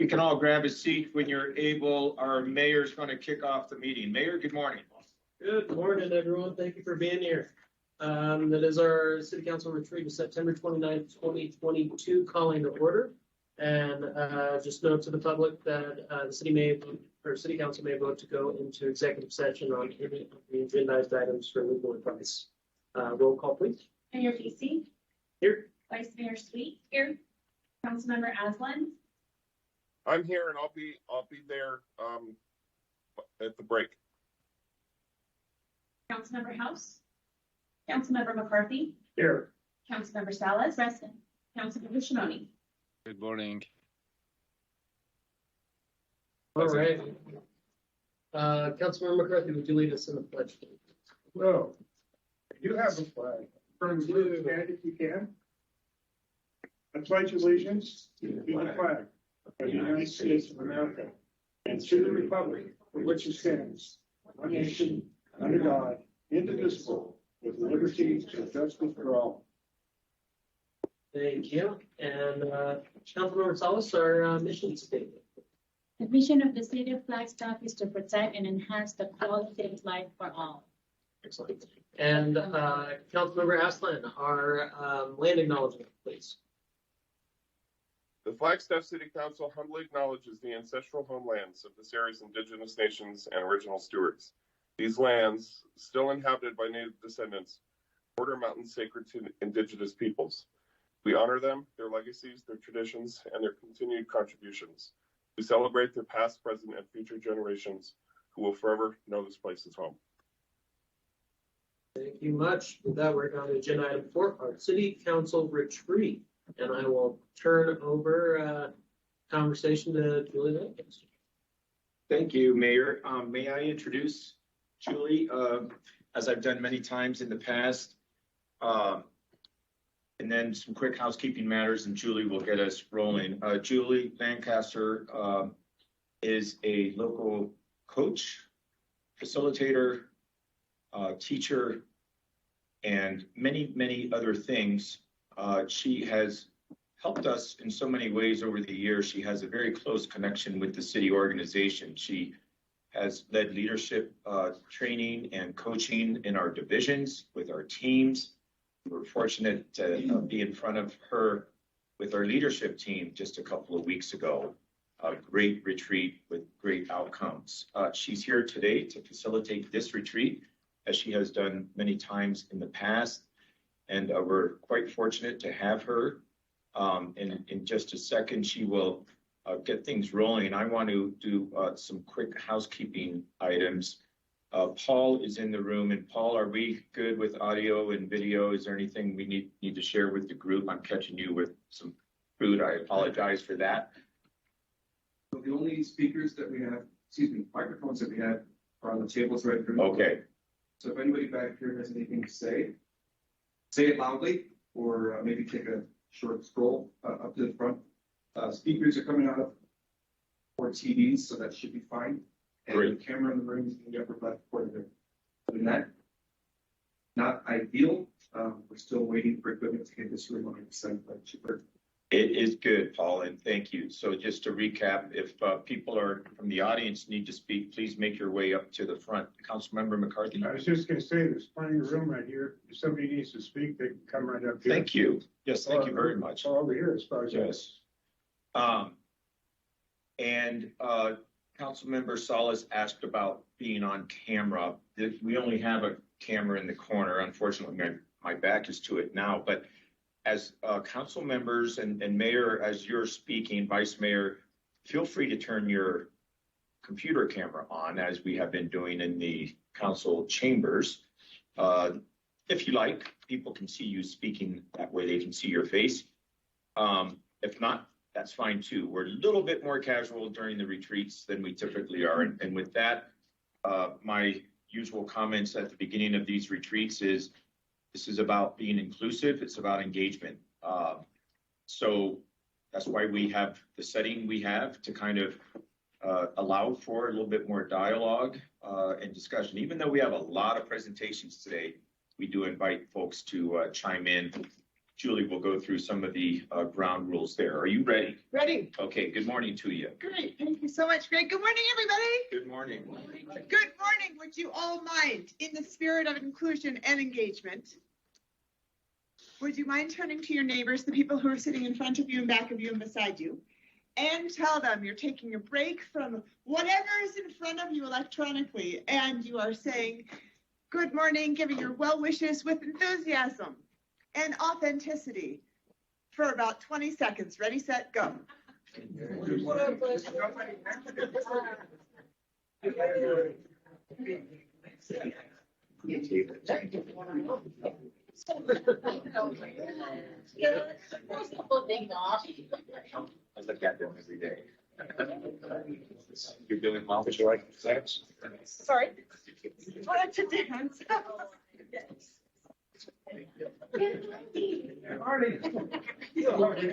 you can all grab a seat when you're able. Our mayor's going to kick off the meeting. Mayor, good morning. Good morning, everyone. Thank you for being here. That is our City Council retreat of September 29th, 2022, calling to order. And just note to the public that the City Council may vote to go into executive session on any of the agendized items for legal advice. Roll call, please. Mayor Casey. Here. Vice Mayor Sweet. Here. Councilmember Aslan. I'm here and I'll be there at the break. Councilmember House. Councilmember McCarthy. Here. Councilmember Salas. Present. Councilmember Shimoni. Good morning. All right. Councilmember McCarthy, would you lead us in the pledge? Well, you have a flag. From blue, stand if you can. I pledge allegiance to the flag of the United States of America and to the republic for which it stands, one nation, under God, indivisible, with liberty and justice for all. Thank you. And Councilmember Salas, our mission statement. The mission of the City of Flagstaff is to protect and enhance the quality of life for all. Excellent. And Councilmember Aslan, our land acknowledgement, please. The Flagstaff City Council humbly acknowledges the ancestral homelands of this area's indigenous nations and original stewards. These lands, still inhabited by native descendants, border mountains sacred to indigenous peoples. We honor them, their legacies, their traditions, and their continued contributions. We celebrate their past, present, and future generations who will forever know this place as home. Thank you much. With that, we're down to agenda item 4, our City Council retreat. And I will turn over conversation to Julie Jenkins. Thank you, Mayor. May I introduce Julie, as I've done many times in the past, and then some quick housekeeping matters, and Julie will get us rolling. Julie Lancaster is a local coach, facilitator, teacher, and many, many other things. She has helped us in so many ways over the years. She has a very close connection with the city organization. She has led leadership training and coaching in our divisions with our teams. We're fortunate to be in front of her with our leadership team just a couple of weeks ago. A great retreat with great outcomes. She's here today to facilitate this retreat, as she has done many times in the past. And we're quite fortunate to have her. In just a second, she will get things rolling. I want to do some quick housekeeping items. Paul is in the room. And Paul, are we good with audio and video? Is there anything we need to share with the group? I'm catching you with some food. I apologize for that. So the only speakers that we have, microphones that we have are on the tables right here. Okay. So if anybody back here has anything to say it loudly, or maybe take a short stroll up to the front. Speakers are coming out of 4 TVs, so that should be fine. And great. The camera in the room is in the upper left corner there. Other than that, not ideal. We're still waiting for equipment to get this room 100%, but cheaper. It is good, Paul, and thank you. So just to recap, if people are from the audience need to speak, please make your way up to the front. Councilmember McCarthy. I was just going to say, there's plenty of room right here. If somebody needs to speak, they can come right up here. Thank you. Yes, thank you very much. Over here, as far as yes. And Councilmember Salas asked about being on camera. We only have a camera in the corner. Unfortunately, my back is to it now, but as council members and mayor, as you're speaking, vice mayor, feel free to turn your computer camera on, as we have been doing in the council chambers. If you like, people can see you speaking that way. They can see your face. If not, that's fine too. We're a little bit more casual during the retreats than we typically are. And with that, my usual comments at the beginning of these retreats is, this is about being inclusive. It's about engagement. So that's why we have the setting we have to kind of allow for a little bit more dialogue and discussion. Even though we have a lot of presentations today, we do invite folks to chime in Julie will go through some of the ground rules there. Are you ready? Ready? Okay, good morning to you. Great. Thank you so much, Greg. Good morning, everybody. Good morning. Good morning. Would you all mind, in the spirit of inclusion and engagement, would you mind turning to your neighbors, the people who are sitting in front of you and back of you and beside you, and tell them you're taking a break from whatever is in front of you electronically, and you are saying good morning, giving your well wishes with enthusiasm and authenticity for about 20 seconds. Ready, set, go. I look at them every day. You're doing well. Would you like sex? Sorry. Wanted to dance.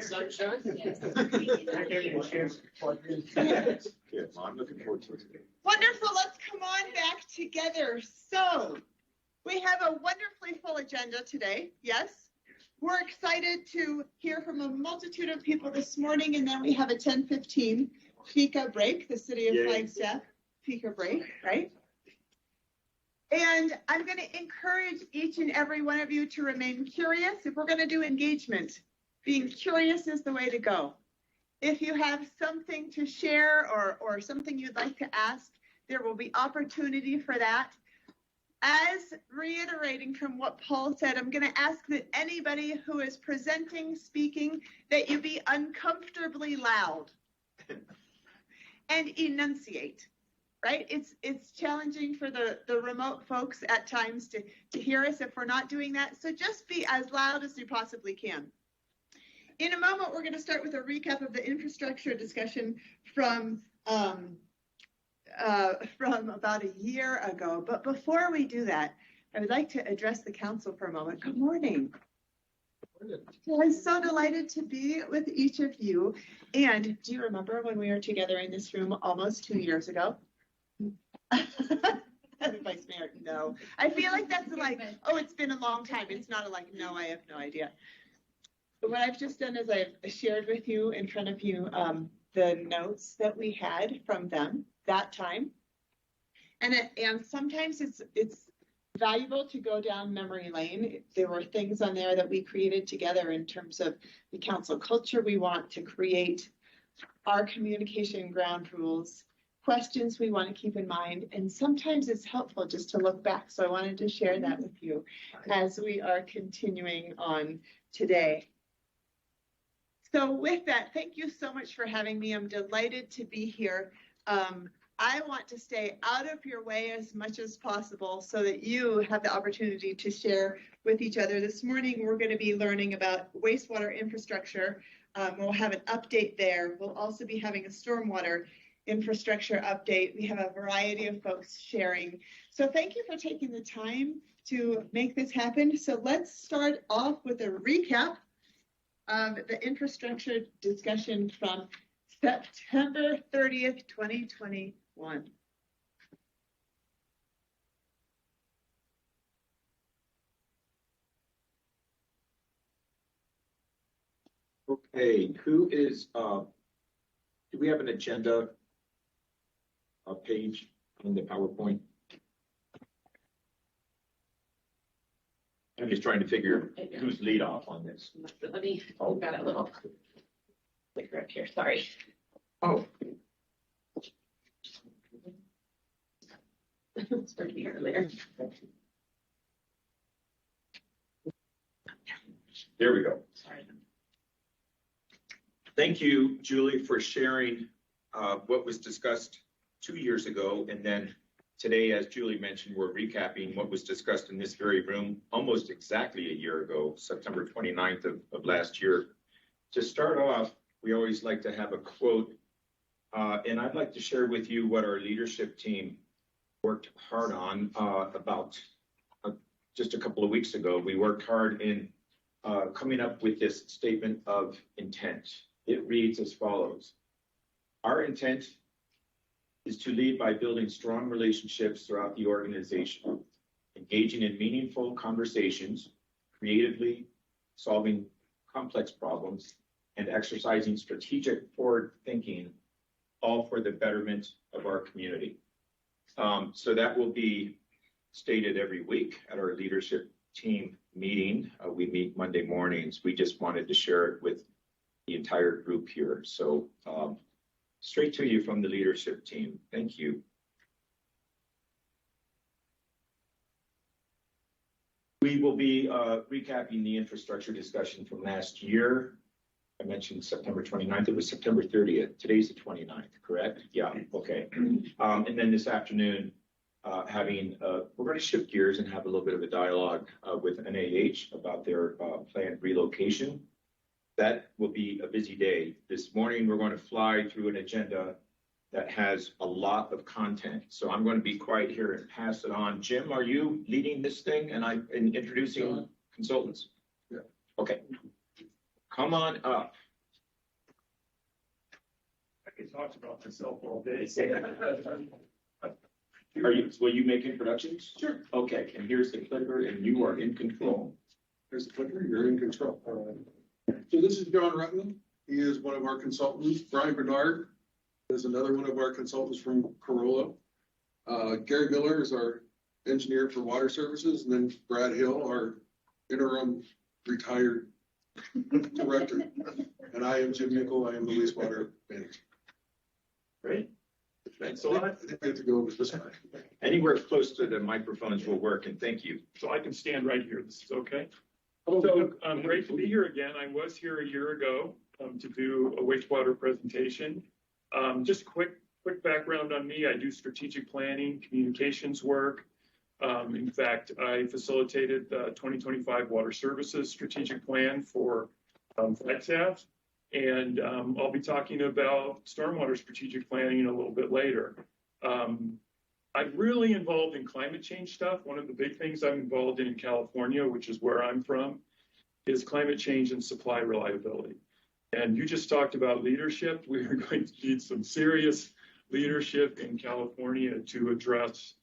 Sunshine? Good. Well, I'm looking forward to it. Wonderful. Let's come on back together. So we have a wonderfully full agenda today. Yes. We're excited to hear from a multitude of people this morning, and then we have a 10:15 fika break, the city of Yay. Flagstaff fika break, right? And I'm going to encourage each and every one of you to remain curious. If we're going to do engagement, being curious is the way to go. If you have something to share or something you'd like to ask, there will be opportunity for that. As reiterating from what Paul said, I'm going to ask that anybody who is presenting, speaking, that you be uncomfortably loud and enunciate, right? It's challenging for the remote folks at times to hear us if we're not doing that. So just be as loud as you possibly can. In a moment, we're going to start with a recap of the infrastructure discussion from about a year ago. But before we do that, I would like to address the council for a moment. Good morning. I'm so delighted to be with each of you. And do you remember when we were together in this room almost 2 years ago? Vice Mayor, no. I feel like that's like, oh, it's been a long time. It's not a like, no, I have no idea. But what I've just done is I've shared with you in front of you the notes that we had from them that time. And sometimes it's valuable to go down memory lane. There were things on there that we created together in terms of the council culture we want to create, our communication ground rules, questions we want to keep in mind. And sometimes it's helpful just to look back. So I wanted to share that with you as we are continuing on today. So with that, thank you so much for having me. I'm delighted to be here. I want to stay out of your way as much as possible so that you have the opportunity to share with each other. This morning, we're going to be learning about wastewater infrastructure. We'll have an update there. We'll also be having a stormwater infrastructure update. We have a variety of folks sharing. So thank you for taking the time to make this happen. So let's start off with a recap of the infrastructure discussion from September 30th, 2021. Okay, who is, do we have an agenda page in the PowerPoint? I'm just trying to figure who's lead off on this. Let me, I've got a little clicker up here, sorry. Oh, It's working earlier. there we go. Sorry. Thank you, Julie, for sharing what was discussed 2 years ago. And then today, as Julie mentioned, we're recapping what was discussed in this very room almost exactly a year ago, September 29th of last year. To start off, we always like to have a quote. And I'd like to share with you what our leadership team worked hard on about just a couple of weeks ago. We worked hard in coming up with this statement of intent. It reads as follows. Our intent is to lead by building strong relationships throughout the organization, engaging in meaningful conversations, creatively solving complex problems, and exercising strategic forward thinking, all for the betterment of our community. So that will be stated every week at our leadership team meeting. We meet Monday mornings. We just wanted to share it with the entire group here. So straight to you from the leadership team. Thank you. We will be recapping the infrastructure discussion from last year. I mentioned September 29th. It was September 30th. Today's the 29th, correct? Yeah, okay. And then this afternoon, we're going to shift gears and have a little bit of a dialogue with NAH about their planned relocation. That will be a busy day. This morning, we're going to fly through an agenda that has a lot of content. So I'm going to be quiet here and pass it on. Jim, are you leading this thing and introducing consultants? Yeah. Okay. Come on up. I can talk about myself all day. Will you make introductions? Sure. Okay, and here's the clicker and you are in control. There's the clicker, you're in control. So this is John Rutland. He is one of our consultants. Brian Bernard is another one of our consultants from Corolla. Gary Miller is our engineer for water services, and then Brad Hill, our interim retired director. And I am Jim Nickel. I am the wastewater manager. Great. Thanks a I lot. think we have to go over this one. Anywhere close to the microphones will work, and thank you. So I can stand right here. This is okay. So great to be here again. I was here a year ago to do a wastewater presentation. Just quick background on me. I do strategic planning, communications work. In fact, I facilitated the 2025 Water Services Strategic Plan for Flagstaff. And I'll be talking about stormwater strategic planning a little bit later. I'm really involved in climate change stuff. One of the big things I'm involved in California, which is where I'm from, is climate change and supply reliability. And you just talked about leadership. We are going to need some serious leadership in California to address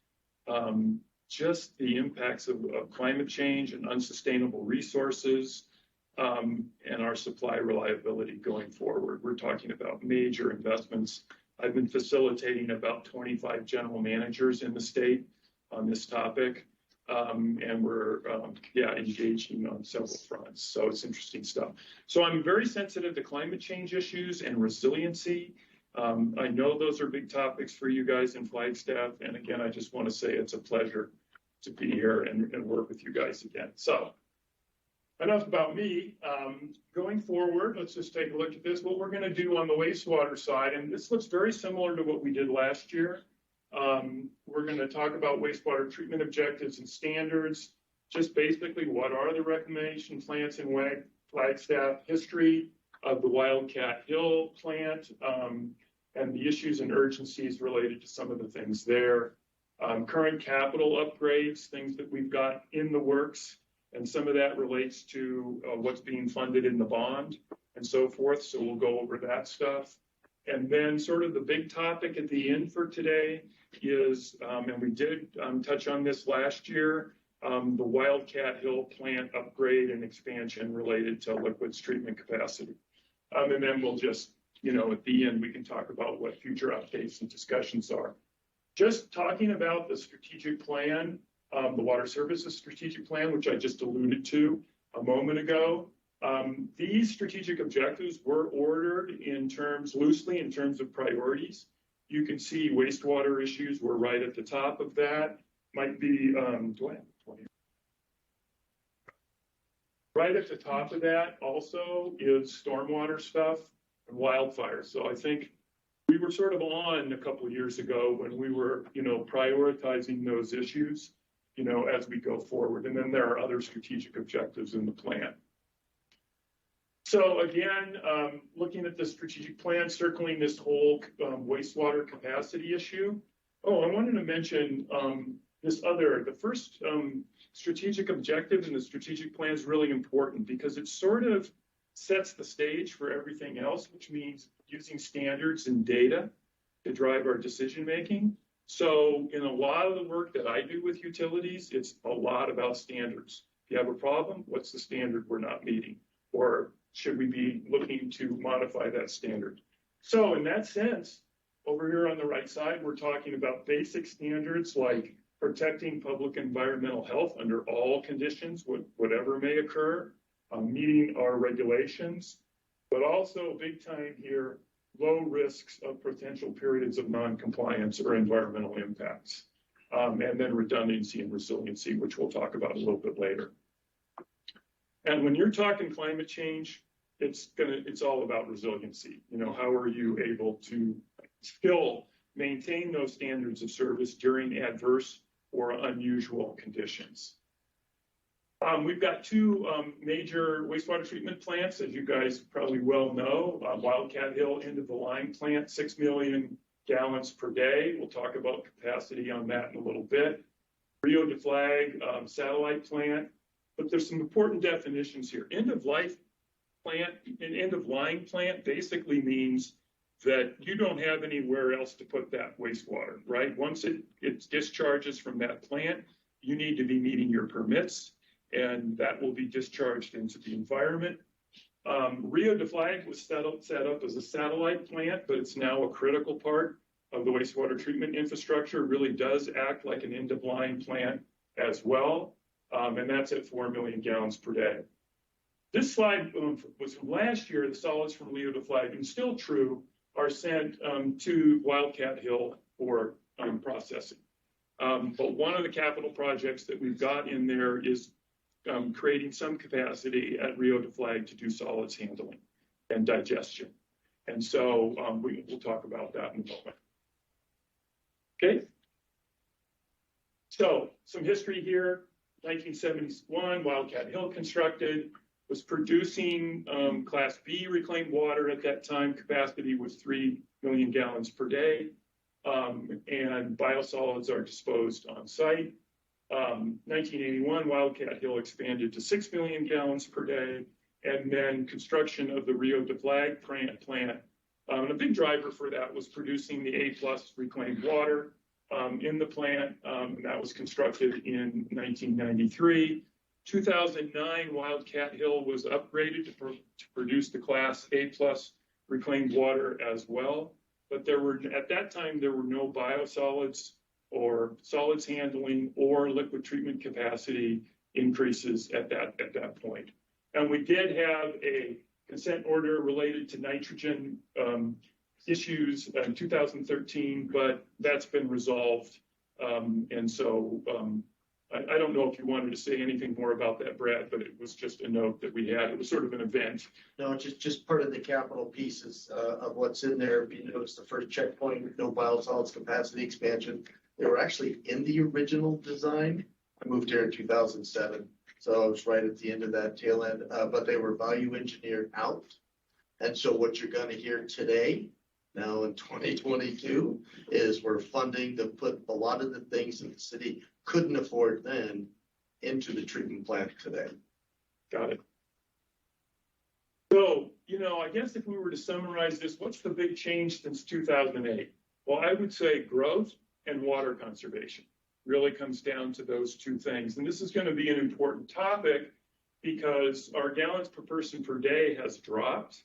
just the impacts of climate change and unsustainable resources and our supply reliability going forward. We're talking about major investments. I've been facilitating about 25 general managers in the state on this topic, and we're engaging on several fronts. So it's interesting stuff. So I'm very sensitive to climate change issues and resiliency. I know those are big topics for you guys in Flagstaff. And again, I just want to say it's a pleasure to be here and work with you guys again. So enough about me. Going forward, let's just take a look at this. What we're going to do on the wastewater side, and this looks very similar to what we did last year. We're going to talk about wastewater treatment objectives and standards. Just basically, what are the reclamation plants in Flagstaff, history of the Wildcat Hill plant, and the issues and urgencies related to some of the things there. Current capital upgrades, things that we've got in the works. And some of that relates to what's being funded in the bond and so forth. So we'll go over that stuff. And then sort of the big topic at the end for today is, and we did touch on this last year, the Wildcat Hill plant upgrade and expansion related to liquids treatment capacity. And then we'll just, at the end, we can talk about what future updates and discussions are. Just talking about the strategic plan, the Water Services Strategic Plan, which I just alluded to a moment ago. These strategic objectives were ordered loosely in terms of priorities. You can see wastewater issues were right at the top of that. Might be, right at the top of that also is stormwater stuff and wildfire. So I think we were sort of on a couple of years ago when we were, prioritizing those issues, as we go forward. And then there are other strategic objectives in the plan. So again, looking at the strategic plan, circling this whole wastewater capacity issue. Oh, I wanted to mention the first strategic objective in the strategic plan is really important because it sort of sets the stage for everything else, which means using standards and data to drive our decision making. So in a lot of the work that I do with utilities, it's a lot about standards. If you have a problem, what's the standard we're not meeting? Or should we be looking to modify that standard? So in that sense, over here on the right side, we're talking about basic standards like protecting public environmental health under all conditions, whatever may occur, meeting our regulations, but also big time here, low risks of potential periods of non-compliance or environmental impacts. And then redundancy and resiliency, which we'll talk about a little bit later. And when you're talking climate change, it's all about resiliency. You know, how are you able to still maintain those standards of service during adverse or unusual conditions? We've got two major wastewater treatment plants, as you guys probably well know. Wildcat Hill end of the line plant, 6 million gallons per day. We'll talk about capacity on that in a little bit. Rio de Flag satellite plant, but there's some important definitions here. End of life plant, an end of line plant basically means that you don't have anywhere else to put that wastewater, right? Once it discharges from that plant, you need to be meeting your permits, and that will be discharged into the environment. Rio de Flag was set up as a satellite plant, but it's now a critical part of the wastewater treatment infrastructure. It really does act like an end-of-line plant as well, and that's at 4 million gallons per day. This slide was from last year. The solids from Rio de Flag, and still true, are sent to Wildcat Hill for processing. But one of the capital projects that we've got in there is creating some capacity at Rio de Flag to do solids handling and digestion. And so we'll talk about that in a moment. Okay. So some history here. 1971, Wildcat Hill constructed, was producing Class B reclaimed water at that time. Capacity was 3 million gallons per day. And biosolids are disposed on site. 1981, Wildcat Hill expanded to 6 million gallons per day, and then construction of the Rio de Flag plant. And a big driver for that was producing the A+ reclaimed water in the plant, and that was constructed in 1993. 2009, Wildcat Hill was upgraded to produce the Class A+ reclaimed water as well. But at that time, there were no biosolids or solids handling or liquid treatment capacity increases at that point. And we did have a consent order related to nitrogen issues in 2013, but that's been resolved. And so I don't know if you wanted to say anything more about that, Brad, but it was just a note that we had. It was sort of an event. No, just part of the capital pieces of what's in there. You notice the first checkpoint with no biosolids capacity expansion. They were actually in the original design. I moved here in 2007, so I was right at the end of that tail end, but they were value engineered out. And so what you're going to hear today, now in 2022, is we're funding to put a lot of the things that the city couldn't afford then into the treatment plant today. Got it. So, I guess if we were to summarize this, what's the big change since 2008? Well, I would say growth and water conservation really comes down to those two things. And this is going to be an important topic because our gallons per person per day has dropped.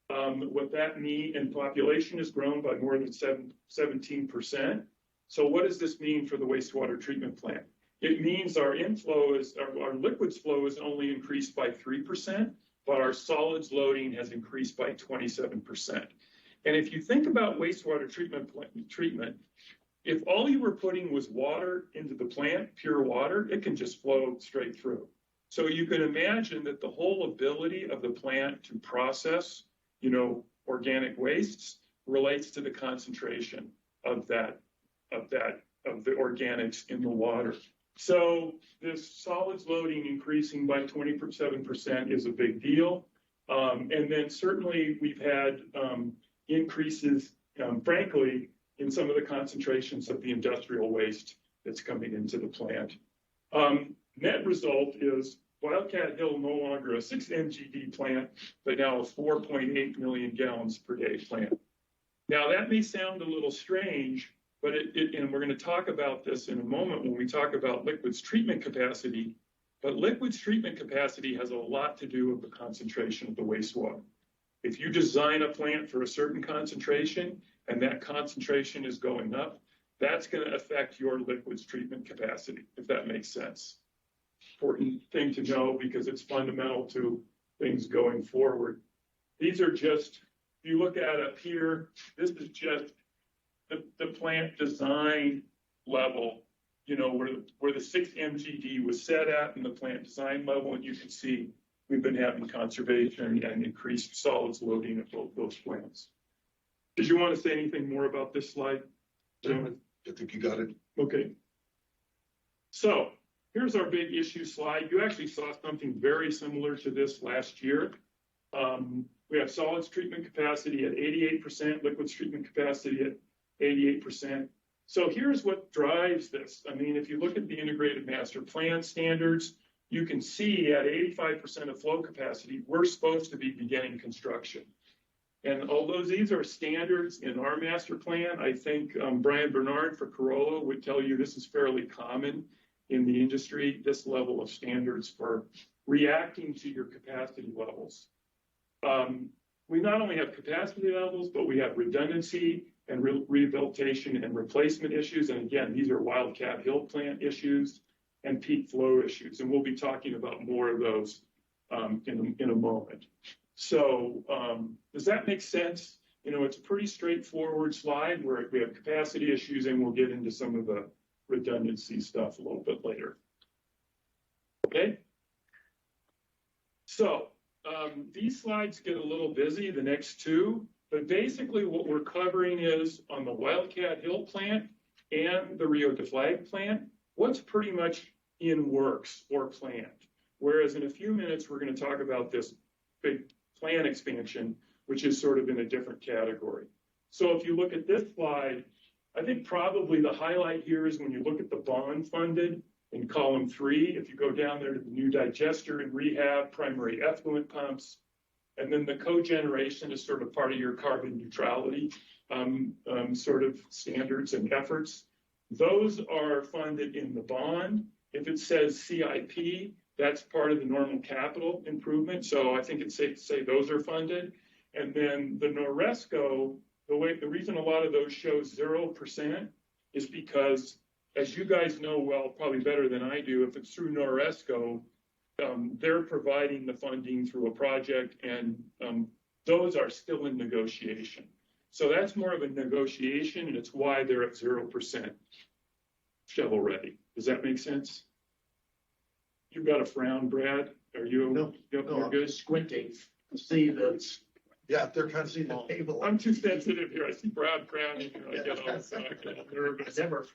What that means, and population has grown by more than 17%. So what does this mean for the wastewater treatment plant? It means our liquids flow is only increased by 3%, but our solids loading has increased by 27%. And if you think about wastewater treatment, if all you were putting was water into the plant, pure water, it can just flow straight through. So you can imagine that the whole ability of the plant to process, organic wastes relates to the concentration of the organics in the water. So this solids loading increasing by 27% is a big deal. And then certainly we've had increases, frankly, in some of the concentrations of the industrial waste that's coming into the plant. Net result is Wildcat Hill no longer a 6 MGD plant, but now a 4.8 million gallons per day plant. Now that may sound a little strange, but and we're going to talk about this in a moment when we talk about liquids treatment capacity, But liquids treatment capacity has a lot to do with the concentration of the wastewater. If you design a plant for a certain concentration and that concentration is going up, that's going to affect your liquids treatment capacity, if that makes sense. Important thing to know because it's fundamental to things going forward. These are just, if you look at up here, this is just the plant design level, you know, where the 6 MGD was set at in the plant design level, and you can see we've been having conservation and increased solids loading at both those plants. Did you want to say anything more about this slide? I think you got it. Okay. So here's our big issue slide. You actually saw something very similar to this last year. We have solids treatment capacity at 88%, liquids treatment capacity at 88%. So here's what drives this. I mean, if you look at the integrated master plan standards, you can see at 85% of flow capacity, we're supposed to be beginning construction. And although these are standards in our master plan, I think Brian Bernard for Corolla would tell you this is fairly common in the industry, this level of standards for reacting to your capacity levels. We not only have capacity levels, but we have redundancy and rehabilitation and replacement issues. And again, these are Wildcat Hill plant issues and peak flow issues. And we'll be talking about more of those in a moment. So does that make sense? You know, it's a pretty straightforward slide where we have capacity issues, and we'll get into some of the redundancy stuff a little bit later. Okay. So these slides get a little busy, the next two, but basically what we're covering is on the Wildcat Hill plant and the Rio de Flag plant, what's pretty much in works or planned. Whereas in a few minutes, we're going to talk about this big plan expansion, which is sort of in a different category. So if you look at this slide, I think probably the highlight here is when you look at the bond funded in column 3, if you go down there to the new digester and rehab, primary effluent pumps, and then the cogeneration is sort of part of your carbon neutrality sort of standards and efforts. Those are funded in the bond. If it says CIP, that's part of the normal capital improvement. So I think it's safe to say those are funded. And then the NORESCO, the reason a lot of those show 0% is because, as you guys know well, probably better than I do, if it's through NORESCO, they're providing the funding through a project, and those are still in negotiation. So that's more of a negotiation, and it's why they're at 0% shovel ready. Does that make sense? You've got a frown, Brad. Are you? No, you're I'm good? just squinting to see that. Yeah, they're kind of seeing the table. I'm too sensitive here. I see Brad frowning. I get all nervous. Never.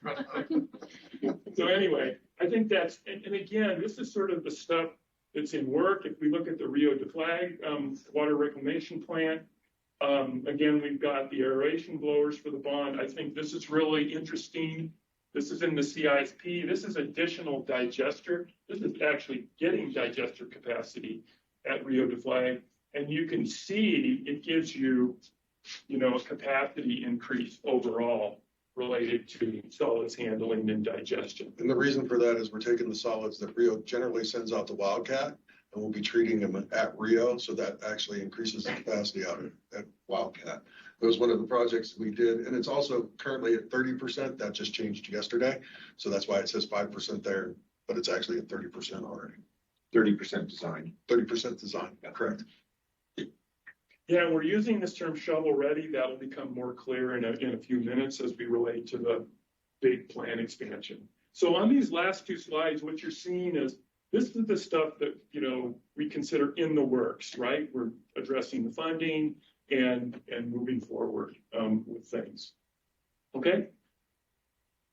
So anyway, I think that's, and again, this is sort of the stuff that's in work. If we look at the Rio de Flag water reclamation plant, again, we've got the aeration blowers for the bond. I think this is really interesting. This is in the CISP. This is additional digester. This is actually getting digester capacity at Rio de Flag. And you can see it gives you, you know, a capacity increase overall related to solids handling and digestion. And the reason for that is we're taking the solids that Rio generally sends out to Wildcat, and we'll be treating them at Rio. So that actually increases the capacity out at Wildcat. It was one of the projects we did, and it's also currently at 30%. That just changed yesterday. So that's why it says 5% there, but it's actually at 30% already. 30% design. 30% design, correct. Yeah, we're using this term shovel ready. That'll become more clear in a few minutes as we relate to the big plan expansion. So on these last two slides, what you're seeing is this is the stuff that, you know, we consider in the works, right? We're addressing the funding and moving forward with things. Okay.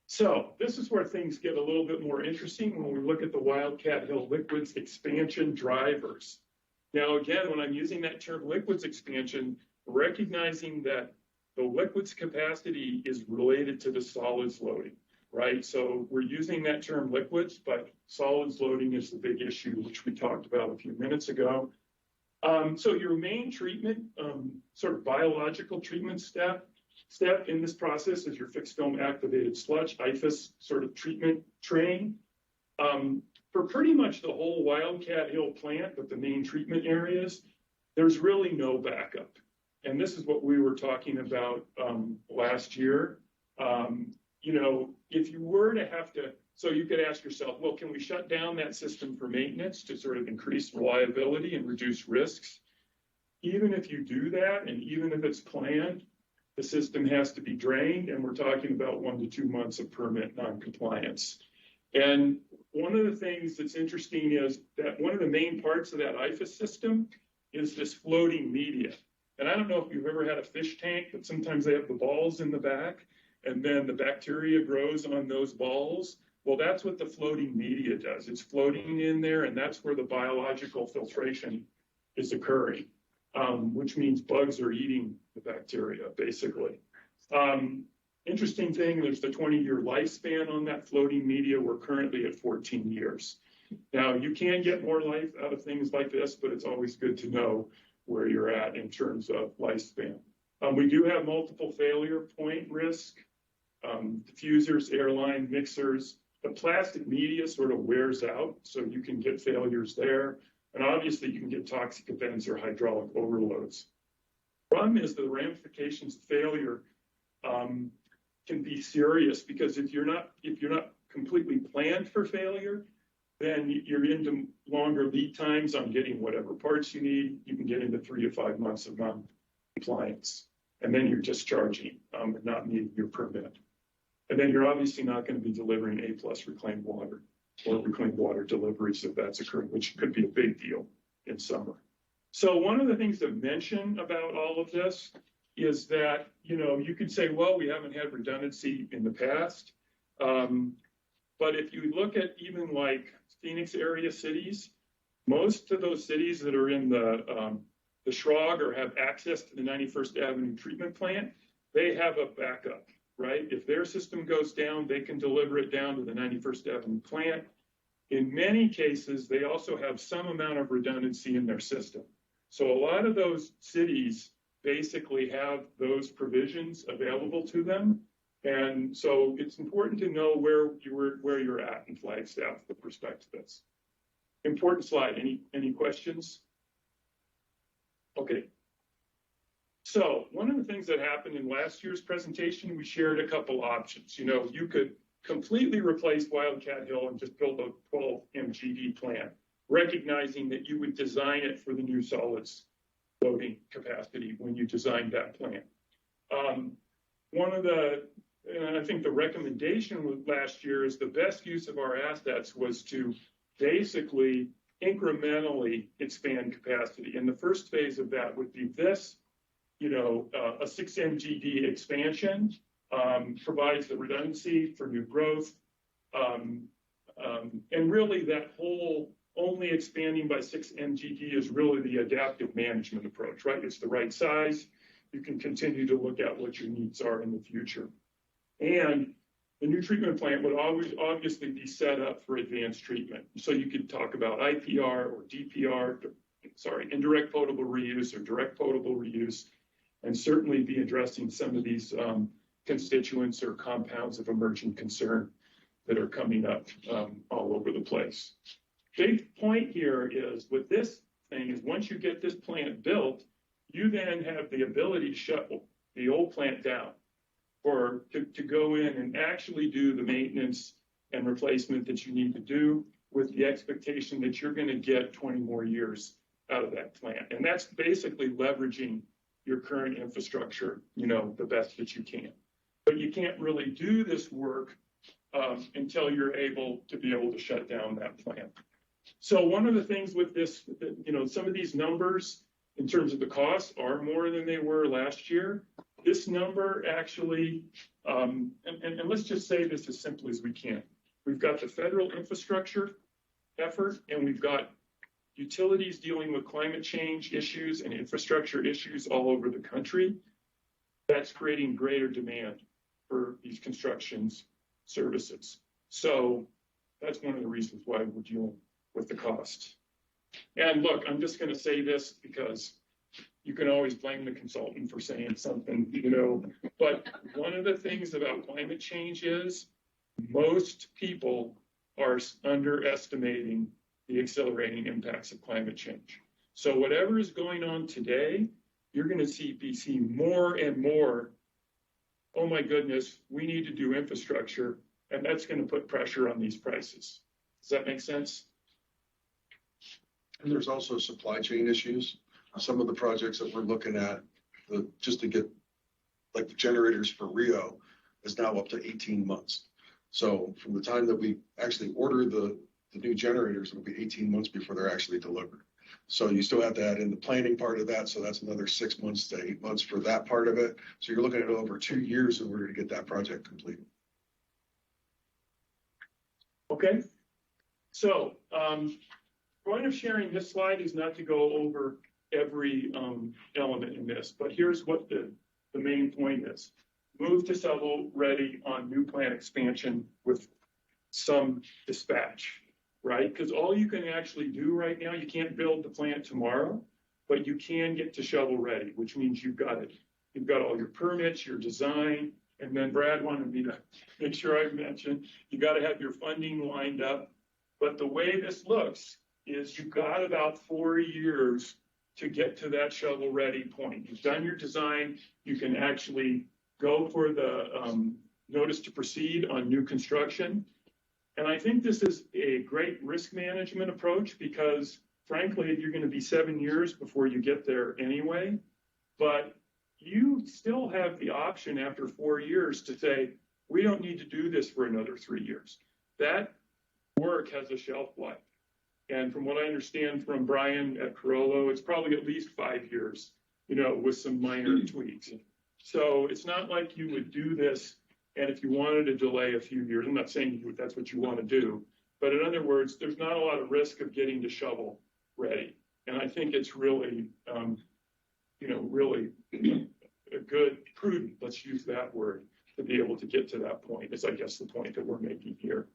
So this is where things get a little bit more interesting when we look at the Wildcat Hill liquids expansion drivers. Now, again, when I'm using that term liquids expansion, recognizing that the liquids capacity is related to the solids loading, right? So we're using that term liquids, but solids loading is the big issue, which we talked about a few minutes ago. So your main treatment, sort of biological treatment step in this process is your fixed film activated sludge, IFAS sort of treatment train. for pretty much the whole Wildcat Hill plant, but the main treatment areas, there's really no backup. And this is what we were talking about last year. You know, if you were to have to, so you could ask yourself, well, can we shut down that system for maintenance to sort of increase reliability and reduce risks? Even if you do that, and even if it's planned, the system has to be drained, and we're talking about 1 to 2 months of permit noncompliance. And one of the things that's interesting is that one of the main parts of that IFAS system is this floating media. And I don't know if you've ever had a fish tank, but sometimes they have the balls in the back, and then the bacteria grows on those balls. Well, that's what the floating media does. It's floating in there, and that's where the biological filtration is occurring, which means bugs are eating the bacteria, basically. Interesting thing, there's the 20-year lifespan on that floating media. We're currently at 14 years. Now, you can get more life out of things like this, but it's always good to know where you're at in terms of lifespan. We do have multiple failure point risk, diffusers, airline, mixers. The plastic media sort of wears out, so you can get failures there. And obviously, you can get toxic events or hydraulic overloads. Problem is the ramifications of failure can be serious, because if you're not completely planned for failure, then you're into longer lead times on getting whatever parts you need. You can get into 3 to 5 months of non-compliance, and then you're discharging and not meeting your permit. And then you're obviously not going to be delivering A+ reclaimed water or reclaimed water deliveries if that's occurring, which could be a big deal in summer. So one of the things to mention about all of this is that, you know, you could say, well, we haven't had redundancy in the past. But if you look at even like Phoenix area cities, most of those cities that are in the Shrog or have access to the 91st Avenue treatment plant, they have a backup, right? If their system goes down, they can deliver it down to the 91st Avenue plant. In many cases, they also have some amount of redundancy in their system. So a lot of those cities basically have those provisions available to them. And so it's important to know where you're at in Flagstaff with respect to this. Important slide. Any questions? Okay. So one of the things that happened in last year's presentation, we shared a couple options. You know, you could completely replace Wildcat Hill and just build a 12 MGD plant, recognizing that you would design it for the new solids loading capacity when you designed that plant. And I think the recommendation last year is the best use of our assets was to basically incrementally expand capacity. And the first phase of that would be this, you know, a 6 MGD expansion provides the redundancy for new growth. And really that whole only expanding by 6 MGD is really the adaptive management approach, right? It's the right size. You can continue to look at what your needs are in the future. And the new treatment plant would always obviously be set up for advanced treatment. So you could talk about IPR or DPR, indirect potable reuse or direct potable reuse, and certainly be addressing some of these constituents or compounds of emerging concern that are coming up all over the place. Big point here is with this thing is once you get this plant built, you then have the ability to shut the old plant down or to go in and actually do the maintenance and replacement that you need to do with the expectation that you're going to get 20 more years out of that plant. And that's basically leveraging your current infrastructure, you know, the best that you can. But you can't really do this work until you're able to shut down that plant. So one of the things with this, you know, some of these numbers in terms of the costs are more than they were last year. This number actually, and let's just say this as simply as we can. We've got the federal infrastructure effort, and we've got utilities dealing with climate change issues and infrastructure issues all over the country. That's creating greater demand for these constructions services. So that's one of the reasons why we're dealing with the cost. And look, I'm just going to say this because you can always blame the consultant for saying something, you know, but one of the things about climate change is most people are underestimating the accelerating impacts of climate change. So whatever is going on today, you're going to be seeing more and more, oh my goodness, we need to do infrastructure, and that's going to put pressure on these prices. Does that make sense? And there's also supply chain issues. Some of the projects that we're looking at, just to get, like the generators for Rio, is now up to 18 months. So from the time that we actually order the new generators, it'll be 18 months before they're actually delivered. So you still have to add in the planning part of that. So that's another 6 months to 8 months for that part of it. So you're looking at over 2 years in order to get that project completed. Okay. So point of sharing this slide is not to go over every element in this, but here's what the main point is. Move to shovel ready on new plant expansion with some dispatch, right? Because all you can actually do right now, you can't build the plant tomorrow, but you can get to shovel ready, which means you've got all your permits, your design, and then Brad wanted me to make sure I mentioned, you got to have your funding lined up. But the way this looks is you've got about 4 years to get to that shovel ready point. You've done your design, you can actually go for the notice to proceed on new construction. And I think this is a great risk management approach because frankly, you're going to be 7 years before you get there anyway, but you still have the option after 4 years to say, we don't need to do this for another 3 years. That work has a shelf life. And from what I understand from Brian at Carollo, it's probably at least 5 years, with some minor tweaks. So it's not like you would do this, and if you wanted to delay a few years, I'm not saying that's what you want to do, but in other words, there's not a lot of risk of getting to shovel ready. And I think it's really, really a good, prudent, let's use that word, to be able to get to that point, is I guess the point that we're making here.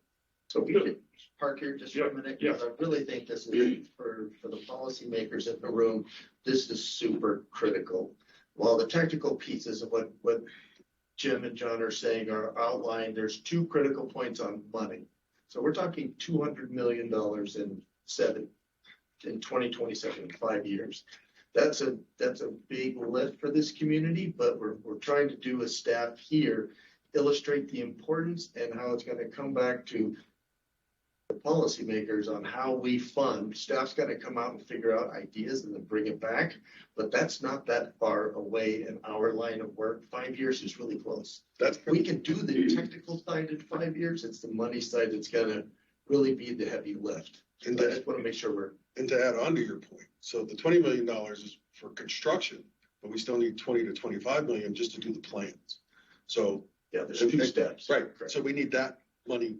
So we could park here just for a minute, because I really think this is, for the policymakers in the room, this is super critical. While the technical pieces of what Jim and John are saying are outlined, there's 2 critical points on money. So we're talking $200 million in 2027, 5 years. That's a big lift for this community, but we're trying to do as staff here, illustrate the importance and how it's going to come back to the policymakers on how we fund. Staff's got to come out and figure out ideas and then bring it back, but that's not that far away in our line of work. 5 years is really close. We can do the technical side in 5 years. It's the money side that's going to really be the heavy lift. And I just want to make sure And to add on to your point, so the $20 million is for construction, but we still need 20 to 25 million just to do the plans. So yeah, there's 2 steps. Right. Correct. So we need that money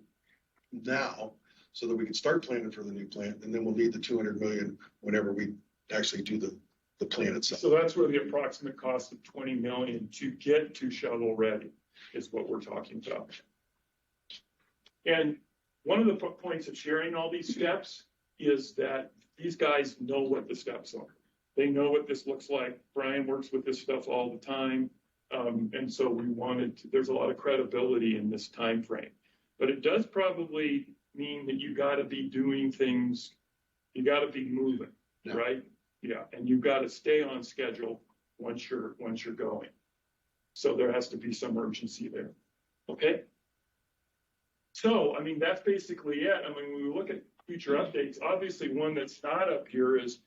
now so that we can start planning for the new plant, and then we'll need the 200 million whenever we actually do the plan itself. So that's where the approximate cost of 20 million to get to shovel ready is what we're talking about. And one of the points of sharing all these steps is that these guys know what the steps are. They know what this looks like. Brian works with this stuff all the time. And so there's a lot of credibility in this time frame. But it does probably mean that you got to be doing things, you got to be moving, right? Yeah, and you've got to stay on schedule once you're going. So there has to be some urgency there. Okay. So, that's basically it. When we look at future updates, obviously one that's not up here is,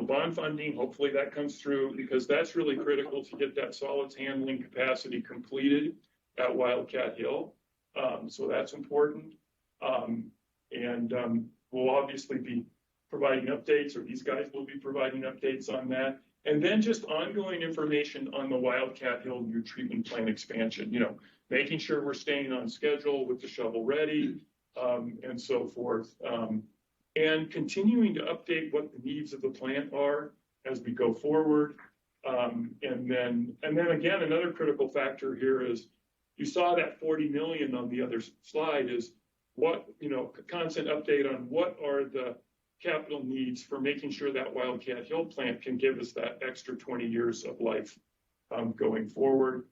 bond funding. Hopefully that comes through because that's really critical to get that solids handling capacity completed at Wildcat Hill. So that's important. We'll obviously be providing updates, or these guys will be providing updates on that. And then just ongoing information on the Wildcat Hill new treatment plant expansion, making sure we're staying on schedule with the shovel ready, and so forth. And continuing to update what the needs of the plant are as we go forward. And then again, another critical factor here is you saw that 40 million on the other slide is what, constant update on what are the capital needs for making sure that Wildcat Hill plant can give us that extra 20 years of life going forward.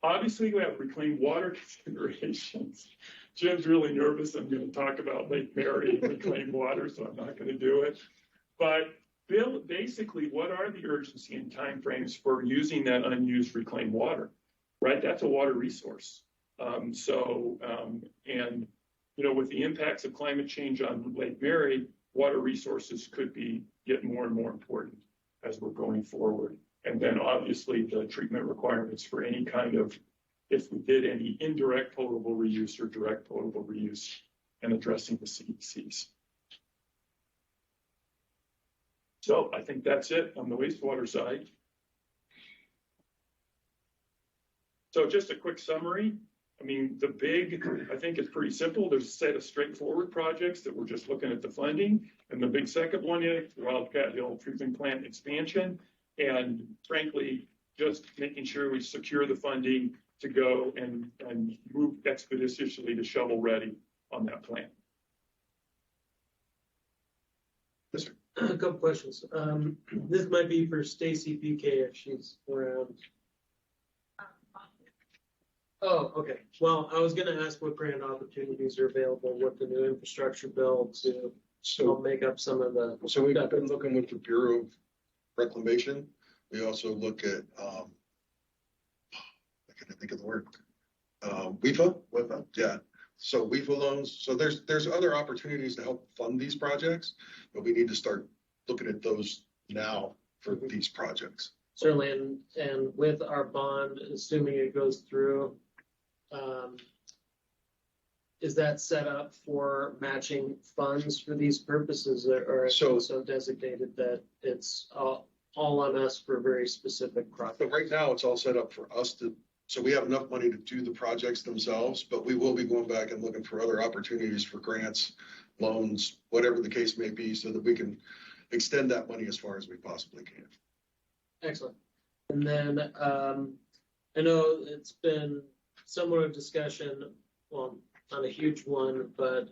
obviously we have reclaimed water considerations. Jim's really nervous. I'm going to talk about Lake Mary and reclaimed water, so I'm not going to do it. But Bill, basically, what are the urgency and timeframes for using that unused reclaimed water? Right, that's a water resource. And with the impacts of climate change on Lake Mary, water resources could get more and more important as we're going forward. And then obviously the treatment requirements for any kind of, if we did any indirect potable reuse or direct potable reuse, and addressing the CECs. So I think that's it on the wastewater side. So just a quick summary. I mean, I think it's pretty simple. There's a set of straightforward projects that we're just looking at the funding. And the big second one is Wildcat Hill Treatment Plant expansion. And frankly, just making sure we secure the funding to go and move expeditiously to shovel ready on that plan. Yes, sir. A couple questions. This might be for Stacy PK if she's around. Oh, okay. Well, I was gonna ask what grant opportunities are available with the new infrastructure bill to help make up some of the. So we've been looking with the Bureau of Reclamation. We also look at, I can't think of the word. WIFA? WIFA, yeah. So WIFA loans. So there's other opportunities to help fund these projects, but we need to start looking at those now for these projects. Certainly, and with our bond, assuming it goes through, is that set up for matching funds for these purposes, or is it so designated that it's all on us for very specific projects? But right now, it's all set up for us so we have enough money to do the projects themselves, but we will be going back and looking for other opportunities for grants, loans, whatever the case may be, so that we can extend that money as far as we possibly can. Excellent. And then I know it's been somewhat of discussion, well, not a huge one, but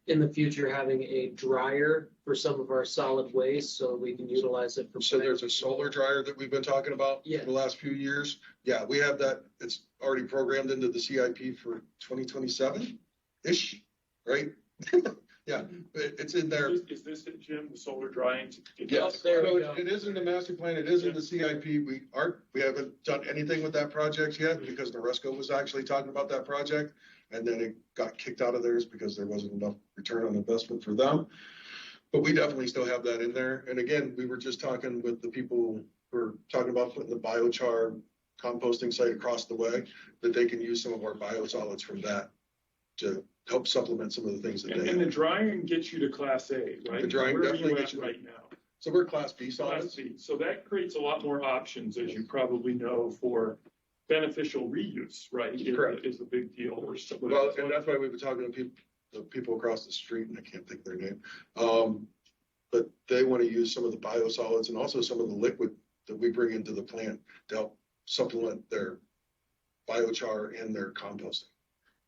in the future, having a dryer for some of our solid waste so we can utilize it for. So there's a solar dryer that we've been talking about for the last few years. Yeah, we have that. It's already programmed into the CIP for 2027-ish, right? Yeah, it's in there. Is this it, Jim, the solar drying? Yes, it is in the master plan. It is in the CIP. We haven't done anything with that project yet because Noresco was actually talking about that project. And then it got kicked out of theirs because there wasn't enough return on investment for them. But we definitely still have that in there. And again, we were just talking with the people who are talking about putting the biochar composting site across the way, that they can use some of our biosolids from that to help supplement some of the things that they have. And the drying gets you to Class A, right? The drying definitely gets you right now. So we're Class B solids. Class B. So that creates a lot more options, as you probably know, for beneficial reuse, right? Correct. Is a big deal. Well, and that's why we've been talking to the people across the street, and I can't think their name. But they want to use some of the biosolids and also some of the liquid that we bring into the plant to help supplement their biochar and their composting.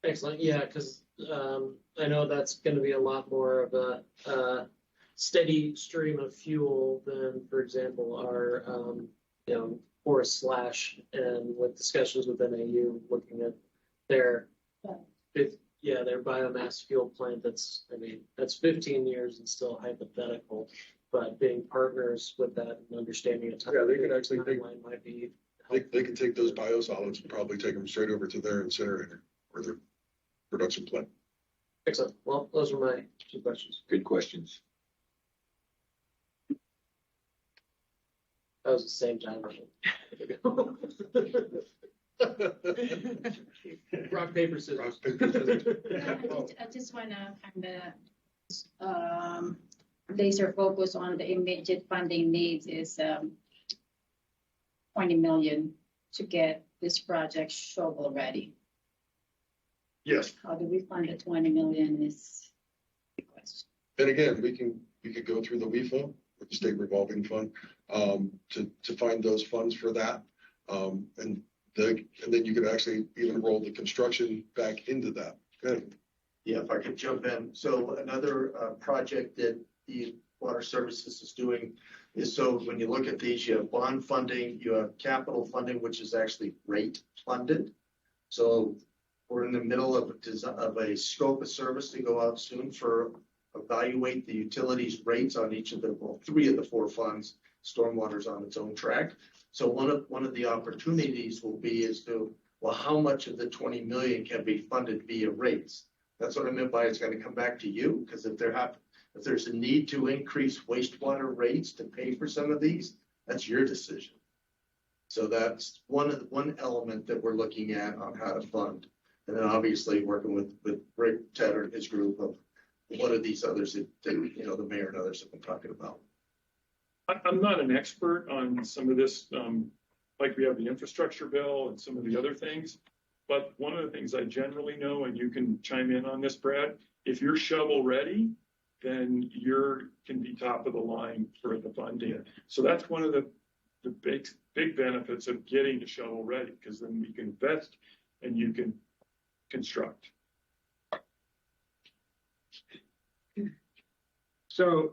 Excellent. Yeah, because I know that's going to be a lot more of a steady stream of fuel than, for example, our forest slash, and with discussions with NAU looking at their biomass fuel plant. That's 15 years and still hypothetical, but being partners with that and understanding a they could actually timeline might be. They can take those biosolids and probably take them straight over to their incinerator or their production plant. Excellent. Well, those are my two questions. Good questions. That was the same time. Rock, paper, scissors. Rock, paper, scissors. I just want to kind of laser focus on the immediate funding needs is 20 million to get this project shovel ready. Yes. How do we fund the 20 million is the question. And again, we could go through the WIFA, with the state revolving fund, to find those funds for that. And then you could actually even roll the construction back into that. Good. Yeah, if I could jump in. So another project that the Water Services is doing is so when you look at these, you have bond funding, you have capital funding, which is actually rate funded. So we're in the middle of a scope of service to go out soon for evaluate the utilities rates on each of the, well, 3 of the 4 funds. Stormwater's on its own track. So one of the opportunities will be is to, well, how much of the 20 million can be funded via rates? That's what I meant by it's going to come back to you, because if there's a need to increase wastewater rates to pay for some of these, that's your decision. So that's one element that we're looking at on how to fund. And then obviously working with Rick Tedder and his group of what are these others that the mayor and others have been talking about. I'm not an expert on some of this, like we have the infrastructure bill and some of the other things. But one of the things I generally know, and you can chime in on this, Brad, if you're shovel ready, then can be top of the line for the funding. So that's one of the big benefits of getting to shovel ready, because then you can invest and you can construct. So,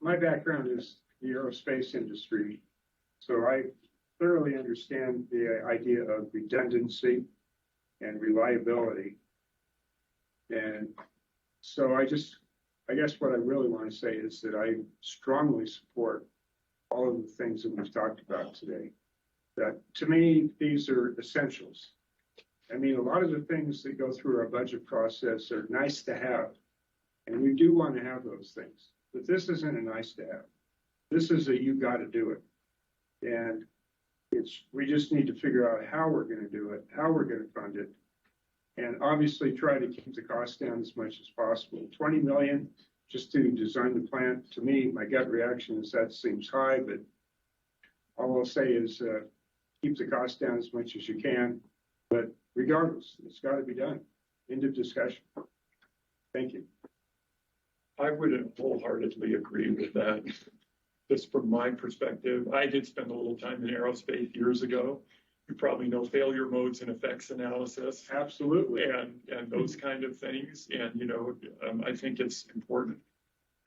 my background is the aerospace industry. So I thoroughly understand the idea of redundancy and reliability. And so I guess what I really want to say is that I strongly support all of the things that we've talked about today. That to me, these are essentials. I mean, a lot of the things that go through our budget process are nice to have. And we do want to have those things, but this isn't a nice to have. This is a you got to do it. And we just need to figure out how we're going to do it, how we're going to fund it, and obviously try to keep the cost down as much as possible. 20 million just to design the plant, to me, my gut reaction is that seems high, but all I'll say is keep the cost down as much as you can. But regardless, it's got to be done. End of discussion. Thank you. I would wholeheartedly agree with that. Just from my perspective, I did spend a little time in aerospace years ago. You probably know failure modes and effects analysis. Absolutely. And those kind of things. And, I think it's important.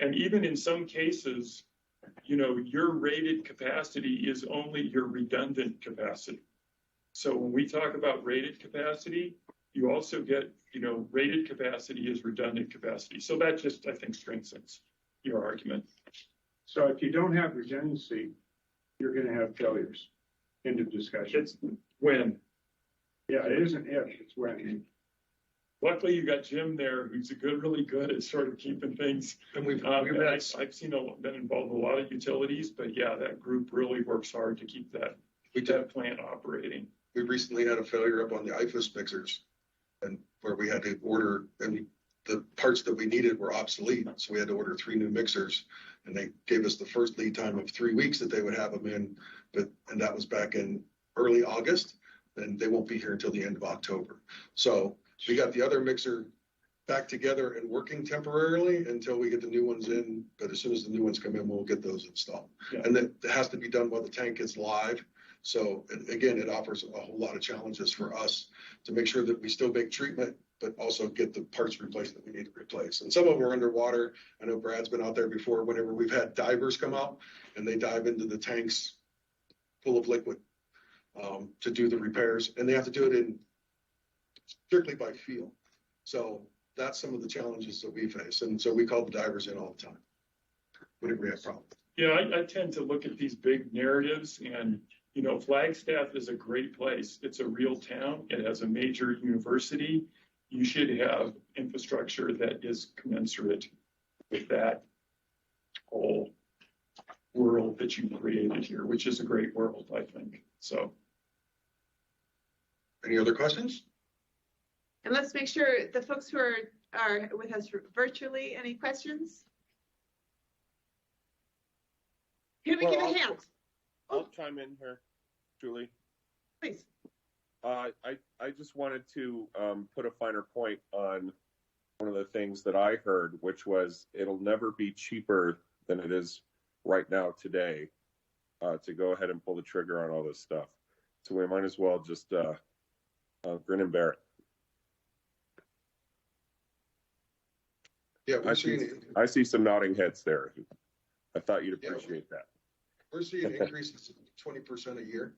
And even in some cases, your rated capacity is only your redundant capacity. So when we talk about rated capacity, you also get, rated capacity is redundant capacity. So that just, I think, strengthens your argument. So if you don't have redundancy, you're going to have failures. End of discussion. It's when. Yeah, it isn't if, it's when. Luckily, you got Jim there, who's really good at sort of keeping things. And I've seen been involved in a lot of utilities, but yeah, that group really works hard to keep that plant operating. We recently had a failure up on the IFAS mixers, and where we had to order, and the parts that we needed were obsolete. So we had to order 3 new mixers, and they gave us the first lead time of 3 weeks that they would have them in. And that was back in early August, and they won't be here until the end of October. So we got the other mixer back together and working temporarily until we get the new ones in. But as soon as the new ones come in, we'll get those installed. Yeah. And that has to be done while the tank is live. So again, it offers a whole lot of challenges for us to make sure that we still make treatment, but also get the parts replaced that we need to replace. And some of them are underwater. I know Brad's been out there before whenever we've had divers come out and they dive into the tanks full of liquid to do the repairs. And they have to do it in strictly by feel. So that's some of the challenges that we face. And so we call the divers in all the time whenever we have problems. Yeah, I tend to look at these big narratives and, Flagstaff is a great place. It's a real town. It has a major university. You should have infrastructure that is commensurate with that whole world that you created here, which is a great world, I think. So. Any other questions? And let's make sure the folks who are with us virtually, any questions? Here we give a hand. I'll chime in here, Julie. Please. I just wanted to put a finer point on one of the things that I heard, which was it'll never be cheaper than it is right now today to go ahead and pull the trigger on all this stuff. So we might as well just grin and bear it. Yeah, I see some nodding heads there. I thought you'd appreciate that. We're seeing increases of 20% a year.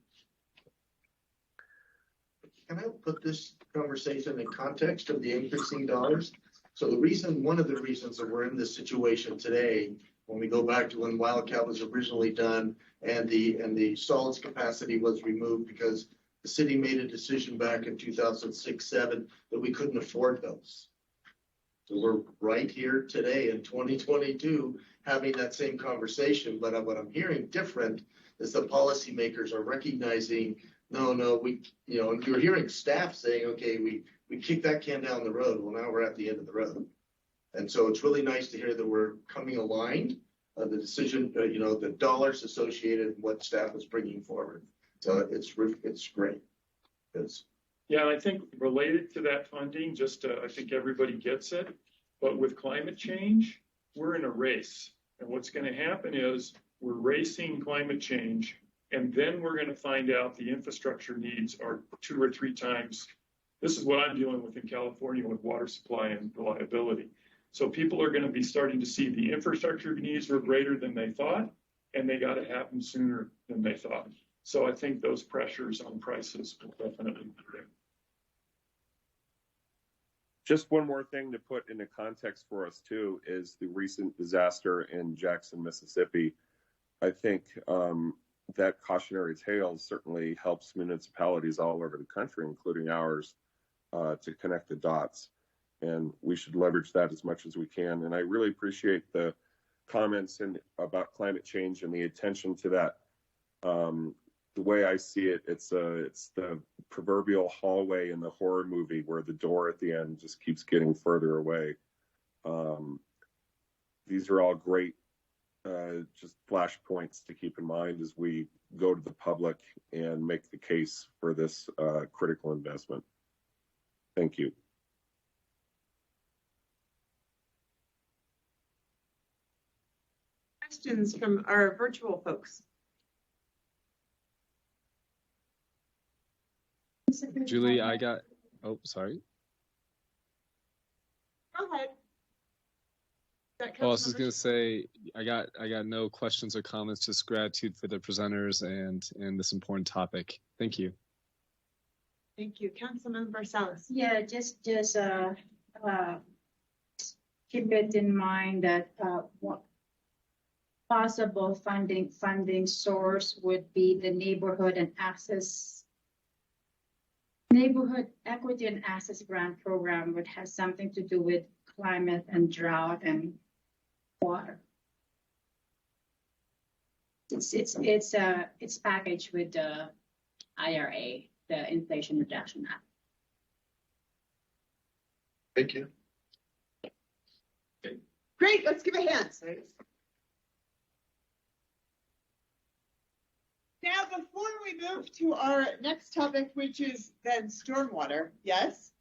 Can I put this conversation in context of the increasing dollars? So one of the reasons that we're in this situation today, when we go back to when Wildcat was originally done and the solids capacity was removed because the city made a decision back in 2006-07 that we couldn't afford those. So we're right here today in 2022 having that same conversation. But what I'm hearing different is the policymakers are recognizing, no, you're hearing staff saying, okay, we kicked that can down the road. Well, now we're at the end of the road. And so it's really nice to hear that we're coming aligned, the decision, the dollars associated with what staff is bringing forward. So it's great. Yeah, and I think related to that funding, I think everybody gets it, but with climate change, we're in a race. And what's going to happen is we're racing climate change, and then we're going to find out the infrastructure needs are 2 or 3 times. This is what I'm dealing with in California with water supply and reliability. So people are going to be starting to see the infrastructure needs were greater than they thought, and they got to happen sooner than they thought. So I think those pressures on prices will definitely be there. Just one more thing to put into context for us too is the recent disaster in Jackson, Mississippi. I think that cautionary tale certainly helps municipalities all over the country, including ours, to connect the dots. And we should leverage that as much as we can. And I really appreciate the comments about climate change and the attention to that. The way I see it, it's the proverbial hallway in the horror movie where the door at the end just keeps getting further away. These are all great just flashpoints to keep in mind as we go to the public and make the case for this critical investment. Thank you. Questions from our virtual folks? Julie, sorry. Go ahead. I was just gonna say, I got no questions or comments, just gratitude for the presenters and this important topic. Thank you. Thank you. Councilmember Salas. Yeah, just keep it in mind that what possible funding source would be the neighborhood equity and access grant program, which has something to do with climate and drought and water. It's packaged with the IRA, the Inflation Reduction Act. Thank you. Great, let's give a hand. Now, before we move to our next topic, which is then stormwater, yes,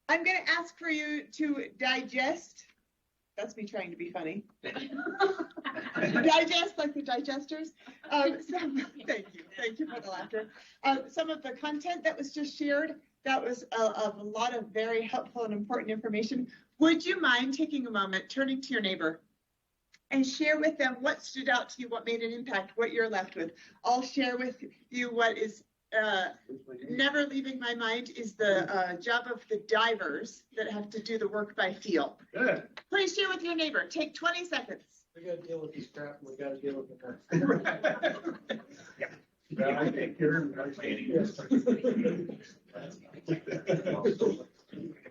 I'm going to ask for you to digest. That's me trying to be funny. Digest like the digesters. Thank you for the laughter. Some of the content that was just shared, that was a lot of very helpful and important information. Would you mind taking a moment, turning to your neighbor, and share with them what stood out to you, what made an impact, what you're left with? I'll share with you what is never leaving my mind is the job of the divers that have to do the work by feel. Good. Please share with your neighbor. Take 20 seconds. We got to deal with these crap and we got to deal with the Yeah, I think you're.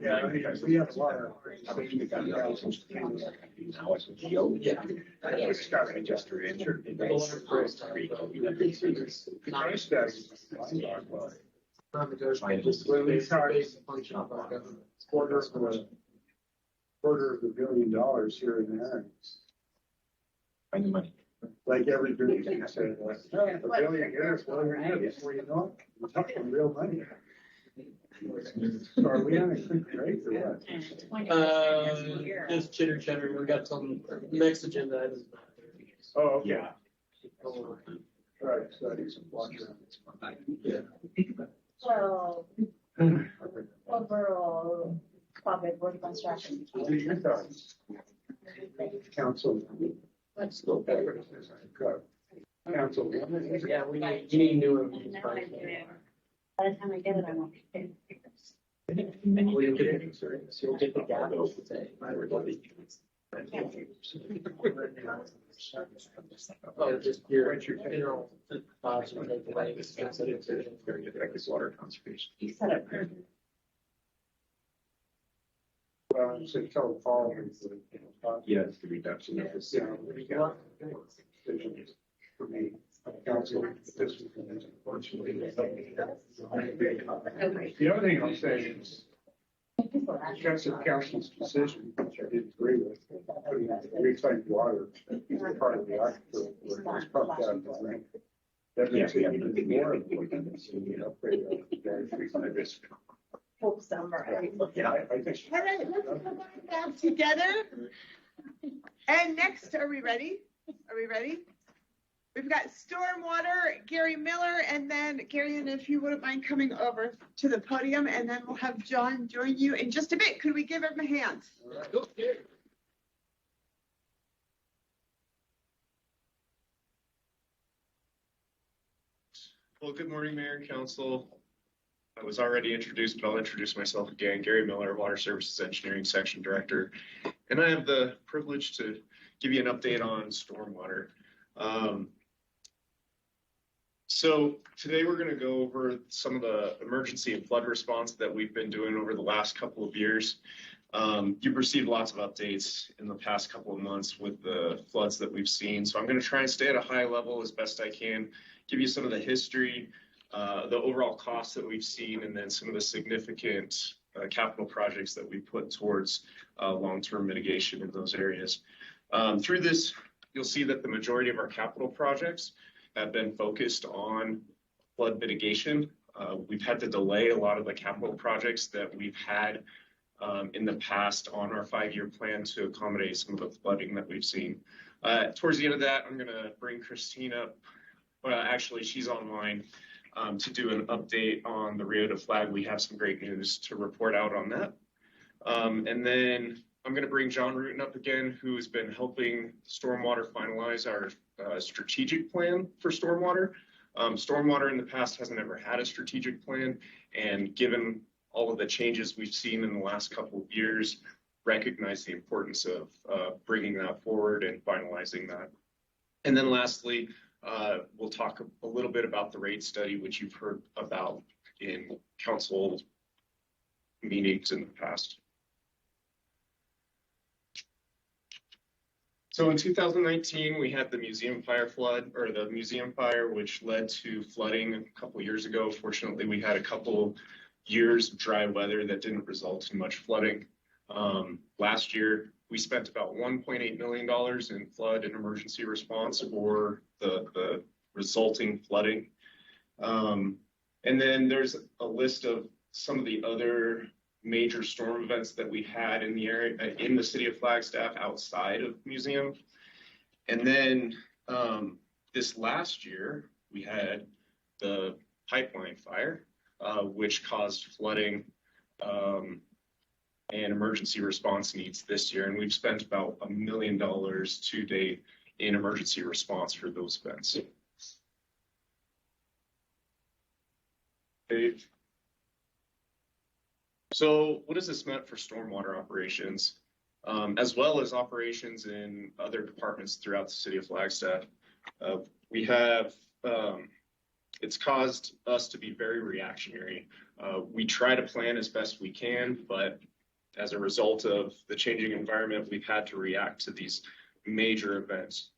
Yeah, I mean, we have a lot of. Quarter of $1 billion here and there. Find the money. Like every billion, you said, $1 billion years, before you know it, we're talking real money. So are we on a quick break or what? Just chitter chatter. We got some next agenda items. Oh, okay. Yeah. All right, so I need some water. Yeah. So overall, public work construction. What are your thoughts? Council. That's still better. Council. Yeah, we need new reviews. By the time I get it, I won't be paid. Well, you'll get it, so you'll get the gavel today. Oh, just your general thoughts on the way it's sensitive to very effective water conservation. You said it. So tell Paul. Yes, the reduction of the. Yeah, we got decisions for me. Council, this was unfortunately. The other thing I'll say is, because of council's decision, which I did agree with, putting recycled water as part of the aquifer where it's pumped out of the ground. That makes it even more important to upgrade the risk. Hope summer. Yeah, I think. All right, let's come on back together. And next, are we ready? Are we ready? We've got stormwater, Gary Miller, and then Gary, and if you wouldn't mind coming over to the podium, and then we'll have John join you in just a bit. Could we give him a hand? Okay. Well, good morning, Mayor and Council. I was already introduced, but I'll introduce myself again. Gary Miller, Water Services Engineering Section Director. And I have the privilege to give you an update on stormwater. So today we're going to go over some of the emergency and flood response that we've been doing over the last couple of years. You've received lots of updates in the past couple of months with the floods that we've seen. So I'm going to try and stay at a high level as best I can, give you some of the history, the overall costs that we've seen, and then some of the significant capital projects that we put towards long-term mitigation in those areas. Through this, you'll see that the majority of our capital projects have been focused on flood mitigation. We've had to delay a lot of the capital projects that we've had in the past on our 5-year plan to accommodate some of the flooding that we've seen. Towards the end of that, I'm going to bring Christine up. Well, actually, she's online to do an update on the Rio de Flag. We have some great news to report out on that. And then I'm going to bring John Rutan up again, who's been helping Stormwater finalize our strategic plan for stormwater. Stormwater in the past hasn't ever had a strategic plan, and given all of the changes we've seen in the last couple of years, recognize the importance of bringing that forward and finalizing that. And then lastly, we'll talk a little bit about the rate study, which you've heard about in council meetings in the past. So in 2019, we had the museum fire flood, or the museum fire, which led to flooding a couple of years ago. Fortunately, we had a couple years of dry weather that didn't result in much flooding. Last year, we spent about $1.8 million in flood and emergency response for the resulting flooding. And then there's a list of some of the other major storm events that we had in the area, in the city of Flagstaff, outside of museum. And then this last year, we had the pipeline fire, which caused flooding and emergency response needs this year. And we've spent about $1 million to date in emergency response for those events. Okay. So what has this meant for stormwater operations, as well as operations in other departments throughout the city of Flagstaff? We have, it's caused us to be very reactionary. We try to plan as best we can, but as a result of the changing environment, we've had to react to these major events.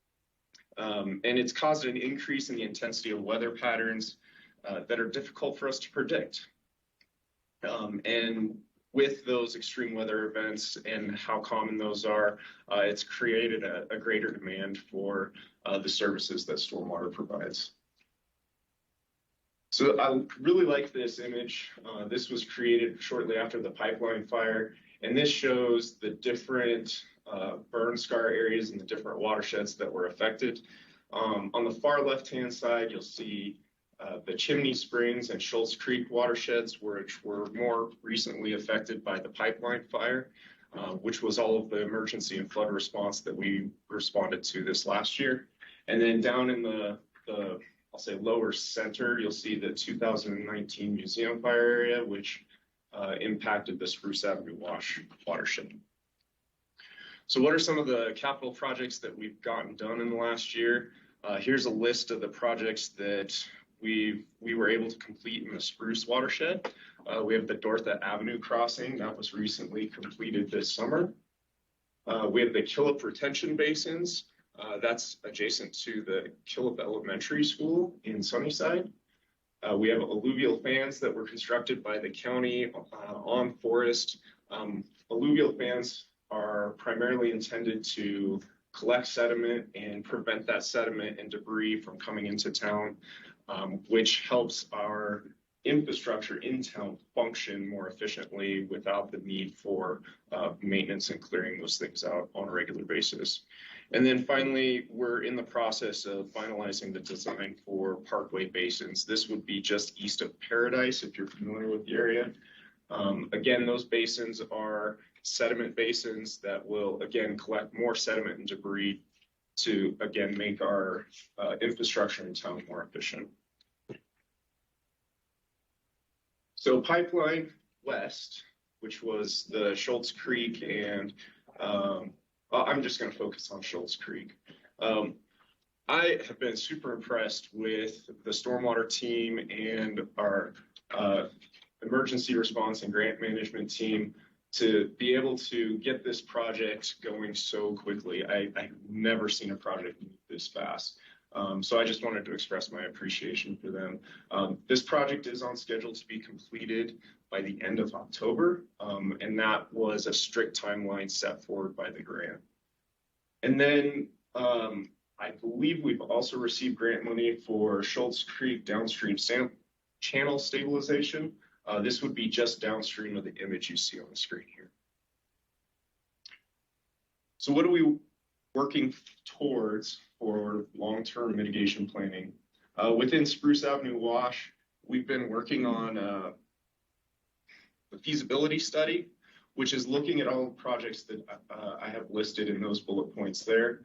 And it's caused an increase in the intensity of weather patterns that are difficult for us to predict. And with those extreme weather events and how common those are, it's created a greater demand for the services that stormwater provides. So I really like this image. This was created shortly after the pipeline fire, and this shows the different burn scar areas and the different watersheds that were affected. On the far left-hand side, you'll see the Chimney Springs and Schultz Creek watersheds, which were more recently affected by the pipeline fire. which was all of the emergency and flood response that we responded to this last year. And then down in the I'll say lower center, you'll see the 2019 museum fire area, which impacted the Spruce Avenue watershed. So what are some of the capital projects that we've gotten done in the last year? Here's a list of the projects that we were able to complete in the Spruce watershed. We have the Dortha Avenue crossing that was recently completed this summer. We have the Killip retention basins. That's adjacent to the Killip Elementary School in Sunnyside. We have alluvial fans that were constructed by the county on Forest. Alluvial fans are primarily intended to collect sediment and prevent that sediment and debris from coming into town, which helps our infrastructure in town function more efficiently without the need for maintenance and clearing those things out on a regular basis. And then finally, we're in the process of finalizing the design for Parkway Basins. This would be just east of Paradise, if you're familiar with the area. Again, those basins are sediment basins that will, again, collect more sediment and debris to, again, make our infrastructure in town more efficient. So Pipeline West, which was the Schultz Creek and I'm just going to focus on Schultz Creek. I have been super impressed with the stormwater team and our emergency response and grant management team to be able to get this project going so quickly. I've never seen a project move this fast. So I just wanted to express my appreciation for them. This project is on schedule to be completed by the end of October, and that was a strict timeline set forward by the grant. And then I believe we've also received grant money for Schultz Creek downstream channel stabilization. This would be just downstream of the image you see on the screen here. So what are we working towards for long-term mitigation planning? Within Spruce Avenue Wash, we've been working on the feasibility study, which is looking at all the projects that I have listed in those bullet points there.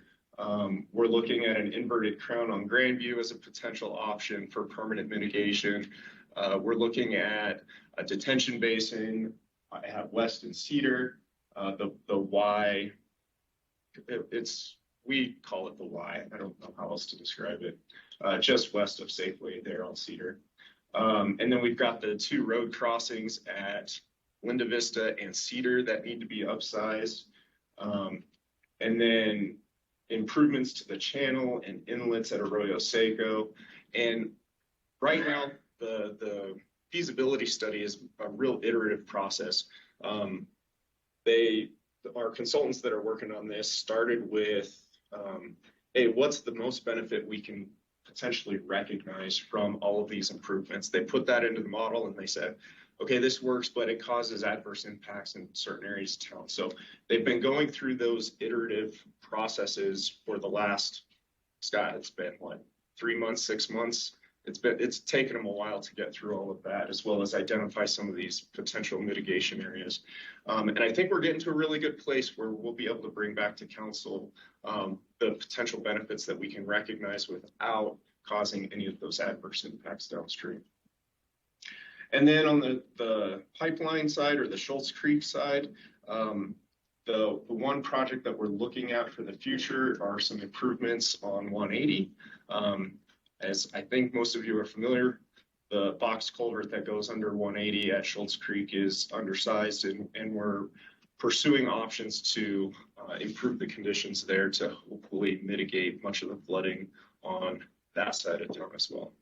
We're looking at an inverted crown on Grandview as a potential option for permanent mitigation. We're looking at a detention basin. I have West and Cedar, the Y. We call it the Y. I don't know how else to describe it. Just west of Safeway there on Cedar. And then we've got the two road crossings at Linda Vista and Cedar that need to be upsized. And then improvements to the channel and inlets at Arroyo Seco. And right now, the feasibility study is a real iterative process. Our consultants that are working on this started with, hey, what's the most benefit we can potentially recognize from all of these improvements? They put that into the model and they said, okay, this works, but it causes adverse impacts in certain areas of town. So they've been going through those iterative processes for the last, Scott, it's been what, 3 months, 6 months? It's taken them a while to get through all of that, as well as identify some of these potential mitigation areas. And I think we're getting to a really good place where we'll be able to bring back to council the potential benefits that we can recognize without causing any of those adverse impacts downstream. And then on the pipeline side or the Schultz Creek side, the one project that we're looking at for the future are some improvements on 180. As I think most of you are familiar, the box culvert that goes under 180 at Schultz Creek is undersized, and we're pursuing options to improve the conditions there to hopefully mitigate much of the flooding on that side of town as well.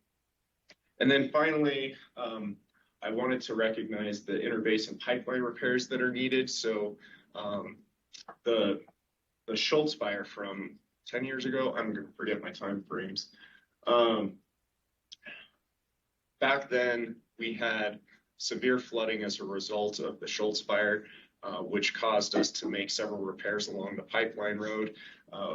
And then finally, I wanted to recognize the interbasin pipeline repairs that are needed. So the Schultz fire from 10 years ago, I'm going to forget my time frames. Back then, we had severe flooding as a result of the Schultz fire, which caused us to make several repairs along the pipeline road.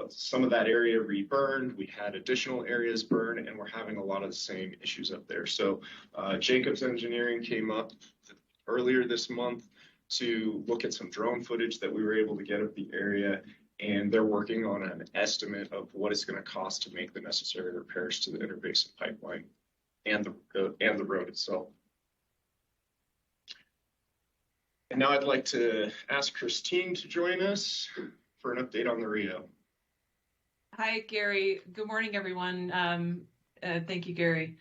Some of that area reburned. We had additional areas burn, and we're having a lot of the same issues up there. So Jacobs Engineering came up earlier this month to look at some drone footage that we were able to get of the area. And they're working on an estimate of what it's going to cost to make the necessary repairs to the interbasin pipeline and the road itself. And now I'd like to ask Christine to join us for an update on the Rio. Hi, Gary. Good morning, everyone. Thank you, Gary.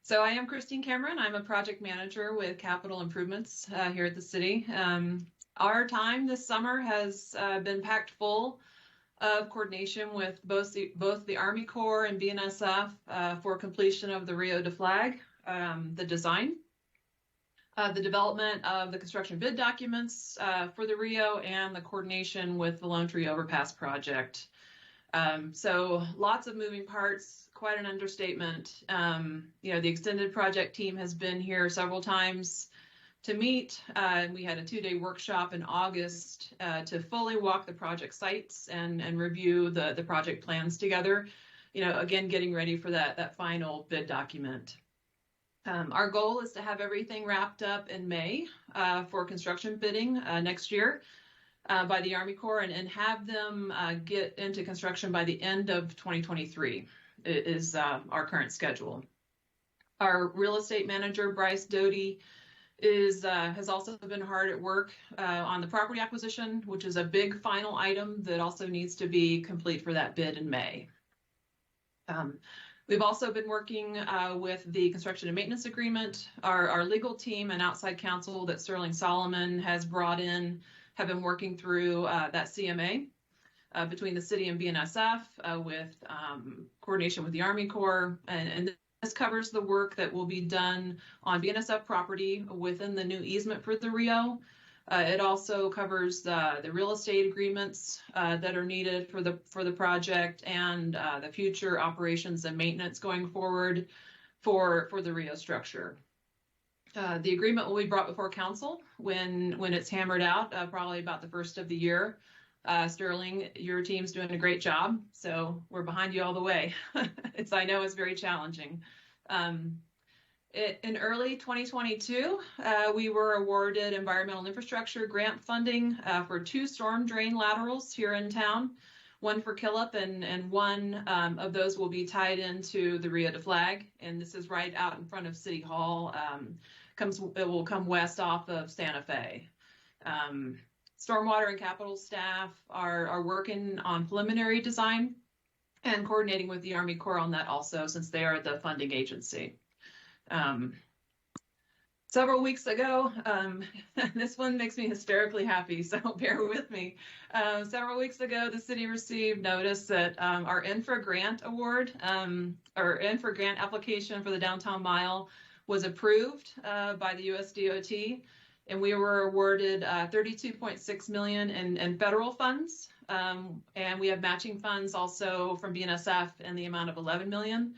So I am Christine Cameron. I'm a project manager with Capital Improvements here at the city. Our time this summer has been packed full of coordination with both the Army Corps and BNSF for completion of the Rio de Flag, the design, the development of the construction bid documents for the Rio, and the coordination with the Lone Tree Overpass project. So lots of moving parts, quite an understatement. The extended project team has been here several times to meet. We had a 2-day workshop in August to fully walk the project sites and review the project plans together. Again, getting ready for that final bid document. Our goal is to have everything wrapped up in May for construction bidding next year by the Army Corps and have them get into construction by the end of 2023 is our current schedule. Our real estate manager, Bryce Doty, has also been hard at work on the property acquisition, which is a big final item that also needs to be complete for that bid in May. We've also been working with the construction and maintenance agreement. Our legal team and outside counsel that Sterling Solomon has brought in have been working through that CMA between the city and BNSF with coordination with the Army Corps, and this covers the work that will be done on BNSF property within the new easement for the Rio. It also covers the real estate agreements that are needed for the project and the future operations and maintenance going forward for the Rio structure. The agreement will be brought before council when it's hammered out, probably about the first of the year. Sterling, your team's doing a great job, so we're behind you all the way. I know it's very challenging. In early 2022, we were awarded environmental infrastructure grant funding for 2 storm drain laterals here in town, one for Killip, and one of those will be tied into the Rio de Flag, and this is right out in front of City Hall. It will come west off of Santa Fe. Stormwater and capital staff are working on preliminary design and coordinating with the Army Corps on that also, since they are the funding agency. Several weeks ago, this one makes me hysterically happy, so bear with me. Several weeks ago, the city received notice that our infra grant award, or infra grant application for the downtown mile was approved by the US DOT. And we were awarded $32.6 million in federal funds. And we have matching funds also from BNSF in the amount of $11 million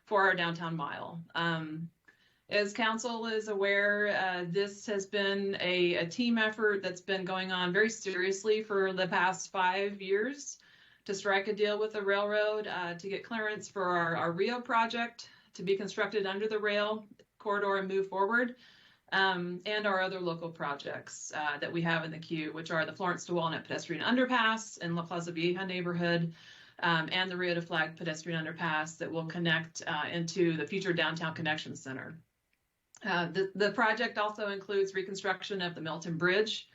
for our downtown mile. As council is aware, this has been a team effort that's been going on very seriously for the past 5 years to strike a deal with the railroad to get clearance for our Rio project to be constructed under the rail corridor and move forward. And our other local projects that we have in the queue, which are the Florence to Walnut pedestrian underpass in La Plaza Vieja neighborhood, and the Rio de Flag pedestrian underpass that will connect into the future downtown connection center. The project also includes reconstruction of the Milton Bridge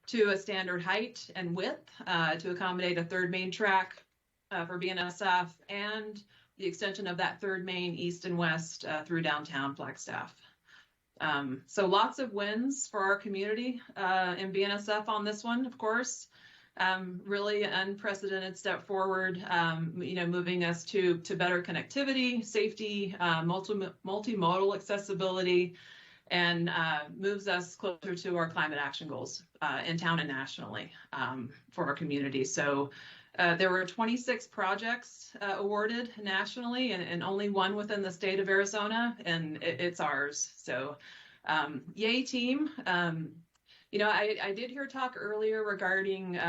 to a standard height and width to accommodate a third main track for BNSF, and the extension of that third main east and west through downtown Flagstaff. So lots of wins for our community in BNSF on this one, of course. Really unprecedented step forward, moving us to better connectivity, safety, multimodal accessibility, and moves us closer to our climate action goals in town and nationally for our community. So there were 26 projects awarded nationally and only one within the state of Arizona, and it's ours. So yay team. I did hear talk earlier regarding,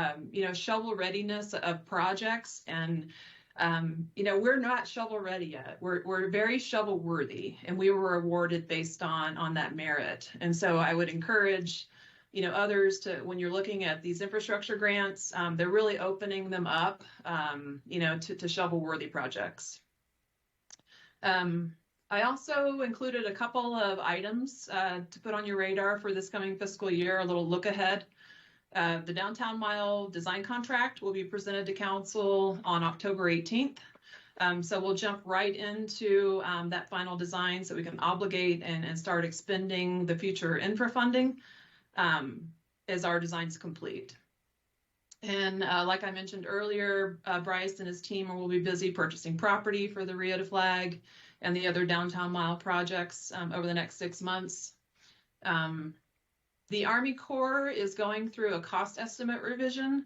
shovel readiness of projects, and, we're not shovel ready yet. We're very shovel worthy, and we were awarded based on that merit. And so I would encourage others to, when you're looking at these infrastructure grants, they're really opening them up, to shovel-worthy projects. I also included a couple of items to put on your radar for this coming fiscal year, a little look ahead. The Downtown Mile design contract will be presented to council on October 18th. So we'll jump right into that final design so we can obligate and start expending the future infra funding as our design's complete. And like I mentioned earlier, Bryce and his team will be busy purchasing property for the Rio de Flag and the other Downtown Mile projects over the next 6 months. The Army Corps is going through a cost estimate revision.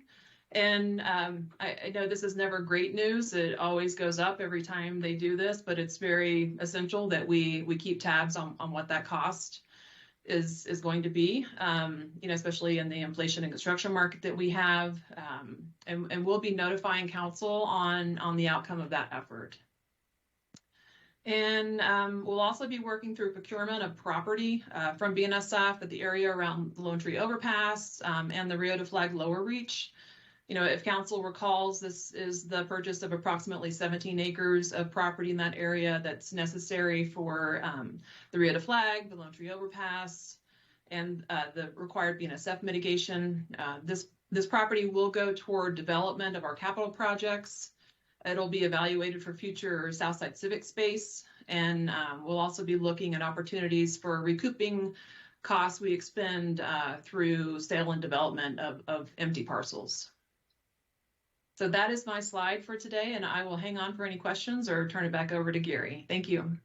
And I know this is never great news. It always goes up every time they do this, but it's very essential that we keep tabs on what that cost is going to be, especially in the inflation and construction market that we have. And we'll be notifying council on the outcome of that effort. And we'll also be working through procurement of property from BNSF at the area around the Lone Tree Overpass and the Rio de Flag Lower Reach. If council recalls, this is the purchase of approximately 17 acres of property in that area that's necessary for the Rio de Flag, the Lone Tree Overpass, and the required BNSF mitigation. This property will go toward development of our capital projects. It'll be evaluated for future Southside Civic space, and we'll also be looking at opportunities for recouping costs we expend through sale and development of empty parcels. So that is my slide for today, and I will hang on for any questions or turn it back over to Gary. Thank you.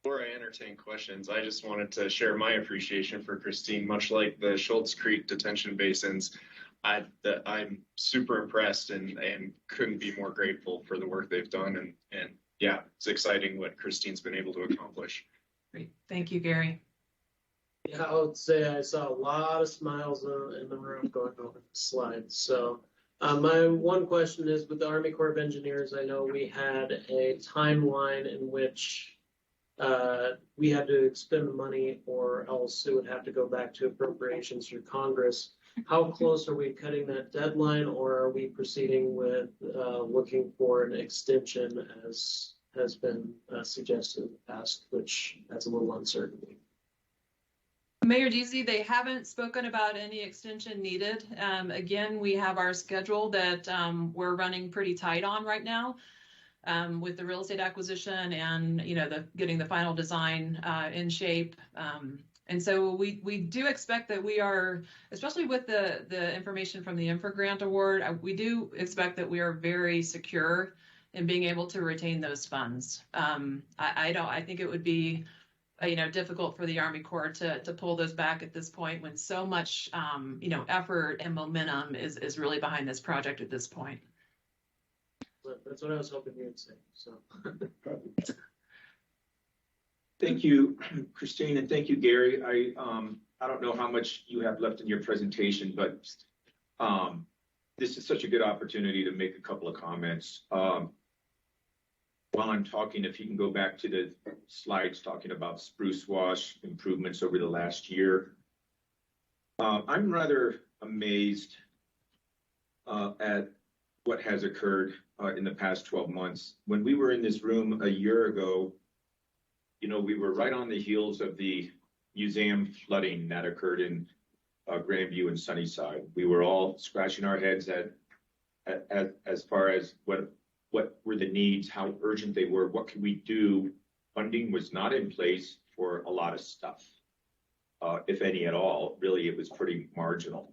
Before I entertain questions, I just wanted to share my appreciation for Christine. Much like the Schultz Creek detention basins, I'm super impressed and couldn't be more grateful for the work they've done. And yeah, it's exciting what Christine's been able to accomplish. Great. Thank you, Gary. Yeah, I would say I saw a lot of smiles in the room going over the slides. So my one question is, with the Army Corps of Engineers, I know we had a timeline in which we had to expend the money or else it would have to go back to appropriations through Congress. How close are we cutting that deadline, or are we proceeding with looking for an extension as has been suggested in the past, which has a little uncertainty? Mayor Deasy, they haven't spoken about any extension needed. Again, we have our schedule that we're running pretty tight on right now with the real estate acquisition and getting the final design in shape. And so we do expect that we are, especially with the information from the Infra Grant Award, we do expect that we are very secure in being able to retain those funds. I think it would be difficult for the Army Corps to pull those back at this point when so much effort and momentum is really behind this project at this point. That's what I was hoping you would say. So. Thank you, Christine, and thank you, Gary. I don't know how much you have left in your presentation, but this is such a good opportunity to make a couple of comments. While I'm talking, if you can go back to the slides talking about spruce wash improvements over the last year. I'm rather amazed at what has occurred in the past 12 months. When we were in this room a year ago, we were right on the heels of the museum flooding that occurred in Grandview and Sunnyside. We were all scratching our heads at as far as what were the needs, how urgent they were, what could we do. Funding was not in place for a lot of stuff, if any at all. Really, it was pretty marginal.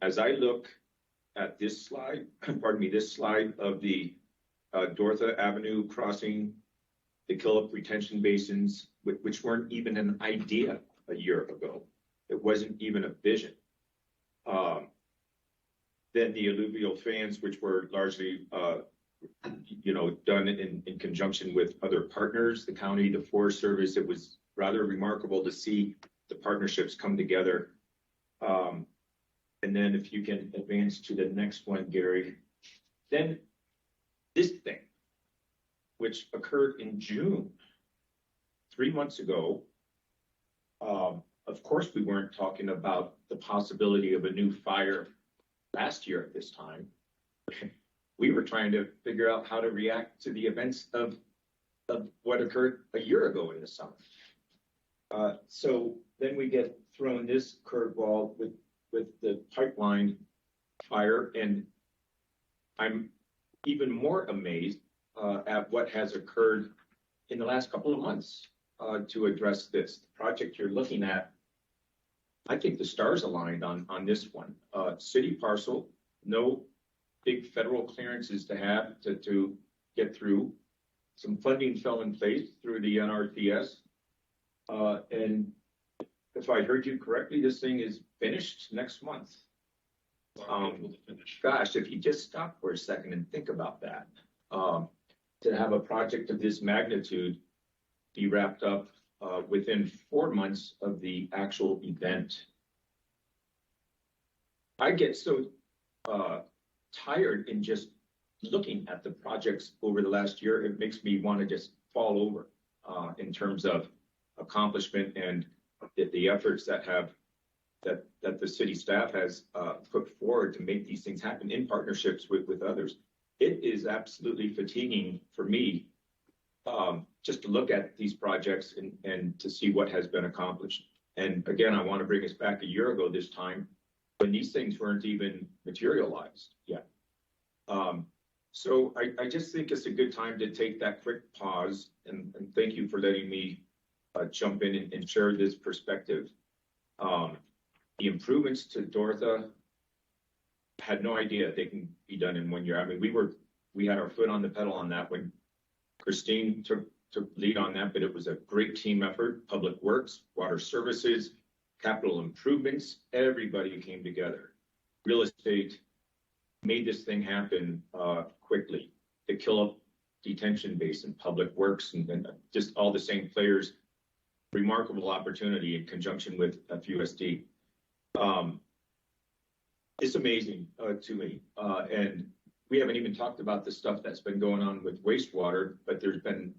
As I look at this slide, this slide of the Dorotha Avenue crossing, the Killip retention basins, which weren't even an idea a year ago. It wasn't even a vision. Then the alluvial fans, which were largely, done in conjunction with other partners, the county, the Forest Service. It was rather remarkable to see the partnerships come together. And then if you can advance to the next one, Gary, then this thing, which occurred in June, 3 months ago, Of course, we weren't talking about the possibility of a new fire last year at this time. We were trying to figure out how to react to the events of what occurred a year ago in the summer. So then we get thrown this curveball with the pipeline fire, and I'm even more amazed at what has occurred in the last couple of months to address this. The project you're looking at, I think the stars aligned on this one. City parcel, no big federal clearances to have to get through. Some funding fell in place through the NRTS. And if I heard you correctly, this thing is finished next month. Gosh, if you just stop for a second and think about that, to have a project of this magnitude be wrapped up within 4 months of the actual event. I get so tired in just looking at the projects over the last year. It makes me want to just fall over in terms of accomplishment and the efforts that the city staff has put forward to make these things happen in partnerships with others. It is absolutely fatiguing for me just to look at these projects and to see what has been accomplished. And again, I want to bring us back a year ago this time when these things weren't even materialized yet. So I just think it's a good time to take that quick pause, and thank you for letting me jump in and share this perspective. The improvements to Dorotha, had no idea they can be done in 1 year. I mean, we had our foot on the pedal on that when Christine took lead on that, but it was a great team effort. Public Works, Water Services, capital improvements, everybody came together. Real estate made this thing happen quickly. The Killop detention basin, Public Works, and just all the same players. Remarkable opportunity in conjunction with FUSD. It's amazing to me. And we haven't even talked about the stuff that's been going on with wastewater, but there's been,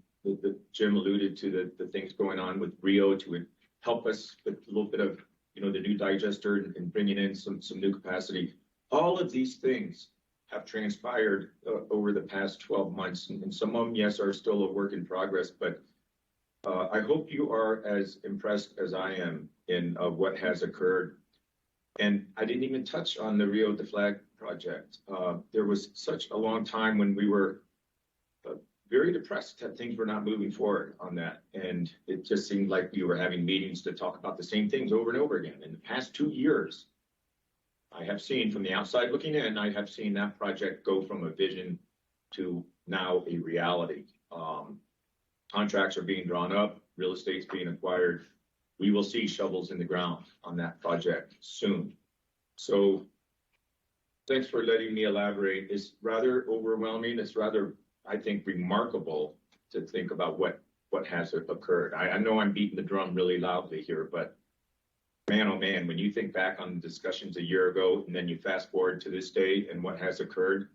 Jim alluded to the things going on with Rio to help us with a little bit of, the new digester and bringing in some new capacity. All of these things have transpired over the past 12 months, and some of them, yes, are still a work in progress, but I hope you are as impressed as I am in what has occurred. And I didn't even touch on the Rio de Flag project. There was such a long time when we were very depressed that things were not moving forward on that. And it just seemed like we were having meetings to talk about the same things over and over again. In the past 2 years, I have seen from the outside looking in, I have seen that project go from a vision to now a reality. Contracts are being drawn up, real estate's being acquired. We will see shovels in the ground on that project soon. So thanks for letting me elaborate. It's rather overwhelming. It's rather, I think, remarkable to think about what has occurred. I know I'm beating the drum really loudly here, but man, oh man, when you think back on the discussions a year ago and then you fast forward to this day and what has occurred,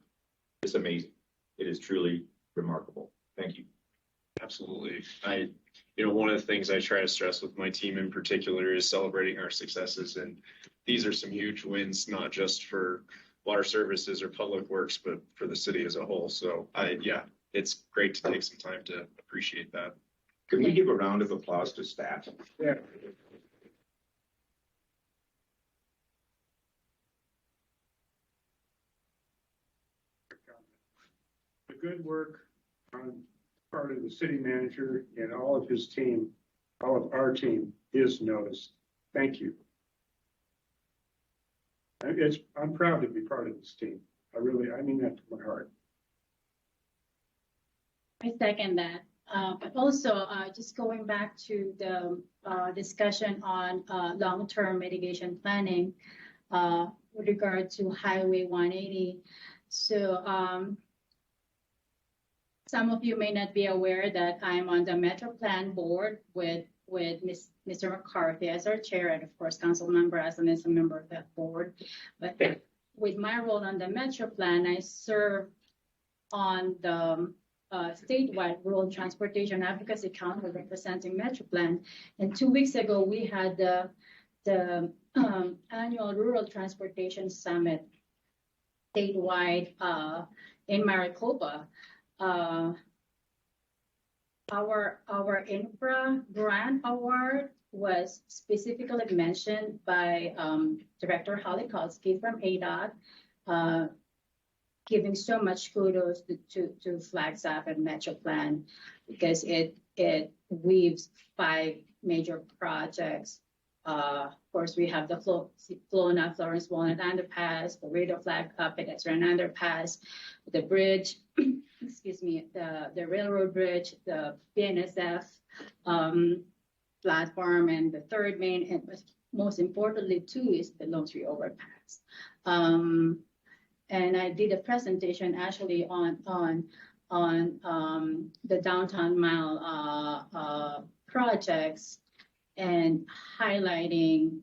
it's amazing. It is truly remarkable. Thank you. Absolutely. One of the things I try to stress with my team in particular is celebrating our successes. And these are some huge wins, not just for Water Services or Public Works, but for the city as a whole. So it's great to take some time to appreciate that. Can we give a round of applause to staff? Yeah. The good work on part of the city manager and all of his team, all of our team is noticed. Thank you. I'm proud to be part of this team. I mean that to my heart. I second that. But also, just going back to the discussion on long-term mitigation planning with regard to Highway 180. So some of you may not be aware that I'm on the Metro Plan board with Mr. McCarthy as our chair, and of course, council member Aslan is a member of that board. But with my role on the Metro Plan, I serve on the statewide rural transportation advocacy council representing MetroPlan. And 2 weeks ago, we had the annual Rural Transportation Summit statewide in Maricopa. Our infra grant award was specifically mentioned by Director Halikowski from ADOT, giving so much kudos to Flagstaff and MetroPlan because it weaves 5 major projects. Of course, we have the Florence Walnut Underpass, the Radio Flag pedestrian underpass, the bridge, excuse me, the railroad bridge, the BNSF platform, and the third main, and most importantly too, is the Lone Tree Overpass. And I did a presentation actually on the downtown mile projects and highlighting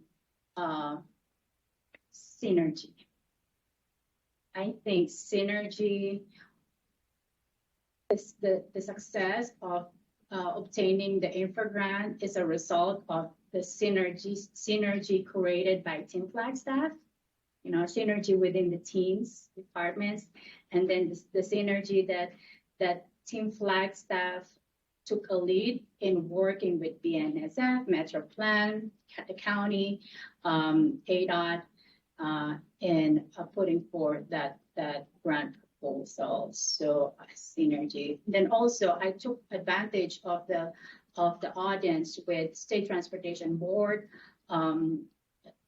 synergy. I think synergy is the success of obtaining the infra grant is a result of the synergy created by Team Flagstaff, synergy within the teams, departments, and then the synergy that Team Flagstaff took a lead in working with BNSF, MetroPlan, the county, ADOT, in putting forth that grant proposal. So synergy. Then also I took advantage of the audience with State Transportation Board,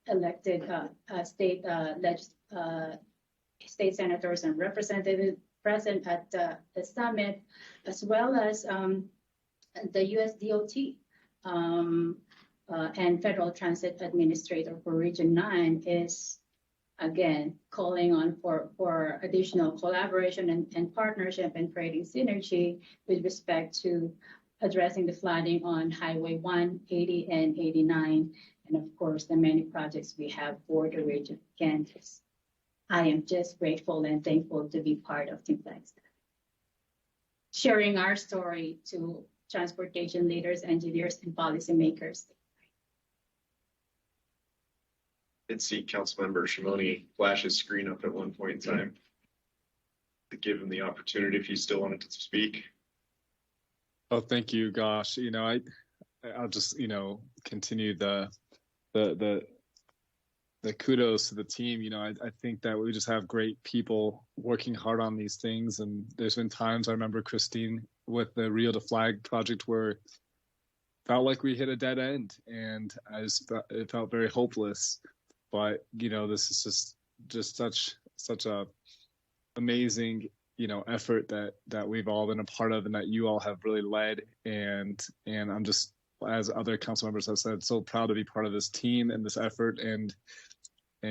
elected state senators and representatives present at the summit, as well as the USDOT and Federal Transit Administrator for Region 9 is again calling on for additional collaboration and partnership and creating synergy with respect to addressing the flooding on Highway 180 and 89, and of course the many projects we have for the region. Again, I am just grateful and thankful to be part of Team Flagstaff, sharing our story to transportation leaders, engineers, and policymakers. Did see Councilmember Shimoni flash his screen up at one point in time to give him the opportunity if he still wanted to speak. Oh, thank you. Gosh, I'll just continue the kudos to the team. I think that we just have great people working hard on these things, and there's been times I remember, Christine, with the Rio to Flag project where it felt like we hit a dead end, and it felt very hopeless. But this is just such a amazing effort that we've all been a part of, and that you all have really led. And I'm just, as other council members have said, so proud to be part of this team and this effort, and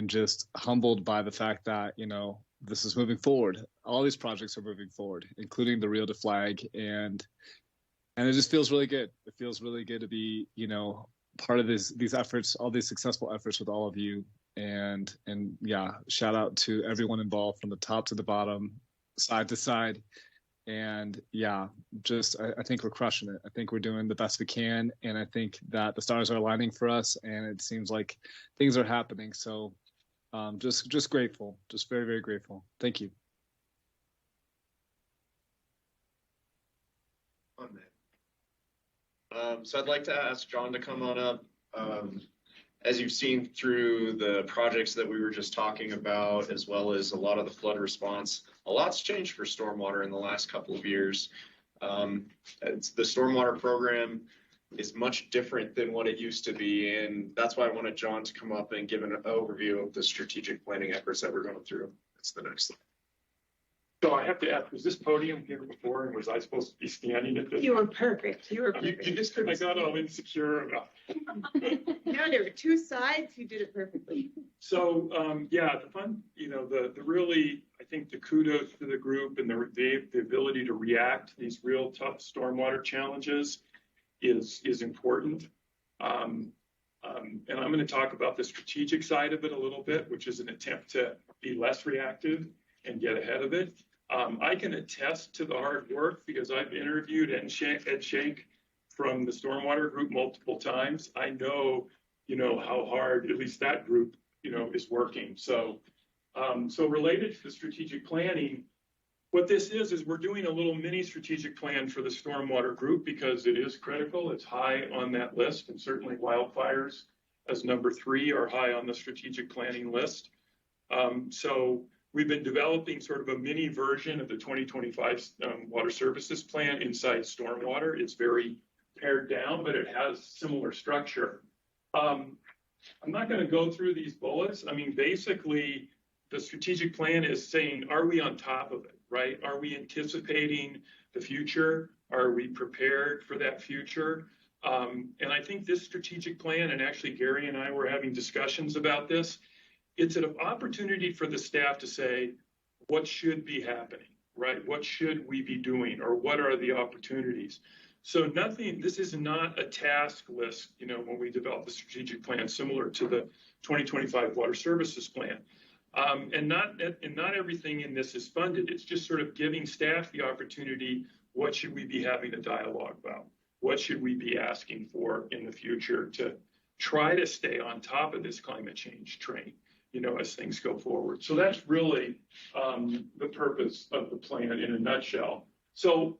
just humbled by the fact that this is moving forward. All these projects are moving forward, including the Rio to Flag, and it just feels really good. It feels really good to be part of these efforts, all these successful efforts with all of you. And yeah, shout out to everyone involved from the top to the bottom, side to side. And yeah, I think we're crushing it. I think we're doing the best we can. And I think that the stars are aligning for us, and it seems like things are happening. So just grateful, just very, very grateful. Thank you. So I'd like to ask John to come on up. As you've seen through the projects that we were just talking about, as well as a lot of the flood response, a lot's changed for stormwater in the last couple of years. The stormwater program is much different than what it used to be, and that's why I wanted John to come up and give an overview of the strategic planning efforts that we're going through. That's the next slide. So I have to ask, was this podium here before, and was I supposed to be standing at this? You were perfect. You were perfect. You just couldn't. I got all insecure enough. No, there were 2 sides. You did it perfectly. So, the fun, the really, I think the kudos to the group and the ability to react to these real tough stormwater challenges is important. And I'm going to talk about the strategic side of it a little bit, which is an attempt to be less reactive and get ahead of it. I can attest to the hard work because I've interviewed Ed Shank from the Stormwater Group multiple times. I know, how hard, at least that group, is working. So related to the strategic planning, what this is we're doing a little mini strategic plan for the Stormwater Group because it is critical. It's high on that list, and certainly wildfires as number 3 are high on the strategic planning list. So we've been developing sort of a mini version of the 2025 water services plan inside stormwater. It's very pared down, but it has similar structure. I'm not going to go through these bullets. I mean, basically, the strategic plan is saying, are we on top of it, right? Are we anticipating the future? Are we prepared for that future? And I think this strategic plan, and actually Gary and I were having discussions about this, it's an opportunity for the staff to say, what should be happening, right? What should we be doing, or what are the opportunities? So this is not a task list, when we develop the strategic plan, similar to the 2025 water services plan. And not everything in this is funded. It's just sort of giving staff the opportunity, what should we be having a dialogue about? What should we be asking for in the future to try to stay on top of this climate change train, as things go forward? So that's really the purpose of the plan in a nutshell. So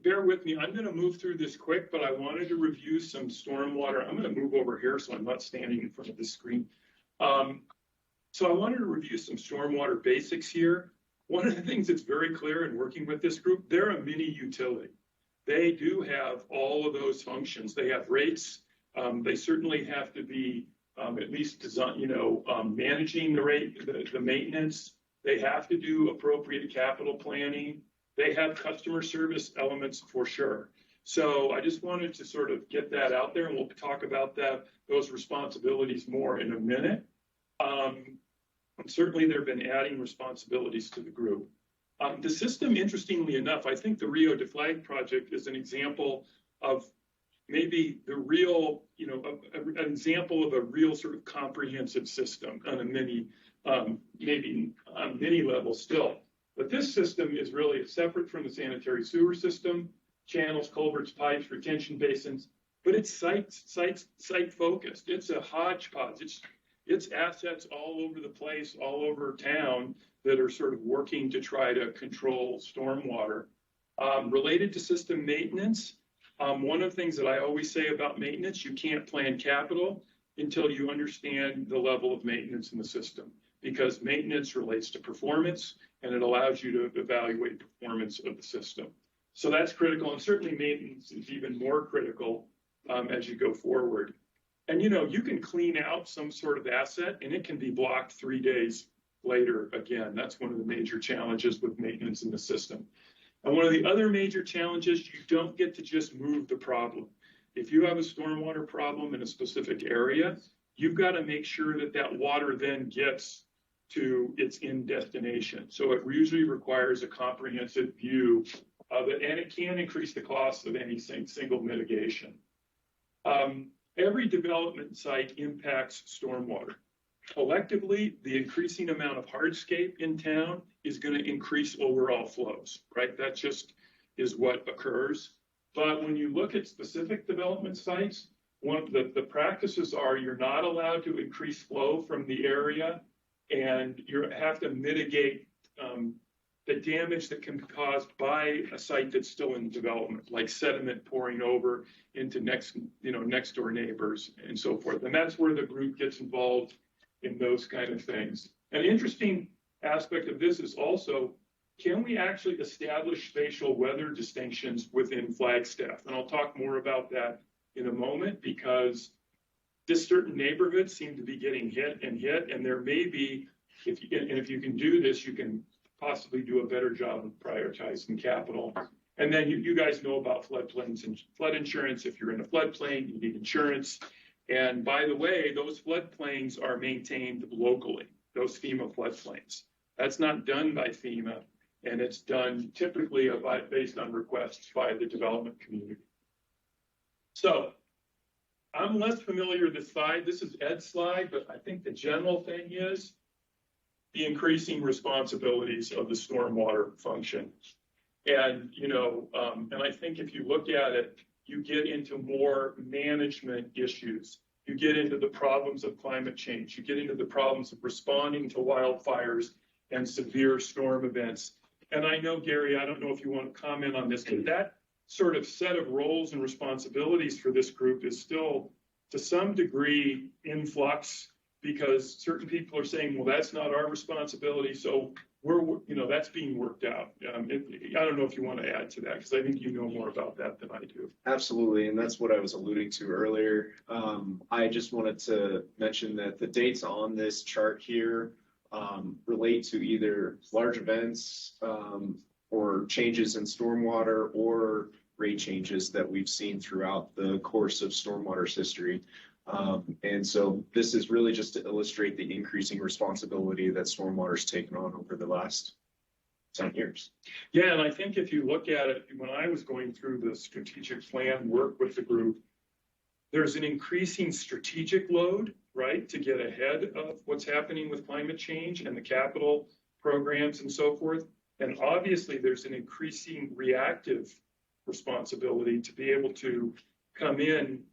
bear with me. I'm going to move through this quick, but I wanted to review some stormwater. I'm going to move over here so I'm not standing in front of the screen. So I wanted to review some stormwater basics here. One of the things that's very clear in working with this group, they're a mini utility. They do have all of those functions. They have rates. They certainly have to be at least design, managing the rate, the maintenance. They have to do appropriate capital planning. They have customer service elements for sure. So I just wanted to sort of get that out there, and we'll talk about those responsibilities more in a minute. And certainly they've been adding responsibilities to the group. The system, interestingly enough, I think the Rio de Flag project is an example of maybe the real, an example of a real sort of comprehensive system on a maybe on many levels still. But this system is really separate from the sanitary sewer system, channels, culverts, pipes, retention basins, but it's site focused. It's a hodgepodge. It's assets all over the place, all over town that are sort of working to try to control stormwater. Related to system maintenance, one of the things that I always say about maintenance, you can't plan capital until you understand the level of maintenance in the system, because maintenance relates to performance and it allows you to evaluate performance of the system. So that's critical, and certainly maintenance is even more critical as you go forward. And you can clean out some sort of asset and it can be blocked 3 days later again. That's one of the major challenges with maintenance in the system. And one of the other major challenges, you don't get to just move the problem. If you have a stormwater problem in a specific area, you've got to make sure that water then gets to its end destination. So it usually requires a comprehensive view of it, and it can increase the cost of any single mitigation. Every development site impacts stormwater. Collectively, the increasing amount of hardscape in town is going to increase overall flows, right? That just is what occurs. But when you look at specific development sites, one of the practices are you're not allowed to increase flow from the area, and you have to mitigate the damage that can be caused by a site that's still in development, like sediment pouring over into next door neighbors and so forth. And that's where the group gets involved in those kind of things. An interesting aspect of this is also, can we actually establish spatial weather distinctions within Flagstaff? And I'll talk more about that in a moment, because this certain neighborhoods seem to be getting hit, and there may be, if you can do this, you can possibly do a better job of prioritizing capital. And then you guys know about floodplains and flood insurance. If you're in a floodplain, you need insurance. And by the way, those floodplains are maintained locally, those FEMA floodplains. That's not done by FEMA, and it's done typically based on requests by the development community. So I'm less familiar with this slide. This is Ed's slide, but I think the general thing is the increasing responsibilities of the stormwater function. And, and I think if you look at it, you get into more management issues. You get into the problems of climate change. You get into the problems of responding to wildfires and severe storm events. And I know, Gary, I don't know if you want to comment on this, but that sort of set of roles and responsibilities for this group is still, to some degree, in flux, because certain people are saying, well, that's not our responsibility. So that's being worked out. I don't know if you want to add to that, because I think you know more about that than I do. Absolutely, and that's what I was alluding to earlier. I just wanted to mention that the dates on this chart here relate to either large events or changes in stormwater or rate changes that we've seen throughout the course of stormwater's history. And so this is really just to illustrate the increasing responsibility that stormwater's taken on over the last 10 years. Yeah, and I think if you look at it, when I was going through the strategic plan work with the group, there's an increasing strategic load, right, to get ahead of what's happening with climate change and the capital programs and so forth. And obviously there's an increasing reactive responsibility to be able to come in,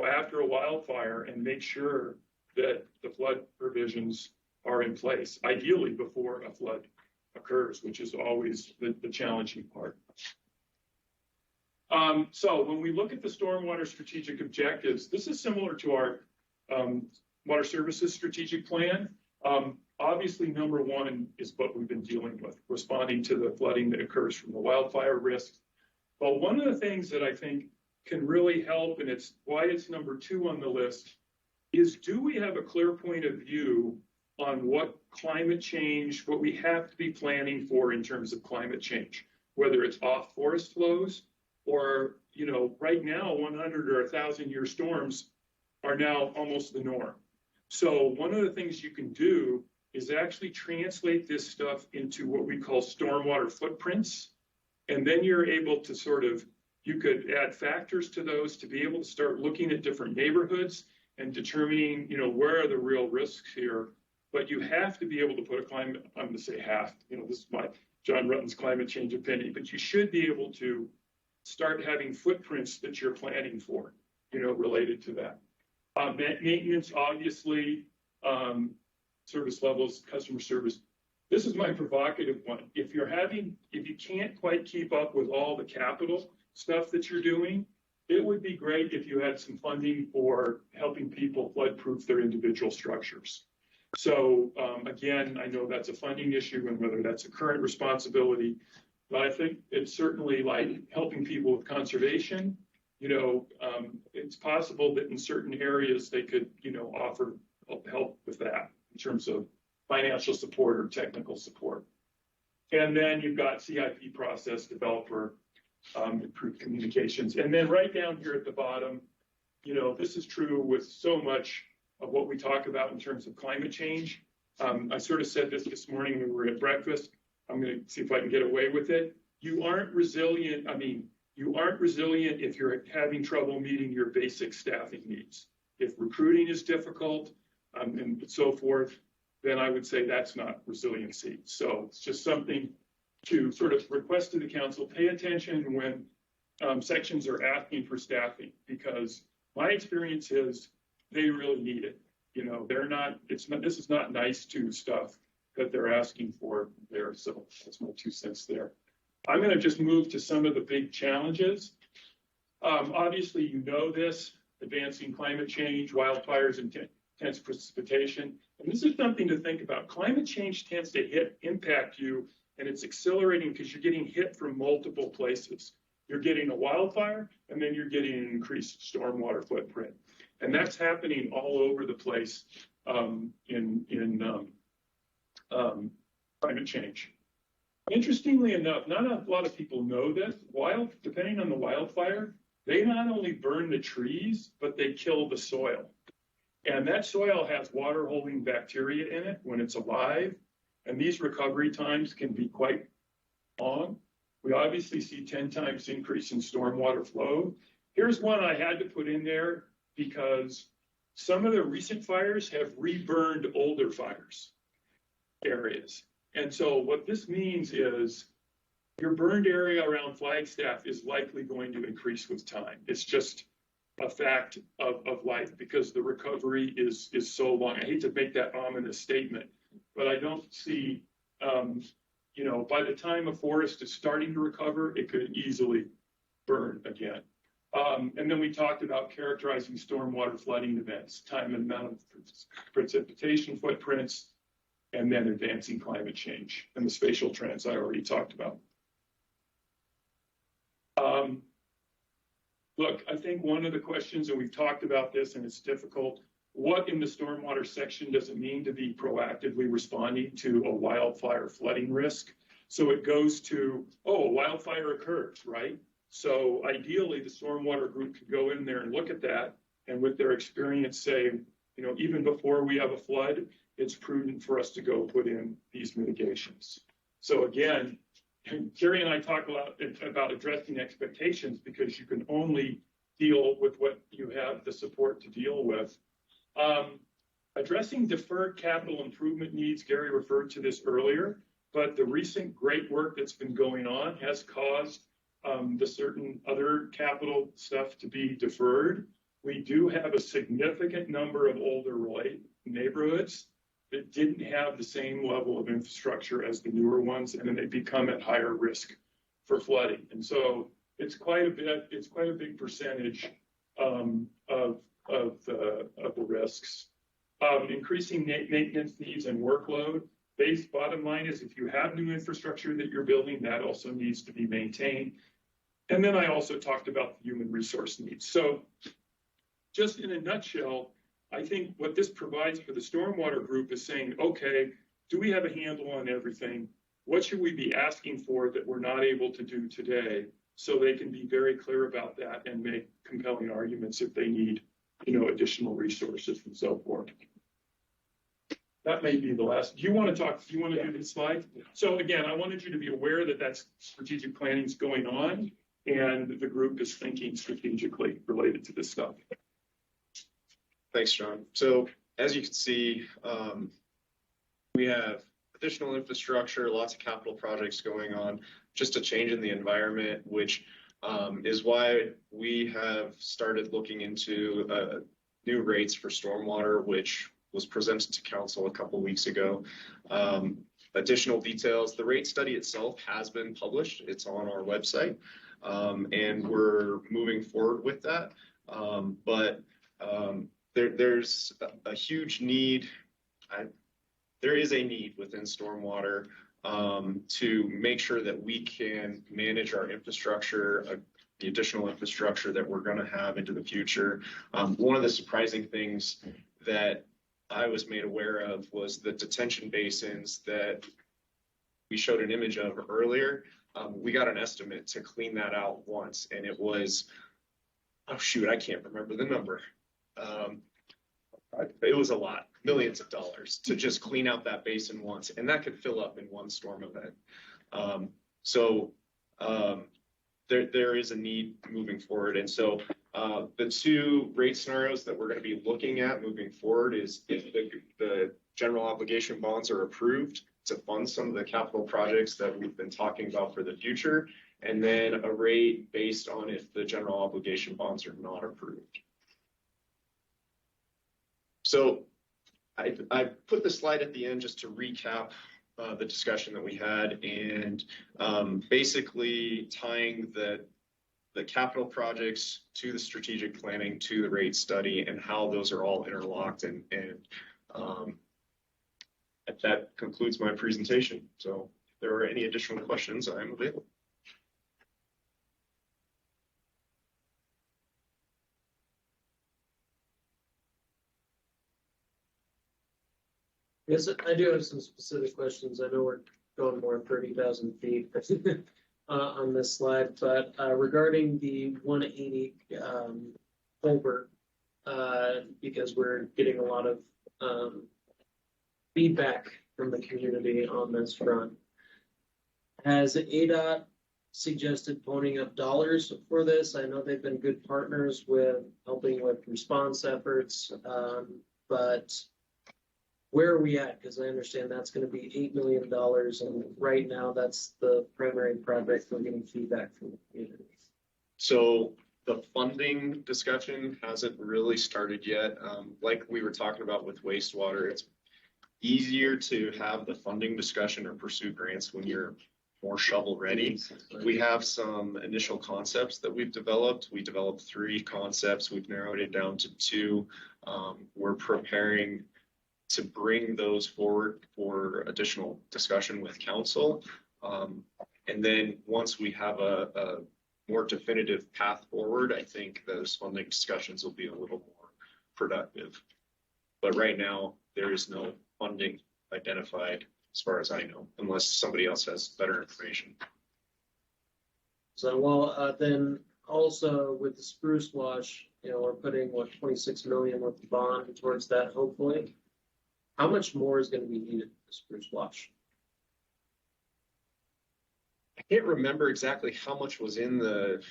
after a wildfire and make sure that the flood provisions are in place, ideally before a flood occurs, which is always the challenging part. So when we look at the stormwater strategic objectives, this is similar to our water services strategic plan. Obviously, number one is what we've been dealing with, responding to the flooding that occurs from the wildfire risks. But one of the things that I think can really help, and it's why it's number 2 on the list, is do we have a clear point of view on what climate change, what we have to be planning for in terms of climate change, whether it's off forest flows or, right now 100 or 1,000-year storms are now almost the norm. So one of the things you can do is actually translate this stuff into what we call stormwater footprints. And then you're able to you could add factors to those to be able to start looking at different neighborhoods and determining, where are the real risks here. But you have to be able to put I'm going to say half, this is my John Rutten's climate change opinion, but you should be able to start having footprints that you're planning for, related to that. Maintenance, obviously, service levels, customer service. This is my provocative one. If you can't quite keep up with all the capital stuff that you're doing, it would be great if you had some funding for helping people flood-proof their individual structures. So again, I know that's a funding issue and whether that's a current responsibility, but I think it's certainly like helping people with conservation. It's possible that in certain areas they could, offer help with that in terms of financial support or technical support. And then you've got CIP process developer, improved communications. And then right down here at the bottom, this is true with so much of what we talk about in terms of climate change. I sort of said this morning when we were at breakfast. I'm going to see if I can get away with it. You aren't resilient if you're having trouble meeting your basic staffing needs. If recruiting is difficult and so forth, then I would say that's not resiliency. So it's just something to sort of request to the council, pay attention when sections are asking for staffing, because my experience is they really need it. This is not nice to stuff that they're asking for there. So that's my 2 cents there. I'm going to just move to some of the big challenges. Obviously, this, advancing climate change, wildfires, and intense precipitation. And this is something to think about. Climate change tends to impact you, and it's accelerating because you're getting hit from multiple places. You're getting a wildfire, and then you're getting an increased stormwater footprint. And that's happening all over the place in climate change. Interestingly enough, not a lot of people know this. Depending on the wildfire, they not only burn the trees, but they kill the soil. And that soil has water-holding bacteria in it when it's alive. And these recovery times can be quite long. We obviously see 10 times increase in stormwater flow. Here's one I had to put in there because some of the recent fires have reburned older fires. areas. And so what this means is your burned area around Flagstaff is likely going to increase with time. It's just a fact of life because the recovery is so long. I hate to make that ominous statement, but I don't see, by the time a forest is starting to recover, it could easily burn again. And then we talked about characterizing stormwater flooding events, time and amount of precipitation footprints, and then advancing climate change and the spatial trends I already talked about. Look, I think one of the questions, and we've talked about this and it's difficult, what in the stormwater section does it mean to be proactively responding to a wildfire flooding risk? So it goes to, a wildfire occurs, right? So ideally the stormwater group could go in there and look at that and with their experience say, even before we have a flood, it's prudent for us to go put in these mitigations. So again, Carrie and I talk a lot about addressing expectations because you can only deal with what you have the support to deal with. Addressing deferred capital improvement needs, Gary referred to this earlier, but the recent great work that's been going on has caused the certain other capital stuff to be deferred. We do have a significant number of older neighborhoods that didn't have the same level of infrastructure as the newer ones, and then they become at higher risk for flooding. And so it's quite a big percentage of the risks. Increasing maintenance needs and workload. Bottom line is if you have new infrastructure that you're building, that also needs to be maintained. And then I also talked about the human resource needs. So just in a nutshell, I think what this provides for the stormwater group is saying, okay, do we have a handle on everything? What should we be asking for that we're not able to do today? So they can be very clear about that and make compelling arguments if they need, additional resources and so forth. That may be the last. Do you want to do this slide? So again, I wanted you to be aware that strategic planning is going on and the group is thinking strategically related to this stuff. Thanks, John. So as you can see, we have additional infrastructure, lots of capital projects going on, just a change in the environment, which is why we have started looking into new rates for stormwater, which was presented to council a couple weeks ago. Additional details, the rate study itself has been published. It's on our website, and we're moving forward with that. There's a huge need. There is a need within stormwater to make sure that we can manage our infrastructure, the additional infrastructure that we're going to have into the future. One of the surprising things that I was made aware of was the detention basins that we showed an image of earlier. We got an estimate to clean that out once, and it was, I can't remember the number. It was a lot, millions of dollars to just clean out that basin once, and that could fill up in one storm event. There is a need moving forward. And so the two rate scenarios that we're going to be looking at moving forward is if the general obligation bonds are approved to fund some of the capital projects that we've been talking about for the future, and then a rate based on if the general obligation bonds are not approved. So I put the slide at the end just to recap the discussion that we had, and basically tying the capital projects to the strategic planning to the rate study and how those are all interlocked. And that concludes my presentation. So if there are any additional questions, I'm available. Yes, I do have some specific questions. I know we're going more than 30,000 feet on this slide, but regarding the 180 culvert, because we're getting a lot of feedback from the community on this front. Has ADOT suggested ponying up dollars for this? I know they've been good partners with helping with response efforts, but where are we at? Because I understand that's gonna be $8 million, and right now, that's the primary project we're getting feedback from the community. So the funding discussion hasn't really started yet. Like we were talking about with wastewater, it's easier to have the funding discussion or pursue grants when you're more shovel ready. We have some initial concepts that we've developed. We developed 3 concepts. We've narrowed it down to 2. We're preparing to bring those forward for additional discussion with council. And then once we have a more definitive path forward, I think those funding discussions will be a little more productive. But right now, there is no funding identified as far as I know, unless somebody else has better information. So, well, then also with the spruce wash, we're putting what, 26 million with the bond towards that, hopefully. How much more is going to be needed for the spruce wash? I can't remember exactly how much was in the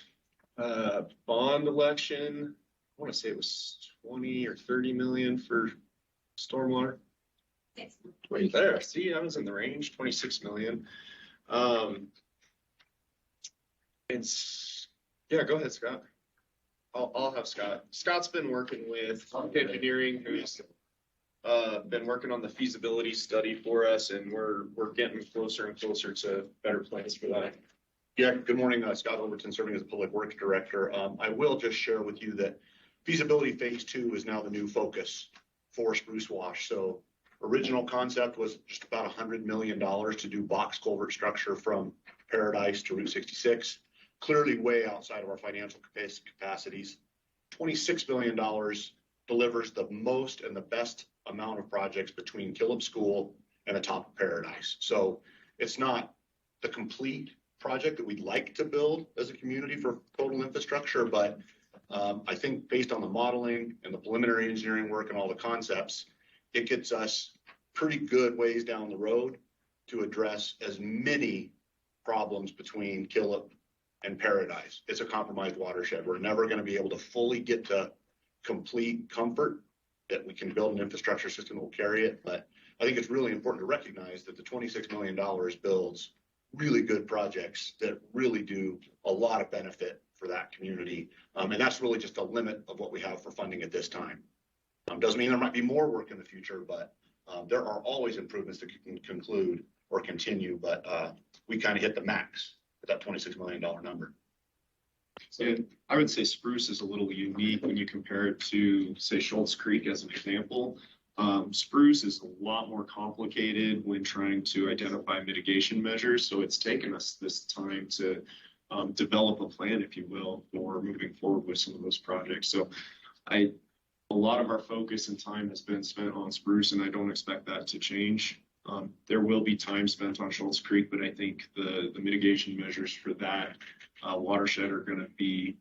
bond election. I want to say it was 20 or 30 million for stormwater. Right there. See, I was in the range, 26 million. Yeah, go ahead, Scott. I'll have Scott. Scott's been working with engineering, who's been working on the feasibility study for us, and we're getting closer and closer to better plans for that. Yeah, good morning, Scott Overton, serving as the Public Works Director. I will just share with you that feasibility phase 2 is now the new focus for Spruce Wash. So original concept was just about $100 million to do box culvert structure from Paradise to Route 66. Clearly way outside of our financial capacities. $26 million delivers the most and the best amount of projects between Killip School and the top of Paradise. So it's not the complete project that we'd like to build as a community for total infrastructure, but I think based on the modeling and the preliminary engineering work and all the concepts, it gets us pretty good ways down the road to address as many problems between Killip and Paradise. It's a compromised watershed. We're never going to be able to fully get to complete comfort that we can build an infrastructure system that will carry it. But I think it's really important to recognize that the $26 million builds really good projects that really do a lot of benefit for that community. And that's really just a limit of what we have for funding at this time. Doesn't mean there might be more work in the future, but there are always improvements that can conclude or continue, but we kind of hit the max at that $26 million number. And I would say Spruce is a little unique when you compare it to, say, Schultz Creek as an example. Spruce is a lot more complicated when trying to identify mitigation measures. So it's taken us this time to develop a plan, if you will, for moving forward with some of those projects. So a lot of our focus and time has been spent on Spruce, and I don't expect that to change. There will be time spent on Schultz Creek, but I think the mitigation measures for that watershed are going to be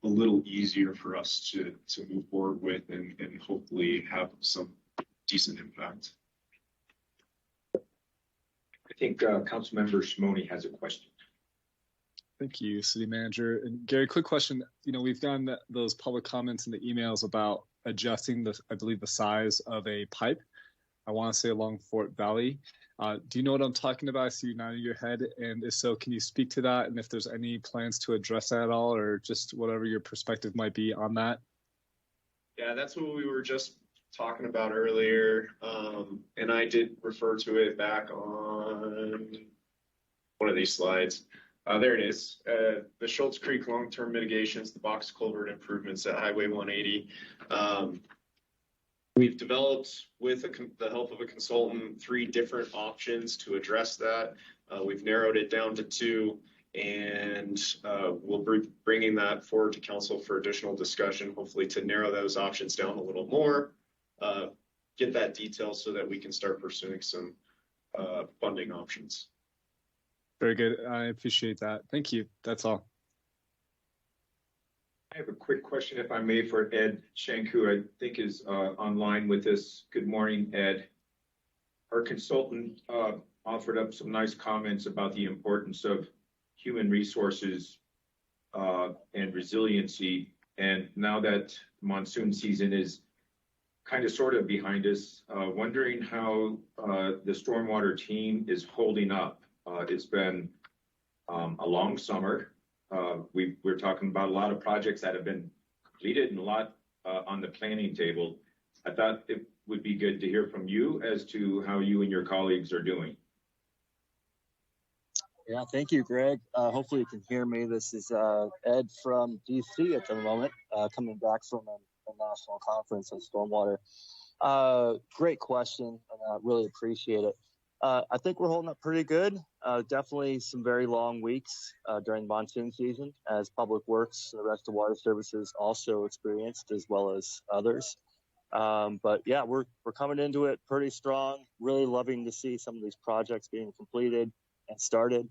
a little easier for us to move forward with and hopefully have some decent impact. I think Councilmember Shimoni has a question. Thank you, City Manager. And Gary, quick question. We've gotten those public comments in the emails about adjusting I believe the size of a pipe. I want to say along Fort Valley. Do you know what I'm talking about? I see you nodding your head. And if so, can you speak to that? And if there's any plans to address that at all, or just whatever your perspective might be on that? Yeah, that's what we were just talking about earlier. And I did refer to it back on one of these slides. There it is. The Schultz Creek long-term mitigations, the box culvert improvements at Highway 180. We've developed, with the help of a consultant, 3 different options to address that. We've narrowed it down to 2, and we'll be bringing that forward to council for additional discussion, hopefully to narrow those options down a little more, get that detail so that we can start pursuing some funding options. Very good. I appreciate that. Thank you. That's all. I have a quick question, if I may, for Ed Shank, who I think is online with us. Good morning, Ed. Our consultant offered up some nice comments about the importance of human resources and resiliency. And now that monsoon season is kind of sort of behind us, wondering how the stormwater team is holding up. It's been a long summer. We're talking about a lot of projects that have been completed and a lot on the planning table. I thought it would be good to hear from you as to how you and your colleagues are doing. Yeah, thank you, Greg. Hopefully you can hear me. This is Ed from DC at the moment, coming back from a national conference on stormwater. Great question, and I really appreciate it. I think we're holding up pretty good. Definitely some very long weeks during monsoon season, as Public Works and the rest of Water Services also experienced, as well as others. But yeah, we're coming into it pretty strong. Really loving to see some of these projects being completed and started.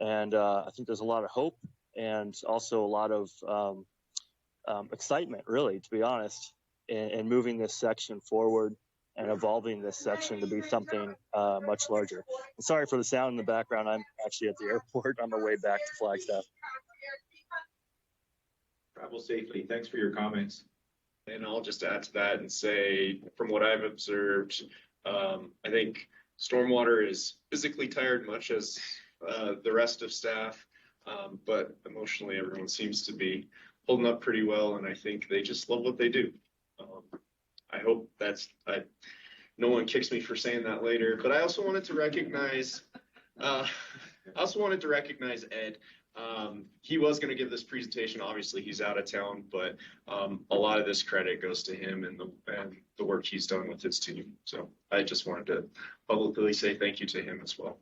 And I think there's a lot of hope and also a lot of excitement, really, to be honest, in moving this section forward and evolving this section to be something much larger. And sorry for the sound in the background. I'm actually at the airport on my way back to Flagstaff. Travel safely. Thanks for your comments. And I'll just add to that and say, from what I've observed, I think stormwater is physically tired, much as the rest of staff, but emotionally everyone seems to be holding up pretty well, and I think they just love what they do. I hope no one kicks me for saying that later, but I also wanted to recognize Ed. He was going to give this presentation. Obviously, he's out of town, but a lot of this credit goes to him and the work he's done with his team. So I just wanted to publicly say thank you to him as well.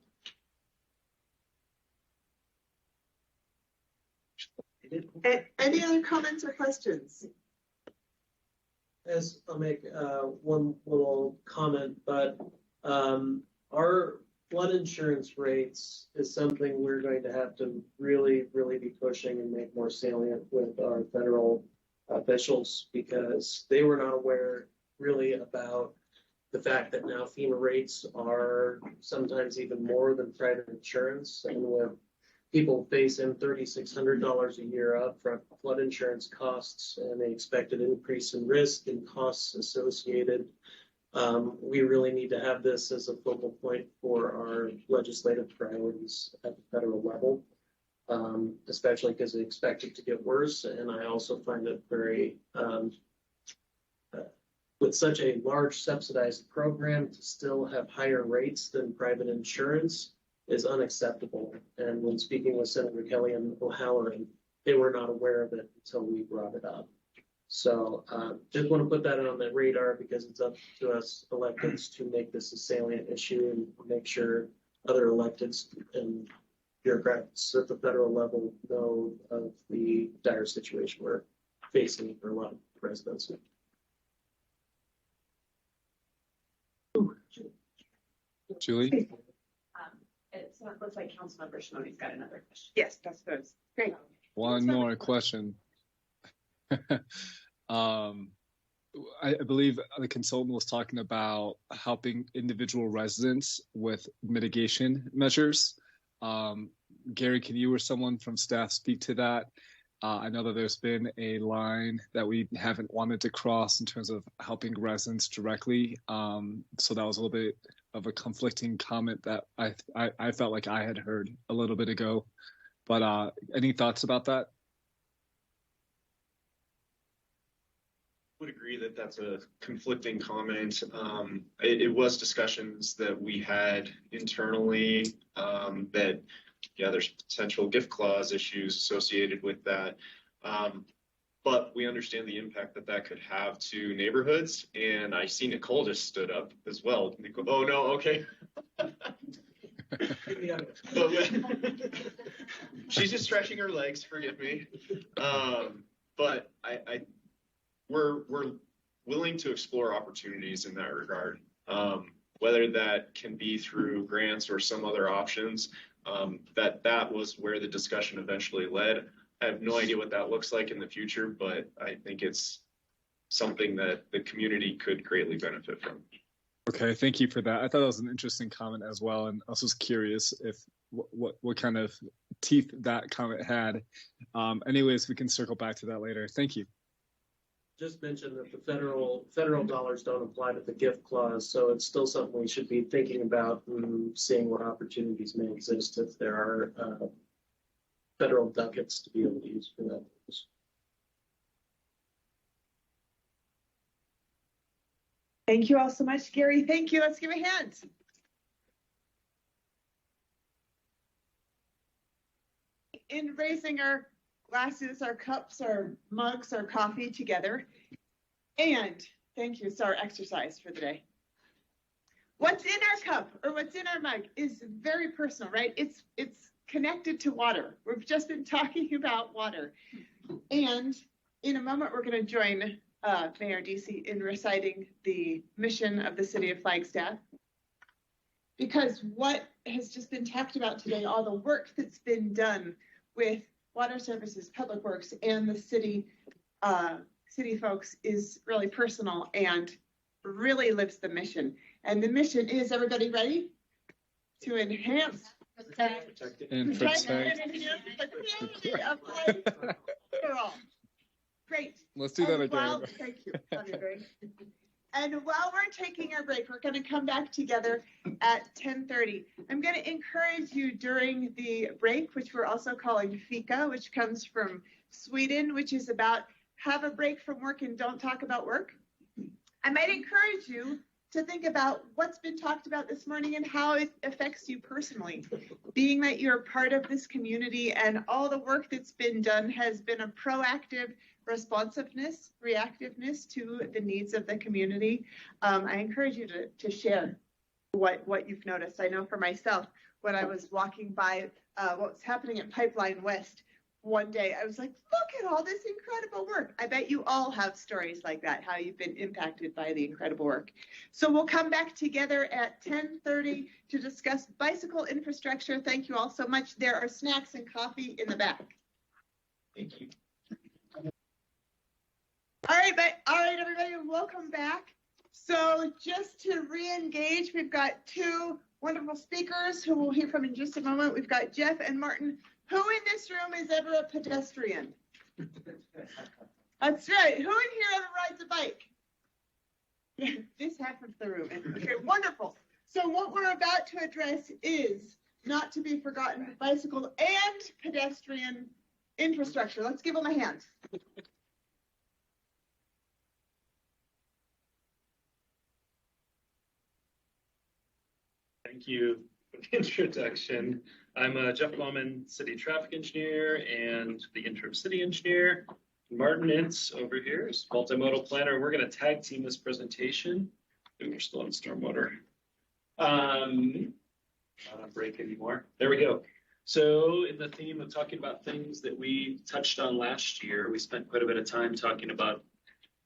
Any other comments or questions? As I'll make one little comment, but our flood insurance rates is something we're going to have to really be pushing and make more salient with our federal officials, because they were not aware really about the fact that now FEMA rates are sometimes even more than private insurance, and with people facing $3,600 a year up front flood insurance costs and the expected increase in risk and costs associated. We really need to have this as a focal point for our legislative priorities at the federal level, especially because they expect it to get worse. And I also find it very, with such a large subsidized program, to still have higher rates than private insurance is unacceptable. And when speaking with Senator Kelly and O'Halloran, they were not aware of it until we brought it up. So just want to put that on the radar, because it's up to us electeds to make this a salient issue and make sure other electeds and bureaucrats at the federal level know of the dire situation we're facing for a lot of residents. Julie? So it looks like Councilmember Shimoda's got another question. Yes, that's good. Great. One more question. I believe the consultant was talking about helping individual residents with mitigation measures. Gary, can you or someone from staff speak to that? I know that there's been a line that we haven't wanted to cross in terms of helping residents directly. So that was a little bit of a conflicting comment that I felt like I had heard a little bit ago. But any thoughts about that? Would agree that that's a conflicting comment. It was discussions that we had internally that, yeah, there's potential gift clause issues associated with that. But we understand the impact that that could have to neighborhoods. And I see Nicole just stood up as well. Nicole, oh, no, okay. She's just stretching her legs, forgive me. But we're willing to explore opportunities in that regard, whether that can be through grants or some other options. That was where the discussion eventually led. I have no idea what that looks like in the future, but I think it's something that the community could greatly benefit from. Okay, thank you for that. I thought that was an interesting comment as well, and I was just curious if what kind of teeth that comment had. Anyways, we can circle back to that later. Thank you. just mention that the federal dollars don't apply to the gift clause, so it's still something we should be thinking about and seeing what opportunities may exist if there are federal ducats to be able to use for that purpose. Thank you all so much, Gary. Thank you. Let's give a hand. In raising our glasses, our cups, our mugs, our coffee together. And thank you. It's our exercise for the day. What's in our cup or what's in our mug is very personal, right? It's connected to water. We've just been talking about water. And in a moment, we're going to join Mayor Deasy in reciting the mission of the city of Flagstaff. Because what has just been talked about today, all the work that's been done with water services, public works, and the city folks is really personal and really lives the mission. And the mission is, everybody ready? To enhance, protect, and enhance the quality of life for all. Great. Let's do that again. Thank you. And while we're taking our break, we're going to come back together at 10:30. I'm going to encourage you during the break, which we're also calling fika, which comes from Sweden, which is about have a break from work and don't talk about work. I might encourage you to think about what's been talked about this morning and how it affects you personally. Being that you're part of this community and all the work that's been done has been a proactive responsiveness, reactiveness to the needs of the community. I encourage you to share what you've noticed. I know for myself, when I was walking by what was happening at Pipeline West one day, I was like, look at all this incredible work. I bet you all have stories like that, how you've been impacted by the incredible work. So we'll come back together at 10:30 to discuss bicycle infrastructure. Thank you all so much. There are snacks and coffee in the back. Thank you. All right, everybody, welcome back. So just to re-engage, we've got two wonderful speakers who we'll hear from in just a moment. We've got Jeff and Martin. Who in this room is ever a pedestrian? That's right. Who in here ever rides a bike? This half of the room. Okay, wonderful. So what we're about to address is, not to be forgotten, bicycle and pedestrian infrastructure. Let's give them a hand. Thank you for the introduction. I'm Jeff Bowman, City Traffic Engineer and the Interim City Engineer. Martin Ince over here is Multimodal Planner. We're going to tag team this presentation. We're still on stormwater. Not on break anymore. There we go. So in the theme of talking about things that we touched on last year, we spent quite a bit of time talking about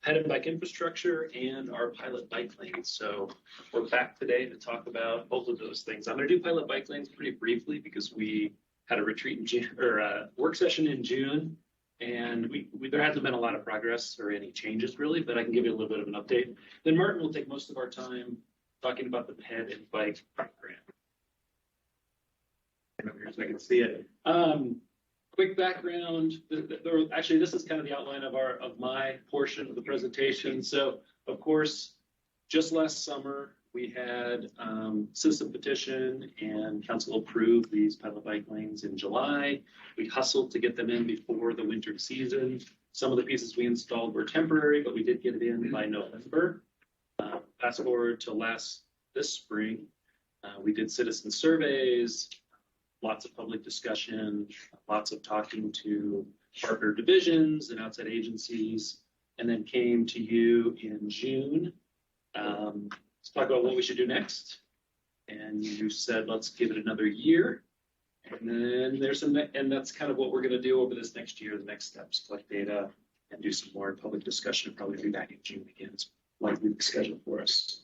ped and bike infrastructure and our pilot bike lanes. So we're back today to talk about both of those things. I'm going to do pilot bike lanes pretty briefly because we had a retreat in June, or a work session in June, and there hasn't been a lot of progress or any changes really, but I can give you a little bit of an update. Then Martin will take most of our time talking about the ped and bike program. So I can see it. Quick background. Actually, this is kind of the outline of my portion of the presentation. So, of course, just last summer we had citizen petition and council approved these pilot bike lanes in July. We hustled to get them in before the winter season. Some of the pieces we installed were temporary, but we did get it in by November. Fast forward to this spring, we did citizen surveys. Lots of public discussion, lots of talking to partner divisions and outside agencies, and then came to you in June to talk about what we should do next. And you said, let's give it another year. And then and that's kind of what we're going to do over this next year, the next steps, collect data and do some more public discussion. Probably be back in June again. It's likely the schedule for us.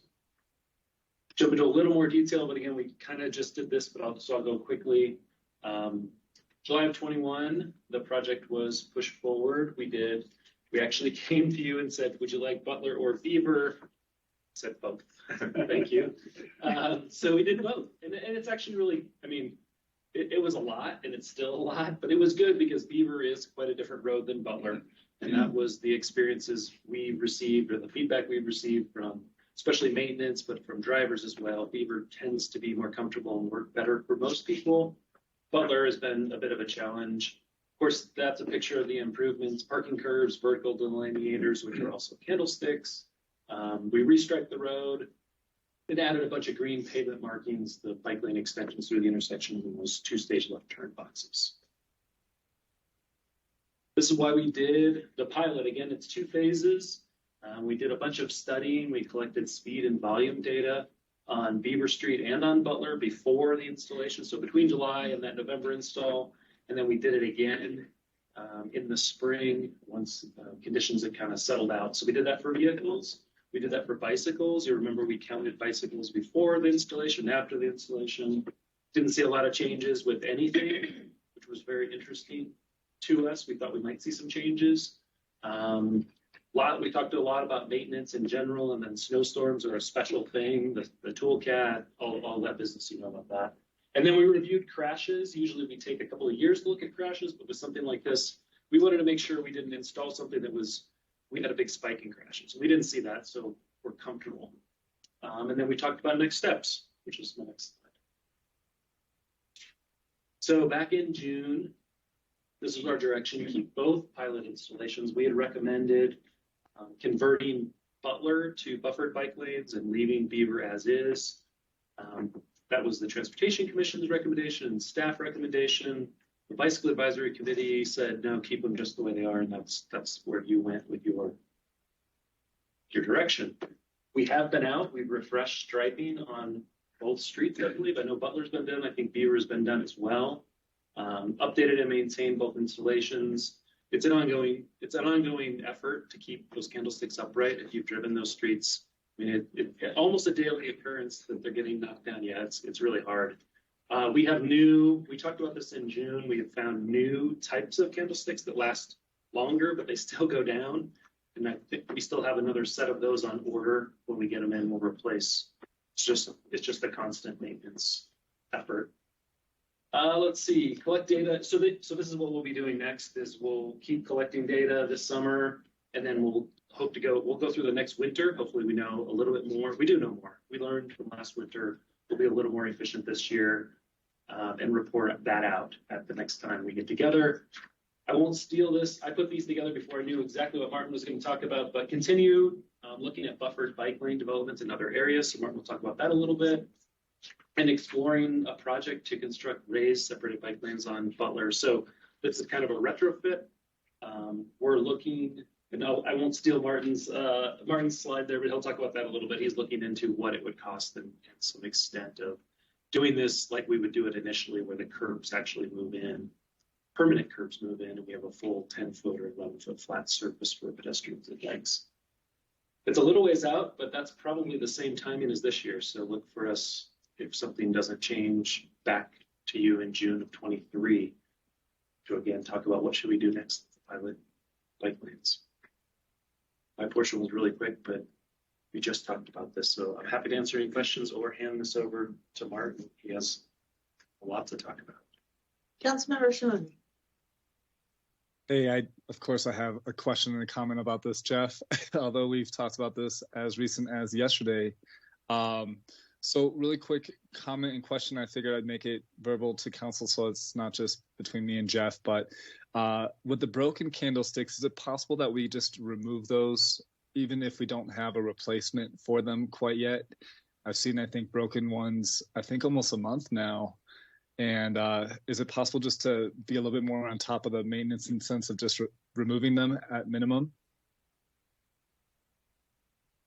Jump into a little more detail, but again, we kind of just did this, but I'll go quickly. July of 21, the project was pushed forward. We actually came to you and said, would you like Butler or Beaver? I said both. Thank you. So we did both. And it's actually really, I mean, it was a lot and it's still a lot, but it was good because Beaver is quite a different road than Butler. And that was the experiences we received or the feedback we received from especially maintenance, but from drivers as well. Beaver tends to be more comfortable and work better for most people. Butler has been a bit of a challenge. Of course, that's a picture of the improvements, parking curbs, vertical delineators, which are also candlesticks. We restriped the road. It added a bunch of green pavement markings, the bike lane extensions through the intersection, and those 2-stage left turn boxes. This is why we did the pilot. Again, it's 2 phases. We did a bunch of studying. We collected speed and volume data on Beaver Street and on Butler before the installation. So between July and that November install, and then we did it again in the spring once conditions had kind of settled out. So we did that for vehicles. We did that for bicycles. You remember we counted bicycles before the installation, after the installation. Didn't see a lot of changes with anything, which was very interesting to us. We thought we might see some changes. We talked a lot about maintenance in general, and then snowstorms are a special thing, the toolcat, all that business, you know about that. And then we reviewed crashes. Usually we take a couple of years to look at crashes, but with something like this, we wanted to make sure we didn't install something that we had a big spike in crashes. We didn't see that, so we're comfortable. And then we talked about next steps, which is my next slide. So back in June, this is our direction to keep both pilot installations. We had recommended converting Butler to buffered bike lanes and leaving Beaver as is. That was the Transportation Commission's recommendation and staff recommendation. The Bicycle Advisory Committee said, no, keep them just the way they are, and that's where you went with your direction. We have been out. We've refreshed striping on both streets, I believe. I know Butler's been done. I think Beaver's been done as well. Updated and maintained both installations. It's an ongoing effort to keep those candlesticks upright. If you've driven those streets, I mean, it's almost a daily occurrence that they're getting knocked down. Yeah, it's really hard. We talked about this in June. We have found new types of candlesticks that last longer, but they still go down. And I think we still have another set of those on order. When we get them in, we'll replace. It's just a constant maintenance effort. Let's see, collect data. So this is what we'll be doing next is we'll keep collecting data this summer, and then we'll go through the next winter. Hopefully we know a little bit more. We do know more. We learned from last winter. We'll be a little more efficient this year and report that out at the next time we get together. I won't steal this. I put these together before I knew exactly what Martin was going to talk about, but continue looking at buffered bike lane developments in other areas. So Martin will talk about that a little bit. And exploring a project to construct raised separated bike lanes on Butler. So this is kind of a retrofit. We're looking, and I won't steal Martin's slide there, but he'll talk about that a little bit. He's looking into what it would cost and some extent of doing this like we would do it initially, where the curbs actually move in, permanent curbs move in, and we have a full 10-foot or 11-foot flat surface for pedestrians and bikes. It's a little ways out, but that's probably the same timing as this year. So look for us, if something doesn't change, back to you in June of 23 to again talk about what should we do next with the pilot bike lanes. My portion was really quick, but we just talked about this, so I'm happy to answer any questions or hand this over to Martin. He has a lot to talk about. Councilmember Shulman. Hey, of course I have a question and a comment about this, Jeff, although we've talked about this as recent as yesterday. So really quick comment and question. I figured I'd make it verbal to council so it's not just between me and Jeff, but with the broken candlesticks, is it possible that we just remove those even if we don't have a replacement for them quite yet? I've seen, I think, broken ones, I think almost a month now. And is it possible just to be a little bit more on top of the maintenance in the sense of just removing them at minimum?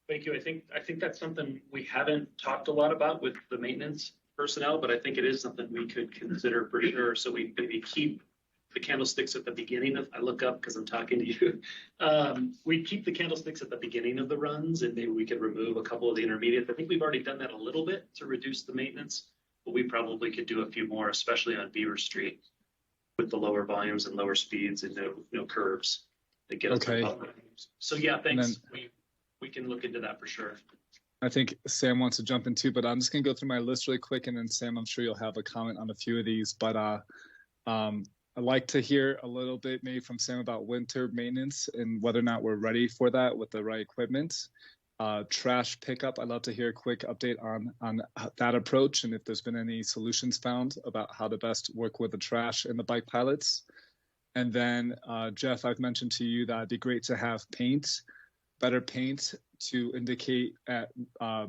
Thank you. I think that's something we haven't talked a lot about with the maintenance personnel, but I think it is something we could consider for sure. So we maybe keep the candlesticks at the beginning of, I look up because I'm talking to you. We keep the candlesticks at the beginning of the runs, and maybe we could remove a couple of the intermediates. I think we've already done that a little bit to reduce the maintenance, but we probably could do a few more, especially on Beaver Street with the lower volumes and lower speeds and no curves that get us above. So yeah, thanks. We can look into that for sure. I think Sam wants to jump in too, but I'm just going to go through my list really quick. And then Sam, I'm sure you'll have a comment on a few of these, but a I'd like to hear a little bit maybe from Sam about winter maintenance and whether or not we're ready for that with the right equipment. Trash pickup, I'd love to hear a quick update on that approach and if there's been any solutions found about how to best work with the trash and the bike pilots. And then, Jeff, I've mentioned to you that it'd be great to have better paint to indicate at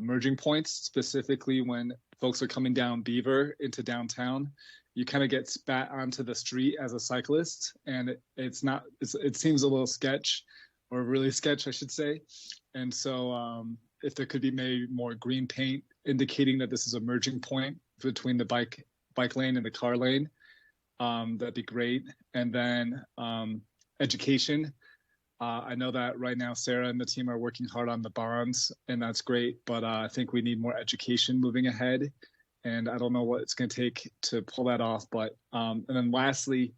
merging points, specifically when folks are coming down Beaver into downtown. You kind of get spat onto the street as a cyclist, and it seems a little sketch, or really sketch, I should say. And so if there could be maybe more green paint indicating that this is a merging point between the bike lane and the car lane, that'd be great. And then education. I know that right now Sarah and the team are working hard on the bonds, and that's great, but I think we need more education moving ahead. And I don't know what it's going to take to pull that off. But and then lastly,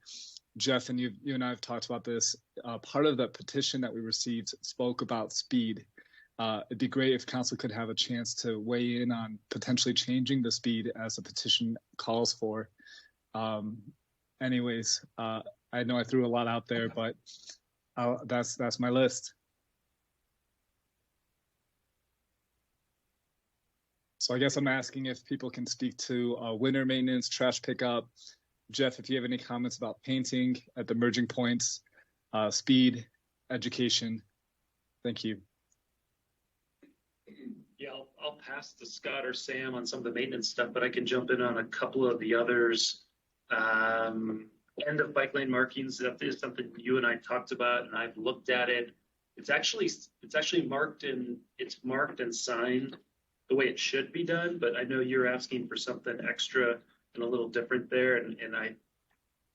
Jeff, and you and I have talked about this. Part of the petition that we received spoke about speed. It'd be great if council could have a chance to weigh in on potentially changing the speed as the petition calls for. Anyways, I know I threw a lot out there, but that's my list. So I guess I'm asking if people can speak to winter maintenance, trash pickup. Jeff, if you have any comments about painting at the merging points, speed, education. Thank you. Yeah, I'll pass to Scott or Sam on some of the maintenance stuff, but I can jump in on a couple of the others. End of bike lane markings, that is something you and I talked about, and I've looked at it. It's actually marked and signed the way it should be done, but I know you're asking for something extra and a little different there, and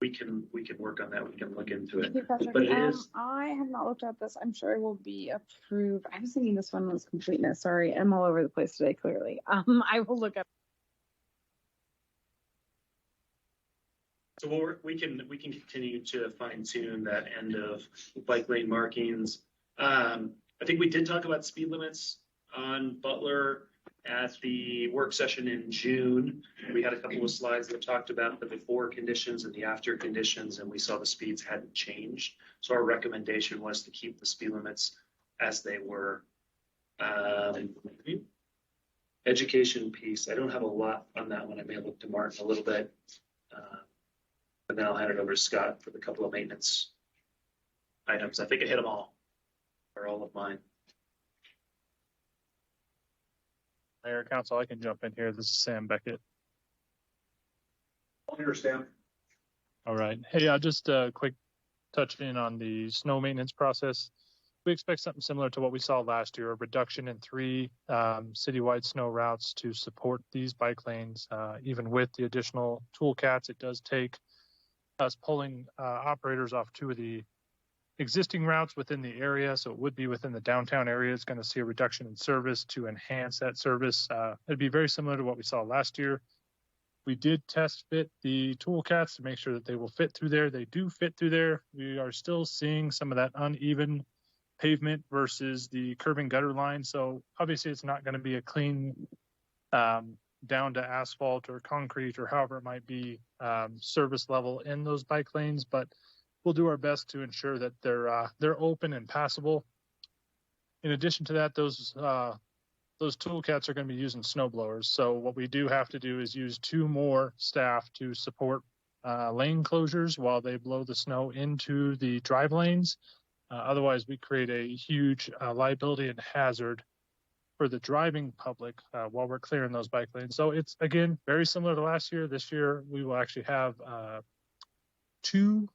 we can work on that. We can look into it. Patrick, but it is. I have not looked at this. I'm sure it will be approved. I was thinking this one was completeness. Sorry, I'm all over the place today. Clearly, I will look up. So we can continue to fine tune that end of bike lane markings. I think we did talk about speed limits on Butler at the work session in June. We had a couple of slides that talked about the before conditions and the after conditions, and we saw the speeds hadn't changed. So our recommendation was to keep the speed limits as they were. Education piece, I don't have a lot on that one. I may have looked to Martin a little bit. And then I'll hand it over to Scott for the couple of maintenance items. I think I hit them all, or all of mine. Mayor, Council, I can jump in here. This is Sam Beckett. I understand. All right. Hey, just a quick touch in on the snow maintenance process. We expect something similar to what we saw last year, a reduction in 3 citywide snow routes to support these bike lanes. Even with the additional toolcats, it does take us pulling operators off 2 of the existing routes within the area. So it would be within the downtown area. It's going to see a reduction in service to enhance that service. It'd be very similar to what we saw last year. We did test fit the toolcats to make sure that they will fit through there. They do fit through there. We are still seeing some of that uneven pavement versus the curb and gutter line. So obviously it's not going to be a clean down to asphalt or concrete or however it might be service level in those bike lanes, but we'll do our best to ensure that they're open and passable. In addition to that, those toolcats are going to be using snow blowers. So what we do have to do is use 2 more staff to support lane closures while they blow the snow into the drive lanes. Otherwise, we create a huge liability and hazard for the driving public while we're clearing those bike lanes. So it's, again, very similar to last year. This year, we will actually have 2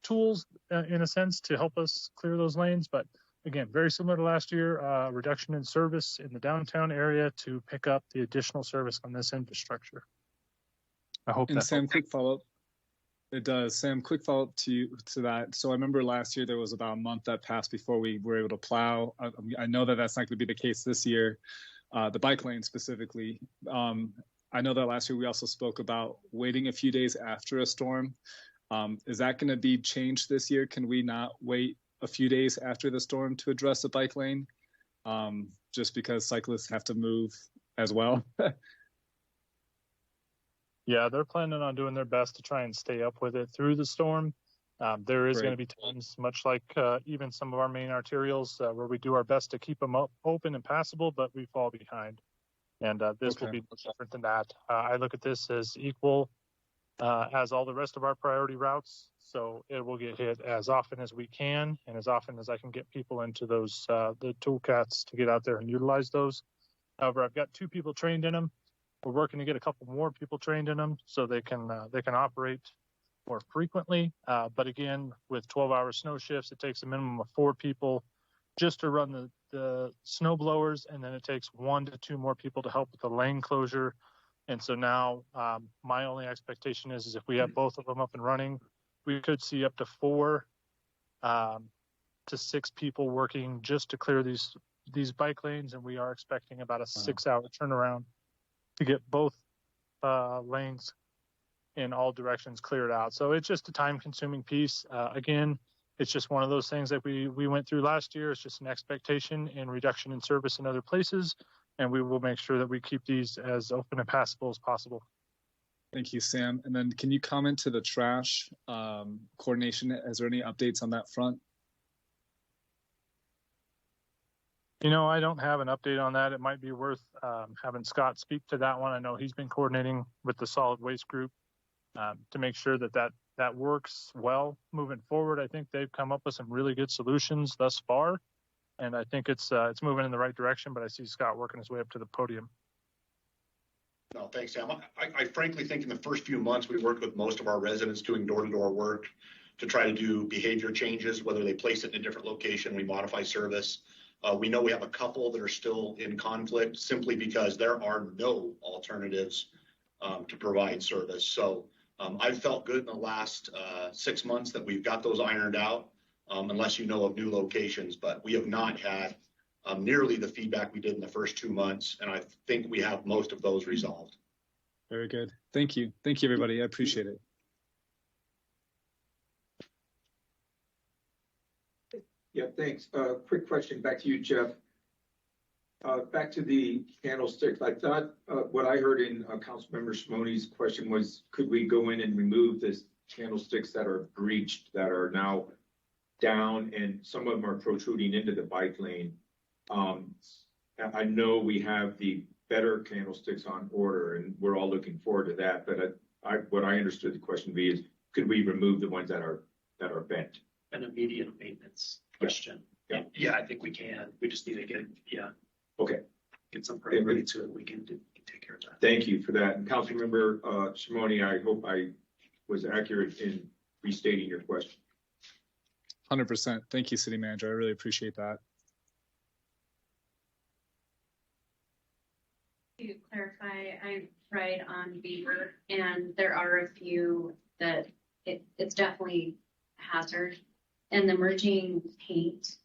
tools, in a sense, to help us clear those lanes. But again, very similar to last year, reduction in service in the downtown area to pick up the additional service on this infrastructure. I hope and that Sam, helps. quick follow-up. It does. Sam, quick follow-up to that. So I remember last year there was about a month that passed before we were able to plow. I know that that's not going to be the case this year, the bike lane specifically. I know that last year we also spoke about waiting a few days after a storm. Is that going to be changed this year? Can we not wait a few days after the storm to address the bike lane? Just because cyclists have to move as well? Yeah, they're planning on doing their best to try and stay up with it through the storm. There is Great. going to be times, much like even some of our main arterials, where we do our best to keep them open and passable, but we fall behind. And this will Okay. be no different than that. I look at this as equal as all the rest of our priority routes. So it will get hit as often as we can and as often as I can get people into those, the toolkits to get out there and utilize those. However, I've got 2 people trained in them. We're working to get a couple more people trained in them so they can operate more frequently. But again, with 12-hour snow shifts, it takes a minimum of 4 people just to run the snow blowers, and then it takes 1 to 2 more people to help with the lane closure. And so now my only expectation is if we have both of them up and running, we could see up to 4 to 6 people working just to clear these bike lanes, and we are expecting about a 6-hour turnaround to get both lanes in all directions cleared out. So it's just a time-consuming piece. Again, it's just one of those things that we went through last year. It's just an expectation and reduction in service in other places, and we will make sure that we keep these as open and passable as possible. Thank you, Sam. And then can you comment to the trash coordination? Is there any updates on that front? You know, I don't have an update on that. It might be worth having Scott speak to that one. I know he's been coordinating with the solid waste group to make sure that works well moving forward. I think they've come up with some really good solutions thus far, and I think it's moving in the right direction. But I see Scott working his way up to the podium. No, thanks, Sam. I frankly think in the first few months, we worked with most of our residents doing door-to-door work to try to do behavior changes, whether they place it in a different location, we modify service. We know we have a couple that are still in conflict simply because there are no alternatives to provide service. So I've felt good in the last 6 months that we've got those ironed out, unless you know of new locations, but we have not had nearly the feedback we did in the first 2 months. And I think we have most of those resolved. Very good. Thank you. Thank you, everybody. I appreciate it. Yeah, thanks. Quick question back to you, Jeff. Back to the candlesticks. I thought what I heard in Councilmember Shimoni's question was, could we go in and remove the candlesticks that are breached, that are now down, and some of them are protruding into the bike lane? I know we have the better candlesticks on order, and we're all looking forward to that. But what I understood the question to be is, could we remove the ones that are bent? An immediate maintenance question. Yeah, I think we can. We just need to get some priority to it. We can take care of that. Thank you for that. And Councilmember Shimoni, I hope I was accurate in restating your question. 100%. Thank you, City Manager. I really appreciate that. To clarify, I ride on Beaver, and there are a few that it's definitely a hazard. And the merging paint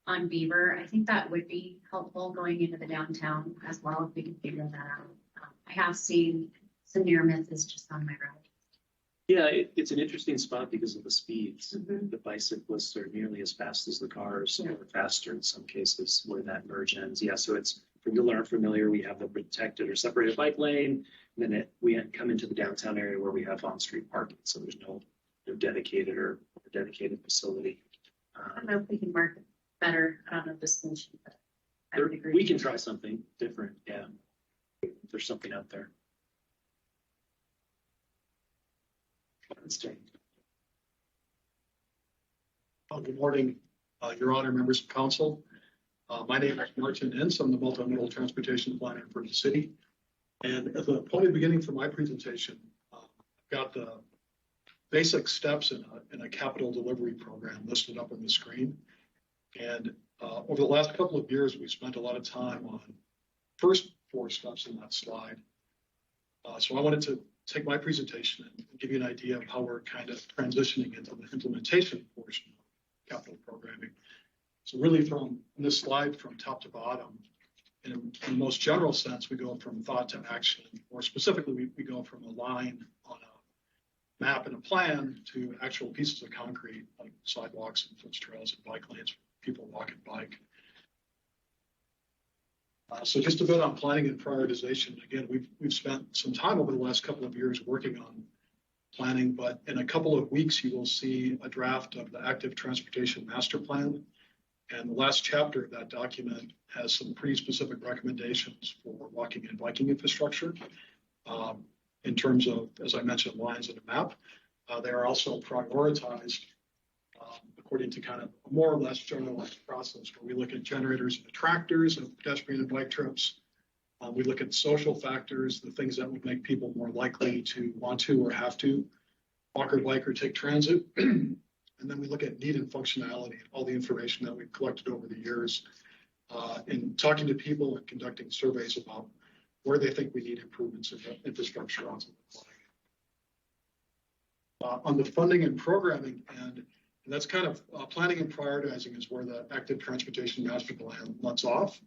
on Beaver, I think that would be helpful going into the downtown as well, if we can figure that out. I have seen some near misses just on my road. Yeah, it's an interesting spot because of the speeds. Mm-hmm. The bicyclists are nearly as fast as the cars, or faster in some cases where that merge ends. Yeah, so it's, for people that aren't familiar, we have the protected or separated bike lane, and then we come into the downtown area where we have on-street parking, so there's no dedicated or dedicated facility. I don't know if we can mark it better. I don't know the solution, but I would agree. We can try something different. Yeah, there's something out there. Good morning, Your Honor, members of council. My name is Martin Entz. I'm the multimodal transportation planner for the city. And at the point of beginning for my presentation, I've got the basic steps in a capital delivery program listed up on the screen. And over the last couple of years, we've spent a lot of time on first 4 steps in that slide. So I wanted to take my presentation and give you an idea of how we're kind of transitioning into the implementation portion of capital programming. So really from this slide, from top to bottom, in the most general sense, we go from thought to action. More specifically, we go from a line on a map and a plan to actual pieces of concrete, like sidewalks and foot trails and bike lanes for people walk and bike. So just a bit on planning and prioritization. Again, we've spent some time over the last couple of years working on planning, but in a couple of weeks, you will see a draft of the Active Transportation Master Plan. And the last chapter of that document has some pretty specific recommendations for walking and biking infrastructure. In terms of, as I mentioned, lines in a map, they are also prioritized according to kind of a more or less generalized process where we look at generators and attractors of pedestrian and bike trips. We look at social factors, the things that would make people more likely to want to or have to walk or bike or take transit. And then we look at need and functionality, all the information that we've collected over the years in talking to people and conducting surveys about where they think we need improvements in the infrastructure on the funding and programming end. And that's kind of planning and prioritizing is where the Active Transportation Master Plan lets off.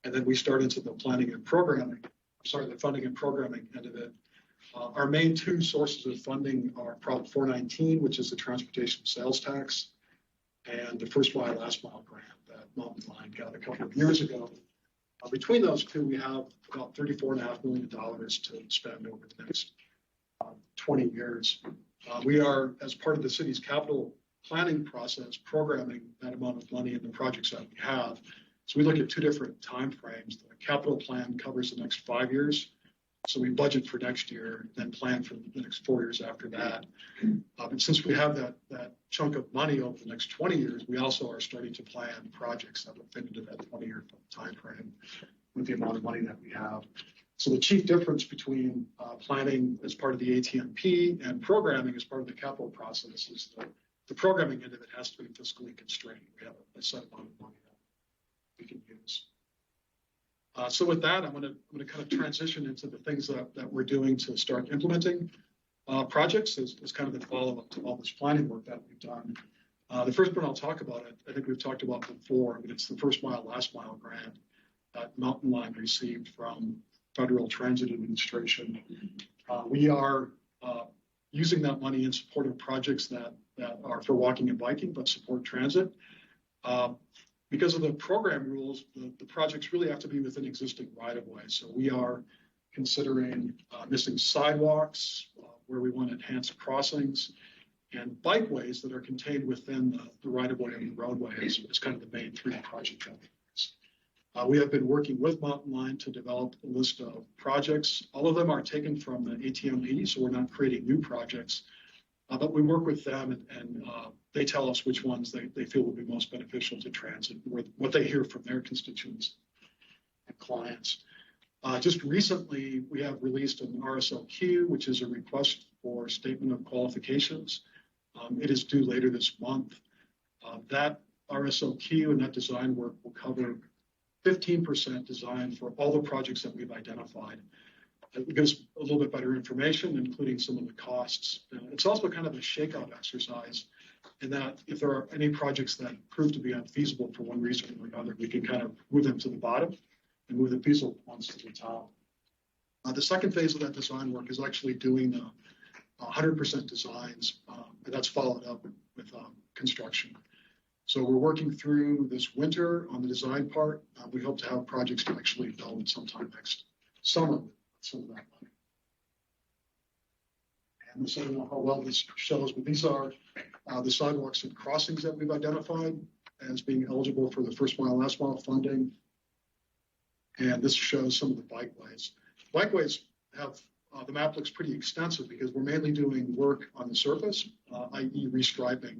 And then we start into the planning and programming, the funding and programming end of it. Our main two sources of funding are Prop 419, which is the transportation sales tax, and the first mile, last mile grant that Mountain Line got a couple of years ago. Between those two, we have about $34.5 million to spend over the next 20 years. We are, as part of the city's capital planning process, programming that amount of money in the projects that we have. So we look at two different time frames. The capital plan covers the next 5 years. So we budget for next year, then plan for the next 4 years after that. And since we have that chunk of money over the next 20 years, we also are starting to plan projects that will fit into that 20-year time frame with the amount of money that we have. So the chief difference between planning as part of the ATMP and programming as part of the capital process is that the programming end of it has to be fiscally constrained. We have a set amount of money that we can use. So with that, I'm going to kind of transition into the things that we're doing to start implementing projects as kind of the follow-up to all this planning work that we've done. The first one I'll talk about, I think we've talked about before, but it's the first mile, last mile grant that Mountain Line received from Federal Transit Administration. We are using that money in support of projects that are for walking and biking, but support transit. Because of the program rules, the projects really have to be within existing right-of-way. So we are considering missing sidewalks where we want enhanced crossings and bikeways that are contained within the right-of-way and the roadway is kind of the main three project categories. We have been working with Mountain Line to develop a list of projects. All of them are taken from the ATMP, so we're not creating new projects. But we work with them and they tell us which ones they feel will be most beneficial to transit, what they hear from their constituents and clients. Just recently, we have released an RSLQ, which is a request for statement of qualifications. It is due later this month. That RSLQ and that design work will cover 15% design for all the projects that we've identified. It gives a little bit better information, including some of the costs. It's also kind of a shakeout exercise in that if there are any projects that prove to be unfeasible for one reason or another, we can kind of move them to the bottom and move the feasible ones to the top. The second phase of that design work is actually doing the 100% designs, and that's followed up with construction. So we're working through this winter on the design part. We hope to have projects to actually build sometime next summer. Some of that money. And I don't know how well this shows, but these are the sidewalks and crossings that we've identified as being eligible for the first mile, last mile funding. And this shows some of the bikeways. Bikeways have, the map looks pretty extensive because we're mainly doing work on the surface, i.e. restriping,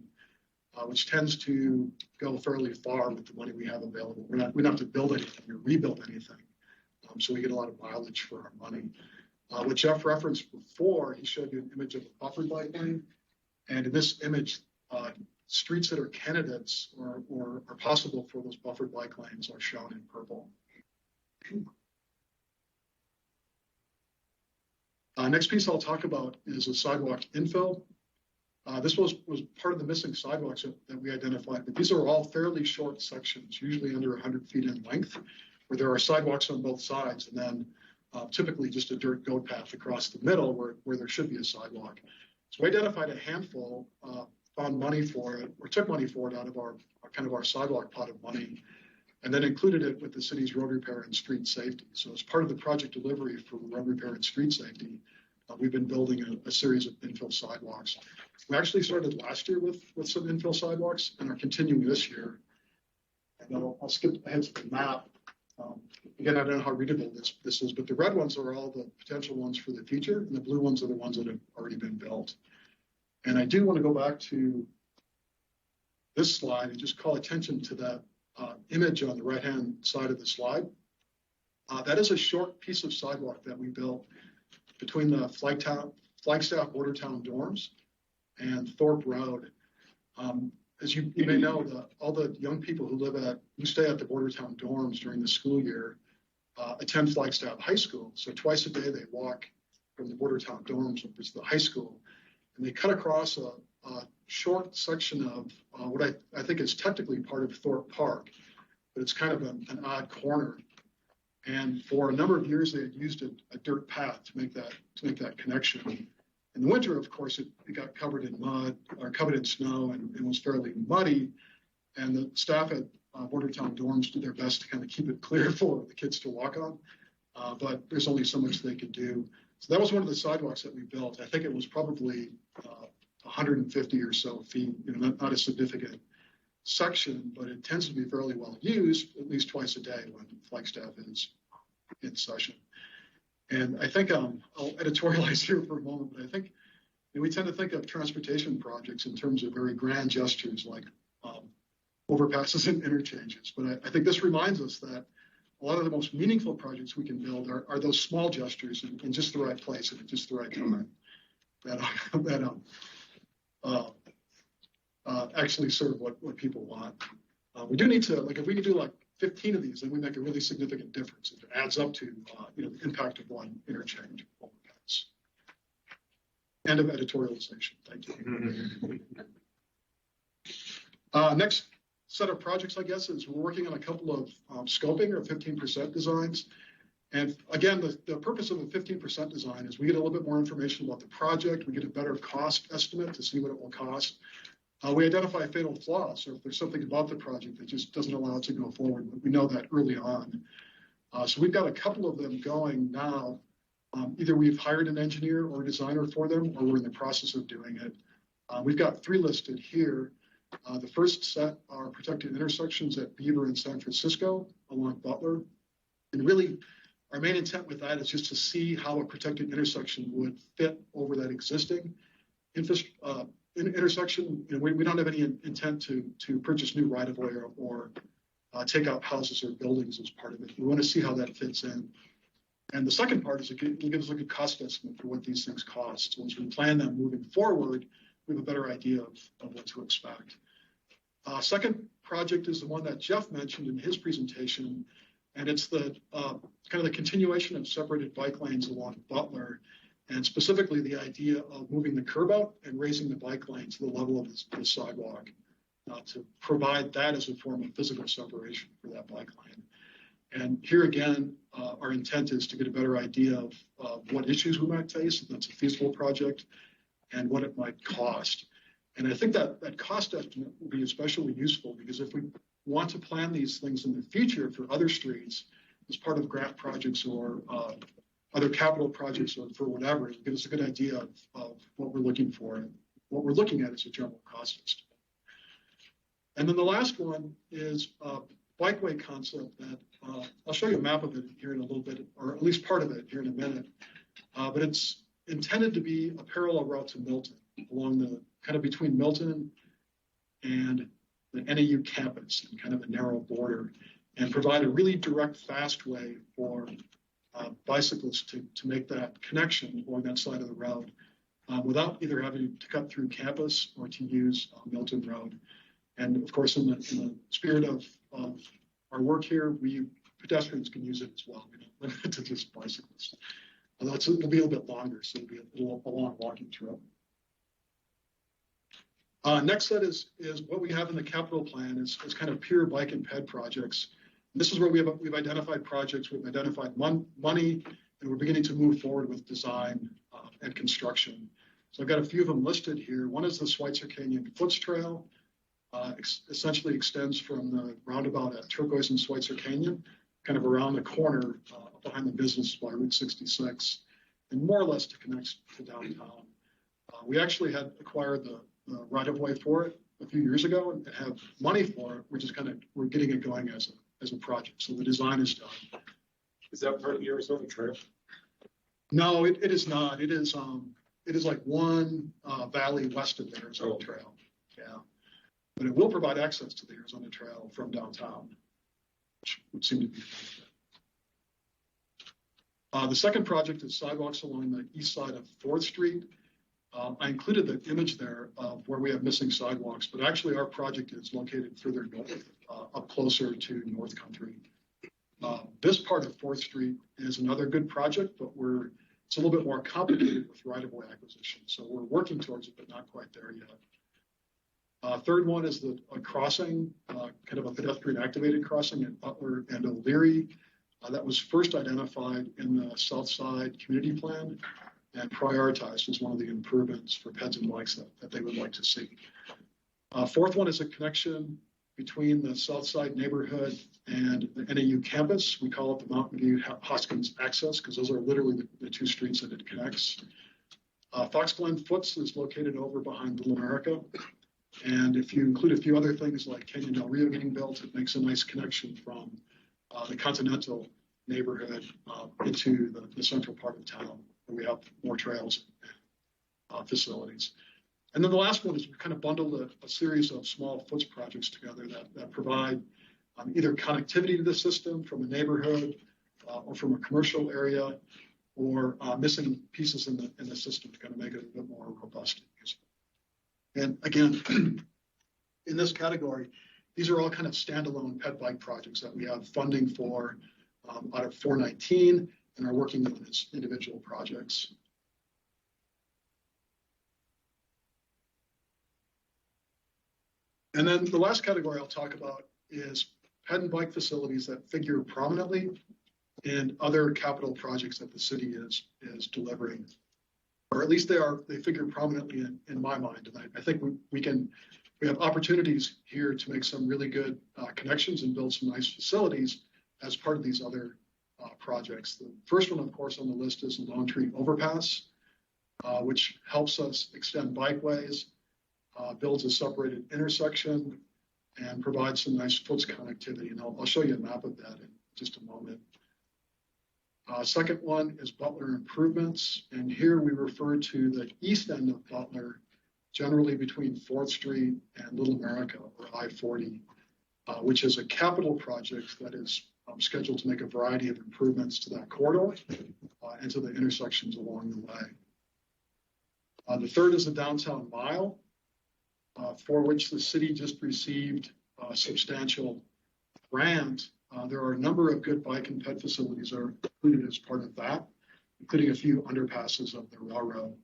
which tends to go fairly far with the money we have available. We don't have to build anything or rebuild anything. So we get a lot of mileage for our money. What Jeff referenced before, he showed you an image of a buffered bike lane. And in this image, streets that are candidates or are possible for those buffered bike lanes are shown in purple. Next piece I'll talk about is a sidewalk infill. This was part of the missing sidewalks that we identified, but these are all fairly short sections, usually under 100 feet in length, where there are sidewalks on both sides, and then typically just a dirt goat path across the middle where there should be a sidewalk. So we identified a handful, found money for it, or took money for it out of our sidewalk pot of money. and then included it with the city's road repair and street safety. So as part of the project delivery for road repair and street safety, we've been building a series of infill sidewalks. We actually started last year with some infill sidewalks and are continuing this year. And I'll skip ahead to the map. Again, I don't know how readable this is, but the red ones are all the potential ones for the future, and the blue ones are the ones that have already been built. And I do want to go back to this slide and just call attention to that image on the right-hand side of the slide. That is a short piece of sidewalk that we built between the Flagstaff Bordertown dorms and Thorpe Road. As you may know, all the young people who stay at the Bordertown dorms during the school year attend Flagstaff High School. So twice a day they walk from the Bordertown dorms over to the high school, and they cut across a short section of what I think is technically part of Thorpe Park, but it's kind of an odd corner. And for a number of years, they had used a dirt path to make that connection. In the winter, of course, it got covered in mud or covered in snow and it was fairly muddy. And the staff at Bordertown dorms did their best to kind of keep it clear for the kids to walk on. But there's only so much they could do. So that was one of the sidewalks that we built. I think it was probably 150 or so feet, not a significant section, but it tends to be fairly well used at least twice a day when Flagstaff is in session. And I think I'll editorialize here for a moment, but I think we tend to think of transportation projects in terms of very grand gestures like overpasses and interchanges. But I think this reminds us that a lot of the most meaningful projects we can build are those small gestures in just the right place and at just the right time that actually serve what people want. We do need to, if we can do 15 of these, then we make a really significant difference. It adds up to the impact of one interchange. End of editorialization. Thank you. Next set of projects, I guess, is we're working on a couple of scoping or 15% designs. And again, the purpose of a 15% design is we get a little bit more information about the project. We get a better cost estimate to see what it will cost. We identify fatal flaws, or if there's something about the project that just doesn't allow it to go forward. We know that early on. So we've got a couple of them going now. Either we've hired an engineer or a designer for them, or we're in the process of doing it. We've got 3 listed here. The first set are protected intersections at Beaver and San Francisco along Butler. And really, our main intent with that is just to see how a protected intersection would fit over that existing intersection. We don't have any intent to purchase new right-of-way or take out houses or buildings as part of it. We want to see how that fits in. And the second part is it gives us a good cost estimate for what these things cost. So as we plan them moving forward, we have a better idea of what to expect. Second project is the one that Jeff mentioned in his presentation, and it's the kind of the continuation of separated bike lanes along Butler, and specifically the idea of moving the curb out and raising the bike lane to the level of the sidewalk to provide that as a form of physical separation for that bike lane. And here again, our intent is to get a better idea of what issues we might face, if that's a feasible project, and what it might cost. And I think that cost estimate will be especially useful because if we want to plan these things in the future for other streets as part of grant projects or other capital projects or for whatever, it gives us a good idea of what we're looking for. And what we're looking at is a general cost estimate. And then the last one is a bikeway concept that I'll show you a map of it here in a little bit, or at least part of it here in a minute. But it's intended to be a parallel route to Milton along the kind of between Milton and the NAU campus and kind of a narrow border, and provide a really direct, fast way for bicyclists to make that connection along that side of the road without either having to cut through campus or to use Milton Road. And of course, in the spirit of our work here, pedestrians can use it as well. We don't limit it to just bicyclists. Although it'll be a little bit longer, so it'll be a long walking trail. Next set is what we have in the capital plan is kind of pure bike and ped projects. And this is where we've identified projects, we've identified money, and we're beginning to move forward with design and construction. So I've got a few of them listed here. One is the Schweitzer Canyon Foots Trail. essentially extends from the roundabout at Turquoise and Schweitzer Canyon, kind of around the corner behind the business by Route 66, and more or less to connect to downtown. We actually had acquired the right-of-way for it a few years ago and have money for it. We're getting it going as a project. So the design is done. Is that part of the Arizona Trail? No, it is not. It is like one valley west of the Arizona Trail. Yeah. But it will provide access to the Arizona Trail from downtown, which would seem to be a benefit. The second project is sidewalks along the east side of 4th Street. I included the image there of where we have missing sidewalks, but actually our project is located further north, up closer to North Country. This part of 4th Street is another good project, but it's a little bit more complicated with right-of-way acquisition. So we're working towards it, but not quite there yet. Third one is a crossing, kind of a pedestrian activated crossing at Butler and O'Leary. That was first identified in the South Side Community Plan and prioritized as one of the improvements for peds and bikes that they would like to see. Fourth one is a connection between the South Side neighborhood and the NAU campus. We call it the Mountain View Hoskins access because those are literally the two streets that it connects. Fox Glen Foots is located over behind Little America. And if you include a few other things like Canyon Del Rio getting built, it makes a nice connection from the Continental neighborhood into the central part of town where we have more trails and facilities. And then the last one is we kind of bundled a series of small foots projects together that provide either connectivity to the system from a neighborhood or from a commercial area or missing pieces in the system to kind of make it a bit more robust and useful. And again, in this category, these are all kind of standalone ped bike projects that we have funding for out of 419 and are working on as individual projects. And then the last category I'll talk about is ped and bike facilities that figure prominently in other capital projects that the city is delivering. Or at least they figure prominently in my mind. And I think we have opportunities here to make some really good connections and build some nice facilities as part of these other projects. The first one, of course, on the list is the Lone Tree Overpass, which helps us extend bikeways, builds a separated intersection, and provides some nice foots connectivity. And I'll show you a map of that in just a moment. Second one is Butler improvements. And here we refer to the east end of Butler, generally between 4th Street and Little America, or I-40, which is a capital project that is scheduled to make a variety of improvements to that corridor and to the intersections along the way. The third is the downtown mile, for which the city just received a substantial grant. There are a number of good bike and ped facilities that are included as part of that, including a few underpasses of the railroad.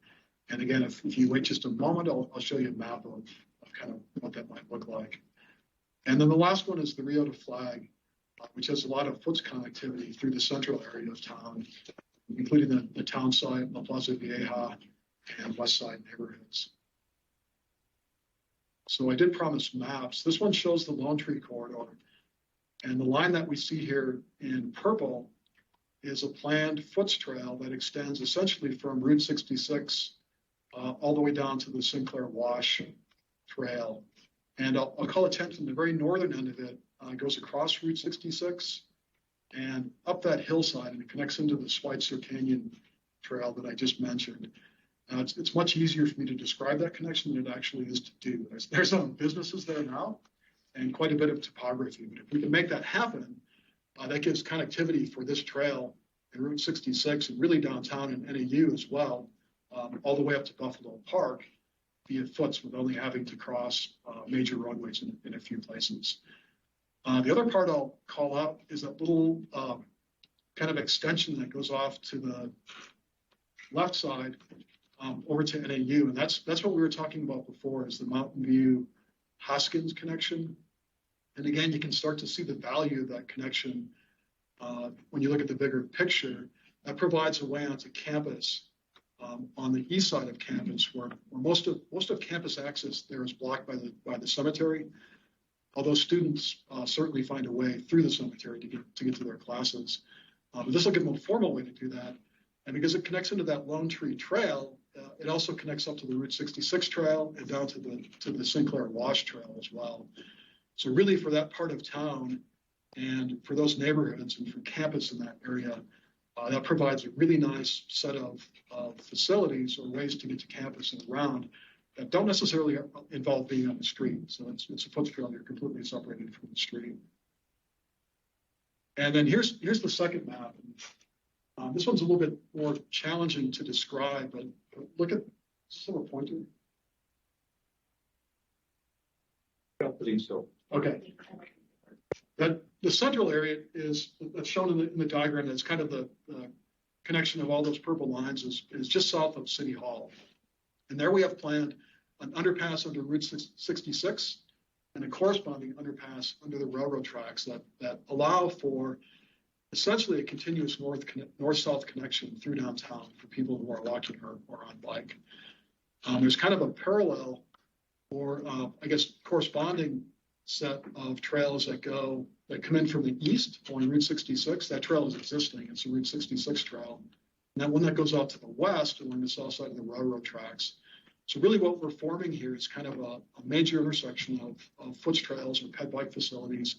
And again, if you wait just a moment, I'll show you a map of kind of what that might look like. And then the last one is the Rio to Flag, which has a lot of foots connectivity through the central area of town, including the town side, La Plaza Vieja, and West Side neighborhoods. So I did promise maps. This one shows the Lone Tree corridor. And the line that we see here in purple is a planned foots trail that extends essentially from Route 66 all the way down to the Sinclair Wash Trail. And I'll call attention, the very northern end of it goes across Route 66 and up that hillside, and it connects into the Schweitzer Canyon Trail that I just mentioned. It's much easier for me to describe that connection than it actually is to do. There's some businesses there now and quite a bit of topography. But if we can make that happen, that gives connectivity for this trail in Route 66 and really downtown and NAU as well, all the way up to Buffalo Park via foots with only having to cross major roadways in a few places. The other part I'll call out is that little kind of extension that goes off to the left side over to NAU. And that's what we were talking about before, is the Mountain View Hoskins connection. And again, you can start to see the value of that connection when you look at the bigger picture. That provides a way onto campus on the east side of campus, where most of campus access there is blocked by the cemetery. Although students certainly find a way through the cemetery to get to their classes. But this will give them a formal way to do that. And because it connects into that Lone Tree Trail, it also connects up to the Route 66 trail and down to the Sinclair Wash Trail as well. So really for that part of town and for those neighborhoods and for campus in that area, that provides a really nice set of facilities or ways to get to campus and around that don't necessarily involve being on the street. So it's a foot trail you're completely separated from the street. And then here's the second map. This one's a little bit more challenging to describe, but look at some pointer. I don't believe so. Okay. That the central area that's shown in the diagram. That's kind of the connection of all those purple lines is just south of City Hall. And there we have planned an underpass under Route 66 and a corresponding underpass under the railroad tracks that allow for essentially a continuous north-south connection through downtown for people who are walking or on bike. There's kind of a parallel or I guess corresponding set of trails that come in from the east on Route 66. That trail is existing. It's a Route 66 trail. And that one that goes out to the west along the south side of the railroad tracks. So really what we're forming here is kind of a major intersection of foot trails or ped bike facilities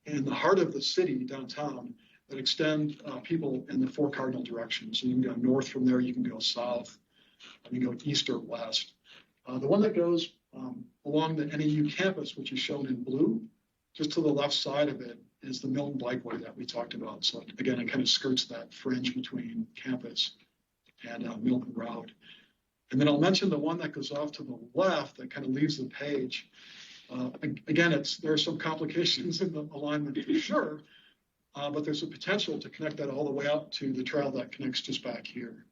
in the heart of the city downtown that extend people in the four cardinal directions. So you can go north from there, you can go south, you can go east or west. The one that goes along the NEU campus, which is shown in blue, just to the left side of it is the Milton Bikeway that we talked about. So again, it kind of skirts that fringe between campus and Milton Road. And then I'll mention the one that goes off to the left that kind of leaves the page. Again, there are some complications in the alignment for sure, but there's a potential to connect that all the way out to the trail that connects just back here.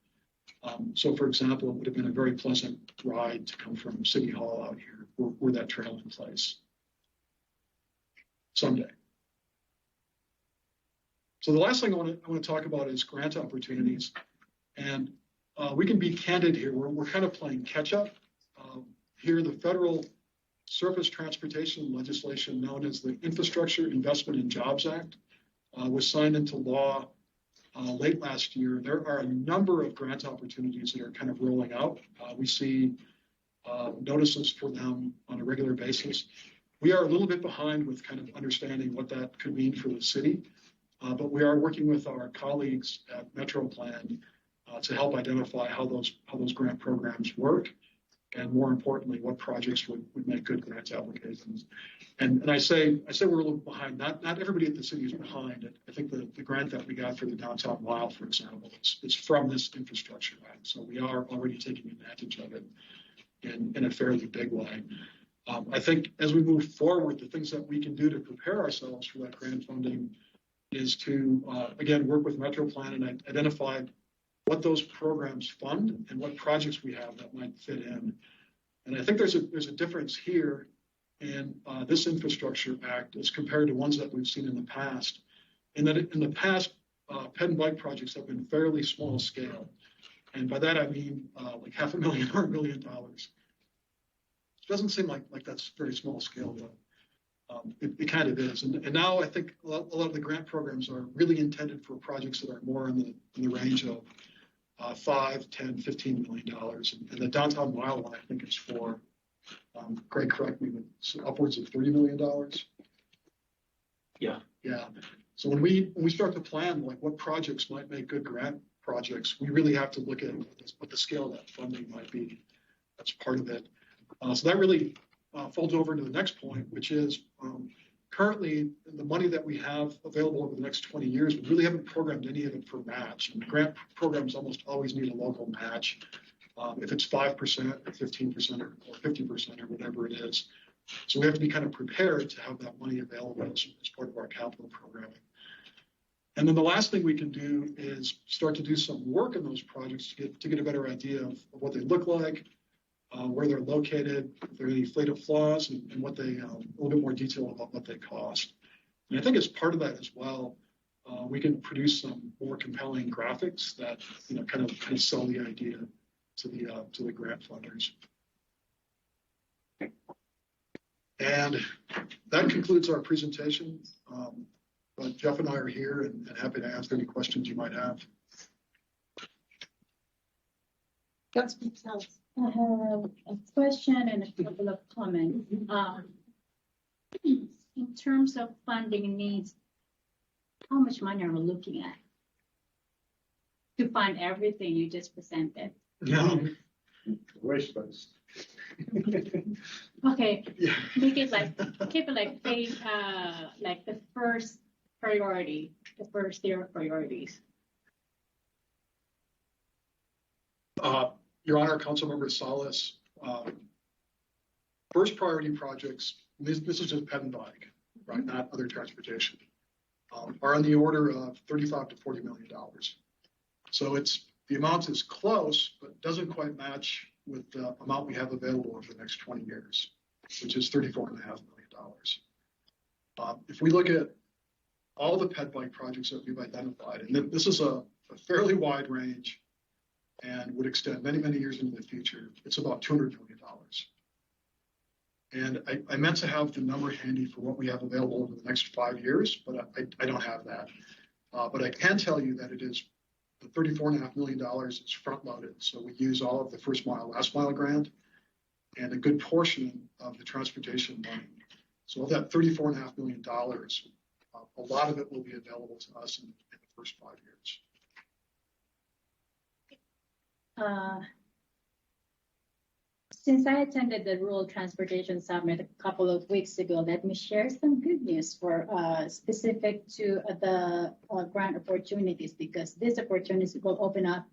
So for example, it would have been a very pleasant ride to come from City Hall out here were that trail in place someday. So the last thing I want to talk about is grant opportunities. And we can be candid here. We're kind of playing catch up. Here, the federal surface transportation legislation known as the Infrastructure Investment and Jobs Act was signed into law late last year. There are a number of grant opportunities that are kind of rolling out. We see notices for them on a regular basis. We are a little bit behind with kind of understanding what that could mean for the city, but we are working with our colleagues at Metro Plan to help identify how those grant programs work, and more importantly, what projects would make good grant applications. And I say we're a little behind. Not everybody at the city is behind. I think the grant that we got for the downtown mile, for example, is from this infrastructure act. So we are already taking advantage of it in a fairly big way. I think as we move forward, the things that we can do to prepare ourselves for that grant funding is to, again, work with Metro Plan and identify what those programs fund and what projects we have that might fit in. And I think there's a difference here in this infrastructure act as compared to ones that we've seen in the past. In that in the past, ped and bike projects have been fairly small scale. And by that, I mean like $500,000 or $1 million. It doesn't seem like that's very small scale, but it kind of is. And now I think a lot of the grant programs are really intended for projects that are more in the range of $5, $10, $15 million. And the downtown mile one, I think, is for, Greg, correct me, but it's upwards of $30 million. Yeah. Yeah. So when we start to plan like what projects might make good grant projects, we really have to look at what the scale of that funding might be. That's part of it. So that really folds over to the next point, which is currently the money that we have available over the next 20 years, we really haven't programmed any of it for match. And grant programs almost always need a local match. If it's 5% or 15% or 50% or whatever it is. So we have to be kind of prepared to have that money available as part of our capital programming. And then the last thing we can do is start to do some work in those projects to get a better idea of what they look like, where they're located, if there are any fatal flaws, and what they, a little bit more detail about what they cost. And I think as part of that as well, we can produce some more compelling graphics that kind of sell the idea to the grant funders. And that concludes our presentation. But Jeff and I are here and happy to answer any questions you might have. I have a question and a couple of comments. In terms of funding needs, how much money are we looking at to fund everything you just presented? Wish list. Okay, make it like, keep it like page, like the first priority, the first tier of priorities. Your Honor, Councilmember Salas, first priority projects, this is just ped and bike, right? Not other transportation, are on the order of $35 to $40 million. So the amount is close, but doesn't quite match with the amount we have available over the next 20 years, which is $34.5 million. If we look at all the ped bike projects that we've identified, and this is a fairly wide range and would extend many, many years into the future, it's about $200 million. And I meant to have the number handy for what we have available over the next 5 years, but I don't have that. But I can tell you that it is the $34.5 million is front loaded. So we use all of the first mile, last mile grant and a good portion of the transportation money. So of that $34.5 million, a lot of it will be available to us in the first 5 years. Since I attended the Rural Transportation Summit a couple of weeks ago, let me share some good news for specific to the grant opportunities, because this opportunity will open up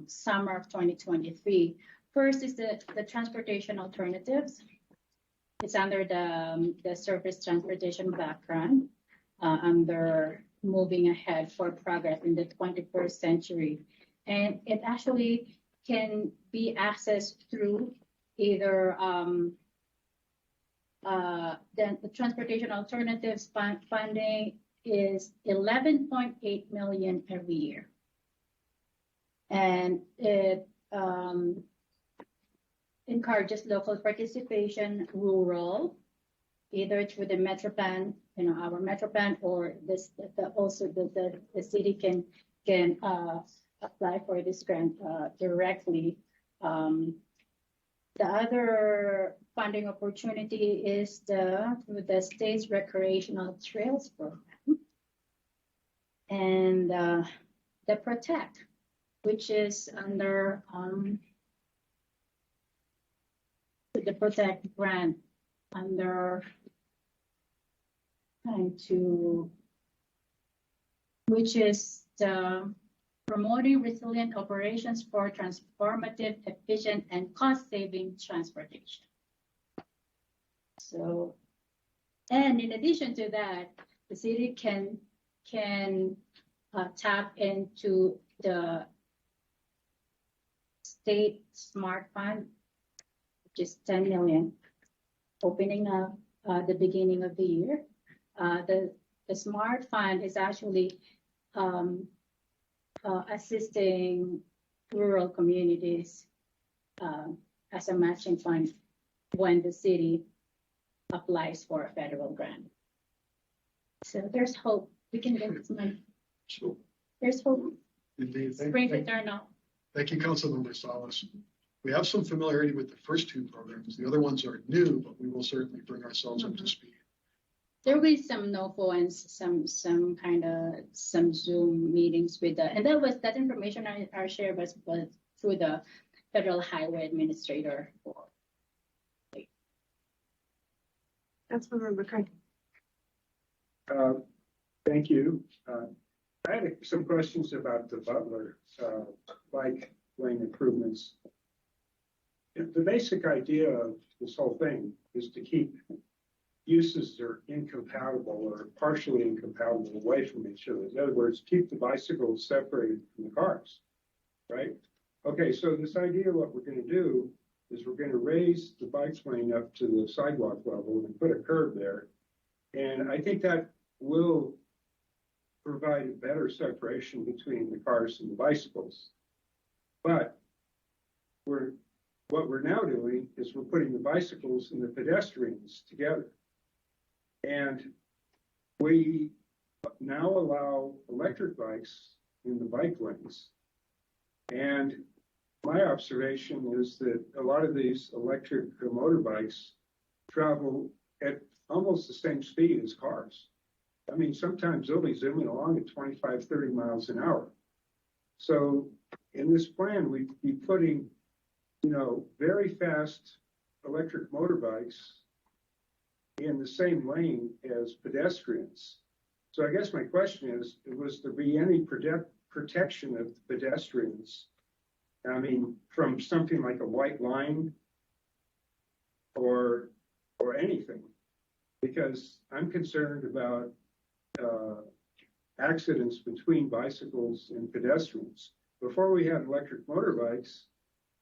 summer of 2023. First is the transportation alternatives. It's under the surface transportation background under moving ahead for progress in the 21st century. And it actually can be accessed through either the transportation alternatives funding is $11.8 million every year. And it encourages local participation, rural, either through the Metro Plan, our Metro Plan, or also the city can apply for this grant directly. The other funding opportunity is through the state's recreational trails program and the Protect, which is under the Protect grant under which is the promoting resilient operations for transformative, efficient, and cost-saving transportation. So, and in addition to that, the city can tap into the state smart fund, which is $10 million, opening up the beginning of the year. The smart fund is actually assisting rural communities as a matching fund when the city applies for a federal grant. So there's hope. We can get this money. Sure. There's hope. Indeed. Spring eternal. Thank you, Councilmember Salas. We have some familiarity with the first two programs. The other ones are new, but we will certainly bring ourselves up to speed. There will be some NOFO and some Zoom meetings with and that information I shared was through the Federal Highway Administrator. Councilmember Craig. Thank you. I had some questions about the Butler bike lane improvements. The basic idea of this whole thing is to keep uses that are incompatible or partially incompatible away from each other. In other words, keep the bicycles separated from the cars, right? Okay, so this idea, what we're going to do is we're going to raise the bike lane up to the sidewalk level and put a curb there. And I think that will provide a better separation between the cars and the bicycles. But what we're now doing is we're putting the bicycles and the pedestrians together. And we now allow electric bikes in the bike lanes. And my observation is that a lot of these electric motorbikes travel at almost the same speed as cars. I mean, sometimes they'll be zooming along at 25, 30 miles an hour. So in this plan, we'd be putting, very fast electric motorbikes in the same lane as pedestrians. So I guess my question is, was there be any protection of the pedestrians? I mean, from something like a white line or anything, because I'm concerned about accidents between bicycles and pedestrians. Before we had electric motorbikes,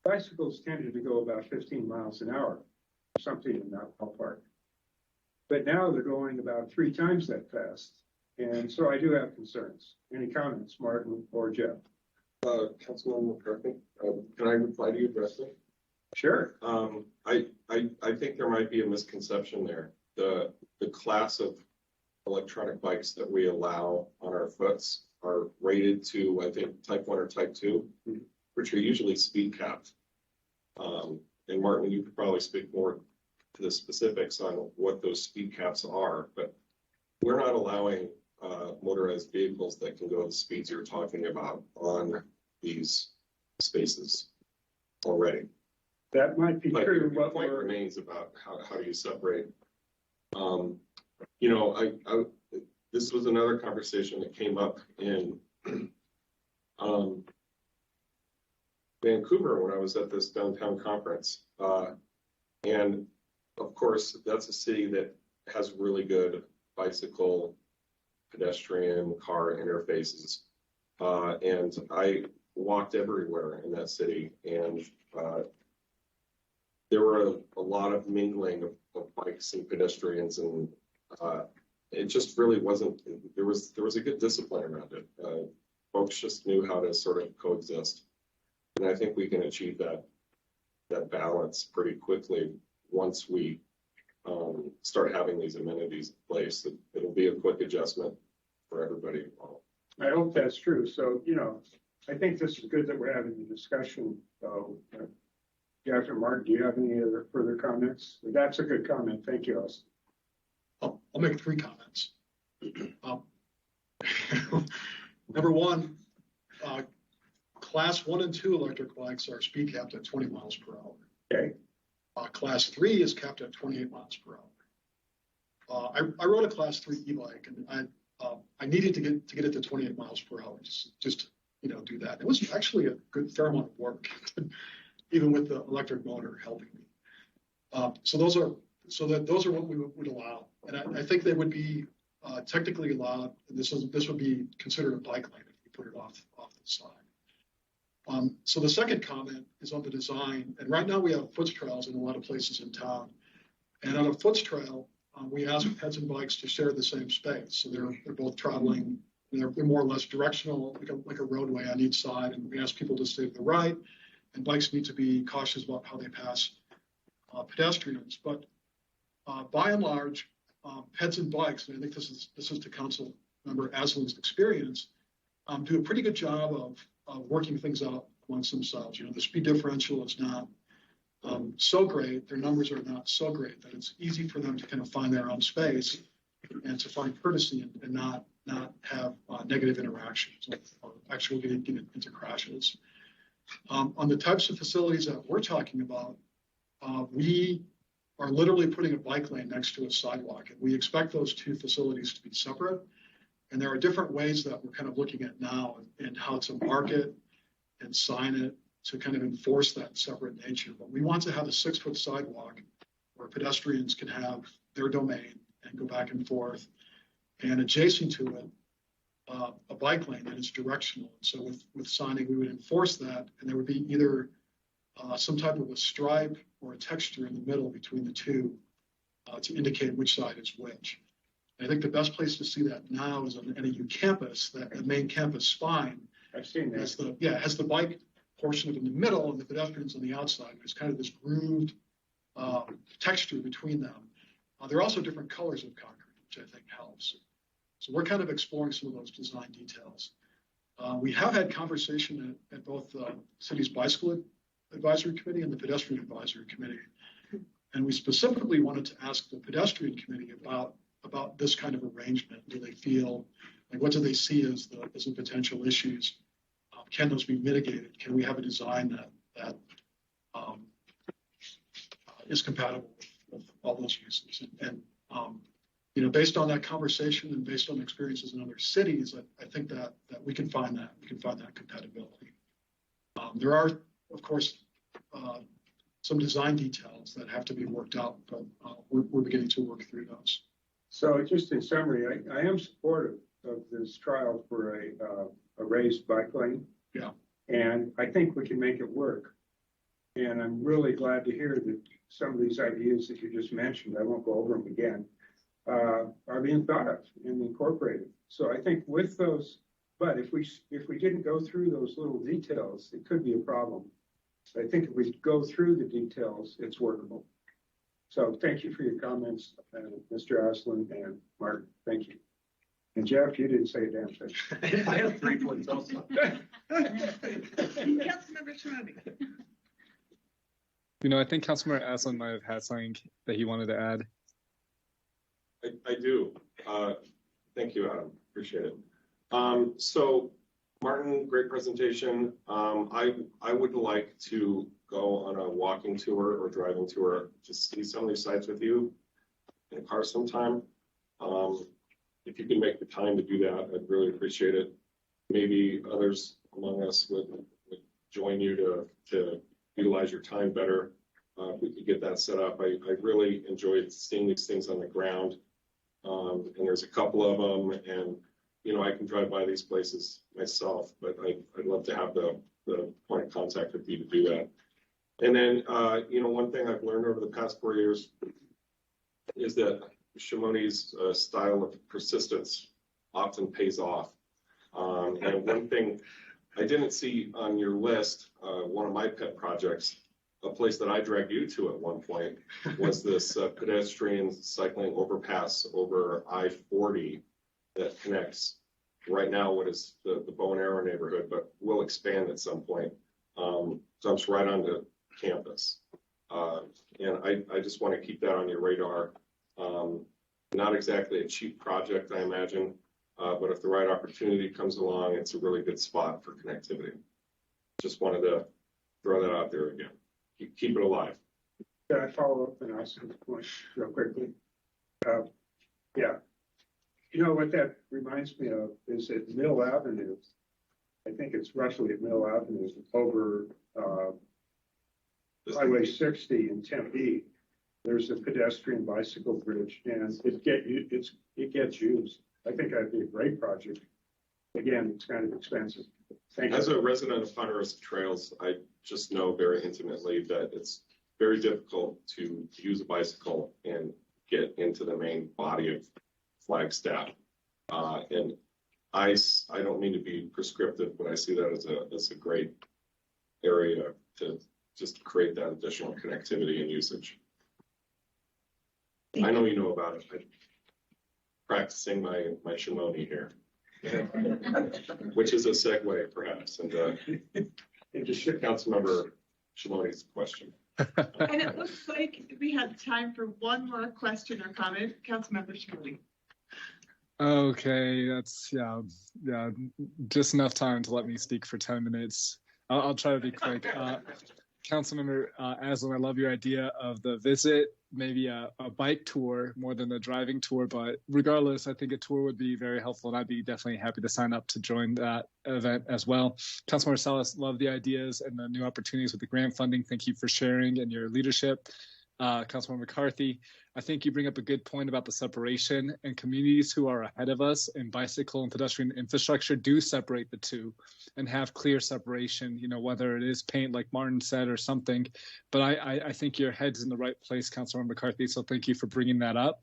bicycles tended to go about 15 miles an hour, something in that ballpark. But now they're going about 3 times that fast. And so I do have concerns. Any comments, Martin or Jeff? Councilman McCarthy, can I reply to you directly? Sure. I think there might be a misconception there. The class of electronic bikes that we allow on our foots are rated to, I think, type 1 or type 2, which are usually speed capped. And Martin, you could probably speak more to the specifics on what those speed caps are, but we're not allowing motorized vehicles that can go the speeds you're talking about on these spaces already. That might be true. But point remains about how do you separate. This was another conversation that came up in Vancouver when I was at this downtown conference. And of course, that's a city that has really good bicycle, pedestrian, car interfaces. And I walked everywhere in that city, and there were a lot of mingling of bikes and pedestrians, and it just really wasn't. There was a good discipline around it. Folks just knew how to sort of coexist, and I think we can achieve that balance pretty quickly once we start having these amenities in place. It'll be a quick adjustment for everybody involved. I hope that's true. So, I think this is good that we're having the discussion. Jeff and Mark, do you have any other further comments? That's a good comment. Thank you, Austin. I'll make 3 comments. Number 1, class 1 and 2 electric bikes are speed capped at 20 miles per hour. Okay. Class 3 is capped at 28 miles per hour. I rode a class 3 e-bike, and I needed to get it to 28 miles per hour, just do that. It was actually a good fair amount of work, even with the electric motor helping me. So those are what we would allow, and I think they would be technically allowed. And this would be considered a bike lane if you put it off the side. So the second comment is on the design, and right now we have foot trails in a lot of places in town, and on a foot trail, we ask peds and bikes to share the same space, so they're both traveling. They're more or less directional, like a roadway on each side, and we ask people to stay to the right, and bikes need to be cautious about how they pass pedestrians. But by and large, peds and bikes, and I think this is to Council Member Aslin's experience, do a pretty good job of working things out amongst themselves. The speed differential is not so great, their numbers are not so great that it's easy for them to kind of find their own space and to find courtesy and not have negative interactions or actually get into crashes. On the types of facilities that we're talking about, we are literally putting a bike lane next to a sidewalk, and we expect those 2 facilities to be separate. And there are different ways that we're kind of looking at now and how to market and sign it to kind of enforce that separate nature. But we want to have a 6-foot sidewalk where pedestrians can have their domain and go back and forth, and adjacent to it, a bike lane that is directional. So with signing, we would enforce that, and there would be either some type of a stripe or a texture in the middle between the 2 to indicate which side is which. And I think the best place to see that now is on the NAU campus, that main campus spine. I've seen that. Has the bike portion of it in the middle and the pedestrians on the outside. There's kind of this grooved texture between them. They're also different colors of concrete, which I think helps. So we're kind of exploring some of those design details. We have had conversation at both the city's bicycle advisory committee and the pedestrian advisory committee. And we specifically wanted to ask the pedestrian committee about this kind of arrangement. Do they feel, like, what do they see as the potential issues? Can those be mitigated? Can we have a design that is compatible with all those uses? And you know, based on that conversation and based on experiences in other cities, I think that we can find that. We can find that compatibility. There are, of course, some design details that have to be worked out, but we're beginning to work through those. So just in summary, I am supportive of this trial for a raised bike lane. Yeah. And I think we can make it work. And I'm really glad to hear that some of these ideas that you just mentioned, I won't go over them again, are being thought of and incorporated. So I think with those, but if we didn't go through those little details, it could be a problem. I think if we go through the details, it's workable. So thank you for your comments, Mr. Aslan and Martin. Thank you. And Jeff, you didn't say a damn thing. I have 3 points also. Councilmember Shimoni. You know, I think Councilmember Aslan might have had something that he wanted to add. I do. Thank you, Adam. Appreciate it. So, Martin, great presentation. I would like to go on a walking tour or driving tour to see some of these sites with you in a car sometime. If you can make the time to do that, I'd really appreciate it. Maybe others among us would join you to utilize your time better. If we could get that set up. I really enjoyed seeing these things on the ground. And there's a couple of them, and you know, I can drive by these places myself, but I'd love to have the point of contact with you to do that. And then, you know, one thing I've learned over the past 4 years is that Shimoni's style of persistence often pays off. And one thing I didn't see on your list, one of my pet projects, a place that I dragged you to at one point, was this pedestrian cycling overpass over I-40 that connects right now what is the Bow and Arrow neighborhood, but will expand at some point. Jumps right onto campus. And I just want to keep that on your radar. Not exactly a cheap project, I imagine, but if the right opportunity comes along, it's a really good spot for connectivity. Just wanted to throw that out there again. Keep it alive. Can I follow up and ask some questions real quickly? Yeah. You know what that reminds me of is at Mill Avenue. I think it's roughly at Mill Avenue over Highway 60 in Tempe. There's a pedestrian bicycle bridge, and it gets used. I think that'd be a great project. Again, it's kind of expensive. Thank you. As a resident of Ponderosa Trails, I just know very intimately that it's very difficult to use a bicycle and get into the main body of Flagstaff. And I don't mean to be prescriptive, but I see that as a great area to just create that additional connectivity and usage. I know you know about it. I'm practicing my Shimoni here, which is a segue perhaps, and Councilmember Shimoni's question. And it looks like we have time for one more question or comment. Councilmember Shimoni. Okay, that's yeah, just enough time to let me speak for 10 minutes. I'll try to be quick. Councilmember Aslan, I love your idea of the visit, maybe a bike tour more than a driving tour, but regardless, I think a tour would be very helpful, and I'd be definitely happy to sign up to join that event as well. Councilmember Salas, love the ideas and the new opportunities with the grant funding. Thank you for sharing and your leadership. Councilmember McCarthy, I think you bring up a good point about the separation, and communities who are ahead of us in bicycle and pedestrian infrastructure do separate the two and have clear separation, you know, whether it is paint like Martin said or something. But I think your head's in the right place, Councilmember McCarthy, so thank you for bringing that up.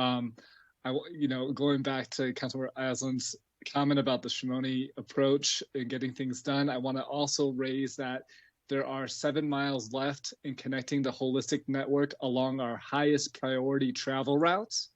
You know, going back to Councilmember Aslan's comment about the Shimoni approach in getting things done. I want to also raise that there are 7 miles left in connecting the holistic network along our highest priority travel routes.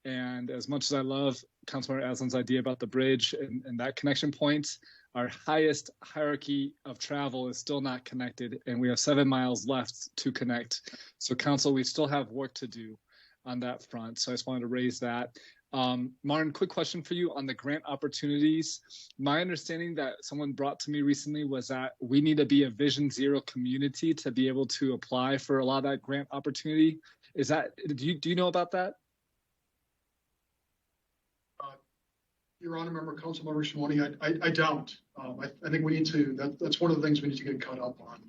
And as much as I love Councilmember Aslan's idea about the bridge and that connection point, our highest hierarchy of travel is still not connected, and we have 7 miles left to connect. So Council, we still have work to do on that front. So I just wanted to raise that. Martin, quick question for you on the grant opportunities. My understanding that someone brought to me recently was that we need to be a Vision Zero community to be able to apply for a lot of that grant opportunity. Is that, do you know about that? Your Honor, Member Councilmember Shimoni, I don't. I think we need to, that's one of the things we need to get caught up on.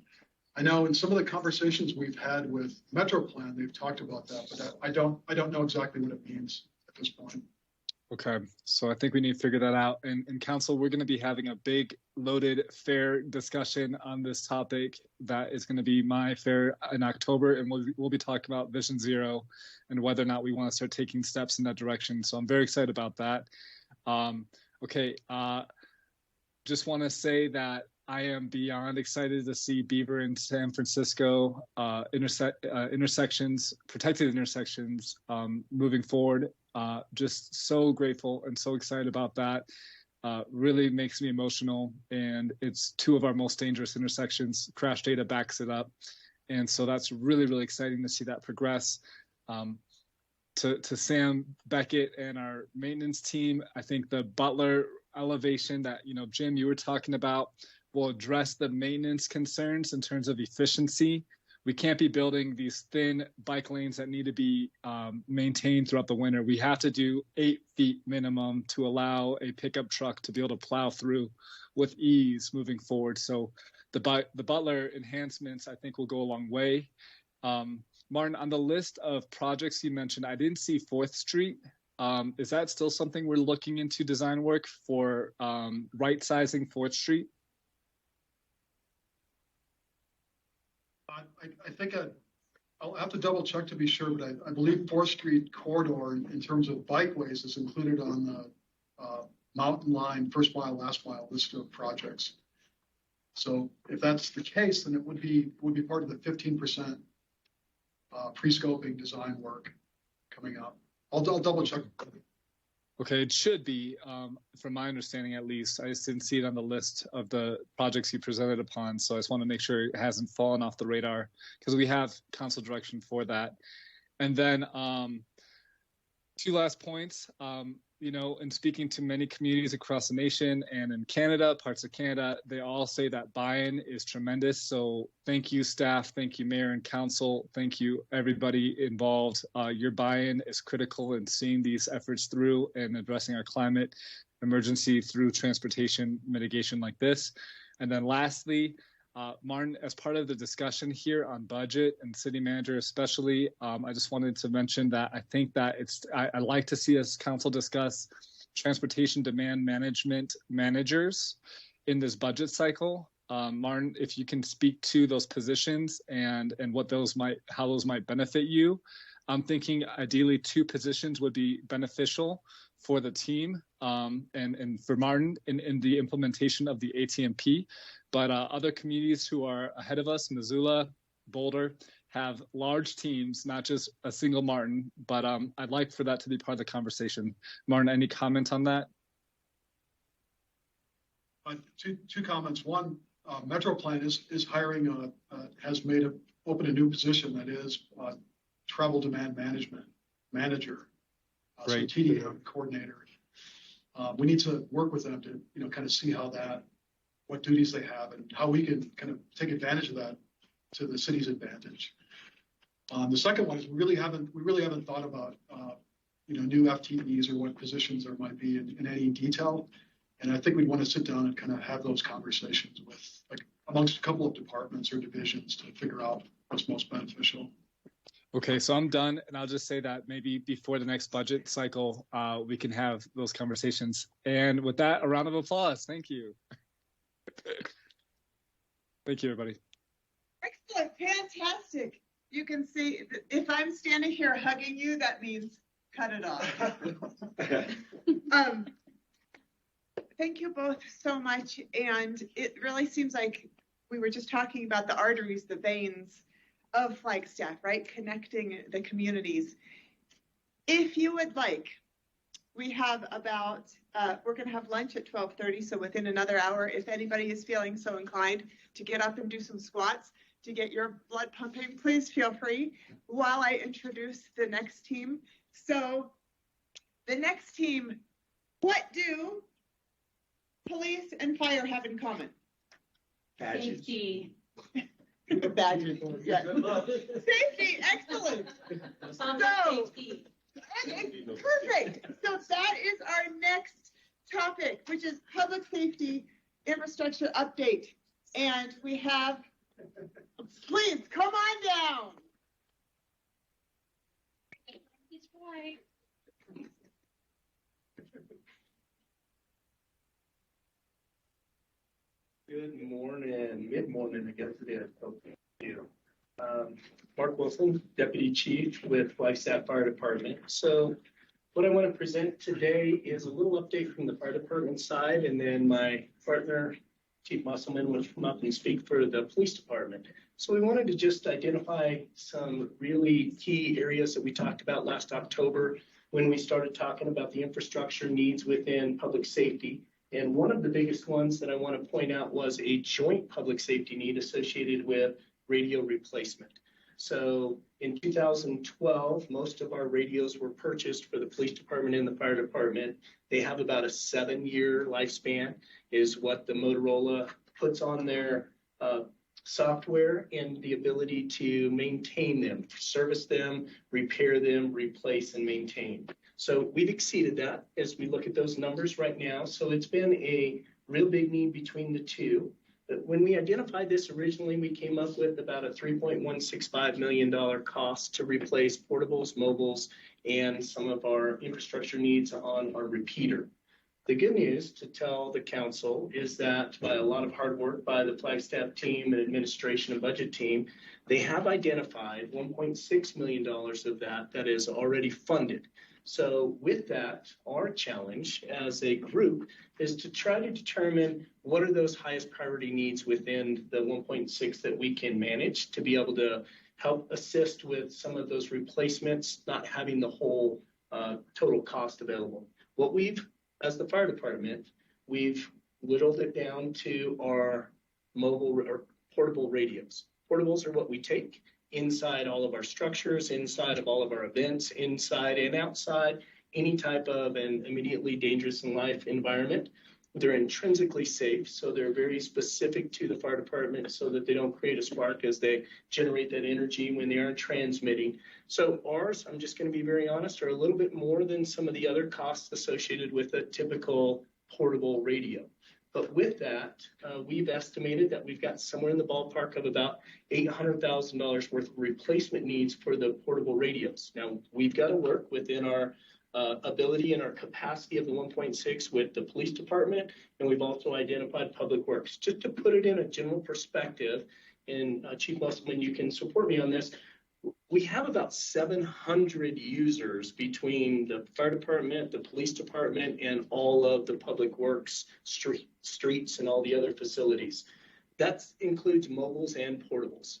I know in some of the conversations we've had with Metro Plan, they've talked about that, but I don't know exactly what it means at this point. Okay, so I think we need to figure that out. And Council, we're going to be having a big, loaded, fair discussion on this topic. That is going to be my fair in October, and we'll be talking about Vision Zero and whether or not we want to start taking steps in that direction. So I'm very excited about that. Just want to say that I am beyond excited to see Beaver and San Francisco intersections, protected intersections, moving forward. Just so grateful and so excited about that. Really makes me emotional, and it's 2 of our most dangerous intersections. Crash data backs it up, and so that's really, really exciting to see that progress. To Sam Beckett and our maintenance team, I think the Butler elevation that, Jim, you were talking about will address the maintenance concerns in terms of efficiency. We can't be building these thin bike lanes that need to be maintained throughout the winter. We have to do 8 feet minimum to allow a pickup truck to be able to plow through with ease moving forward. So the Butler enhancements, I think, will go a long way. Martin, on the list of projects you mentioned, I didn't see 4th Street. Is that still something we're looking into design work for, right-sizing 4th Street? I think I'll have to double check to be sure, but I believe 4th Street corridor in terms of bikeways is included on the Mountain Line, first mile, last mile list of projects. So if that's the case, then it would be part of the 15% pre-scoping design work coming up. I'll double check. Okay, it should be, from my understanding at least. I just didn't see it on the list of the projects you presented upon, so I just want to make sure it hasn't fallen off the radar, because we have council direction for that. And then 2 last points. In speaking to many communities across the nation and in Canada, parts of Canada, they all say that buy-in is tremendous. So thank you, staff. Thank you, Mayor and Council. Thank you, everybody involved. Your buy-in is critical in seeing these efforts through and addressing our climate emergency through transportation mitigation like this. And then lastly, Martin, as part of the discussion here on budget and city manager especially, I just wanted to mention that I think that I'd like to see us council discuss transportation demand management managers in this budget cycle. Martin, if you can speak to those positions and how those might benefit you. I'm thinking ideally 2 positions would be beneficial for the team and for Martin in the implementation of the ATMP. But other communities who are ahead of us, Missoula, Boulder, have large teams, not just a single Martin. But I'd like for that to be part of the conversation. Martin, any comment on that? 2 comments. One, Metro Plan is hiring, has opened a new position that is travel demand management manager, so TDM coordinator. We need to work with them to kind of see what duties they have and how we can kind of take advantage of that to the city's advantage. The second one is we really haven't thought about new FTEs or what positions there might be in any detail. And I think we'd want to sit down and kind of have those conversations amongst a couple of departments or divisions to figure out what's most beneficial. Okay, so I'm done, and I'll just say that maybe before the next budget cycle, we can have those conversations. And with that, a round of applause. Thank you. Thank you, everybody. Excellent, fantastic. You can see, if I'm standing here hugging you, that means cut it off. thank you both so much. And it really seems like we were just talking about the arteries, the veins of Flagstaff, right? Connecting the communities. If you would like, we have about, we're going to have lunch at 12:30. So within another hour, if anybody is feeling so inclined to get up and do some squats to get your blood pumping, please feel free while I introduce the next team. So the next team, what do police and fire have in common? Safety. Badges. Yeah. Safety, excellent. So, perfect. So that is our next topic, which is public safety infrastructure update. And we have, please come on down. Good morning, mid-morning, I guess it is. Okay, thank you. Mark Wilson, Deputy Chief with Flagstaff Fire Department. So what I want to present today is a little update from the fire department side, and then my partner, Chief Musselman, will come up and speak for the police department. So we wanted to just identify some really key areas that we talked about last October when we started talking about the infrastructure needs within public safety. And one of the biggest ones that I want to point out was a joint public safety need associated with radio replacement. So in 2012, most of our radios were purchased for the police department and the fire department. They have about a 7-year lifespan is what the Motorola puts on their software, and the ability to maintain them, service them, repair them, replace, and maintain. So we've exceeded that as we look at those numbers right now. So it's been a real big need between the two. But when we identified this originally, we came up with about a $3.165 million cost to replace portables, mobiles, and some of our infrastructure needs on our repeater. The good news to tell the council is that by a lot of hard work by the Flagstaff team and administration and budget team, they have identified $1.6 million of that is already funded. So with that, our challenge as a group is to try to determine what are those highest priority needs within the 1.6 that we can manage to be able to help assist with some of those replacements, not having the whole total cost available. What we've, as the fire department, we've whittled it down to our mobile or portable radios. Portables are what we take inside all of our structures, inside of all of our events, inside and outside, any type of an immediately dangerous in life environment. They're intrinsically safe, so they're very specific to the fire department so that they don't create a spark as they generate that energy when they aren't transmitting. So ours, I'm just going to be very honest, are a little bit more than some of the other costs associated with a typical portable radio. But with that, we've estimated that we've got somewhere in the ballpark of about $800,000 worth of replacement needs for the portable radios. Now, we've got to work within our ability and our capacity of the 1.6 with the police department, and we've also identified public works. Just to put it in a general perspective, and Chief Musselman, you can support me on this, we have about 700 users between the fire department, the police department, and all of the public works, streets, and all the other facilities. That includes mobiles and portables.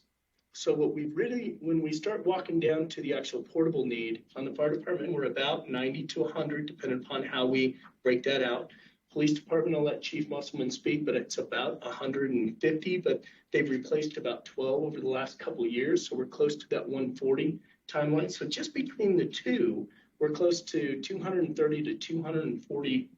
So what we really, when we start walking down to the actual portable need on the fire department, we're about 90 to 100, depending upon how we break that out. Police department, I'll let Chief Musselman speak, but it's about 150, but they've replaced about 12 over the last couple of years. So we're close to that 140 timeline. So just between the two, we're close to 230 to 240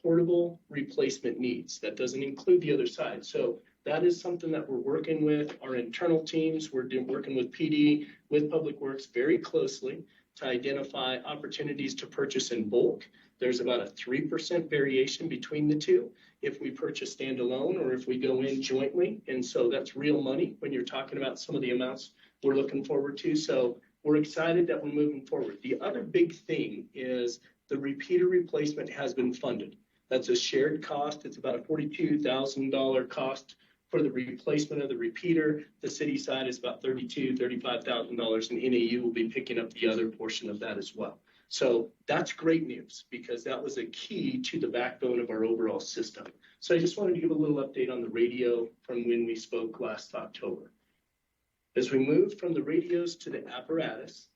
portable replacement needs. That doesn't include the other side. So that is something that we're working with our internal teams. We're working with PD, with Public Works very closely to identify opportunities to purchase in bulk. There's about a 3% variation between the two if we purchase standalone or if we go in jointly. And so that's real money when you're talking about some of the amounts we're looking forward to. So we're excited that we're moving forward. The other big thing is the repeater replacement has been funded. That's a shared cost. It's about a $42,000 cost for the replacement of the repeater. The city side is about $35,000, and NAU will be picking up the other portion of that as well. So that's great news because that was a key to the backbone of our overall system. So I just wanted to give a little update on the radio from when we spoke last October. As we move from the radios to the apparatus,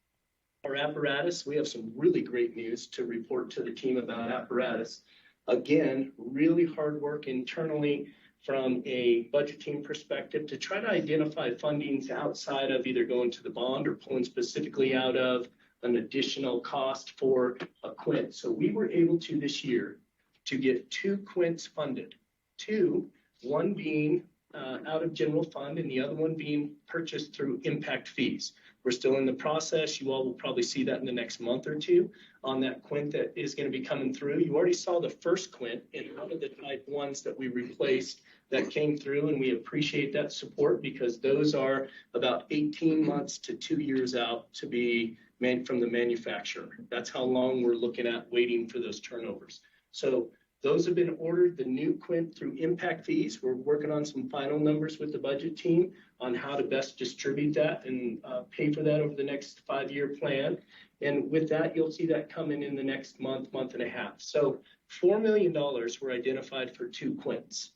our apparatus, we have some really great news to report to the team about apparatus. Again, really hard work internally from a budgeting perspective to try to identify fundings outside of either going to the bond or pulling specifically out of an additional cost for a quint. So we were able to this year to get 2 quints funded. 2, one being out of general fund and the other one being purchased through impact fees. We're still in the process. You all will probably see that in the next month or two on that quint that is going to be coming through. You already saw the first quint in one of the type 1s that we replaced that came through, and we appreciate that support because those are about 18 months to 2 years out to be made from the manufacturer. That's how long we're looking at waiting for those turnovers. So those have been ordered, the new quint through impact fees. We're working on some final numbers with the budget team on how to best distribute that and pay for that over the next 5-year plan. And with that, you'll see that coming in the next month, month and a half. So $4 million were identified for 2 quints.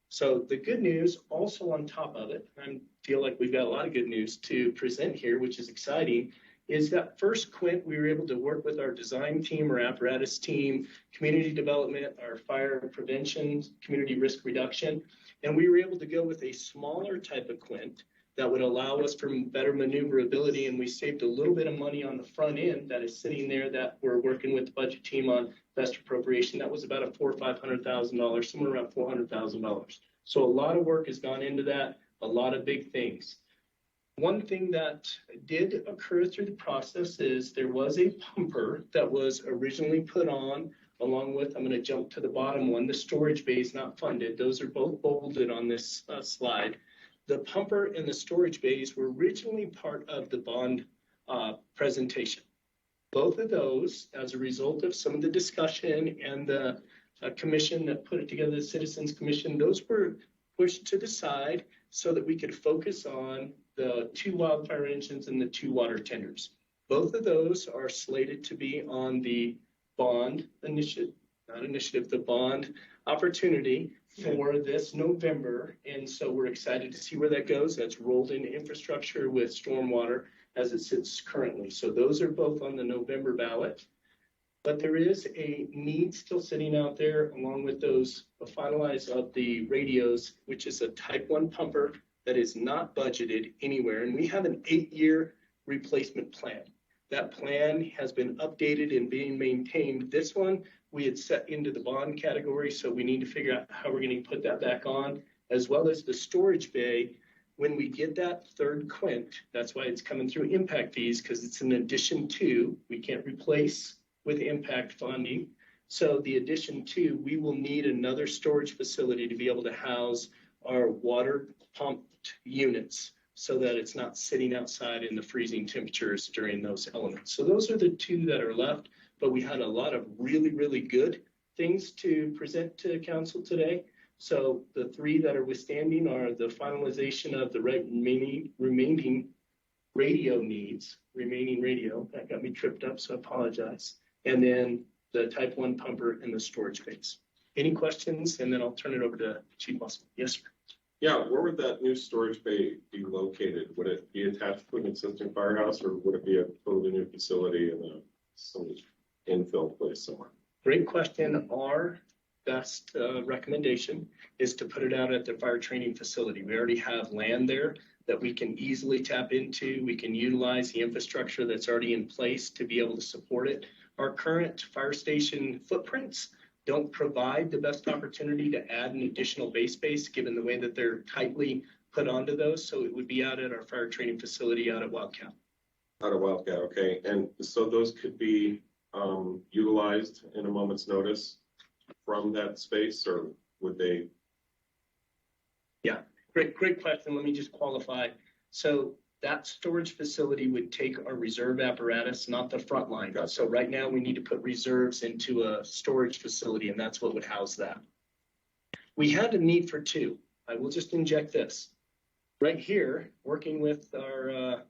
So the good news also on top of it, I feel like we've got a lot of good news to present here, which is exciting, is that first quint, we were able to work with our design team, our apparatus team, community development, our fire prevention, community risk reduction. And we were able to go with a smaller type of quint that would allow us for better maneuverability. And we saved a little bit of money on the front end that is sitting there that we're working with the budget team on best appropriation. That was about a $400,000 or $500,000, somewhere around $400,000. So a lot of work has gone into that, a lot of big things. One thing that did occur through the process is there was a pumper that was originally put on along with, I'm going to jump to the bottom one, the storage bay is not funded. Those are both bolded on this slide. The pumper and the storage bays were originally part of the bond presentation. Both of those, as a result of some of the discussion and the commission that put it together, the Citizens Commission, those were pushed to the side so that we could focus on the 2 wildfire engines and the 2 water tenders. Both of those are slated to be on the bond initiative, the bond opportunity for this November. And so we're excited to see where that goes. That's rolled into infrastructure with stormwater as it sits currently. So those are both on the November ballot. But there is a need still sitting out there along with those finalized of the radios, which is a type 1 pumper that is not budgeted anywhere. And we have an 8-year replacement plan. That plan has been updated and being maintained. This one we had set into the bond category, so we need to figure out how we're going to put that back on, as well as the storage bay. When we get that 3rd quint, that's why it's coming through impact fees, because it's an addition to, we can't replace with impact funding. So the addition to, we will need another storage facility to be able to house our water pumped units so that it's not sitting outside in the freezing temperatures during those elements. So those are the 2 that are left, but we had a lot of really, really good things to present to council today. So the 3 that are withstanding are the finalization of the remaining radio needs, that got me tripped up, so I apologize. And then the type 1 pumper and the storage base. Any questions? And then I'll turn it over to Chief Muscle. Yes, sir. Yeah, where would that new storage bay be located? Would it be attached to an existing firehouse, or would it be a totally new facility in some infill place somewhere? Great question. Our best recommendation is to put it out at the fire training facility. We already have land there that we can easily tap into. We can utilize the infrastructure that's already in place to be able to support it. Our current fire station footprints don't provide the best opportunity to add an additional base space given the way that they're tightly put onto those. So it would be out at our fire training facility out at Wildcat. Out of Wildcat, okay. And so those could be utilized in a moment's notice from that space, or would they? Yeah, great question. Let me just qualify. So that storage facility would take our reserve apparatus, not the front line. So right now we need to put reserves into a storage facility, and that's what would house that. We had a need for 2. I will just inject this. Right here, working with our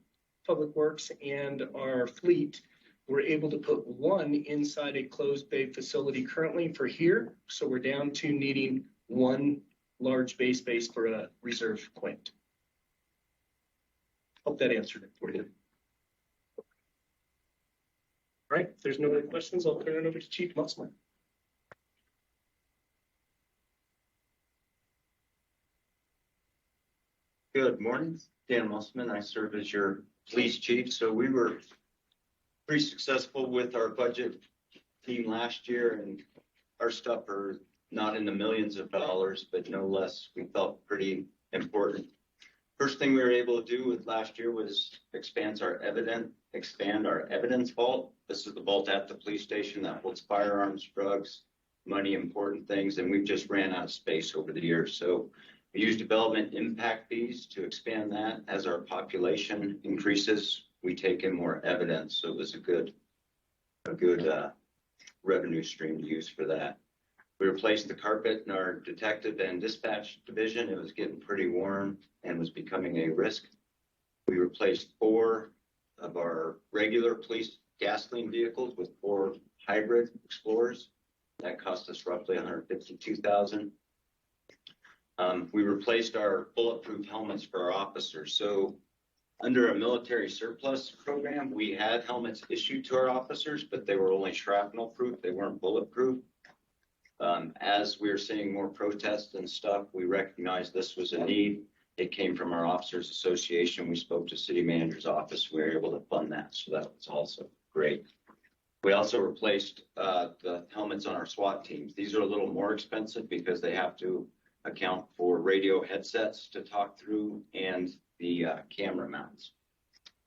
public works and our fleet, We're able to put one inside a closed bay facility currently for here. So we're down to needing one large bay space for a reserve quint. Hope that answered it for you. All right, if there's no other questions, I'll turn it over to Chief Musselman. Good morning, Dan Musselman. I serve as your police chief. So we were pretty successful with our budget team last year, and our stuff are not in the millions of dollars, but no less, we felt pretty important. First thing we were able to do with last year was expand our evidence vault. This is the vault at the police station that holds firearms, drugs, money, important things, and we've just ran out of space over the years. So we use development impact fees to expand that. As our population increases, we take in more evidence. So it was a good revenue stream to use for that. We replaced the carpet in our detective and dispatch division. It was getting pretty worn and was becoming a risk. We replaced 4 of our regular police gasoline vehicles with 4 hybrid Explorers. That cost us roughly $152,000. We replaced our bulletproof helmets for our officers. So under a military surplus program, we had helmets issued to our officers, but they were only shrapnel proof. They weren't bulletproof. As we were seeing more protests and stuff, we recognized this was a need. It came from our Officers Association. We spoke to City Manager's office. We were able to fund that. So that was also great. We also replaced the helmets on our SWAT teams. These are a little more expensive because they have to account for radio headsets to talk through and the camera mounts.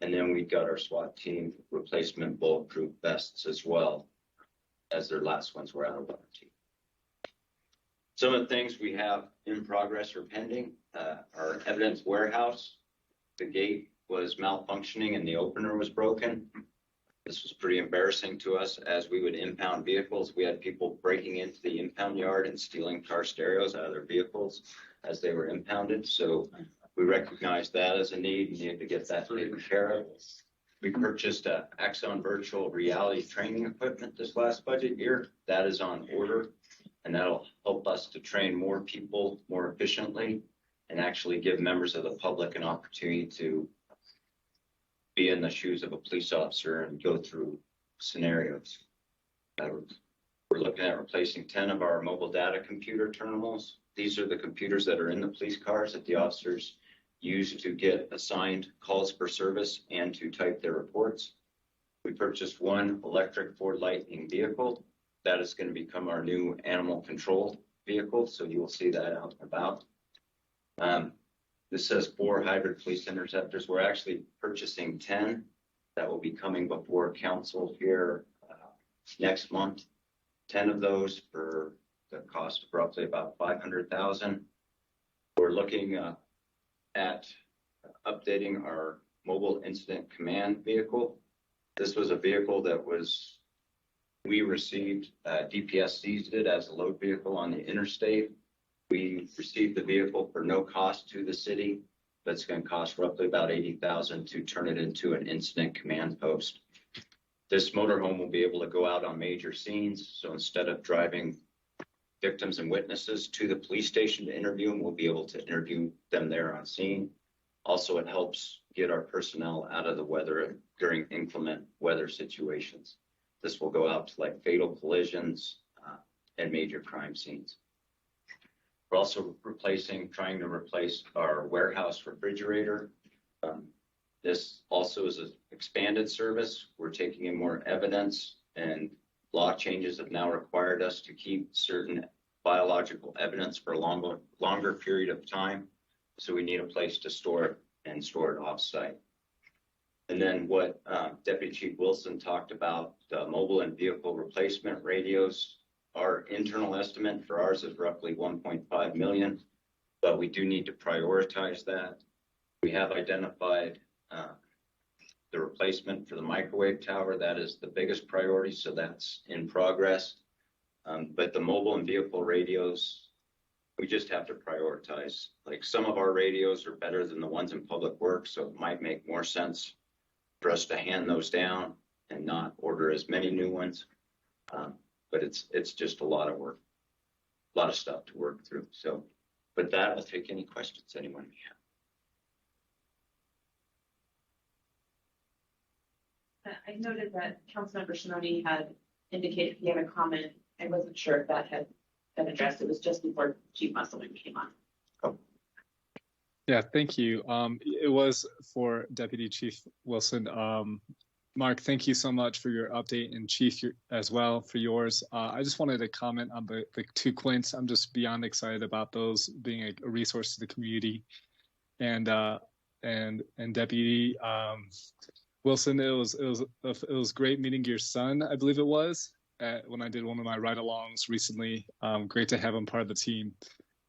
And then we got our SWAT team replacement bulletproof vests as well, as their last ones were out of warranty. Some of the things we have in progress or pending, our evidence warehouse, the gate was malfunctioning and the opener was broken. This was pretty embarrassing to us as we would impound vehicles. We had people breaking into the impound yard and stealing car stereos out of their vehicles as they were impounded. So we recognized that as a need and needed to get that taken care of. We purchased Axon virtual reality training equipment this last budget year. That is on order, and that'll help us to train more people more efficiently and actually give members of the public an opportunity to be in the shoes of a police officer and go through scenarios. We're looking at replacing 10 of our mobile data computer terminals. These are the computers that are in the police cars that the officers use to get assigned calls for service and to type their reports. We purchased 1 electric Ford Lightning vehicle. That is going to become our new animal control vehicle, so you will see that out and about. This says 4 hybrid police interceptors. We're actually purchasing 10 that will be coming before council here next month. 10 of those for the cost of roughly about $500,000. We're looking at updating our mobile incident command vehicle. This was a vehicle that we received, DPS seized it as a load vehicle on the interstate. We received the vehicle for no cost to the city, but it's going to cost roughly about $80,000 to turn it into an incident command post. This motorhome will be able to go out on major scenes. So instead of driving victims and witnesses to the police station to interview them, we'll be able to interview them there on scene. Also, it helps get our personnel out of the weather during inclement weather situations. This will go out to like fatal collisions and major crime scenes. We're also trying to replace our warehouse refrigerator. This also is an expanded service. We're taking in more evidence, and law changes have now required us to keep certain biological evidence for a longer period of time. So we need a place to store it and store it off-site. And then what Deputy Chief Wilson talked about, the mobile and vehicle replacement radios. Our internal estimate for ours is roughly 1.5 million, but we do need to prioritize that. We have identified the replacement for the microwave tower. That is the biggest priority, so that's in progress. But the mobile and vehicle radios, we just have to prioritize. Like some of our radios are better than the ones in public works, so it might make more sense for us to hand those down and not order as many new ones. But it's just a lot of work, a lot of stuff to work through. So with that, I'll take any questions anyone may have. I noted that Councilmember Shimoni had indicated he had a comment. I wasn't sure if that had been addressed. It was just before Chief Musselman came on. Yeah, thank you. It was for Deputy Chief Wilson. Mark, thank you so much for your update, and Chief as well for yours. I just wanted to comment on the 2 quints. I'm just beyond excited about those being a resource to the community. And Deputy Wilson, it was great meeting your son, I believe it was, when I did one of my ride-alongs recently. Great to have him part of the team.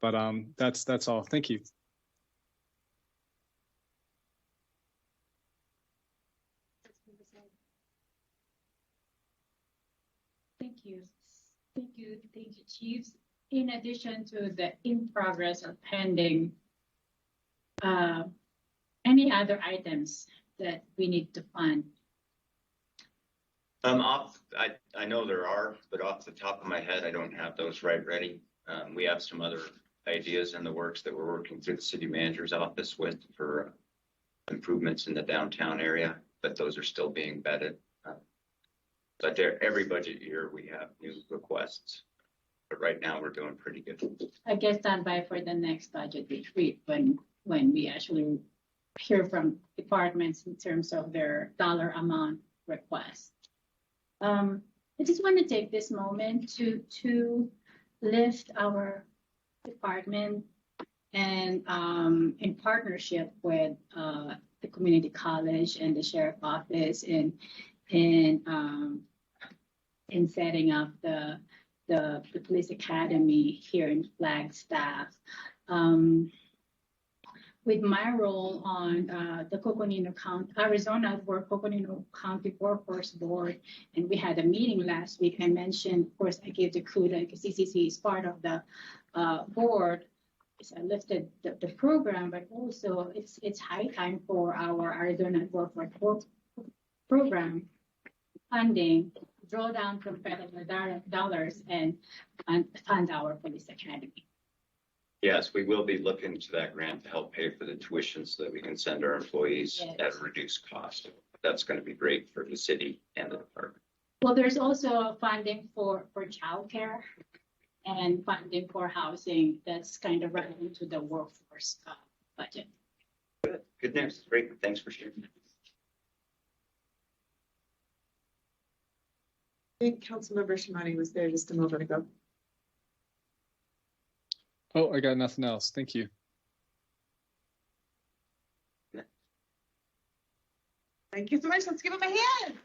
But that's all. Thank you. Thank you, Chiefs. In addition to the in progress or pending, any other items that we need to fund? I know there are, but off the top of my head, I don't have those right ready. We have some other ideas in the works that we're working through the city manager's office with for improvements in the downtown area, but those are still being vetted. But every budget year we have new requests, but right now we're doing pretty good. I guess stand by for the next budget retreat when we actually hear from departments in terms of their dollar amount requests. I just want to take this moment to lift our department and in partnership with the community college and the sheriff office in setting up the police academy here in Flagstaff. With my role on the Coconino County, Arizona Coconino County Workforce Board, and we had a meeting last week. I mentioned, of course, I gave the kudos because CCC is part of the board. So I lifted the program, but also it's high time for our Arizona Workforce Program funding, draw down from federal dollars and fund our police academy. Yes, we will be looking to that grant to help pay for the tuition so that we can send our employees at a reduced cost. That's going to be great for the city and the department. Well, there's also funding for childcare and funding for housing that's kind of right into the workforce budget. Good news. Great. Thanks for sharing. I think Councilmember Shimoni was there just a moment ago. Oh, I got nothing else. Thank you. Thank you so much. Let's give him a hand.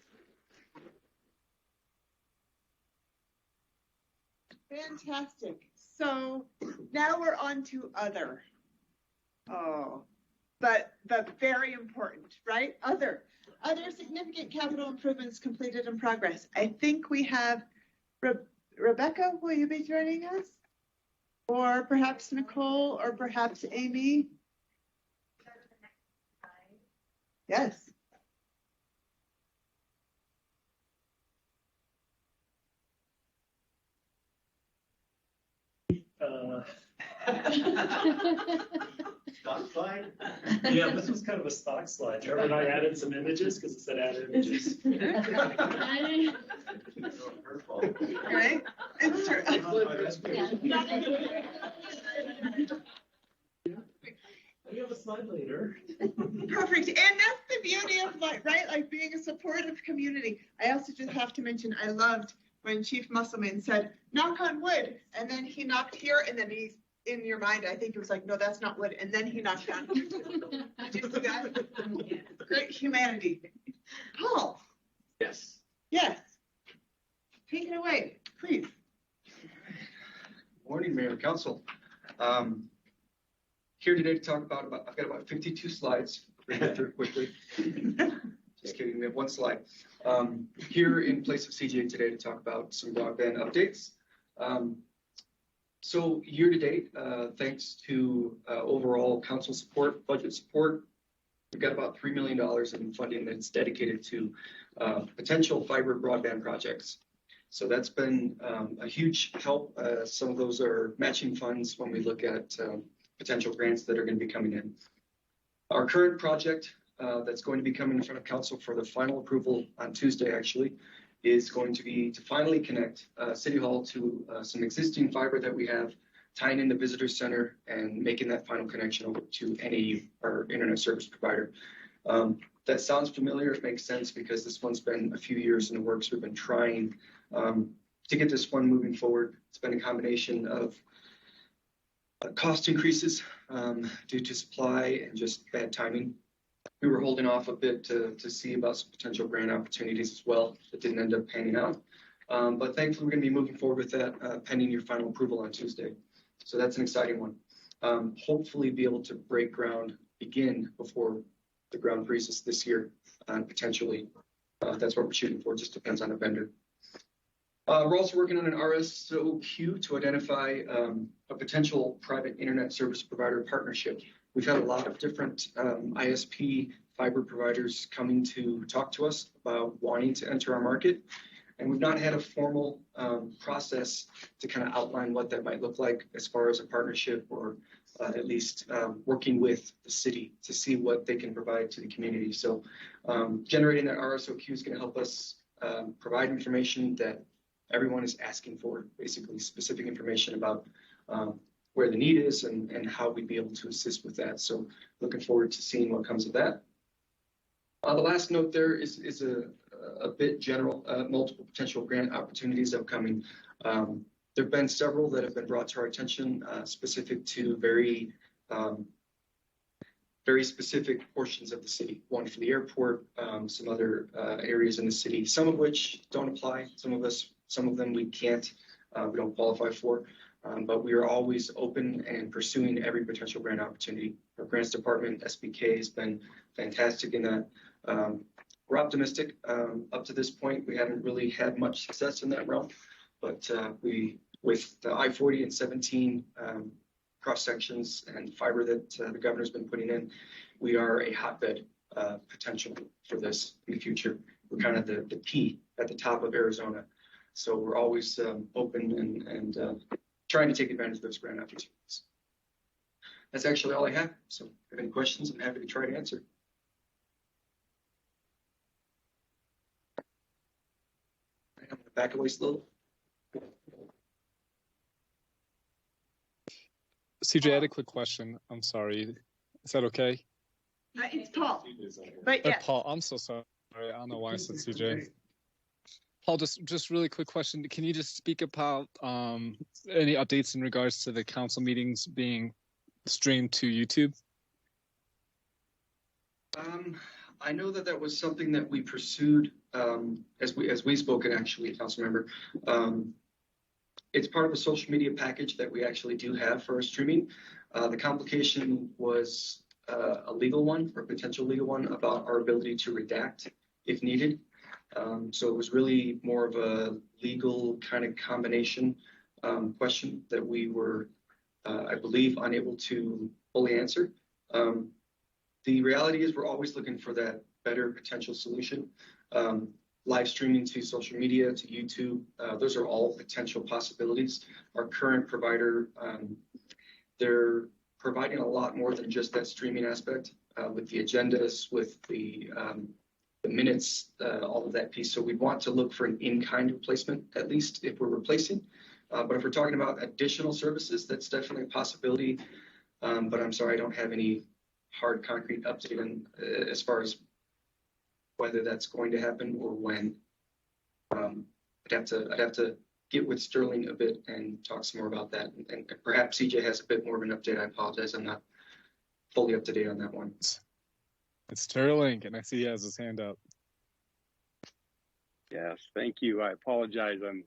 Fantastic. So now we're on to other. Oh, but very important, right? Other significant capital improvements completed in progress. I think we have Rebecca, will you be joining us? Or perhaps Nicole, or perhaps Amy? Yes. Stock slide? Yeah, this was kind of a stock slide. Remember, I added some images because it said add images. Right? It's true. We have a slide later. Perfect. And that's the beauty of like being a supportive community. I also just have to mention, I loved when Chief Musselman said, knock on wood. And then he knocked here, and then he's in your mind, I think it was like, no, that's not wood. And then he knocked down here. Did you see that? Great humanity. Paul. Yes. Yes. Take it away, please. Morning, Mayor and Council. Here today to talk about I've got about 52 slides. We'll get through quickly. Just kidding, we have one slide. Here in place of CJ today to talk about some broadband updates. So year to date, thanks to overall council support, budget support, we've got about $3 million in funding that's dedicated to potential fiber broadband projects. So that's been a huge help. Some of those are matching funds when we look at potential grants that are going to be coming in. Our current project that's going to be coming in front of council for the final approval on Tuesday, actually, is going to be to finally connect City Hall to some existing fiber that we have, tying in the visitor center and making that final connection over to NAU, our internet service provider. That sounds familiar. It makes sense because this one's been a few years in the works. We've been trying to get this one moving forward. It's been a combination of cost increases due to supply and just bad timing. We were holding off a bit to see about some potential grant opportunities as well that didn't end up panning out. But thankfully, we're going to be moving forward with that pending your final approval on Tuesday. So that's an exciting one. Hopefully be able to break ground, begin before the ground freezes this year, potentially. That's what we're shooting for. Just depends on the vendor. We're also working on an RSOQ to identify a potential private internet service provider partnership. We've had a lot of different ISP fiber providers coming to talk to us about wanting to enter our market. And we've not had a formal process to kind of outline what that might look like as far as a partnership or at least working with the city to see what they can provide to the community. So generating that RSOQ is going to help us provide information that everyone is asking for, basically specific information about where the need is and how we'd be able to assist with that. So looking forward to seeing what comes of that. The last note there is a bit general, multiple potential grant opportunities upcoming. There have been several that have been brought to our attention, specific to very specific portions of the city. One for the airport, some other areas in the city, some of which don't apply. Some of them we can't, we don't qualify for. But we are always open and pursuing every potential grant opportunity. Our grants department, SBK, has been fantastic in that. We're optimistic. Up to this point, we haven't really had much success in that realm. But with the I-40 and 17 cross sections and fiber that the governor's been putting in, we are a hotbed potential for this in the future. We're kind of the key at the top of Arizona. So we're always open and trying to take advantage of those grant opportunities. That's actually all I have. So if you have any questions, I'm happy to try to answer. I'm going to back away slowly. CJ, I had a quick question. I'm sorry. Is that okay? It's Paul. But yeah. Paul, I'm so sorry. I don't know why I said CJ. Paul, just really quick question. Can you just speak about any updates in regards to the council meetings being streamed to YouTube? I know that was something that we pursued as we spoken, actually, council member. It's part of a social media package that we actually do have for our streaming. The complication was a legal one, or a potential legal one, about our ability to redact if needed. So it was really more of a legal kind of combination question that we were, I believe, unable to fully answer. The reality is we're always looking for that better potential solution. Live streaming to social media, to YouTube, those are all potential possibilities. Our current provider, they're providing a lot more than just that streaming aspect with the agendas, with the minutes, all of that piece. So we want to look for an in-kind replacement, at least if we're replacing. But if we're talking about additional services, that's definitely a possibility. But I'm sorry, I don't have any hard concrete update on as far as whether that's going to happen or when. I'd have to get with Sterling a bit and talk some more about that. And perhaps CJ has a bit more of an update. I apologize. I'm not fully up to date on that one. It's Sterling, and I see he has his hand up. Yes, thank you. I apologize. I'm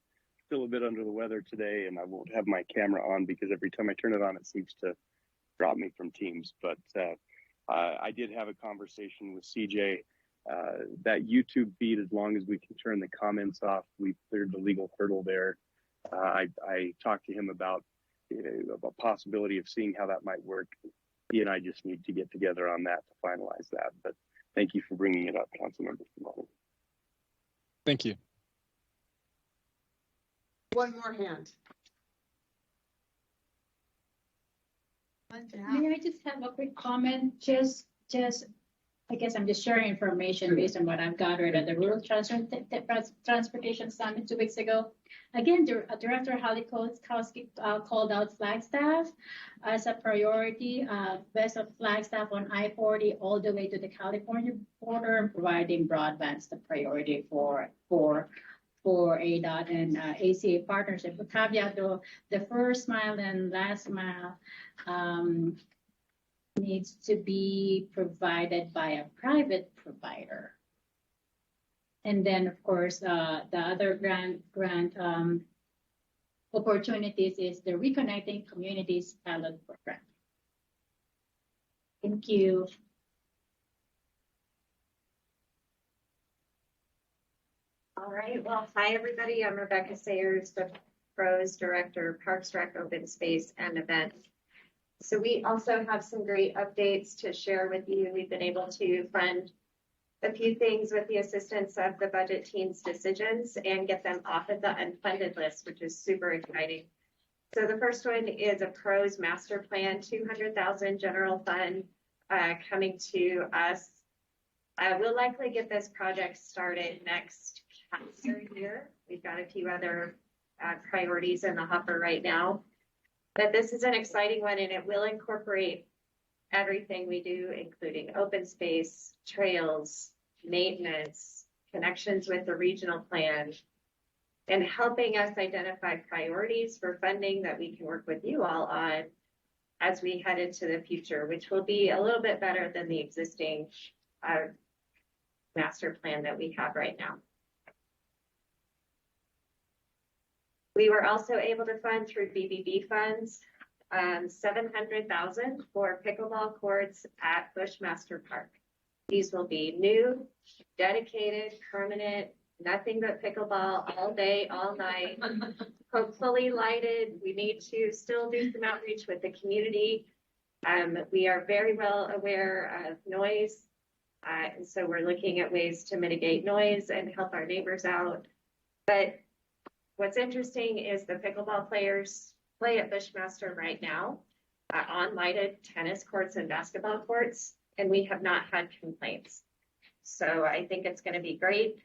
still a bit under the weather today, and I won't have my camera on because every time I turn it on, it seems to drop me from Teams. But I did have a conversation with CJ. That YouTube feed, as long as we can turn the comments off, we've cleared the legal hurdle there. I talked to him about a possibility of seeing how that might work. he and I just need to get together on that to finalize that. But thank you for bringing it up, Councilmember Simone. Thank you. One more hand. May I just have a quick comment? I guess I'm just sharing information based on what I've gathered at the Rural Transportation Summit 2 weeks ago. Again, Director Holly Kowski called out Flagstaff as a priority, west of Flagstaff on I-40 all the way to the California border, and providing broadband is the priority for ADOT and ACA partnership. With caveat though, the first mile and last mile needs to be provided by a private provider. And then, of course, the other grant opportunities is the Reconnecting Communities pilot program. Thank you. All right. Well, hi, everybody. I'm Rebecca Sayers, the PROS Director, Parks Rec, Open Space, and Events. So we also have some great updates to share with you. We've been able to fund a few things with the assistance of the budget team's decisions and get them off of the unfunded list, which is super exciting. So the first one is a PROS master plan, 200,000 general fund coming to us. We'll likely get this project started next calendar year. We've got a few other priorities in the hopper right now. But this is an exciting one, and it will incorporate everything we do, including open space, trails, maintenance, connections with the regional plan, and helping us identify priorities for funding that we can work with you all on as we head into the future, which will be a little bit better than the existing master plan that we have right now. We were also able to fund through BBB funds, $700,000 for pickleball courts at Bushmaster Park. These will be new, dedicated, permanent, nothing but pickleball all day, all night, hopefully lighted. We need to still do some outreach with the community. We are very well aware of noise, and so we're looking at ways to mitigate noise and help our neighbors out. But what's interesting is the pickleball players play at Bushmaster right now on lighted tennis courts and basketball courts, and we have not had complaints. So I think it's going to be great.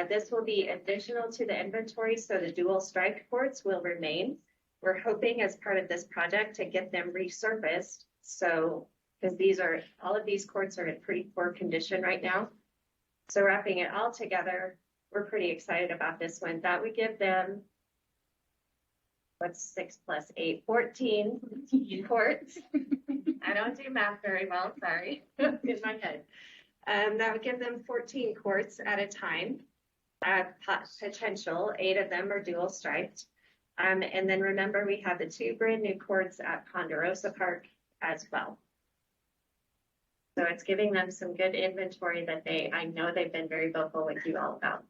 This will be additional to the inventory, so the dual striped courts will remain. We're hoping as part of this project to get them resurfaced. So, because all of these courts are in pretty poor condition right now. So wrapping it all together, we're pretty excited about this one. That would give them, what's 6 + 8, 14 courts. I don't do math very well, sorry, in my head. That would give them 14 courts at a time. Potential, 8 of them are dual striped. And then remember, we have the 2 brand new courts at Ponderosa Park as well. So it's giving them some good inventory that I know they've been very vocal with you all about.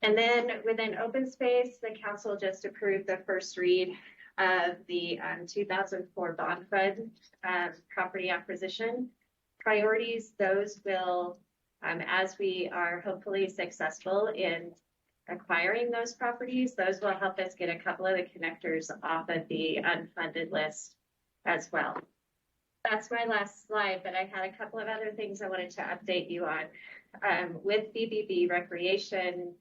And then within open space, the council just approved the first read of the 2004 bond fund property acquisition priorities. Those will, as we are hopefully successful in acquiring those properties, those will help us get a couple of the connectors off of the unfunded list as well. That's my last slide, but I had a couple of other things I wanted to update you on. With BBB recreation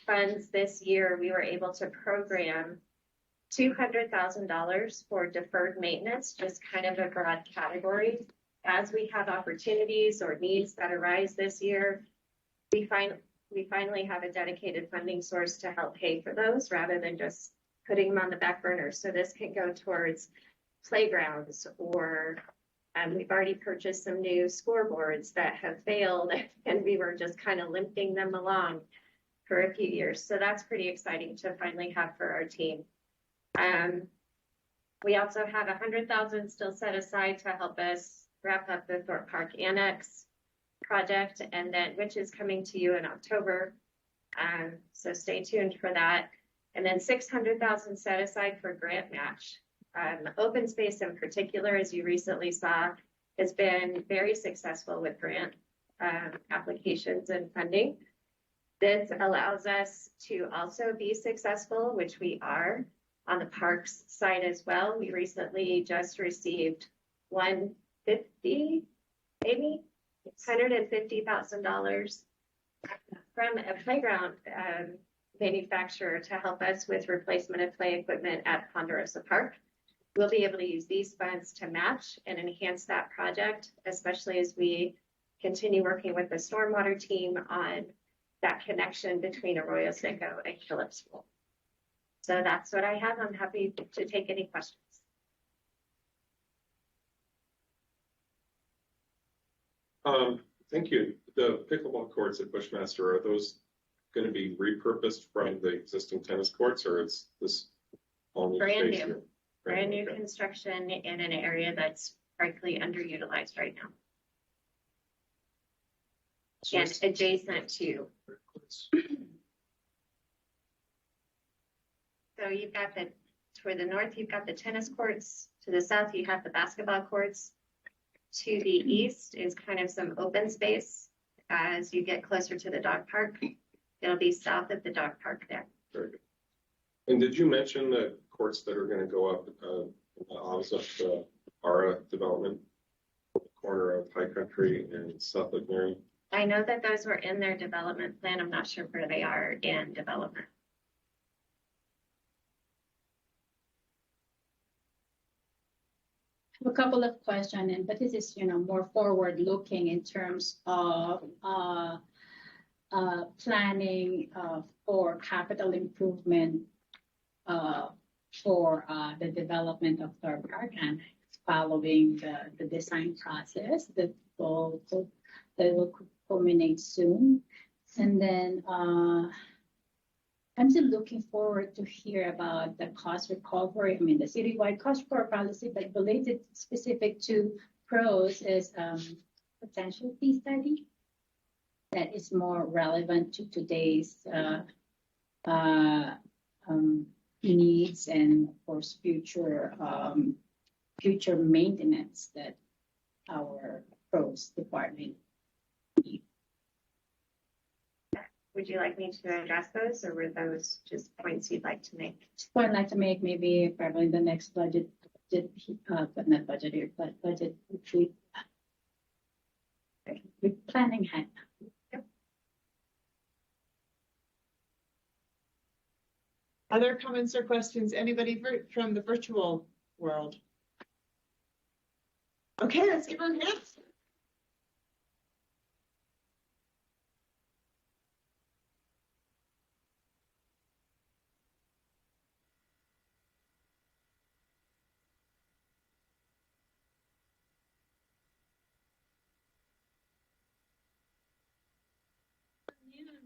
funds this year, we were able to program $200,000 for deferred maintenance, just kind of a broad category. As we have opportunities or needs that arise this year, we finally have a dedicated funding source to help pay for those rather than just putting them on the back burner. So this can go towards playgrounds, or we've already purchased some new scoreboards that have failed and we were just kind of limping them along for a few years. So that's pretty exciting to finally have for our team. We also have $100,000 still set aside to help us wrap up the Thorpe Park Annex project, and then which is coming to you in October. So stay tuned for that. And then $600,000 set aside for grant match. Open space in particular, as you recently saw, has been very successful with grant applications and funding. This allows us to also be successful, which we are, on the parks side as well. We recently just received $150,000 from a playground manufacturer to help us with replacement of play equipment at Ponderosa Park. We'll be able to use these funds to match and enhance that project, especially as we continue working with the stormwater team on that connection between Arroyo Seco and Phillips Pool. So that's what I have. I'm happy to take any questions. Thank you. The pickleball courts at Bushmaster, are those going to be repurposed from the existing tennis courts, or is this all new Brand space new. here? Brand new construction in an area that's frankly underutilized right now. And adjacent to. So you've got to the north, you've got the tennis courts. To the south, you have the basketball courts. To the east is kind of some open space. As you get closer to the dog park, it'll be south of the dog park there. Very good. And did you mention the courts that are going to go up opposite the ARA development, corner of High Country and South Lake Marion? I know that those were in their development plan. I'm not sure where they are in development. A couple of questions, but this is, more forward looking in terms of planning for capital improvement for the development of Thor Park and following the design process that will culminate soon. And then I'm still looking forward to hear about the cost recovery. I mean, the citywide cost recovery policy, but related specific to pros is potential fee study that is more relevant to today's needs and of course future maintenance that our pros department need. Would you like me to address those, or were those just points you'd like to make? Point I'd like to make maybe probably in the next budget, but not budget here, but budget retreat. With planning ahead. Yep. Other comments or questions? Anybody from the virtual world? Okay, let's give her a hand.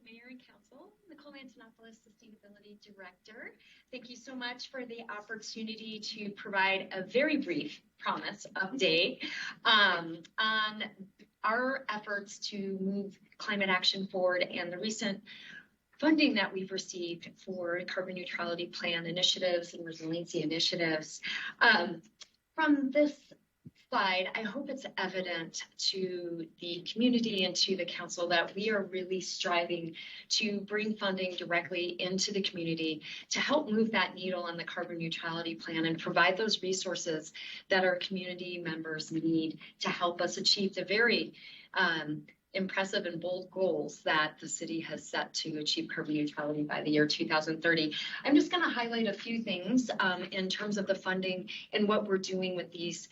Mayor and Council, Nicole Antonopoulos, Sustainability Director. Thank you so much for the opportunity to provide a very brief promise update on our efforts to move climate action forward and the recent funding that we've received for carbon neutrality plan initiatives and resiliency initiatives. From this slide, I hope it's evident to the community and to the council that we are really striving to bring funding directly into the community to help move that needle on the carbon neutrality plan and provide those resources that our community members need to help us achieve the very impressive and bold goals that the city has set to achieve carbon neutrality by the year 2030. I'm just going to highlight a few things in terms of the funding and what we're doing with these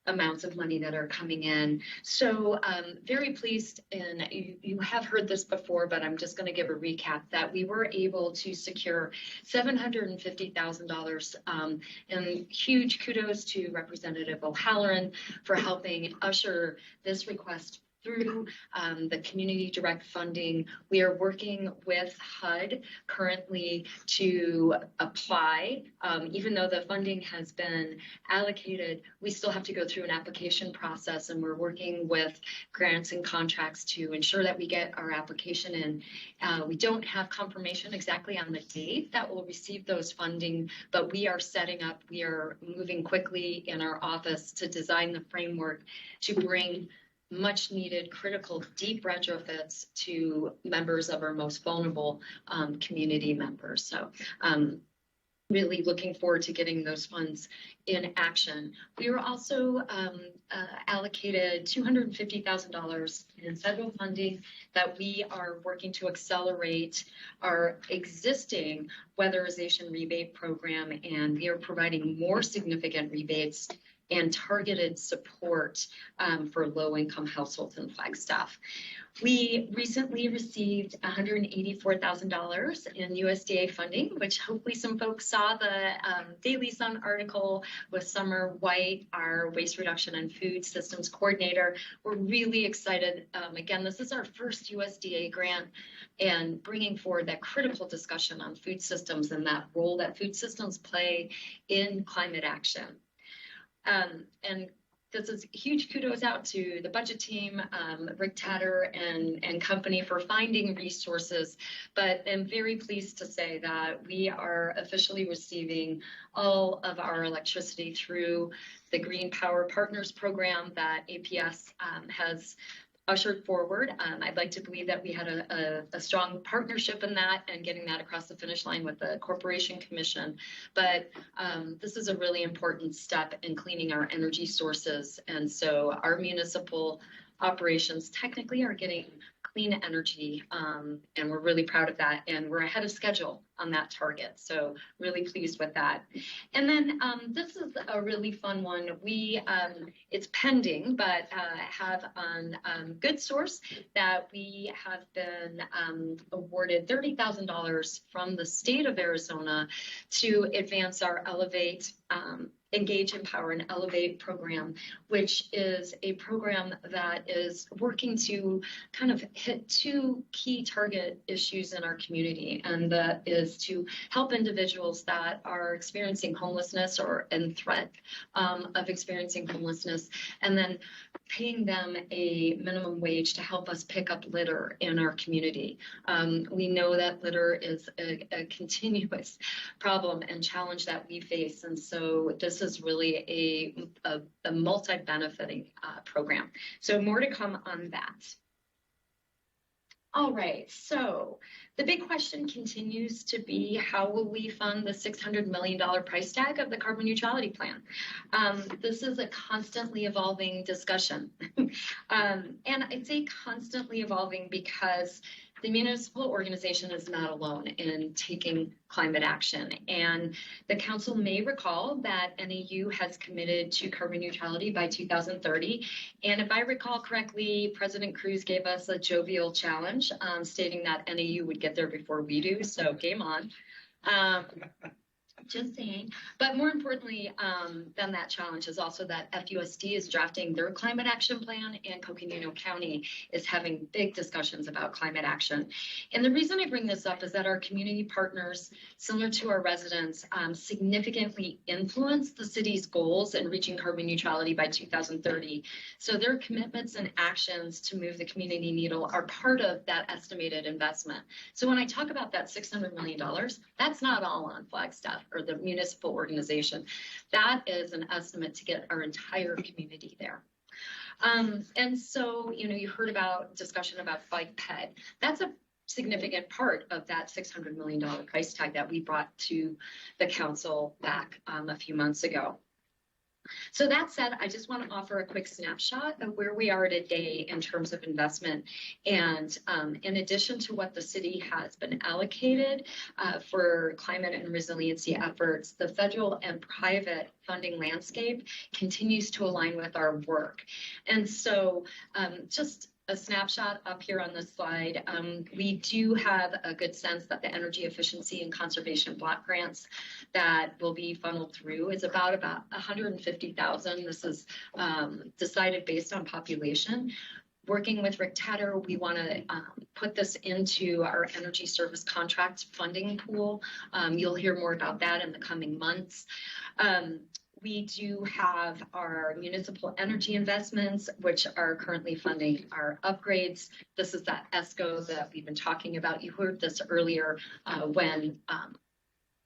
amounts of money that are coming in. So very pleased, and you have heard this before, but I'm just going to give a recap that we were able to secure $750,000, and huge kudos to Representative O'Halloran for helping usher this request through the community direct funding. We are working with HUD currently to apply. Even though the funding has been allocated, we still have to go through an application process, and we're working with grants and contracts to ensure that we get our application in. We don't have confirmation exactly on the date that we'll receive those funding, but we are setting up, we are moving quickly in our office to design the framework to bring much needed critical deep retrofits to members of our most vulnerable community members. So really looking forward to getting those funds in action. We were also allocated $250,000 in federal funding that we are working to accelerate our existing weatherization rebate program, and we are providing more significant rebates and targeted support for low-income households in Flagstaff. We recently received $184,000 in USDA funding, which hopefully some folks saw the Daily Sun article with Summer White, our waste reduction and food systems coordinator. We're really excited. Again, this is our first USDA grant, and bringing forward that critical discussion on food systems and that role that food systems play in climate action. And this is huge kudos out to the budget team, Rick Tatter and company for finding resources, but I'm very pleased to say that we are officially receiving all of our electricity through the Green Power Partners program that APS has ushered forward. I'd like to believe that we had a strong partnership in that and getting that across the finish line with the Corporation Commission. But this is a really important step in cleaning our energy sources. And so our municipal operations technically are getting clean energy, and we're really proud of that. And we're ahead of schedule on that target. So really pleased with that. And then this is a really fun one. It's pending, but have on Good Source that we have been awarded $30,000 from the state of Arizona to advance our Engage, Empower, and Elevate program, which is a program that is working to kind of hit two key target issues in our community, and that is to help individuals that are experiencing homelessness or in threat of experiencing homelessness, and then paying them a minimum wage to help us pick up litter in our community. We know that litter is a continuous problem and challenge that we face, and so this is really a multi-benefiting program. So more to come on that. All right, so the big question continues to be, how will we fund the $600 million price tag of the carbon neutrality plan? This is a constantly evolving discussion. And I'd say constantly evolving because the municipal organization is not alone in taking climate action. And the council may recall that NAU has committed to carbon neutrality by 2030. And if I recall correctly, President Cruz gave us a jovial challenge stating that NAU would get there before we do. So game on. Just saying. But more importantly than that challenge is also that FUSD is drafting their climate action plan, and Coconino County is having big discussions about climate action. And the reason I bring this up is that our community partners, similar to our residents, significantly influence the city's goals in reaching carbon neutrality by 2030. So their commitments and actions to move the community needle are part of that estimated investment. So when I talk about that $600 million, that's not all on Flagstaff or the municipal organization. That is an estimate to get our entire community there. And so, you heard about discussion about bike ped. That's a significant part of that $600 million price tag that we brought to the council back a few months ago. So that said, I just want to offer a quick snapshot of where we are today in terms of investment. And in addition to what the city has been allocated for climate and resiliency efforts, the federal and private funding landscape continues to align with our work. And so just a snapshot up here on this slide, we do have a good sense that the energy efficiency and conservation block grants that will be funneled through is about 150,000. This is decided based on population. working with Rick Tatter, we want to put this into our energy service contracts funding pool. You'll hear more about that in the coming months. We do have our municipal energy investments, which are currently funding our upgrades. This is that ESCO that we've been talking about. You heard this earlier when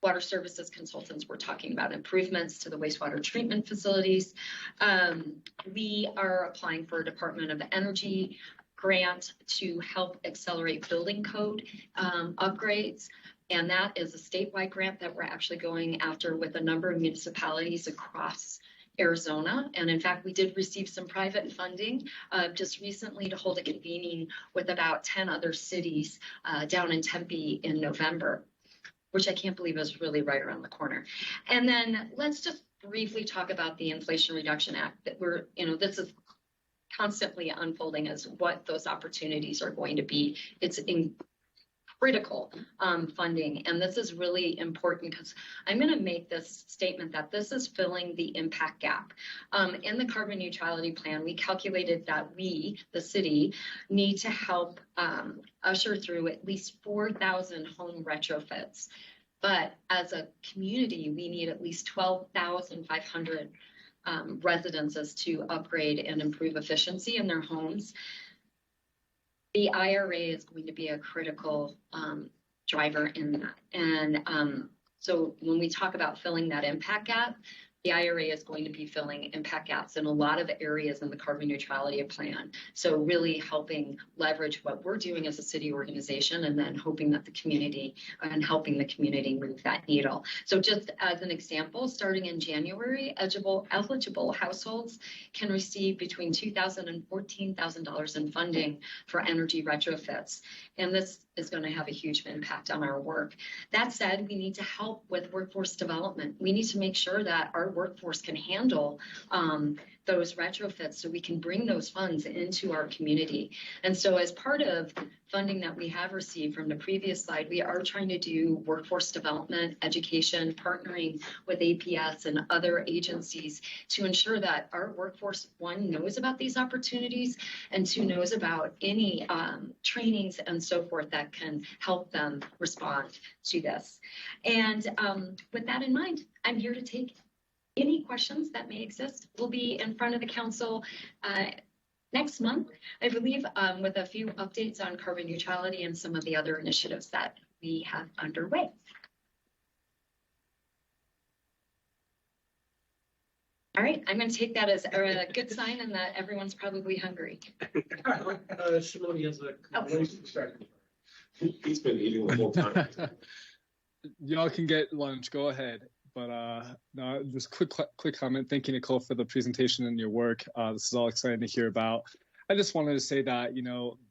water services consultants were talking about improvements to the wastewater treatment facilities. We are applying for a Department of Energy grant to help accelerate building code upgrades. And that is a statewide grant that we're actually going after with a number of municipalities across Arizona. And in fact, we did receive some private funding just recently to hold a convening with about 10 other cities down in Tempe in November, which I can't believe is really right around the corner. And then let's just briefly talk about the Inflation Reduction Act that this is constantly unfolding as what those opportunities are going to be. It's in critical funding. And this is really important because I'm going to make this statement that this is filling the impact gap. In the carbon neutrality plan, we calculated that we, the city, need to help usher through at least 4,000 home retrofits. But as a community, we need at least 12,500 residences to upgrade and improve efficiency in their homes. The IRA is going to be a critical driver in that. And so when we talk about filling that impact gap, the IRA is going to be filling impact gaps in a lot of areas in the carbon neutrality plan. So really helping leverage what we're doing as a city organization and then hoping that the community and helping the community move that needle. So just as an example, starting in January, eligible households can receive between $2,000 and $14,000 in funding for energy retrofits. And this is going to have a huge impact on our work. That said, we need to help with workforce development. We need to make sure that our workforce can handle those retrofits so we can bring those funds into our community. And so as part of funding that we have received from the previous slide, we are trying to do workforce development, education, partnering with APS and other agencies to ensure that our workforce, one, knows about these opportunities, and two, knows about any trainings and so forth that can help them respond to this. And with that in mind, I'm here to take any questions that may exist. We'll be in front of the council next month, I believe, with a few updates on carbon neutrality and some of the other initiatives that we have underway. All right, I'm going to take that as a good sign and that everyone's probably hungry. Shimoni has He's been eating the whole time. Y'all can get lunch. Go ahead. But no, just quick comment. Thank you, Nicole, for the presentation and your work. This is all exciting to hear about. I just wanted to say that,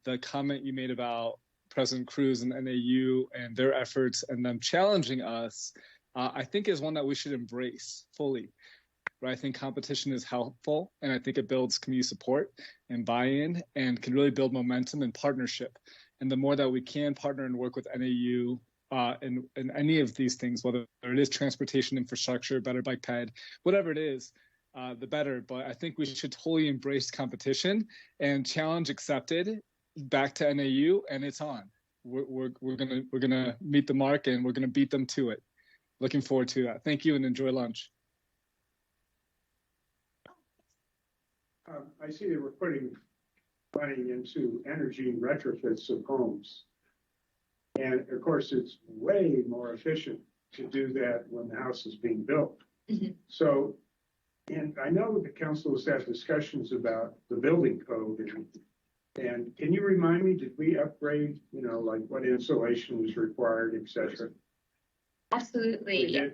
the comment you made about President Cruz and NAU and their efforts and them challenging us, I think is one that we should embrace fully. Right? I think competition is helpful, and I think it builds community support and buy-in and can really build momentum and partnership. And the more that we can partner and work with NAU in any of these things, whether it is transportation infrastructure, better bike ped, whatever it is, the better. But I think we should totally embrace competition and challenge accepted back to NAU, and it's on. We're gonna meet the mark and we're gonna beat them to it. Looking forward to that. Thank you and enjoy lunch. I see that we're putting money into energy retrofits of homes. And of course, it's way more efficient to do that when the house is being built. Mm-hmm. So, and I know the council has had discussions about the building code. And can you remind me, did we upgrade, like what insulation was required, et cetera? Absolutely.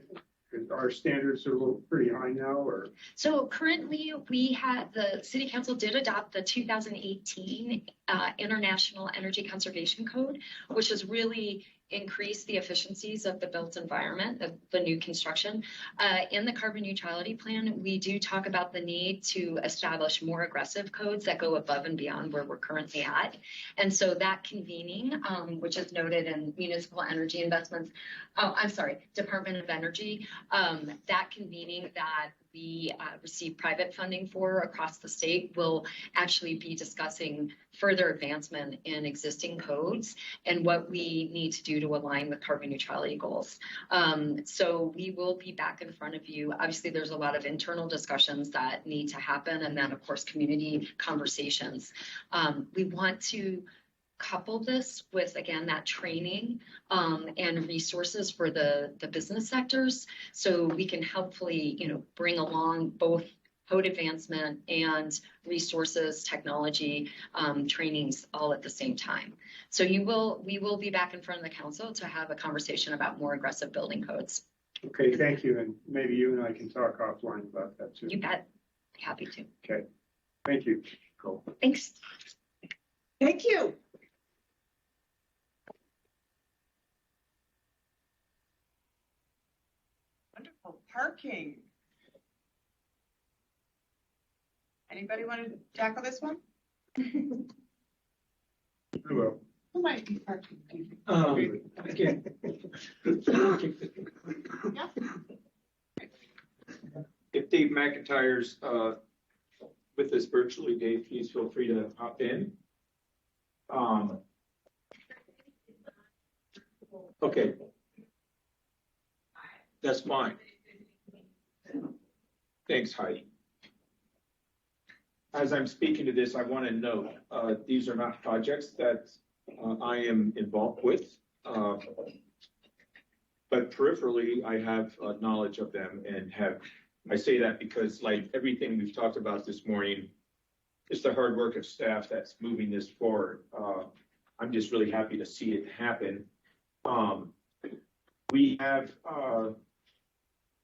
Our standards are pretty high now, or? So currently the city council did adopt the 2018 International Energy Conservation Code, which has really increased the efficiencies of the built environment, the new construction. In the carbon neutrality plan, we do talk about the need to establish more aggressive codes that go above and beyond where we're currently at. And so that convening, which is noted in municipal energy investments, Department of Energy, that convening that we receive private funding for across the state, we'll actually be discussing further advancement in existing codes and what we need to do to align with carbon neutrality goals. So we will be back in front of you. Obviously, there's a lot of internal discussions that need to happen, and then, of course, community conversations. We want to couple this with, again, that training and resources for the business sectors, so we can hopefully, bring along both code advancement and resources, technology, trainings all at the same time. So we will be back in front of the council to have a conversation about more aggressive building codes. Okay, thank you. And maybe you and I can talk offline about that too. You bet. Happy to. Okay. Thank you. Cool. Thanks. Thank you. Wonderful. Parking. Anybody want to tackle this one? Hello. Who might be parking? Okay. Yeah. If Dave McIntyre's with us virtually, Dave, please feel free to hop in. Okay. That's fine. Thanks, Heidi. As I'm speaking to this, I want to note, these are not projects that I am involved with, but peripherally, I have knowledge of them and I say that because, like everything we've talked about this morning, it's the hard work of staff that's moving this forward. I'm just really happy to see it happen. We have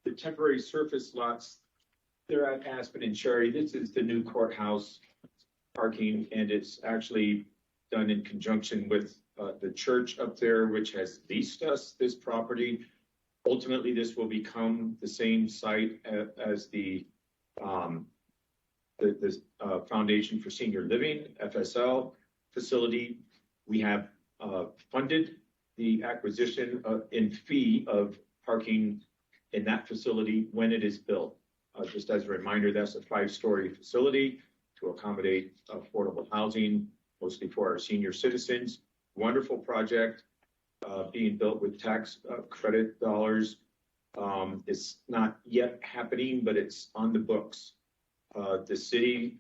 the temporary surface lots. They're at Aspen and Cherry. This is the new courthouse parking, and it's actually done in conjunction with the church up there, which has leased us this property. Ultimately, this will become the same site as the Foundation for Senior Living, FSL facility. We have funded the acquisition in fee of parking in that facility when it is built. Just as a reminder, that's a 5-story facility to accommodate affordable housing, mostly for our senior citizens. Wonderful project being built with tax credit dollars. It's not yet happening, but it's on the books. The city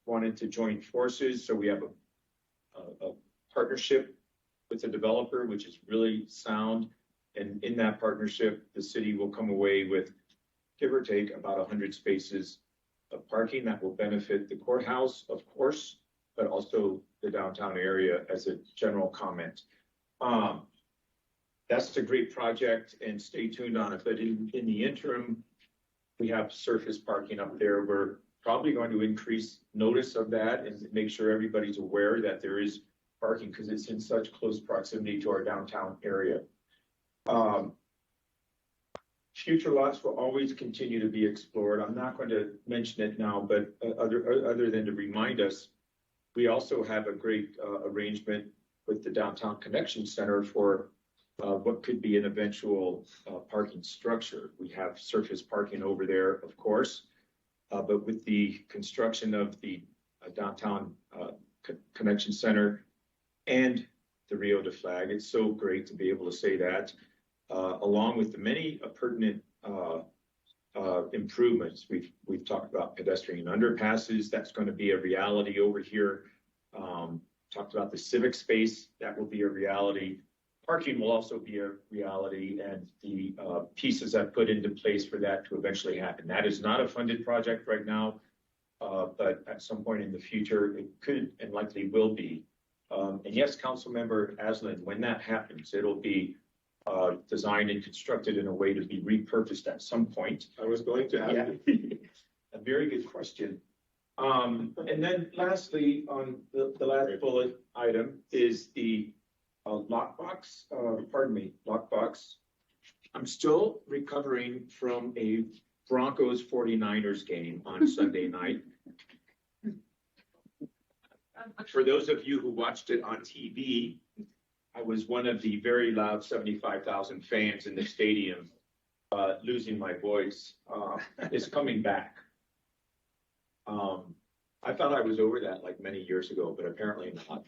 wanted to join forces, so we have a partnership with the developer, which is really sound. And in that partnership, the city will come away with, give or take, about 100 spaces of parking that will benefit the courthouse, of course, but also the downtown area as a general comment. That's a great project, and stay tuned on it. But in the interim, we have surface parking up there. We're probably going to increase notice of that and make sure everybody's aware that there is parking because it's in such close proximity to our downtown area. Future lots will always continue to be explored. I'm not going to mention it now, but other than to remind us, we also have a great arrangement with the Downtown Connection Center for what could be an eventual parking structure. We have surface parking over there, of course, but with the construction of the Downtown Connection Center and the Rio de Flag, it's so great to be able to say that, along with the many pertinent improvements. We've talked about pedestrian underpasses. That's going to be a reality over here. Talked about the civic space. That will be a reality. Parking will also be a reality, and the pieces I've put into place for that to eventually happen. That is not a funded project right now, but at some point in the future, it could and likely will be. And yes, Councilmember Aslan, when that happens, it'll be designed and constructed in a way to be repurposed at some point. I was going to ask. Yeah. A very good question. And then lastly, on the last bullet item is the lockbox. Lockbox. I'm still recovering from a Broncos 49ers game on Sunday night. For those of you who watched it on TV, I was one of the very loud 75,000 fans in the stadium losing my voice, is coming back. I thought I was over that like many years ago, but apparently not.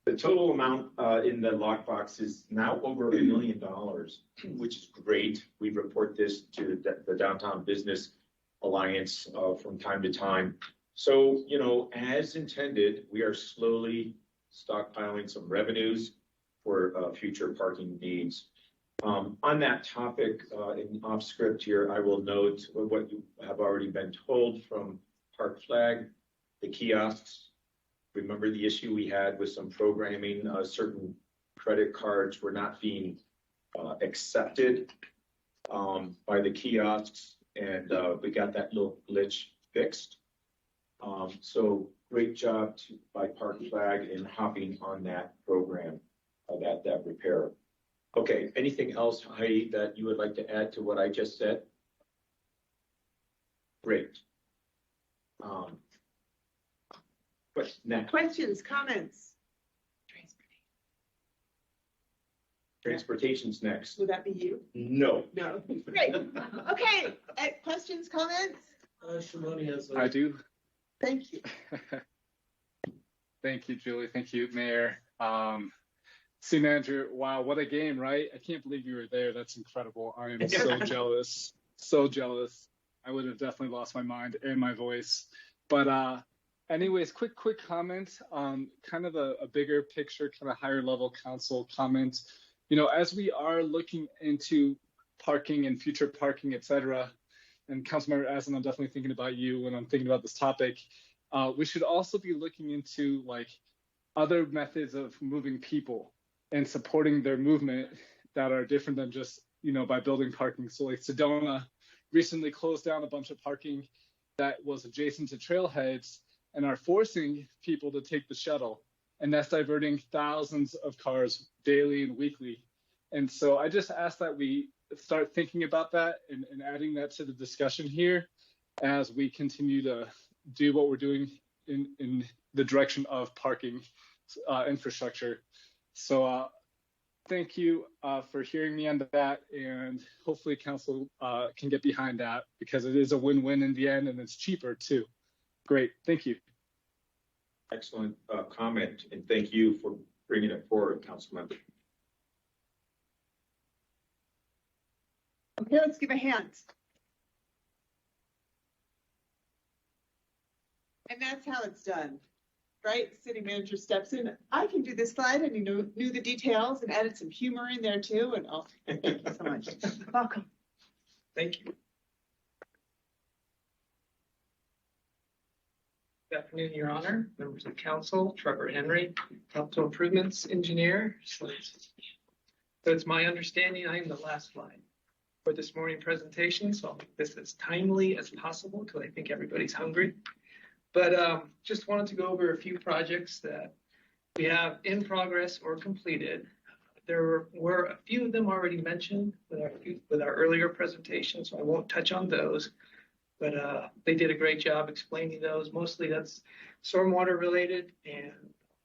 The total amount in the lockbox is now over $1 million, which is great. We report this to the Downtown Business Alliance from time to time. So, you know, as intended, we are slowly stockpiling some revenues for future parking needs. On that topic, in off script here, I will note what you have already been told from Park Flag, the kiosks. Remember the issue we had with some programming, certain credit cards were not being accepted by the kiosks, and we got that little glitch fixed. So great job by Park Flag in hopping on that program, that repair. Okay, anything else, Heidi, that you would like to add to what I just said? Great. What's next? Questions, comments? Transportation's next. Would that be you? No. No. Great. Okay. Questions, comments? Shimoni has. I do. Thank you. Thank you, Julie. Thank you, Mayor. City Manager, wow, what a game, right? I can't believe you were there. That's incredible. I am so jealous. So jealous. I would have definitely lost my mind and my voice. But anyways, quick comment on kind of a bigger picture, kind of higher level council comment. You know, as we are looking into parking and future parking, et cetera, and Councilmember Aslan, I'm definitely thinking about you when I'm thinking about this topic. We should also be looking into like other methods of moving people and supporting their movement that are different than just, you know, by building parking. So like Sedona recently closed down a bunch of parking that was adjacent to trailheads and are forcing people to take the shuttle. And that's diverting thousands of cars daily and weekly. And so I just ask that we start thinking about that and adding that to the discussion here as we continue to do what we're doing in the direction of parking infrastructure. So thank you for hearing me on that, and hopefully council can get behind that because it is a win-win in the end and it's cheaper too. Great, thank you. Excellent comment, and thank you for bringing it forward, Councilmember. Okay, let's give a hand. And that's how it's done, right? City manager steps in. I can do this slide, and you knew the details and added some humor in there too. And thank you so much. Welcome. Thank you. Good afternoon, Your Honor, members of council, Trevor Henry, capital improvements engineer. So it's my understanding I am the last slide for this morning presentation, so I'll make this as timely as possible because I think everybody's hungry. But just wanted to go over a few projects that we have in progress or completed. There were a few of them already mentioned with our earlier presentation, so I won't touch on those. But they did a great job explaining those. Mostly that's stormwater related and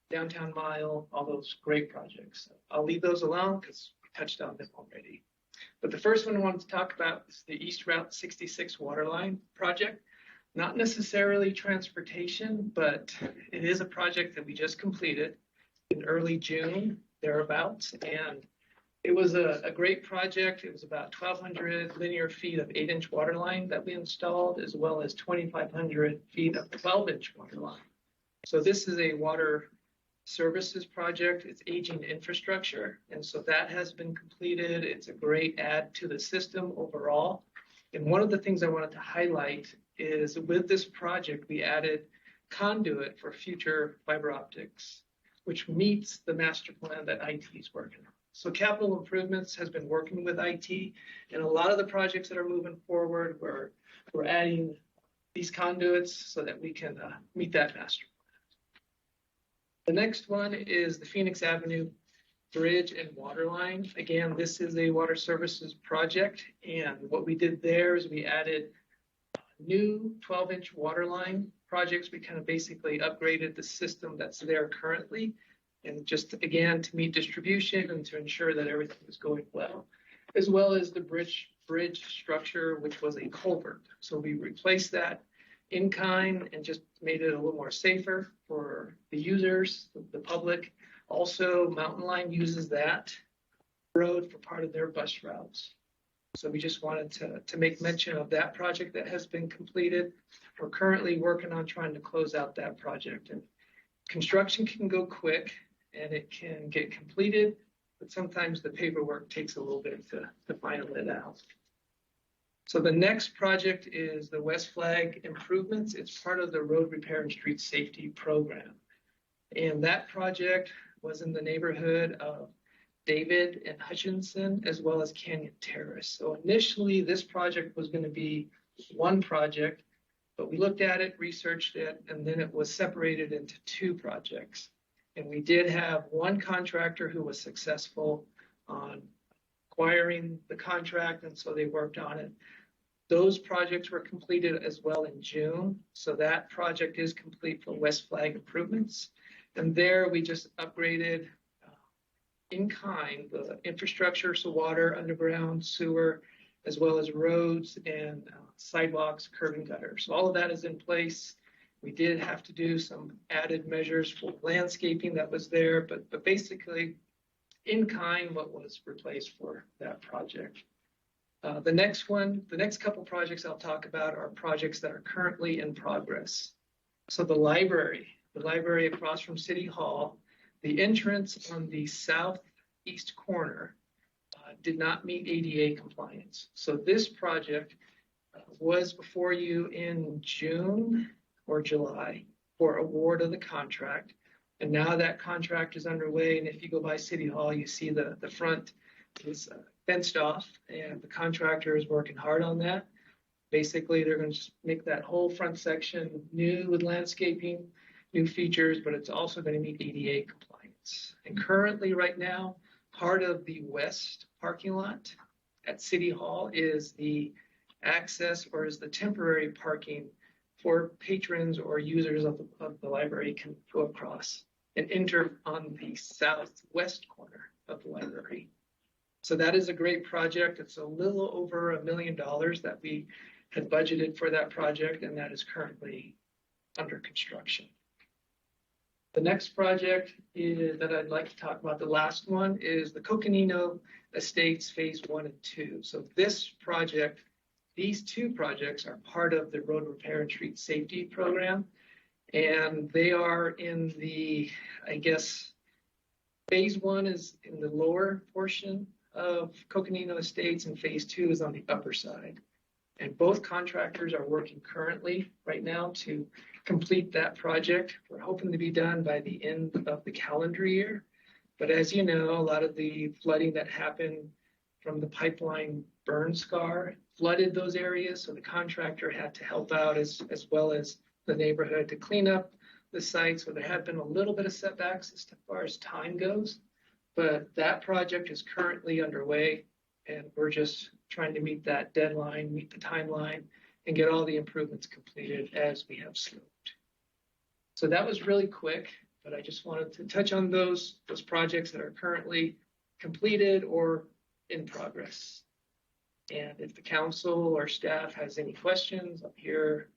downtown mile, all those great projects. I'll leave those alone because we touched on them already. But the first one I wanted to talk about is the East Route 66 waterline project. Not necessarily transportation, but it is a project that we just completed in early June, thereabouts. And it was a great project. It was about 1,200 linear feet of 8-inch water line that we installed, as well as 2,500 feet of 12-inch water line. So this is a water services project. It's aging infrastructure. And so that has been completed. It's a great add to the system overall. And one of the things I wanted to highlight is with this project, we added conduit for future fiber optics, which meets the master plan that IT is working on. So capital improvements has been working with IT, and a lot of the projects that are moving forward, we're adding these conduits so that we can meet that master plan. The next one is the Phoenix Avenue Bridge and Water Line. Again, this is a water services project, and what we did there is we added new 12-inch water line projects. We kind of basically upgraded the system that's there currently. And just again, to meet distribution and to ensure that everything is going well, as well as the bridge structure, which was a culvert. So we replaced that in kind and just made it a little more safer for the users, the public. Also, Mountain Line uses that road for part of their bus routes. So we just wanted to make mention of that project that has been completed. We're currently working on trying to close out that project. And construction can go quick and it can get completed, but sometimes the paperwork takes a little bit to final it out. So the next project is the West Flag improvements. It's part of the Road Repair and Street Safety Program. And that project was in the neighborhood of David and Hutchinson, as well as Canyon Terrace. So initially, this project was going to be one project, but we looked at it, researched it, and then it was separated into two projects. And we did have one contractor who was successful on acquiring the contract, and so they worked on it. Those projects were completed as well in June. So that project is complete for West Flag improvements. And there we just upgraded in kind the infrastructure, so water, underground, sewer, as well as roads and sidewalks, curb and gutter. So all of that is in place. We did have to do some added measures for landscaping that was there, but basically in kind what was replaced for that project. The next couple projects I'll talk about are projects that are currently in progress. So the library across from City Hall, the entrance on the southeast corner did not meet ADA compliance. So this project was before you in June or July for award of the contract. And now that contract is underway. And if you go by City Hall, you see the front is fenced off and the contractor is working hard on that. Basically, they're going to just make that whole front section new with landscaping, new features, but it's also going to meet ADA compliance. And currently right now, part of the west parking lot at City Hall is the access or is the temporary parking for patrons or users of the library can go across and enter on the southwest corner of the library. So that is a great project. It's a little over $1 million that we had budgeted for that project, and that is currently under construction. The next project that I'd like to talk about, the last one, is the Coconino Estates Phase 1 and 2. So this project, these two projects are part of the Road Repair and Street Safety Program, and they are in the, I guess, Phase 1 is in the lower portion of Coconino Estates, and Phase 2 is on the upper side. And both contractors are working currently right now to complete that project. We're hoping to be done by the end of the calendar year. But as you know, a lot of the flooding that happened from the pipeline burn scar flooded those areas. So the contractor had to help out as well as the neighborhood to clean up the site. So there have been a little bit of setbacks as far as time goes. But that project is currently underway, and we're just trying to meet that deadline, meet the timeline, and get all the improvements completed as we have scoped. So that was really quick, but I just wanted to touch on those projects that are currently completed or in progress. And if the council or staff has any questions, I'm here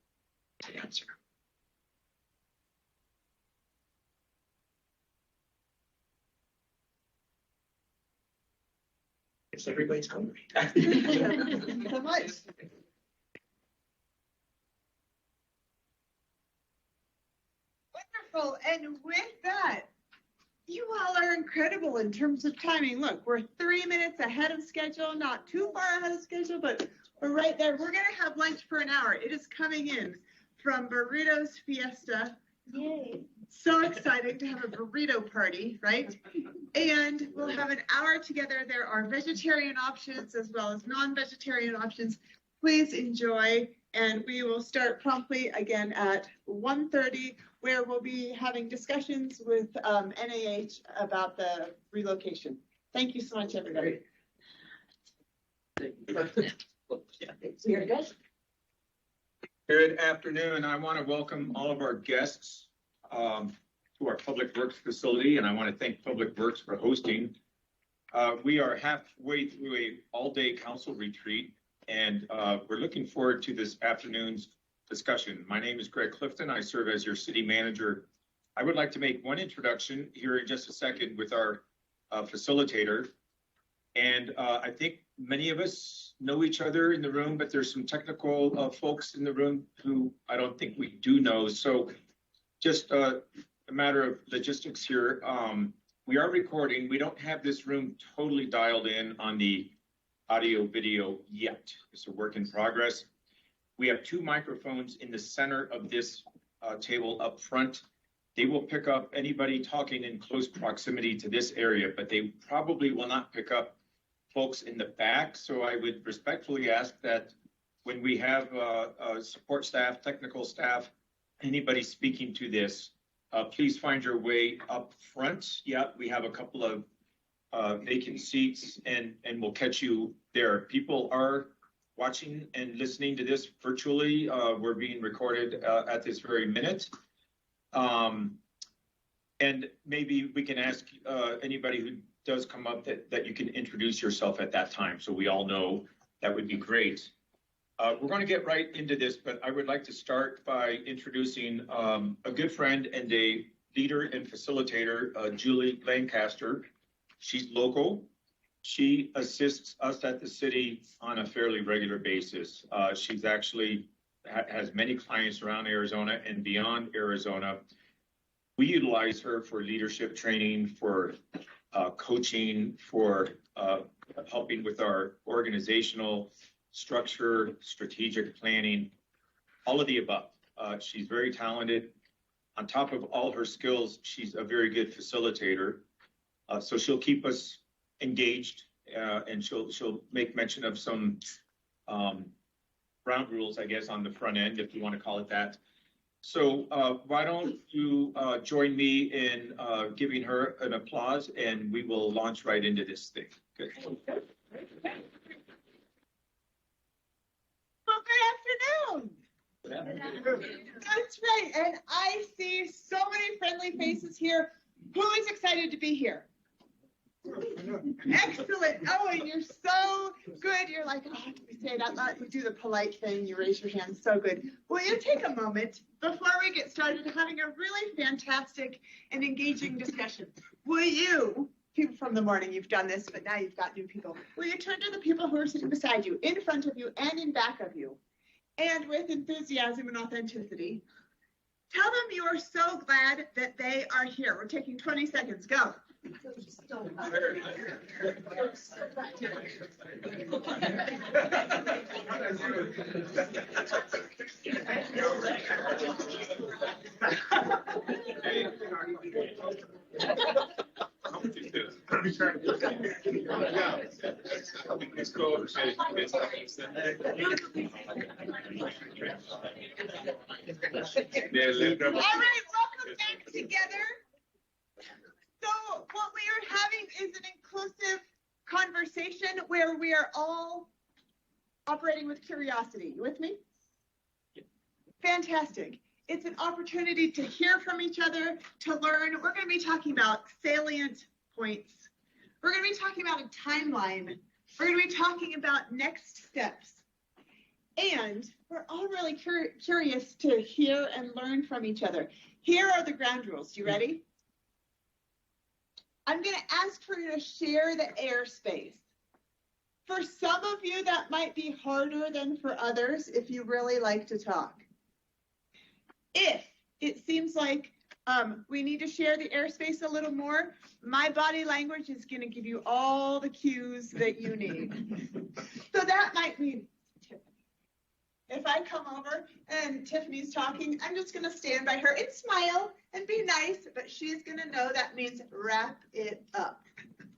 to answer. Guess everybody's hungry. So much. Wonderful. And with that, you all are incredible in terms of timing. Look, we're 3 minutes ahead of schedule, not too far ahead of schedule, but we're right there. We're going to have lunch for an hour. It is coming in from Burritos Fiesta. Yay. So exciting to have a burrito party, right? And we'll have an hour together. There are vegetarian options as well as non-vegetarian options. Please enjoy. And we will start promptly again at 1:30, where we'll be having discussions with NAH about the relocation. Thank you so much, everybody. Good afternoon. I want to welcome all of our guests to to our Public Works facility, and I want to thank Public Works for hosting. We are halfway through a all-day council retreat, and we're looking forward to this afternoon's discussion. My name is Greg Clifton. I serve as your city manager. I would like to make one introduction here in just a second with our facilitator. And I think many of us know each other in the room, but there's some technical folks in the room who I don't think we do know. So just a matter of logistics here. We are recording. We don't have this room totally dialed in on the audio video yet. It's a work in progress. We have 2 microphones in the center of this table up front. They will pick up anybody talking in close proximity to this area, but they probably will not pick up folks in the back. So I would respectfully ask that when we have support staff, technical staff, anybody speaking to this, please find your way up front. Yeah, we have a couple of vacant seats, and we'll catch you there. People are watching and listening to this virtually. We're being recorded at this very minute. And maybe we can ask anybody who does come up that you can introduce yourself at that time, so we all know. That would be great. We're going to get right into this, but I would like to start by introducing a good friend and a leader and facilitator, Julie Lancaster. She's local. She assists us at the city on a fairly regular basis. She's actually has many clients around Arizona and beyond Arizona. We utilize her for leadership training, for coaching, for helping with our organizational structure, strategic planning, all of the above. She's very talented. On top of all her skills, she's a very good facilitator. So she'll keep us engaged, and she'll make mention of some ground rules, I guess, on the front end, if you want to call it that. So why don't you join me in giving her an applause, and we will launch right into this thing. Good. Well, good afternoon. That's right. And I see so many friendly faces here. Who is excited to be here? Excellent. Oh, and you're so good. You're like, oh, we say it out loud. You do the polite thing. You raise your hand. So good. Will you take a moment before we get started having a really fantastic and engaging discussion? Will you, people from the morning, you've done this, but now you've got new people. Will you turn to the people who are sitting beside you, in front of you, and in back of you, and with enthusiasm and authenticity, tell them you are so glad that they are here. We're taking 20 seconds. Go. All right, welcome back together. So what we are having is an inclusive conversation where we are all operating with curiosity. You with me? Fantastic. It's an opportunity to hear from each other, to learn. We're going to be talking about salient points. We're going to be talking about a timeline. We're going to be talking about next steps. And we're all really curious to hear and learn from each other. Here are the ground rules. You ready? I'm going to ask for you to share the airspace. For some of you, that might be harder than for others if you really like to talk. If it seems like we need to share the airspace a little more, my body language is going to give you all the cues that you need. So that might mean Tiffany. If I come over and Tiffany's talking, I'm just going to stand by her and smile and be nice, but she's going to know that means wrap it up.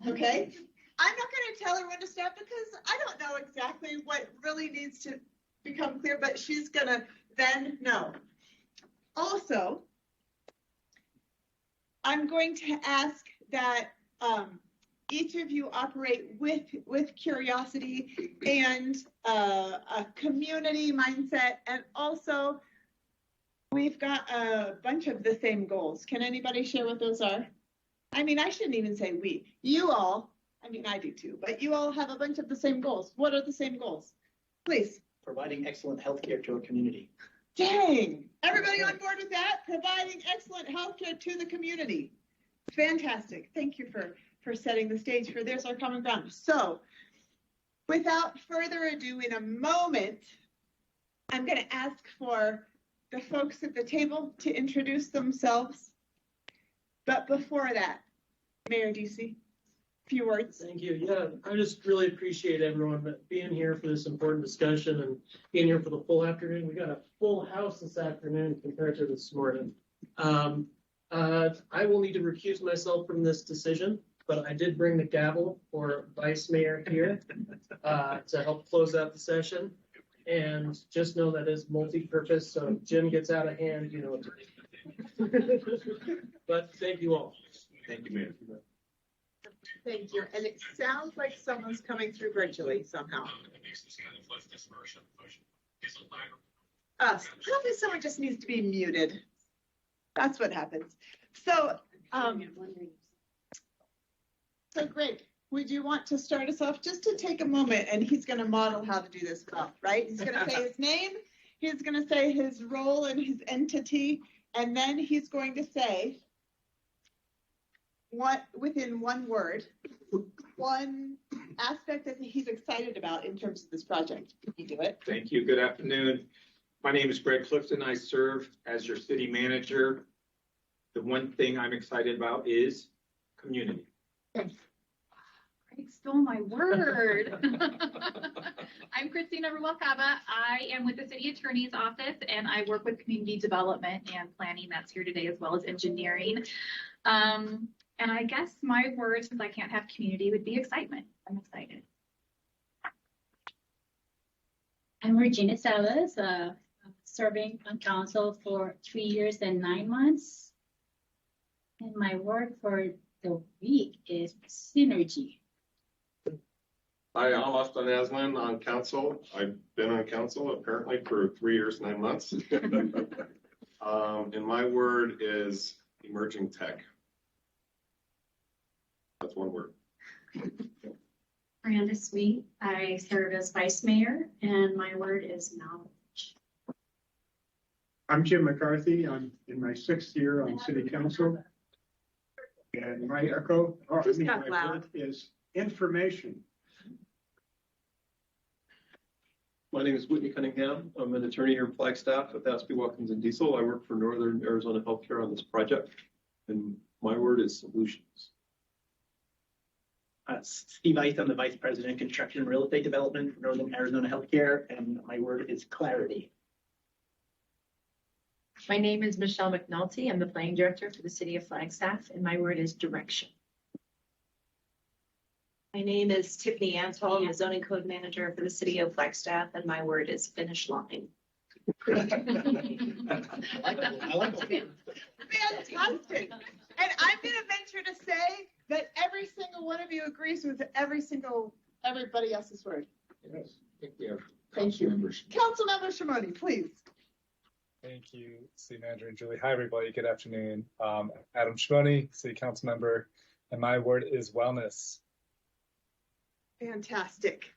Okay? I'm not going to tell her when to stop because I don't know exactly what really needs to become clear, but she's going to then know. Also, I'm going to ask that each of you operate with curiosity and a community mindset, and also We've got a bunch of the same goals. Can anybody share what those are? I mean, I shouldn't even say we. You all, I mean, I do too, but you all have a bunch of the same goals. What are the same goals? Please. Providing excellent healthcare to our community. Dang, everybody on board with that? Providing excellent healthcare to the community. Fantastic. Thank you for setting the stage for There's Our Common Ground. So without further ado, in a moment, I'm going to ask for the folks at the table to introduce themselves. But before that, Mayor Ducey, a few words. Thank you. Yeah, I just really appreciate everyone being here for this important discussion and being here for the full afternoon. We got a full house this afternoon compared to this morning. I will need to recuse myself from this decision, but I did bring the gavel for Vice Mayor here to help close out the session. And just know that is multi-purpose, so if Jim gets out of hand, you know what to do. But thank you all. Thank you, Mayor. Thank you. And it sounds like someone's coming through virtually somehow. Probably someone just needs to be muted. That's what happens. So, so great. Would you want to start us off just to take a moment, and he's going to model how to do this well, right? He's going to say his name, he's going to say his role and his entity, and then he's going to say what within one word, one aspect that he's excited about in terms of this project. Can you do it? Thank you. Good afternoon. My name is Greg Clifton. I serve as your city manager. The one thing I'm excited about is community. Greg stole my word. I'm Christina Rubalcaba. I am with the city attorney's office and I work with community development and planning that's here today, as well as engineering. And I guess my word, since I can't have community, would be excitement. I'm excited. I'm Regina Salas, serving on council for 3 years and 9 months. And my word for the week is synergy. Hi, I'm Austin Aslan on council. I've been on council apparently for 3 years, 9 months. And my word is emerging tech. That's one word. Miranda Sweet. I serve as vice mayor, and my word is knowledge. I'm Jim McCarthy. I'm in my 6th year on city council. And my my word is information. My name is Whitney Cunningham. I'm an attorney here in Flagstaff with Aspie, Watkins & Diesel. I work for Northern Arizona Healthcare on this project, and my word is solutions. Steve Ice, I'm the Vice President, Construction and Real Estate Development for Northern Arizona Healthcare, and my word is clarity. My name is Michelle McNulty. I'm the planning director for the city of Flagstaff, and my word is direction. My name is Tiffany Antol. I'm the zoning code manager for the city of Flagstaff, and my word is finish line. I like that. Fantastic. And I'm going to venture to say that every single one of you agrees with everybody else's word. Yes. Thank you. Thank you. Councilmember Shimoni, please. Thank you, City Manager and Julie. Hi, everybody. Good afternoon. Adam Shimoni, City Council Member, and my word is wellness. Fantastic.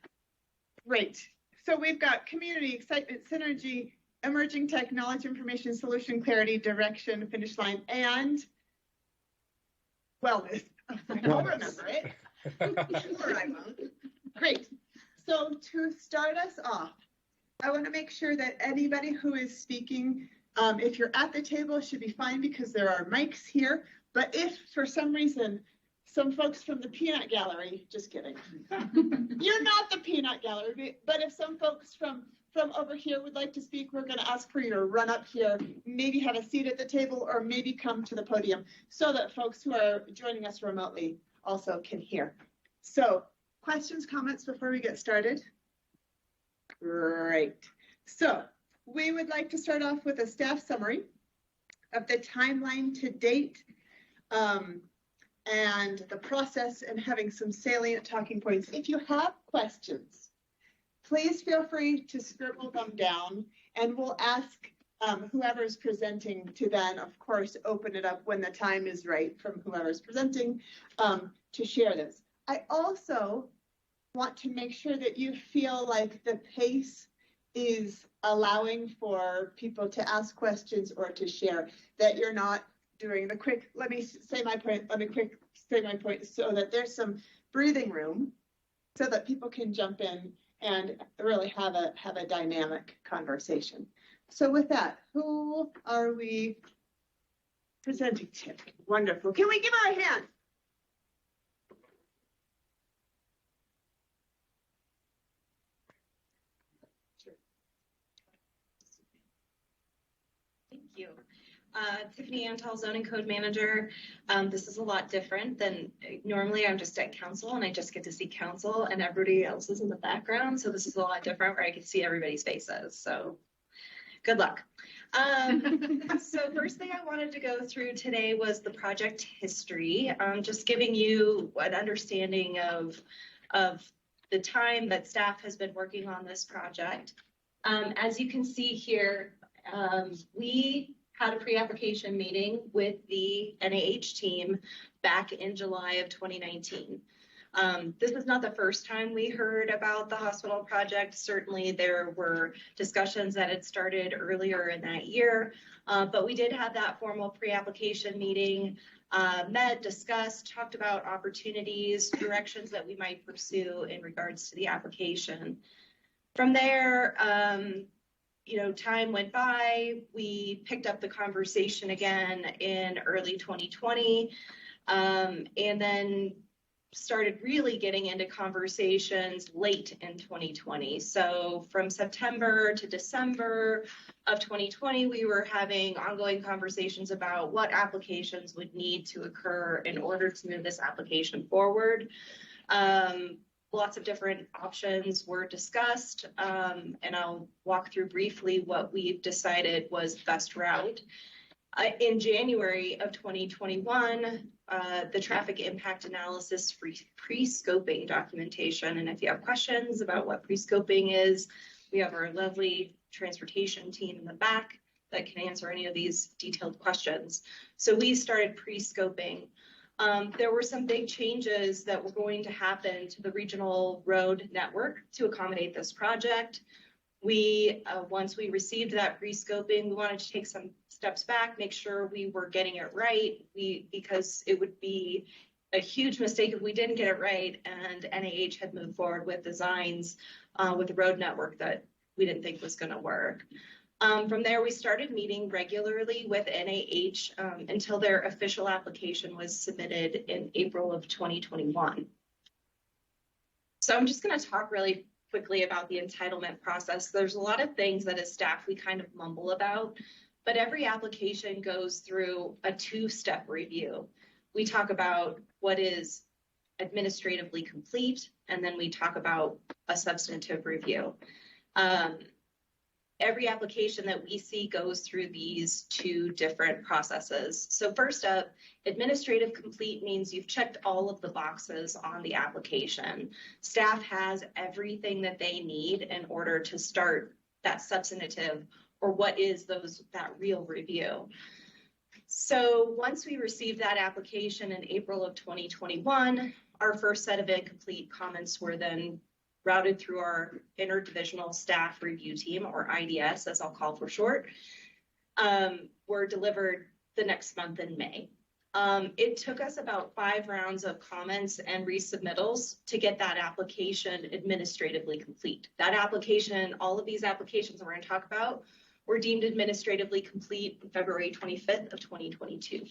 Great. So we've got community, excitement, synergy, emerging technology, information, solution, clarity, direction, finish line, and wellness. I'll remember it. Sure I won't. Great. So to start us off, I want to make sure that anybody who is speaking, if you're at the table, should be fine because there are mics here. But if for some reason some folks from the peanut gallery, just kidding. You're not the peanut gallery, but if some folks from over here would like to speak, we're going to ask for you to run up here, maybe have a seat at the table, or maybe come to the podium so that folks who are joining us remotely also can hear. So questions, comments before we get started? Great. So we would like to start off with a staff summary of the timeline to date, and the process, and having some salient talking points. If you have questions, please feel free to scribble them down, and we'll ask whoever's presenting to then, of course, open it up when the time is right from whoever's presenting to share this. I also want to make sure that you feel like the pace is allowing for people to ask questions or to share, that you're not doing the quick, let me say my point, so that there's some breathing room so that people can jump in and really have a dynamic conversation. So with that, who are we presenting to? Wonderful. Can we give her a hand? Thank you. Tiffany Antal, Zoning Code Manager. This is a lot different than normally. I'm just at council and I just get to see council and everybody else is in the background. So this is a lot different where I can see everybody's faces. So good luck. So first thing I wanted to go through today was the project history. Just giving you an understanding of the time that staff has been working on this project. As you can see here, we had a pre-application meeting with the NAH team back in July of 2019. This is not the first time we heard about the hospital project. Certainly there were discussions that had started earlier in that year, but we did have that formal pre-application meeting, met, discussed, talked about opportunities, directions that we might pursue in regards to the application. From there, time went by. We picked up the conversation again in early 2020, and then started really getting into conversations late in 2020. So from September to December of 2020, we were having ongoing conversations about what applications would need to occur in order to move this application forward. Lots of different options were discussed, and I'll walk through briefly what we've decided was the best route. In January of 2021, the traffic impact analysis pre-scoping documentation, and if you have questions about what pre-scoping is, we have our lovely transportation team in the back that can answer any of these detailed questions. So we started pre-scoping. There were some big changes that were going to happen to the regional road network to accommodate this project. We, once we received that pre-scoping, we wanted to take some steps back, make sure we were getting it right, because it would be a huge mistake if we didn't get it right and NAH had moved forward with designs with the road network that we didn't think was going to work. From there, we started meeting regularly with NAH until their official application was submitted in April of 2021. So I'm just going to talk really quickly about the entitlement process. There's a lot of things that as staff we kind of mumble about, but every application goes through a two-step review. We talk about what is administratively complete, and then we talk about a substantive review. Every application that we see goes through these two different processes. So first up, administrative complete means you've checked all of the boxes on the application. Staff has everything that they need in order to start that substantive, or what is that real review. So once we received that application in April of 2021, our first set of incomplete comments were then routed through our interdivisional staff review team, or IDS, as I'll call for short, were delivered the next month in May. It took us about 5 rounds of comments and resubmittals to get that application administratively complete. That application, all of these applications that we're going to talk about, were deemed administratively complete on February 25th of 2022.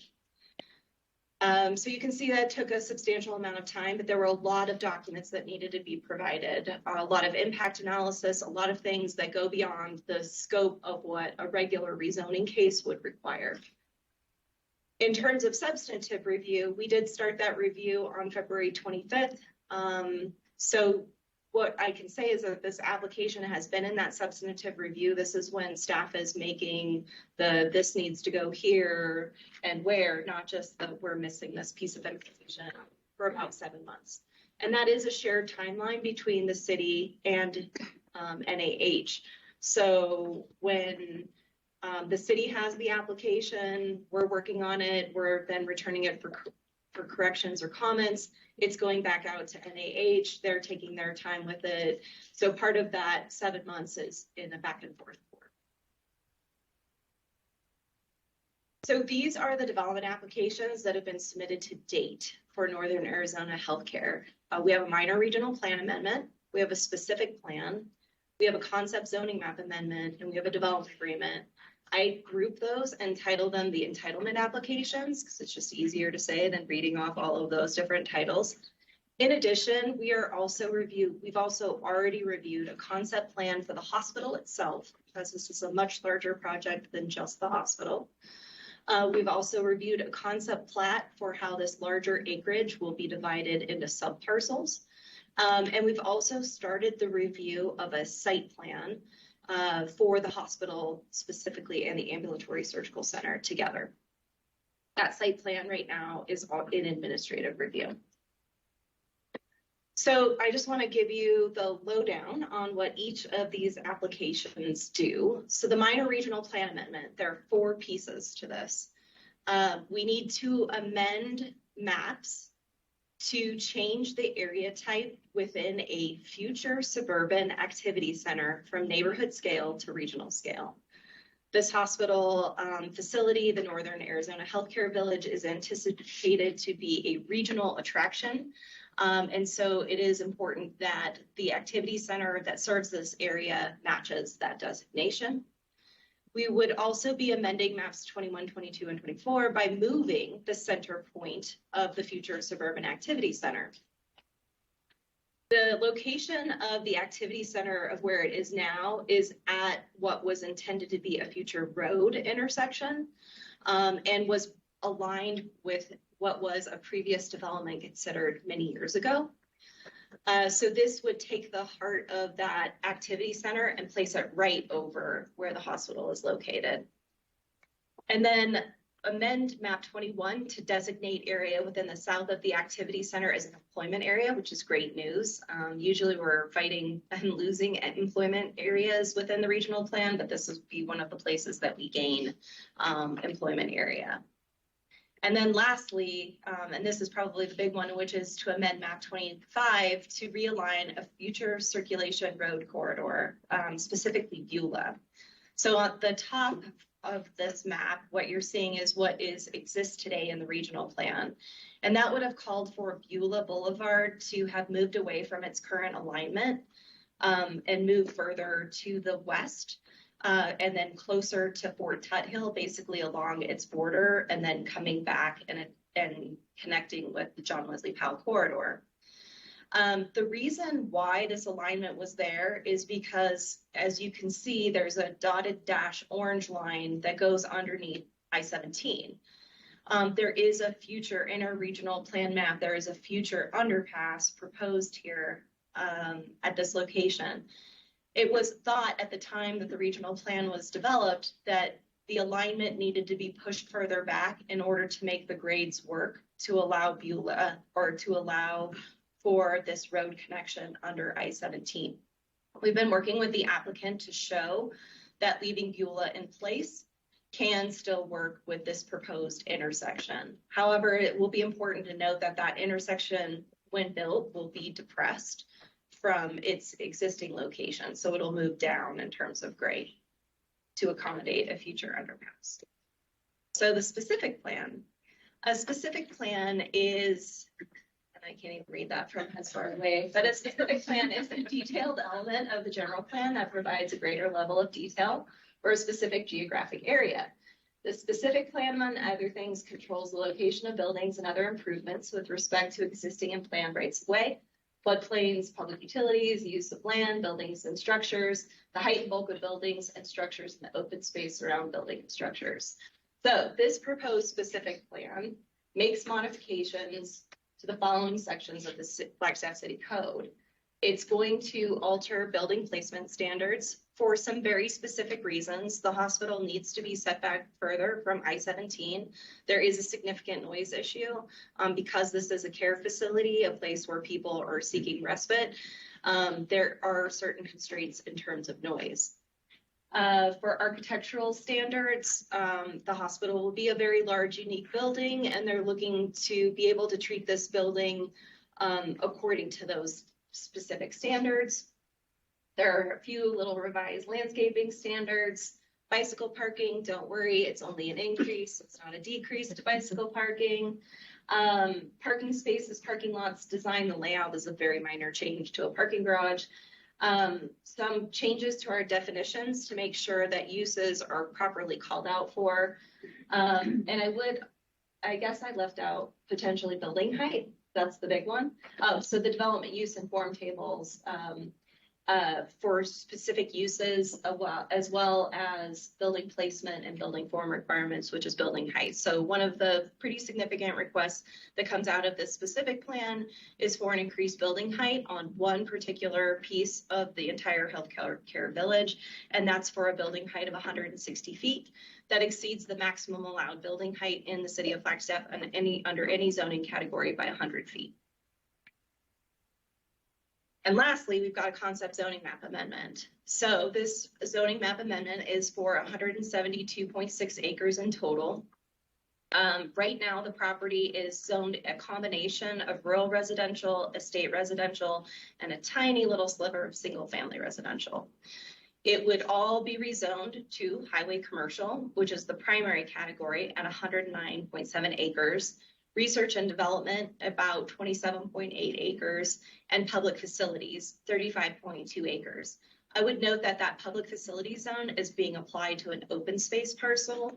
So you can see that took a substantial amount of time, but there were a lot of documents that needed to be provided, a lot of impact analysis, a lot of things that go beyond the scope of what a regular rezoning case would require. In terms of substantive review, we did start that review on February 25th. So what I can say is that this application has been in that substantive review. This is when staff is making this needs to go here and where, not just the we're missing this piece of information, for about 7 months. And that is a shared timeline between the city and NAH. So when The city has the application. We're working on it. We're then returning it for corrections or comments. It's going back out to NAH. They're taking their time with it. So part of that 7 months is in a back and forth. So these are the development applications that have been submitted to date for Northern Arizona Healthcare. We have a minor regional plan amendment. We have a specific plan. We have a concept zoning map amendment, and we have a development agreement. I group those and title them the entitlement applications because it's just easier to say than reading off all of those different titles. In addition, we've also already reviewed a concept plan for the hospital itself, because this is a much larger project than just the hospital. We've also reviewed a concept plat for how this larger acreage will be divided into subparcels. And we've also started the review of a site plan for the hospital specifically and the ambulatory surgical center together. That site plan right now is in administrative review. So I just want to give you the lowdown on what each of these applications do. So the minor regional plan amendment, there are 4 pieces to this. We need to amend maps to change the area type within a future suburban activity center from neighborhood scale to regional scale. This hospital facility, the Northern Arizona Healthcare Village, is anticipated to be a regional attraction. And so it is important that the activity center that serves this area matches that designation. We would also be amending maps 21, 22, and 24 by moving the center point of the future suburban activity center. The location of the activity center of where it is now is at what was intended to be a future road intersection, and was aligned with what was a previous development considered many years ago. So this would take the heart of that activity center and place it right over where the hospital is located. And then amend map 21 to designate area within the south of the activity center as an employment area, which is great news. Usually we're fighting and losing employment areas within the regional plan, but this would be one of the places that we gain employment area. And then lastly, and this is probably the big one, which is to amend map 25 to realign a future circulation road corridor, specifically Beulah. So at the top of this map, what you're seeing is what exists today in the regional plan. And that would have called for Beulah Boulevard to have moved away from its current alignment and move further to the west. And then closer to Fort Tuthill, basically along its border, and then coming back and connecting with the John Wesley Powell corridor. The reason why this alignment was there is because, as you can see, there's a dotted dash orange line that goes underneath I-17. There is a future interregional plan map. There is a future underpass proposed here at this location. It was thought at the time that the regional plan was developed that the alignment needed to be pushed further back in order to make the grades work to allow Beulah, or to allow for this road connection under I-17. We've been working with the applicant to show that leaving Beulah in place can still work with this proposed intersection. However, it will be important to note that that intersection, when built, will be depressed from its existing location. So it'll move down in terms of grade to accommodate a future underpass. So the specific plan, a specific plan is, and I can't even read that from as far away, but a specific plan is a detailed element of the general plan that provides a greater level of detail for a specific geographic area. The specific plan, among other things, controls the location of buildings and other improvements with respect to existing and planned rights of way, floodplains, public utilities, use of land, buildings and structures, the height and bulk of buildings and structures, and the open space around building and structures. So this proposed specific plan makes modifications to the following sections of the Flagstaff City Code. It's going to alter building placement standards for some very specific reasons. The hospital needs to be set back further from I-17. There is a significant noise issue because this is a care facility, a place where people are seeking respite. There are certain constraints in terms of noise. For architectural standards, the hospital will be a very large, unique building, and they're looking to be able to treat this building according to those specific standards. There are a few little revised landscaping standards. Bicycle parking, don't worry, it's only an increase. It's not a decrease to bicycle parking. Parking spaces, parking lots design, the layout is a very minor change to a parking garage. Some changes to our definitions to make sure that uses are properly called out for. And I guess I left out potentially building height. That's the big one. So the development use and form tables for specific uses, as well as building placement and building form requirements, which is building height. So one of the pretty significant requests that comes out of this specific plan is for an increased building height on one particular piece of the entire healthcare village, and that's for a building height of 160 feet. That exceeds the maximum allowed building height in the city of Flagstaff and under any zoning category by 100 feet. And lastly, we've got a concept zoning map amendment. So this zoning map amendment is for 172.6 acres in total. Right now, the property is zoned a combination of rural residential, estate residential, and a tiny little sliver of single family residential. It would all be rezoned to highway commercial, which is the primary category at 109.7 acres. Research and development, about 27.8 acres, and public facilities, 35.2 acres. I would note that that public facility zone is being applied to an open space parcel.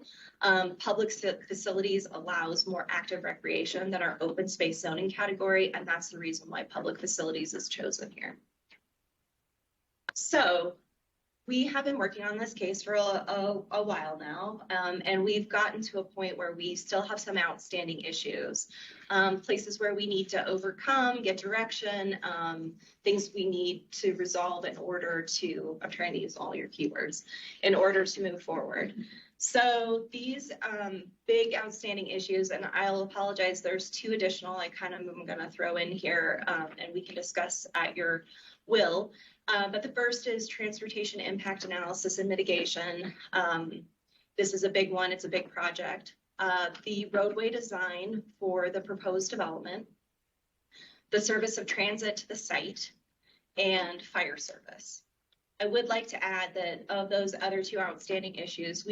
Public facilities allows more active recreation than our open space zoning category, and that's the reason why public facilities is chosen here. So we have been working on this case for a while now, and we've gotten to a point where we still have some outstanding issues, places where we need to overcome, get direction, things we need to resolve in order to, I'm trying to use all your keywords, in order to move forward. So these big outstanding issues, and I'll apologize, there's two additional I kind of am going to throw in here, and we can discuss at your will. But the first is transportation impact analysis and mitigation. This is a big one. It's a big project. The roadway design for the proposed development, the service of transit to the site, and fire service. I would like to add that of those other two outstanding issues,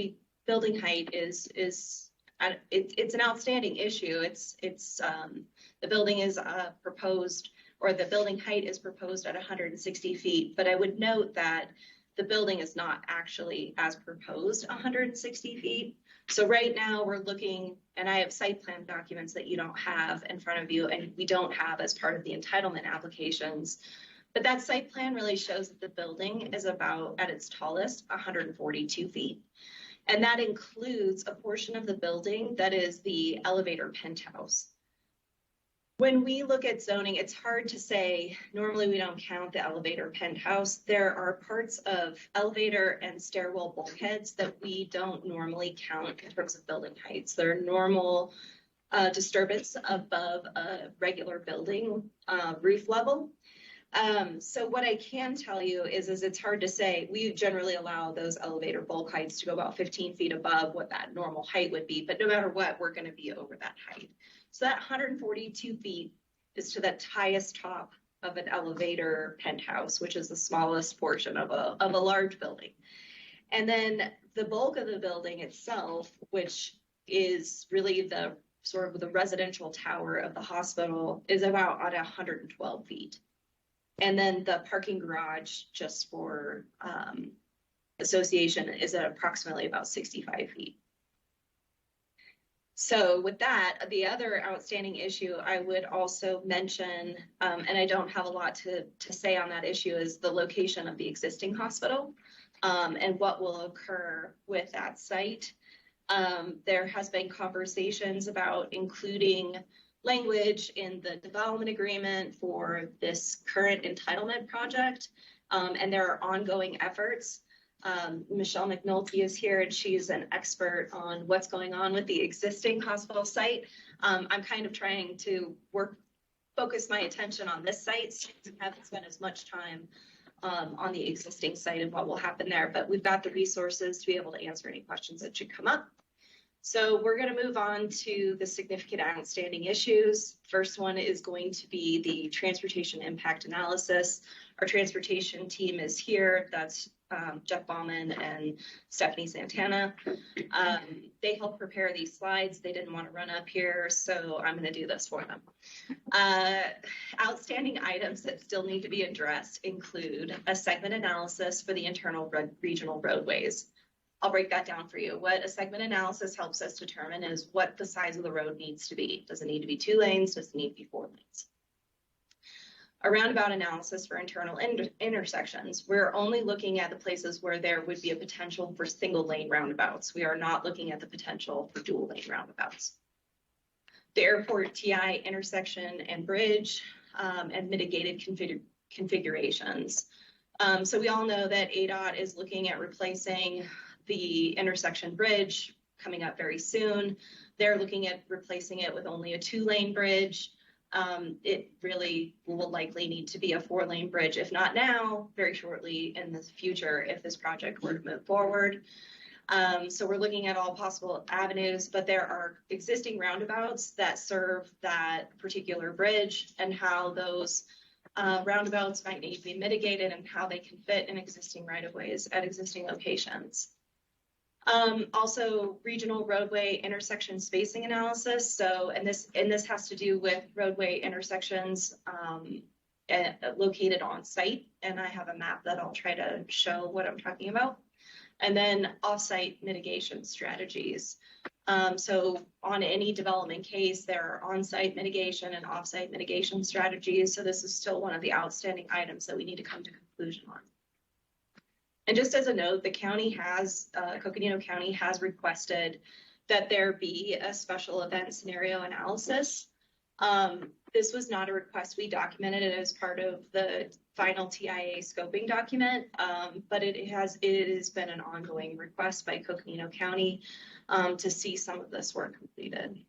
building height is it's an outstanding issue. The building is proposed, or the building height is proposed at 160 feet, but I would note that the building is not actually as proposed 160 feet. So right now we're looking, and I have site plan documents that you don't have in front of you, and we don't have as part of the entitlement applications. But that site plan really shows that the building is about, at its tallest, 142 feet. And that includes a portion of the building that is the elevator penthouse. When we look at zoning, it's hard to say, normally we don't count the elevator penthouse. There are parts of elevator and stairwell bulkheads that we don't normally count in terms of building heights. They're normal disturbance above a regular building roof level. So what I can tell you is it's hard to say. We generally allow those elevator bulk heights to go about 15 feet above what that normal height would be, but no matter what, we're going to be over that height. So that 142 feet is to the highest top of an elevator penthouse, which is the smallest portion of a large building. And then the bulk of the building itself, which is really the sort of the residential tower of the hospital, is about at 112 feet. And then the parking garage, just for association, is at approximately about 65 feet. So with that, the other outstanding issue I would also mention, and I don't have a lot to say on that issue, is the location of the existing hospital and what will occur with that site. There has been conversations about including language in the development agreement for this current entitlement project, and there are ongoing efforts. Michelle McNulty is here, and she's an expert on what's going on with the existing hospital site. I'm kind of trying to focus my attention on this site, so I haven't spent as much time on the existing site and what will happen there. But we've got the resources to be able to answer any questions that should come up. So we're going to move on to the significant outstanding issues. First one is going to be the transportation impact analysis. Our transportation team is here. That's Jeff Bauman and Stephanie Santana. They helped prepare these slides. They didn't want to run up here, so I'm going to do this for them. Outstanding items that still need to be addressed include a segment analysis for the internal regional roadways. I'll break that down for you. What a segment analysis helps us determine is what the size of the road needs to be. Does it need to be 2 lanes? Does it need to be 4 lanes? A roundabout analysis for internal intersections. We're only looking at the places where there would be a potential for single lane roundabouts. We are not looking at the potential for dual lane roundabouts. The airport TI intersection and bridge and mitigated configurations. So we all know that ADOT is looking at replacing the intersection bridge coming up very soon. They're looking at replacing it with only a 2-lane bridge. It really will likely need to be a 4-lane bridge, if not now, very shortly in the future, if this project were to move forward. So we're looking at all possible avenues, but there are existing roundabouts that serve that particular bridge, and how those roundabouts might need to be mitigated and how they can fit in existing right-of-ways at existing locations. Also regional roadway intersection spacing analysis. So, and this has to do with roadway intersections located on site. And I have a map that I'll try to show what I'm talking about. And then off-site mitigation strategies. So on any development case, there are on-site mitigation and off-site mitigation strategies. So this is still one of the outstanding items that we need to come to conclusion on. And just as a note, the county has, Coconino County has requested that there be a special event scenario analysis. This was not a request. We documented it as part of the final TIA scoping document, but it has been an ongoing request by Coconino County to see some of this work completed.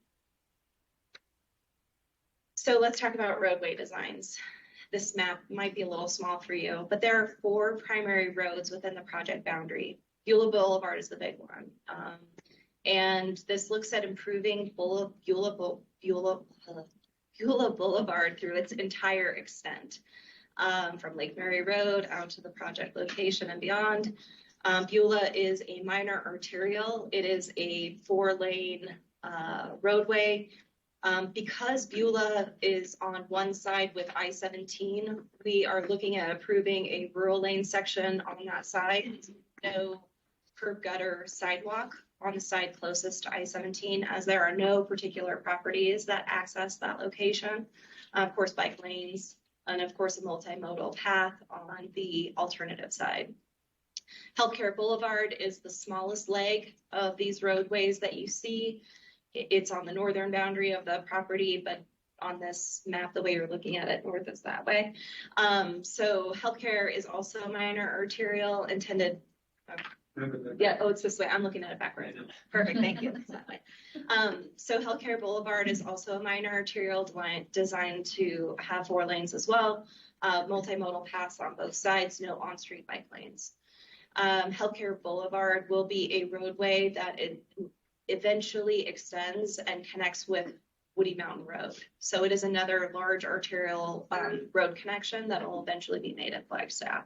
So let's talk about roadway designs. This map might be a little small for you, but there are 4 primary roads within the project boundary. Beulah Boulevard is the big one. And this looks at improving Beulah Boulevard through its entire extent, from Lake Mary Road out to the project location and beyond. Beulah is a minor arterial. It is a 4-lane roadway. Because Beulah is on one side with I-17, we are looking at approving a rural lane section on that side. No curb gutter sidewalk on the side closest to I-17, as there are no particular properties that access that location. Of course, bike lanes, and of course, a multimodal path on the alternative side. Healthcare Boulevard is the smallest leg of these roadways that you see. It's on the northern boundary of the property, but on this map, the way you're looking at it, north is that way. So healthcare is also a minor arterial intended. Yeah, oh, it's this way. I'm looking at it backwards. Perfect, thank you. That's that way. So Healthcare Boulevard is also a minor arterial designed to have 4 lanes as well. Multimodal paths on both sides, no on-street bike lanes. Healthcare Boulevard will be a roadway that eventually extends and connects with Woody Mountain Road. So it is another large arterial road connection that will eventually be made at Flagstaff.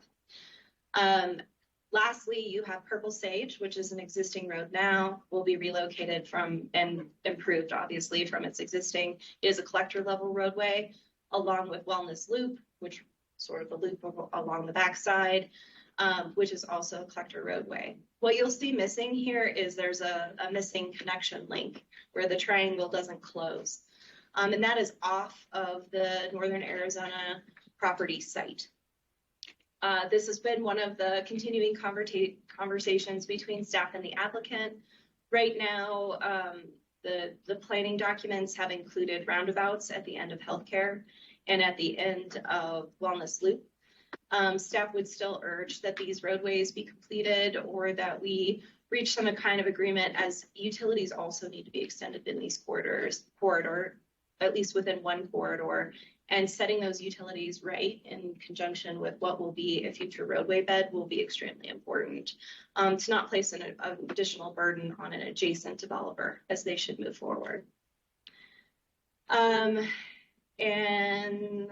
Lastly, you have Purple Sage, which is an existing road now, will be relocated from and improved, obviously, from its existing. It is a collector level roadway, along with Wellness Loop, which sort of the loop along the backside, which is also a collector roadway. What you'll see missing here is there's a missing connection link where the triangle doesn't close. And that is off of the Northern Arizona property site. This has been one of the continuing conversations between staff and the applicant. Right now, the planning documents have included roundabouts at the end of healthcare and at the end of Wellness Loop. Staff would still urge that these roadways be completed or that we reach some kind of agreement, as utilities also need to be extended in these corridors. at least within one corridor, and setting those utilities right in conjunction with what will be a future roadway bed will be extremely important, to not place an additional burden on an adjacent developer as they should move forward. And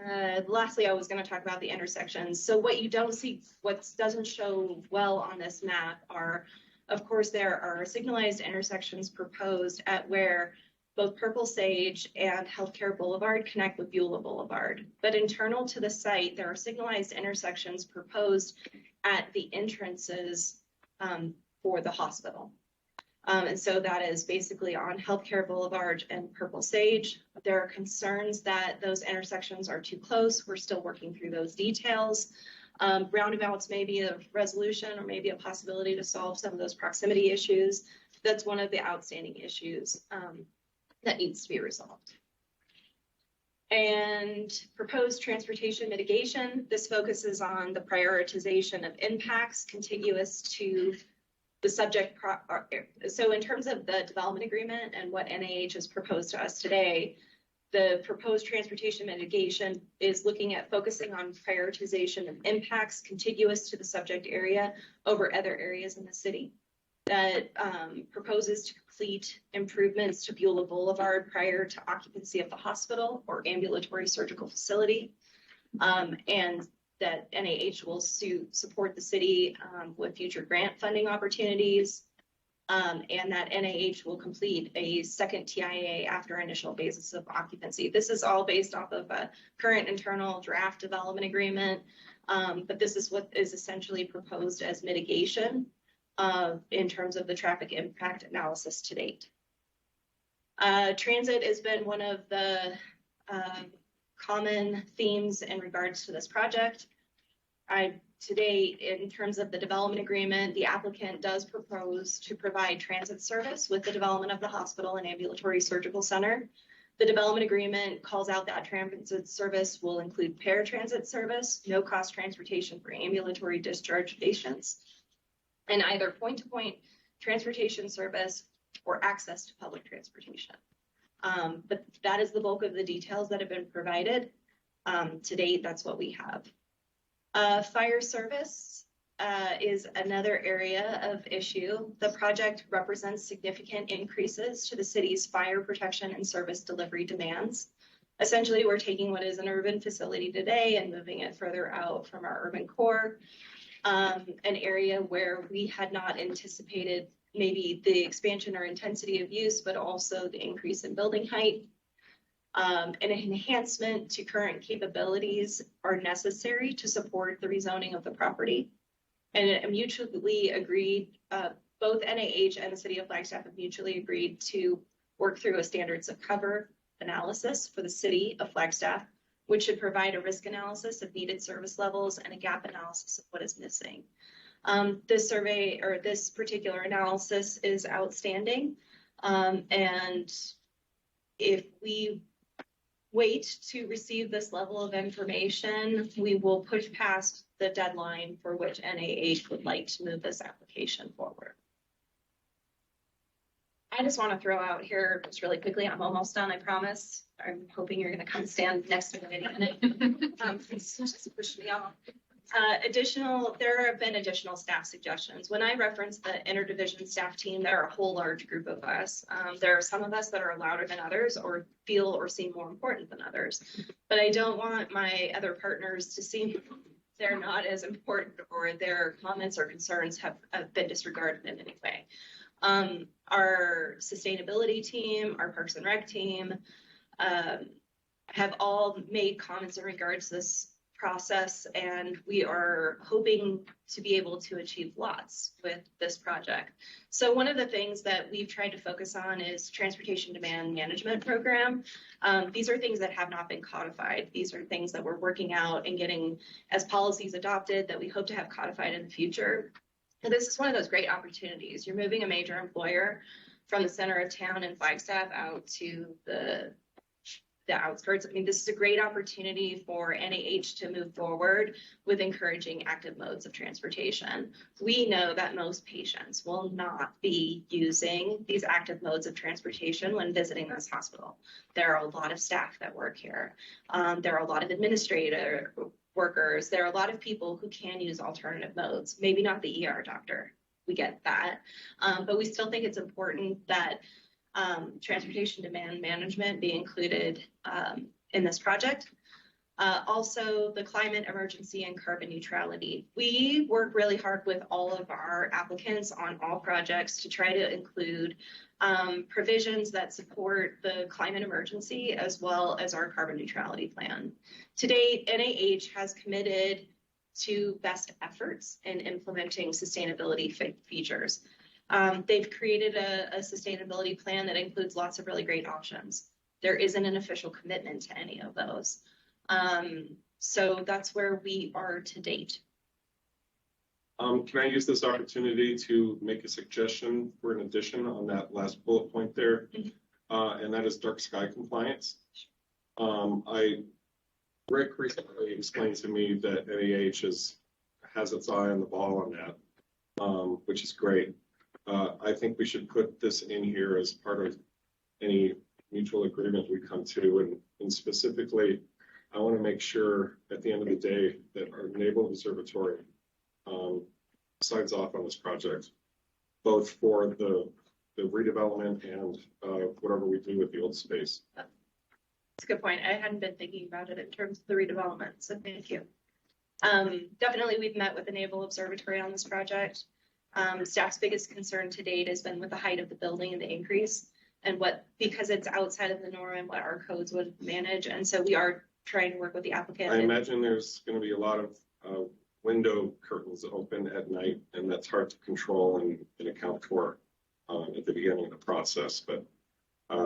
lastly, I was going to talk about the intersections. So what you don't see, what doesn't show well on this map are, of course, there are signalized intersections proposed at where both Purple Sage and Healthcare Boulevard connect with Beulah Boulevard. But internal to the site, there are signalized intersections proposed at the entrances for the hospital. And so that is basically on Healthcare Boulevard and Purple Sage. There are concerns that those intersections are too close. We're still working through those details. Roundabouts may be a resolution or maybe a possibility to solve some of those proximity issues. That's one of the outstanding issues that needs to be resolved. And proposed transportation mitigation. This focuses on the prioritization of impacts contiguous to the subject. So in terms of the development agreement and what NIH has proposed to us today, the proposed transportation mitigation is looking at focusing on prioritization of impacts contiguous to the subject area over other areas in the city. That proposes to complete improvements to Beulah Boulevard prior to occupancy of the hospital or ambulatory surgical facility, and that NIH will support the city with future grant funding opportunities, and that NIH will complete a second TIA after initial phases of occupancy. This is all based off of a current internal draft development agreement, but this is what is essentially proposed as mitigation in terms of the traffic impact analysis to date. Transit has been one of the common themes in regards to this project. Today, in terms of the development agreement, the applicant does propose to provide transit service with the development of the hospital and ambulatory surgical center. The development agreement calls out that transit service will include paratransit service, no cost transportation for ambulatory discharge patients, and either point-to-point transportation service or access to public transportation. But that is the bulk of the details that have been provided. To date, that's what we have. Fire service is another area of issue. The project represents significant increases to the city's fire protection and service delivery demands. Essentially, we're taking what is an urban facility today and moving it further out from our urban core, an area where we had not anticipated maybe the expansion or intensity of use, but also the increase in building height. An enhancement to current capabilities are necessary to support the rezoning of the property. And it mutually agreed, both NIH and the city of Flagstaff have mutually agreed to work through a standards of cover analysis for the city of Flagstaff, which should provide a risk analysis of needed service levels and a gap analysis of what is missing. This survey or this particular analysis is outstanding. And if we wait to receive this level of information, we will push past the deadline for which NIH would like to move this application forward. I just want to throw out here just really quickly, I'm almost done, I promise. I'm hoping you're going to come stand next to me in a minute. Just push me off. There have been additional staff suggestions. When I reference the interdivision staff team, there are a whole large group of us. There are some of us that are louder than others or feel or seem more important than others. But I don't want my other partners to seem they're not as important or their comments or concerns have been disregarded in any way. Our sustainability team, our Parks and Rec team have all made comments in regards to this process, and we are hoping to be able to achieve lots with this project. So one of the things that we've tried to focus on is transportation demand management program. These are things that have not been codified. These are things that we're working out and getting as policies adopted that we hope to have codified in the future. And this is one of those great opportunities. You're moving a major employer from the center of town in Flagstaff out to the the outskirts. I mean, this is a great opportunity for NAH to move forward with encouraging active modes of transportation. We know that most patients will not be using these active modes of transportation when visiting this hospital. There are a lot of staff that work here. There are a lot of administrator workers. There are a lot of people who can use alternative modes, maybe not the ER doctor. We get that. But we still think it's important that transportation demand management be included in this project. Also, the climate emergency and carbon neutrality. We work really hard with all of our applicants on all projects to try to include provisions that support the climate emergency as well as our carbon neutrality plan. To date, NAH has committed to best efforts in implementing sustainability features. They've created a sustainability plan that includes lots of really great options. There isn't an official commitment to any of those. So that's where we are to date. Can I use this opportunity to make a suggestion for an addition on that last bullet point there? And that is dark sky compliance. Rick recently explained to me that NAH has its eye on the ball on that, which is great. I think we should put this in here as part of any mutual agreement we come to. And specifically, I want to make sure at the end of the day that our Naval Observatory signs off on this project, both for the redevelopment and whatever we do with the old space. That's a good point. I hadn't been thinking about it in terms of the redevelopment, so thank you. Definitely, we've met with the Naval Observatory on this project. Staff's biggest concern to date has been with the height of the building and the increase, and because it's outside of the norm and what our codes would manage. And so we are trying to work with the applicant. I imagine there's going to be a lot of window curtains open at night, and that's hard to control and account for at the beginning of the process. But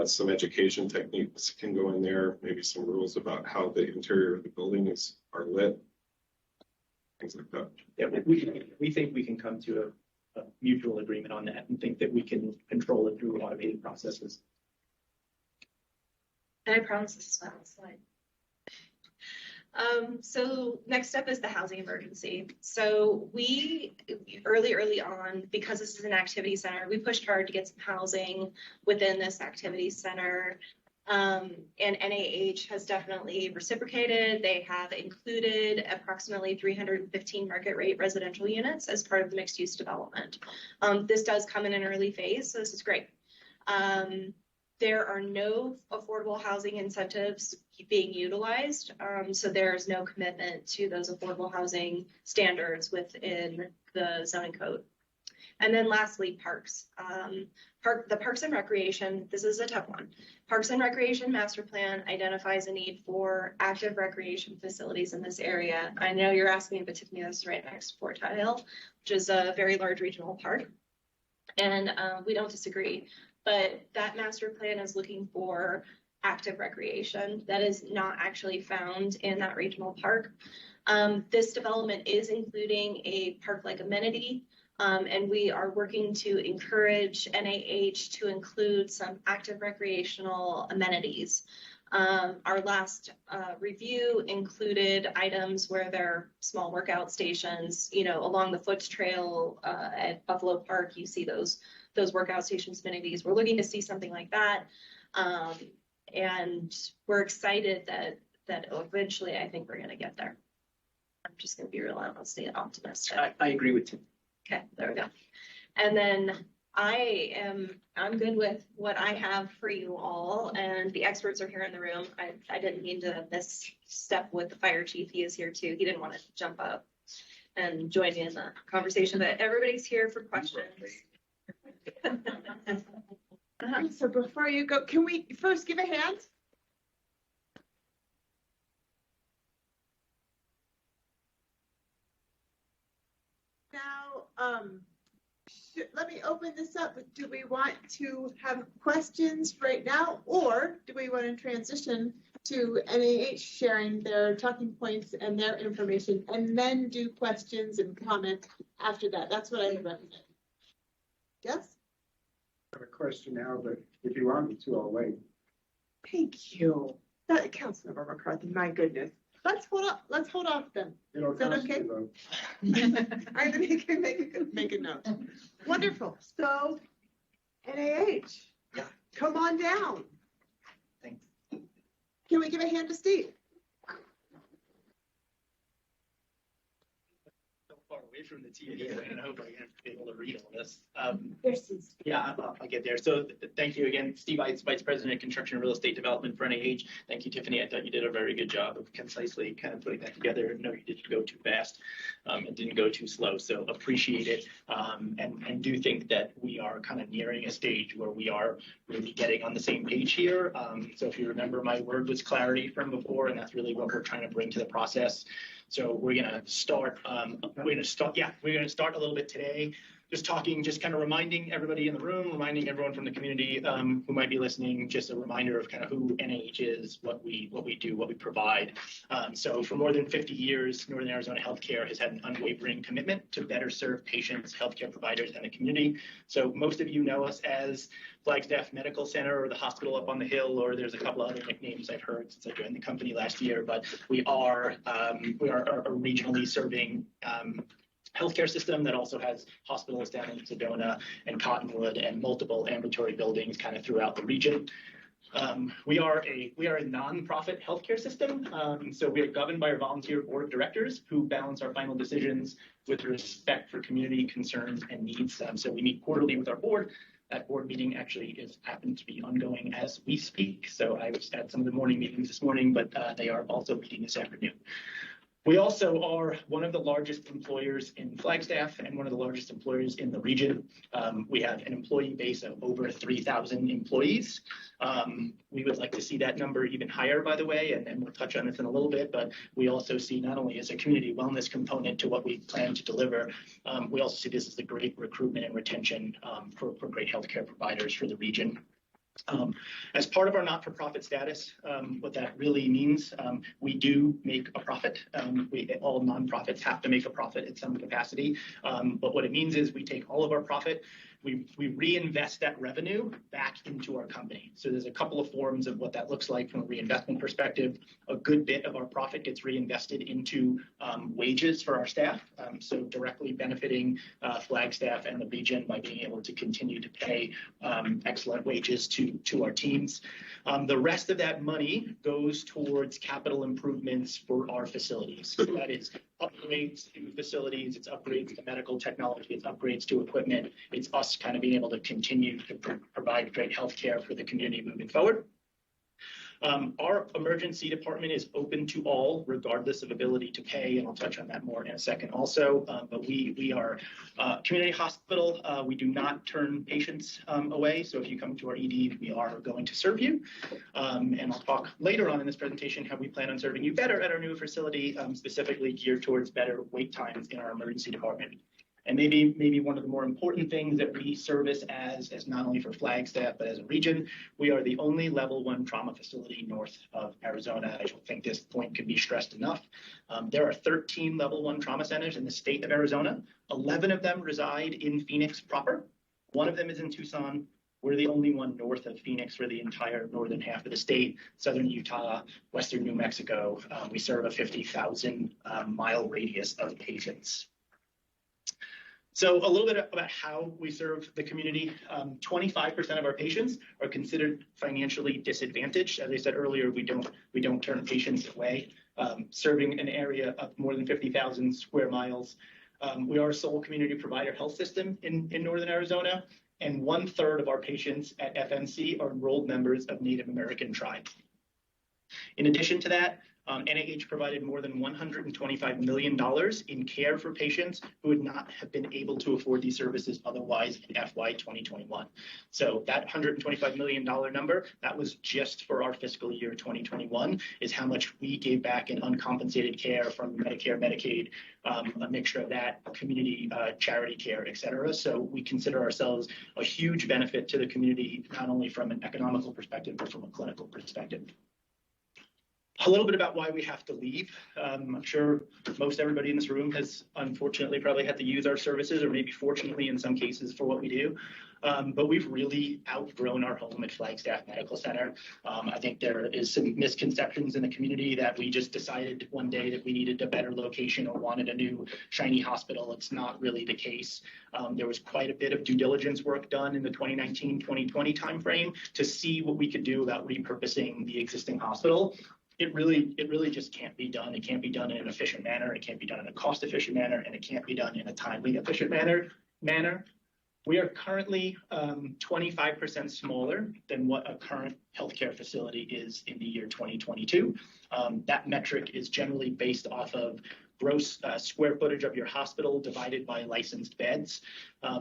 some education techniques can go in there, maybe some rules about how the interior of the building are lit, things like that. Yeah, we think we can come to a mutual agreement on that and think that we can control it through automated processes. And I promise this is my last slide. So next up is the housing emergency. So we early on, because this is an activity center, we pushed hard to get some housing within this activity center. And NAH has definitely reciprocated. They have included approximately 315 market rate residential units as part of the mixed use development. This does come in an early phase, so this is great. There are no affordable housing incentives being utilized, so there's no commitment to those affordable housing standards within the zoning code. And then lastly, parks. The Parks and Recreation, this is a tough one. Parks and Recreation Master Plan identifies a need for active recreation facilities in this area. I know you're asking me, but Tiffany, this is right next to Fort Tile, which is a very large regional park. And we don't disagree. But that master plan is looking for active recreation that is not actually found in that regional park. This development is including a park-like amenity, and we are working to encourage NAH to include some active recreational amenities. Our last review included items where there are small workout stations, along the foot trail at Buffalo Park. You see those workout stations, amenities. We're looking to see something like that. And we're excited that eventually I think we're going to get there. I'm just going to be real honestly optimistic. I agree with you. Okay, there we go. And then I'm good with what I have for you all, and the experts are here in the room. I didn't mean to misstep with the fire chief. He is here too. He didn't want to jump up and join me in the conversation, but everybody's here for questions. So before you go, can we first give a hand? Now, let me open this up. Do we want to have questions right now, or do we want to transition to NAH sharing their talking points and their information, and then do questions and comment after that? That's what I would recommend. Yes? I have a question now, but if you want me to, I'll wait. Thank you. Councilmember McCarthy, my goodness. Let's hold off then. You know, Is that okay? though. I'm gonna make a note. Wonderful. So, NAH, come on down. Thanks. Can we give a hand to Steve? So far away from the TV, and I hope I can be able to read all this. There's Yeah, I'll get there. So thank you again, Steve Eitz, Vice President of Construction and Real Estate Development for NAH. Thank you, Tiffany. I thought you did a very good job of concisely kind of putting that together. No, you didn't go too fast and didn't go too slow. So appreciate it. And do think that we are kind of nearing a stage where we are really getting on the same page here. So if you remember, my word was clarity from before, and that's really what we're trying to bring to the process. So we're going to start, we're going to start a little bit today. Just kind of reminding everybody in the room, reminding everyone from the community who might be listening, just a reminder of kind of who NAH is, what we do, what we provide. So for more than 50 years, Northern Arizona Healthcare has had an unwavering commitment to better serve patients, healthcare providers, and the community. So most of you know us as Flagstaff Medical Center or the hospital up on the hill, or there's a couple other nicknames I've heard since I joined the company last year, but we are a regionally serving healthcare system that also has hospitals down in Sedona and Cottonwood and multiple ambulatory buildings kind of throughout the region. We are a nonprofit healthcare system, so we are governed by our volunteer board of directors who balance our final decisions with respect for community concerns and needs. So we meet quarterly with our board. That board meeting actually happened to be ongoing as we speak. So I was at some of the morning meetings this morning, but they are also meeting this afternoon. We also are one of the largest employers in Flagstaff and one of the largest employers in the region. We have an employee base of over 3,000 employees. We would like to see that number even higher, by the way, and we'll touch on this in a little bit, but we also see not only as a community wellness component to what we plan to deliver, we also see this as a great recruitment and retention for great healthcare providers for the region. As part of our not-for-profit status, what that really means, we do make a profit. All nonprofits have to make a profit in some capacity. But what it means is we take all of our profit, we reinvest that revenue back into our company. So there's a couple of forms of what that looks like from a reinvestment perspective. A good bit of our profit gets reinvested into wages for our staff, so directly benefiting Flagstaff and the region by being able to continue to pay excellent wages to our teams. The rest of that money goes towards capital improvements for our facilities. So that is upgrades to facilities, it's upgrades to medical technology, it's upgrades to equipment. It's us kind of being able to continue to provide great healthcare for the community moving forward. Our emergency department is open to all, regardless of ability to pay, and I'll touch on that more in a second also. But we are a community hospital. We do not turn patients away. So if you come to our ED, we are going to serve you. And I'll talk later on in this presentation how we plan on serving you better at our new facility, specifically geared towards better wait times in our emergency department. And maybe one of the more important things that we service as not only for Flagstaff, but as a region, we are the only level 1 trauma facility north of Arizona. I don't think this point could be stressed enough. There are 13 level 1 trauma centers in the state of Arizona. 11 of them reside in Phoenix proper. One of them is in Tucson. We're the only one north of Phoenix for the entire northern half of the state, southern Utah, western New Mexico. We serve a 50,000 mile radius of patients. So a little bit about how we serve the community. 25% of our patients are considered financially disadvantaged. As I said earlier, we don't turn patients away. Serving an area of more than 50,000 square miles. We are a sole community provider health system in Northern Arizona, and 1/3 of our patients at FMC are enrolled members of Native American tribes. In addition to that, NAH provided more than $125 million in care for patients who would not have been able to afford these services otherwise in FY 2021. So that $125 million number, that was just for our fiscal year 2021, is how much we gave back in uncompensated care from Medicare, Medicaid, a mixture of that, community charity care, et cetera. So we consider ourselves a huge benefit to the community, not only from an economical perspective, but from a clinical perspective. A little bit about why we have to leave. I'm sure most everybody in this room has unfortunately probably had to use our services, or maybe fortunately in some cases for what we do. But we've really outgrown our home at Flagstaff Medical Center. I think there is some misconceptions in the community that we just decided one day that we needed a better location or wanted a new shiny hospital. It's not really the case. There was quite a bit of due diligence work done in the 2019-2020 timeframe to see what we could do about repurposing the existing hospital. It really just can't be done. It can't be done in an efficient manner. It can't be done in a cost-efficient manner, and it can't be done in a timely, efficient manner. We are currently 25% smaller than what a current healthcare facility is in the year 2022. That metric is generally based off of gross square footage of your hospital divided by licensed beds.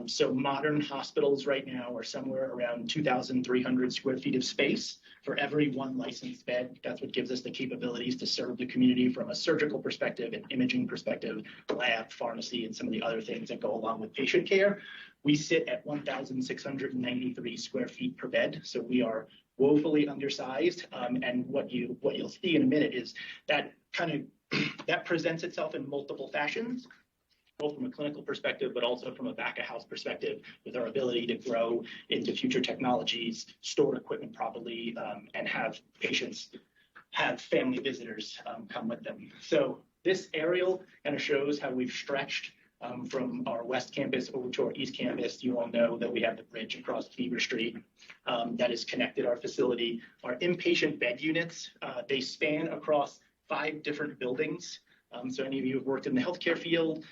So modern hospitals right now are somewhere around 2,300 square feet of space for every one licensed bed. That's what gives us the capabilities to serve the community from a surgical perspective, an imaging perspective, lab, pharmacy, and some of the other things that go along with patient care. We sit at 1,693 square feet per bed, so we are woefully undersized. And what you'll see in a minute is that that presents itself in multiple fashions, both from a clinical perspective, but also from a back of house perspective, with our ability to grow into future technologies, store equipment properly, and have patients have family visitors come with them. So this aerial kind of shows how we've stretched from our west campus over to our east campus. You all know that we have the bridge across Beaver Street that has connected our facility. Our inpatient bed units, they span across 5 different buildings. So any of you who have worked in the healthcare field,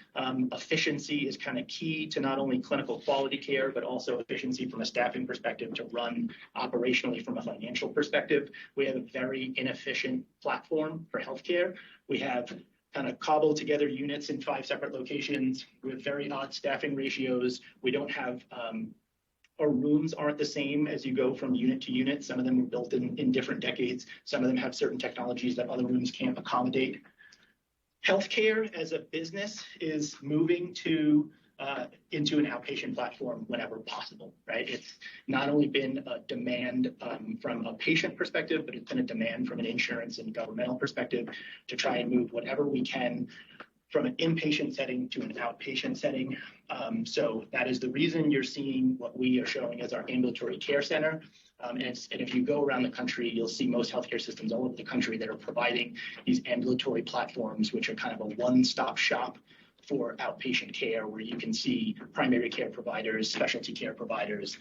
efficiency is kind of key to not only clinical quality care, but also efficiency from a staffing perspective to run operationally from a financial perspective. We have a very inefficient platform for healthcare. We have kind of cobbled together units in 5 separate locations with very odd staffing ratios. We don't have our rooms aren't the same as you go from unit to unit. Some of them were built in different decades. Some of them have certain technologies that other rooms can't accommodate. Healthcare as a business is moving into an outpatient platform whenever possible, right? It's not only been a demand from a patient perspective, but it's been a demand from an insurance and governmental perspective to try and move whatever we can from an inpatient setting to an outpatient setting. So that is the reason you're seeing what we are showing as our ambulatory care center. And if you go around the country, you'll see most healthcare systems all over the country that are providing these ambulatory platforms, which are kind of a one-stop shop for outpatient care, where you can see primary care providers, specialty care providers,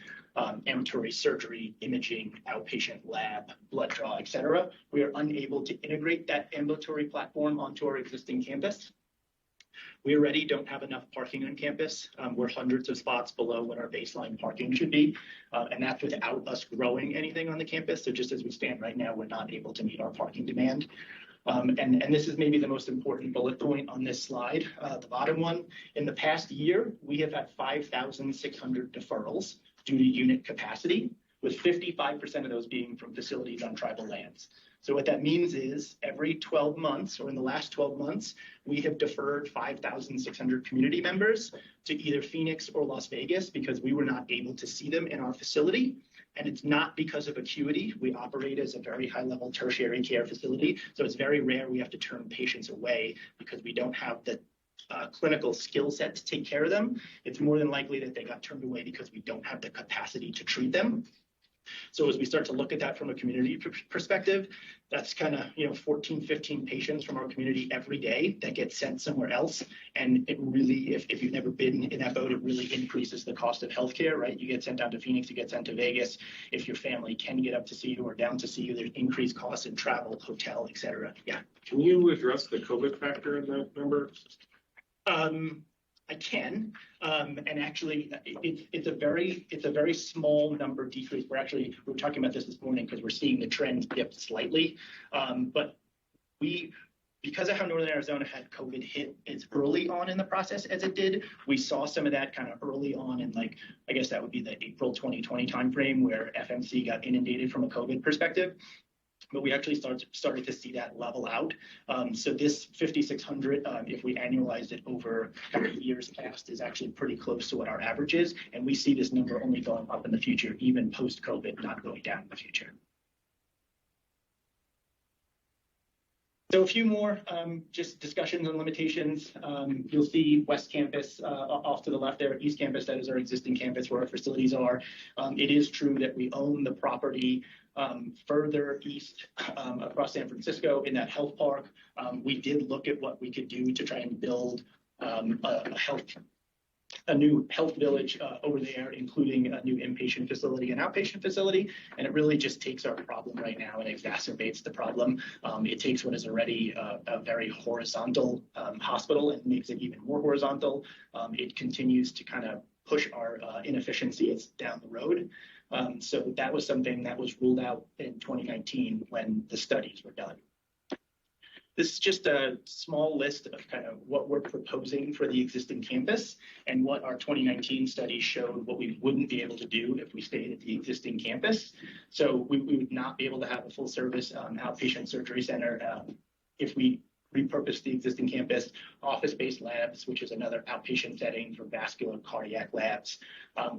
ambulatory surgery, imaging, outpatient lab, blood draw, et cetera. We are unable to integrate that ambulatory platform onto our existing campus. We already don't have enough parking on campus. We're hundreds of spots below what our baseline parking should be. And that's without us growing anything on the campus. So just as we stand right now, we're not able to meet our parking demand. And this is maybe the most important bullet point on this slide, the bottom one. In the past year, we have had 5,600 deferrals due to unit capacity, with 55% of those being from facilities on tribal lands. So what that means is every 12 months, or in the last 12 months, we have deferred 5,600 community members to either Phoenix or Las Vegas because we were not able to see them in our facility. And it's not because of acuity. We operate as a very high-level tertiary care facility. So it's very rare we have to turn patients away because we don't have the clinical skill set to take care of them. It's more than likely that they got turned away because we don't have the capacity to treat them. So as we start to look at that from a community perspective, that's kind of 14, 15 patients from our community every day that get sent somewhere else. And it really, if you've never been in that boat, it really increases the cost of healthcare, right? You get sent down to Phoenix, you get sent to Vegas. If your family can get up to see you or down to see you, there's increased costs in travel, hotel, et cetera. Yeah. Can you address the COVID factor in that number? I can, and actually, it's a very small number decrease. We were talking about this morning because we're seeing the trend dip slightly, but because of how Northern Arizona had COVID hit as early on in the process as it did, we saw some of that kind of early on in, like, I guess that would be the April 2020 timeframe where FMC got inundated from a COVID perspective. But we actually started to see that level out. So this 5,600, if we annualize it over years past, is actually pretty close to what our average is. And we see this number only going up in the future, even post-COVID, not going down in the future. So a few more just discussions on limitations. You'll see West Campus off to the left there, East Campus, that is our existing campus where our facilities are. It is true that we own the property further east across San Francisco in that health park. We did look at what we could do to try and build a new health village over there, including a new inpatient facility and outpatient facility. And it really just takes our problem right now and exacerbates the problem. It takes what is already a very horizontal hospital and makes it even more horizontal. It continues to kind of push our inefficiencies down the road. So that was something that was ruled out in 2019 when the studies were done. This is just a small list of kind of what we're proposing for the existing campus and what our 2019 study showed what we wouldn't be able to do if we stayed at the existing campus. So we would not be able to have a full service outpatient surgery center if we repurpose the existing campus, office-based labs, which is another outpatient setting for vascular cardiac labs.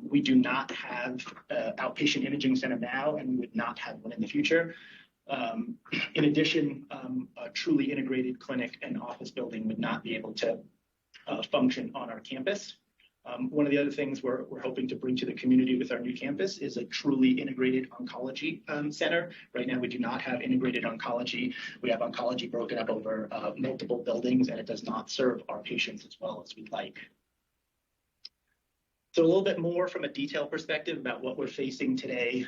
We do not have an outpatient imaging center now, and we would not have one in the future. In addition, a truly integrated clinic and office building would not be able to function on our campus. One of the other things we're hoping to bring to the community with our new campus is a truly integrated oncology center. Right now, we do not have integrated oncology. We have oncology broken up over multiple buildings, and it does not serve our patients as well as we'd like. So a little bit more from a detail perspective about what we're facing today.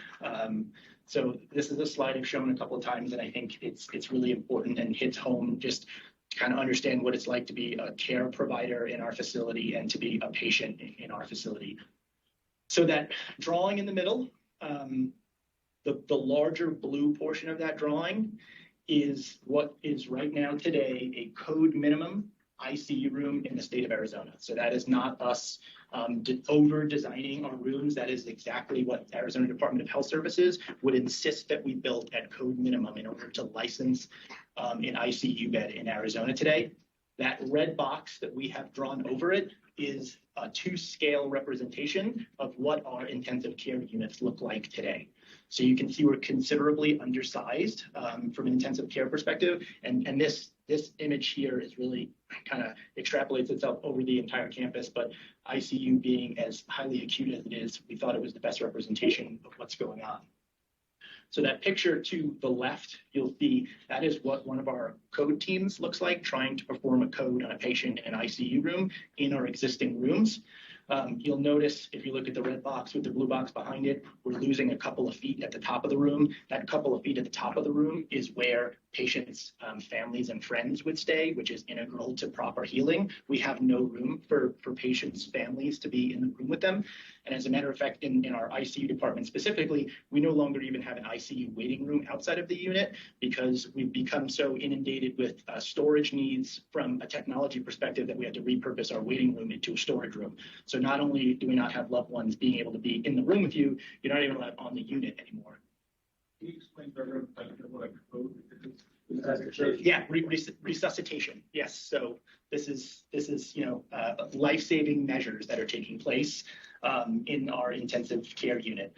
So this is a slide I've shown a couple of times, and I think it's really important and hits home just to kind of understand what it's like to be a care provider in our facility and to be a patient in our facility. So that drawing in the middle, the larger blue portion of that drawing is what is right now today a code minimum ICU room in the state of Arizona. So that is not us over designing our rooms. That is exactly what Arizona Department of Health Services would insist that we built at code minimum in order to license an ICU bed in Arizona today. That red box that we have drawn over it is a 2-scale representation of what our intensive care units look like today. So you can see we're considerably undersized from an intensive care perspective. And this image here is really kind of extrapolates itself over the entire campus, but ICU being as highly acute as it is, we thought it was the best representation of what's going on. So that picture to the left, you'll see that is what one of our code teams looks like, trying to perform a code on a patient in an ICU room in our existing rooms. You'll notice if you look at the red box with the blue box behind it, we're losing a couple of feet at the top of the room. That couple of feet at the top of the room is where patients, families, and friends would stay, which is integral to proper healing. We have no room for patients' families to be in the room with them. And as a matter of fact, in our ICU department specifically, we no longer even have an ICU waiting room outside of the unit because we've become so inundated with storage needs from a technology perspective that we had to repurpose our waiting room into a storage room. So not only do we not have loved ones being able to be in the room with you, you're not even allowed on the unit anymore. Can you explain better what a code is? Yeah, resuscitation. Yes. So this is life-saving measures that are taking place in our intensive care unit.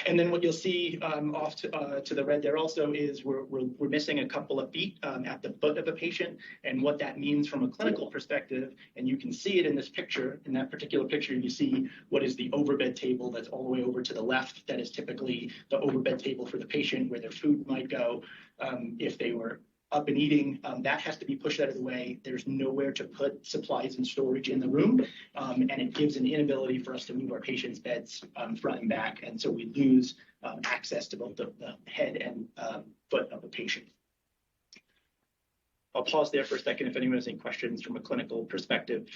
And then what you'll see off to the red there also is we're missing a couple of feet at the foot of a patient, and what that means from a clinical perspective, and you can see it in this picture. In that particular picture, you see what is the overbed table that's all the way over to the left. That is typically the overbed table for the patient where their food might go if they were up and eating. That has to be pushed out of the way. There's nowhere to put supplies and storage in the room, and it gives an inability for us to move our patients' beds front and back, and so we lose access to both the head and foot of the patient. I'll pause there for a second if anyone has any questions from a clinical perspective.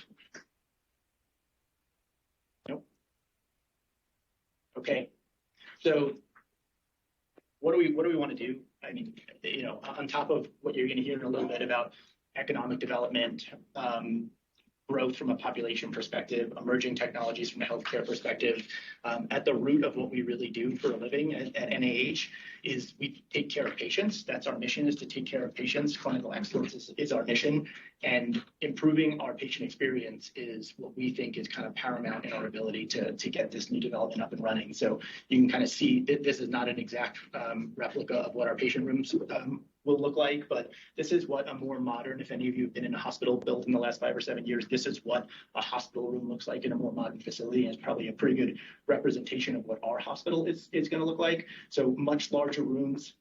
Nope. Okay. So what do we want to do? I mean, on top of what you're going to hear in a little bit about economic development, growth from a population perspective, emerging technologies from a healthcare perspective, at the root of what we really do for a living at NIH is we take care of patients. That's our mission, is to take care of patients. Clinical excellence is our mission, and improving our patient experience is what we think is kind of paramount in our ability to get this new development up and running. So you can kind of see that this is not an exact replica of what our patient rooms will look like, but this is what a more modern, if any of you have been in a hospital built in the last 5 or 7 years, this is what a hospital room looks like in a more modern facility. And it's probably a pretty good representation of what our hospital is going to look like. So much larger rooms,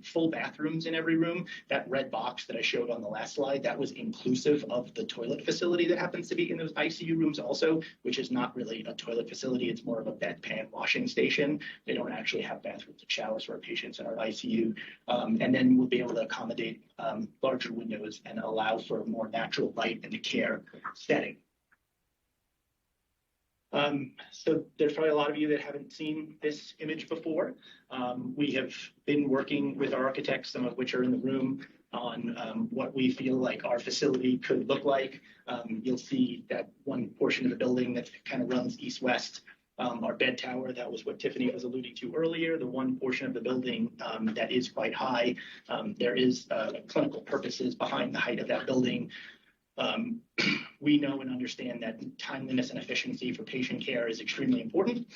full bathrooms in every room. That red box that I showed on the last slide, that was inclusive of the toilet facility that happens to be in those ICU rooms also, which is not really a toilet facility. It's more of a bedpan washing station. They don't actually have bathrooms and showers for our patients in our ICU. And then we'll be able to accommodate larger windows and allow for more natural light in the care setting. So there's probably a lot of you that haven't seen this image before. We have been working with our architects, some of which are in the room, on what we feel like our facility could look like. You'll see that one portion of the building that kind of runs east-west. Our bed tower, that was what Tiffany was alluding to earlier, the one portion of the building that is quite high. There is clinical purposes behind the height of that building. We know and understand that timeliness and efficiency for patient care is extremely important,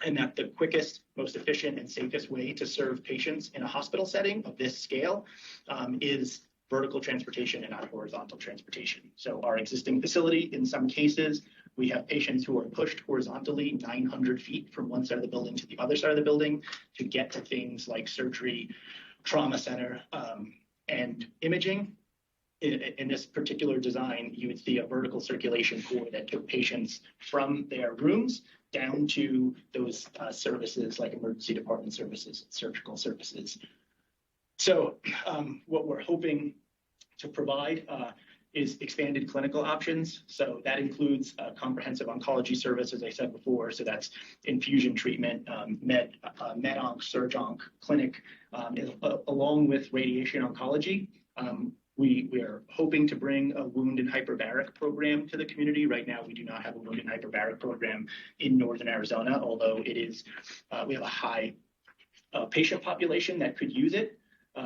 and that the quickest, most efficient, and safest way to serve patients in a hospital setting of this scale is vertical transportation and not horizontal transportation. So our existing facility, in some cases, we have patients who are pushed horizontally 900 feet from one side of the building to the other side of the building to get to things like surgery, trauma center, and imaging. In this particular design, you would see a vertical circulation cord that took patients from their rooms down to those services like emergency department services, surgical services. So what we're hoping to provide is expanded clinical options. So that includes comprehensive oncology service, as I said before. So that's infusion treatment, med-onc, surg-onc clinic, along with radiation oncology. We are hoping to bring a wound and hyperbaric program to the community. Right now, we do not have a wound and hyperbaric program in northern Arizona, although it is, we have a high patient population that could use it.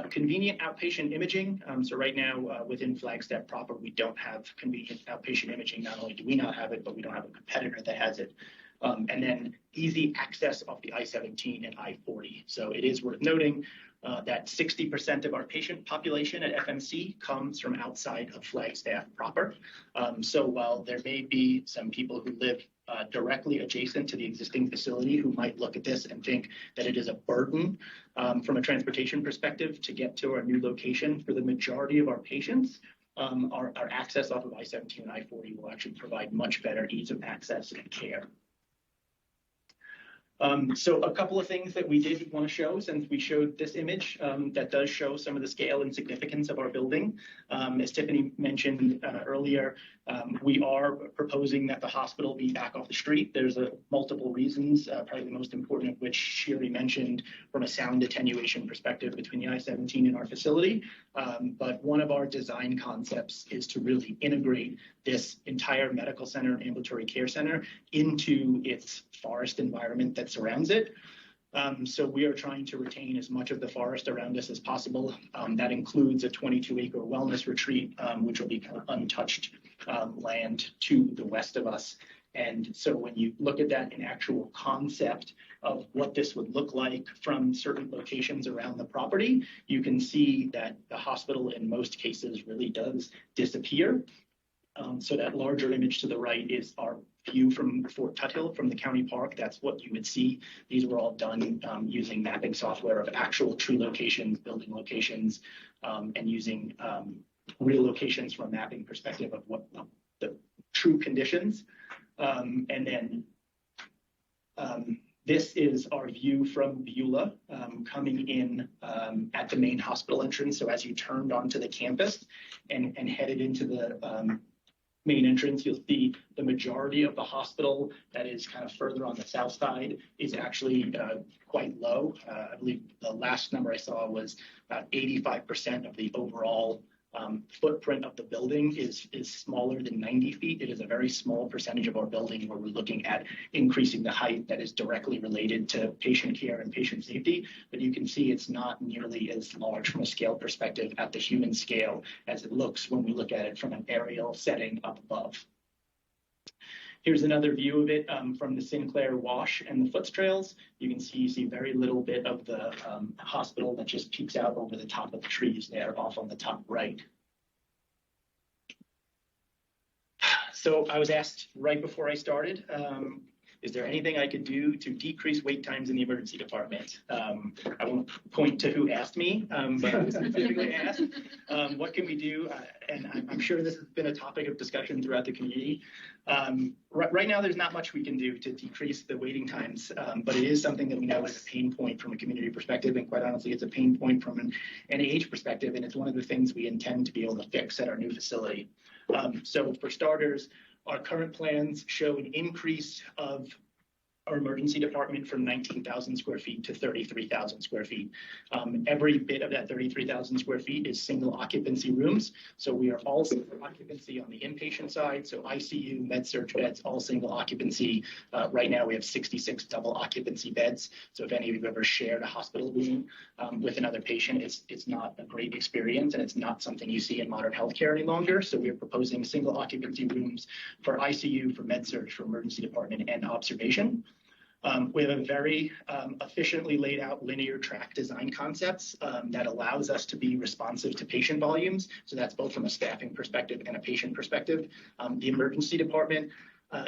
Convenient outpatient imaging. So right now, within Flagstaff proper, we don't have convenient outpatient imaging. Not only do we not have it, but we don't have a competitor that has it. And then easy access off the I-17 and I-40. So it is worth noting that 60% of our patient population at FMC comes from outside of Flagstaff proper. So while there may be some people who live directly adjacent to the existing facility who might look at this and think that it is a burden from a transportation perspective to get to our new location, for the majority of our patients, our access off of I-17 and I-40 will actually provide much better ease of access and care. So a couple of things that we did want to show, since we showed this image that does show some of the scale and significance of our building. As Tiffany mentioned earlier, we are proposing that the hospital be back off the street. There's multiple reasons, probably the most important of which Sherry mentioned, from a sound attenuation perspective between the I-17 and our facility. But one of our design concepts is to really integrate this entire medical center and ambulatory care center into its forest environment that surrounds it. So we are trying to retain as much of the forest around us as possible. That includes a 22-acre wellness retreat, which will be kind of untouched land to the west of us. And so when you look at that in actual concept of what this would look like from certain locations around the property, you can see that the hospital in most cases really does disappear. So that larger image to the right is our view from Fort Tuthill, from the county park. That's what you would see. These were all done using mapping software of actual tree locations, building locations, and using real locations from a mapping perspective of what the true conditions. And then this is our view from Beulah coming in at the main hospital entrance. So as you turned onto the campus and headed into the main entrance, you'll see the majority of the hospital that is kind of further on the south side is actually quite low. I believe the last number I saw was about 85% of the overall footprint of the building is smaller than 90 feet. It is a very small percentage of our building where we're looking at increasing the height that is directly related to patient care and patient safety. But you can see it's not nearly as large from a scale perspective at the human scale as it looks when we look at it from an aerial setting up above. Here's another view of it from the Sinclair Wash and the Foots Trails. You see very little bit of the hospital that just peeks out over the top of the trees there off on the top right. So I was asked right before I started, is there anything I could do to decrease wait times in the emergency department? I won't point to who asked me, but I was specifically asked, what can we do? And I'm sure this has been a topic of discussion throughout the community. Right now, there's not much we can do to decrease the waiting times, but it is something that we know is a pain point from a community perspective, and quite honestly, it's a pain point from an NAH perspective, and it's one of the things we intend to be able to fix at our new facility. So for starters, our current plans show an increase of our emergency department from 19,000 square feet to 33,000 square feet. Every bit of that 33,000 square feet is single occupancy rooms. So we are all single occupancy on the inpatient side. So ICU, med-surg beds, all single occupancy. Right now we have 66 double occupancy beds. So if any of you have ever shared a hospital room with another patient, it's not a great experience, and it's not something you see in modern healthcare any longer. So we are proposing single occupancy rooms for ICU, for med-surg, for emergency department, and observation. We have a very efficiently laid out linear track design concepts that allows us to be responsive to patient volumes. So that's both from a staffing perspective and a patient perspective. The emergency department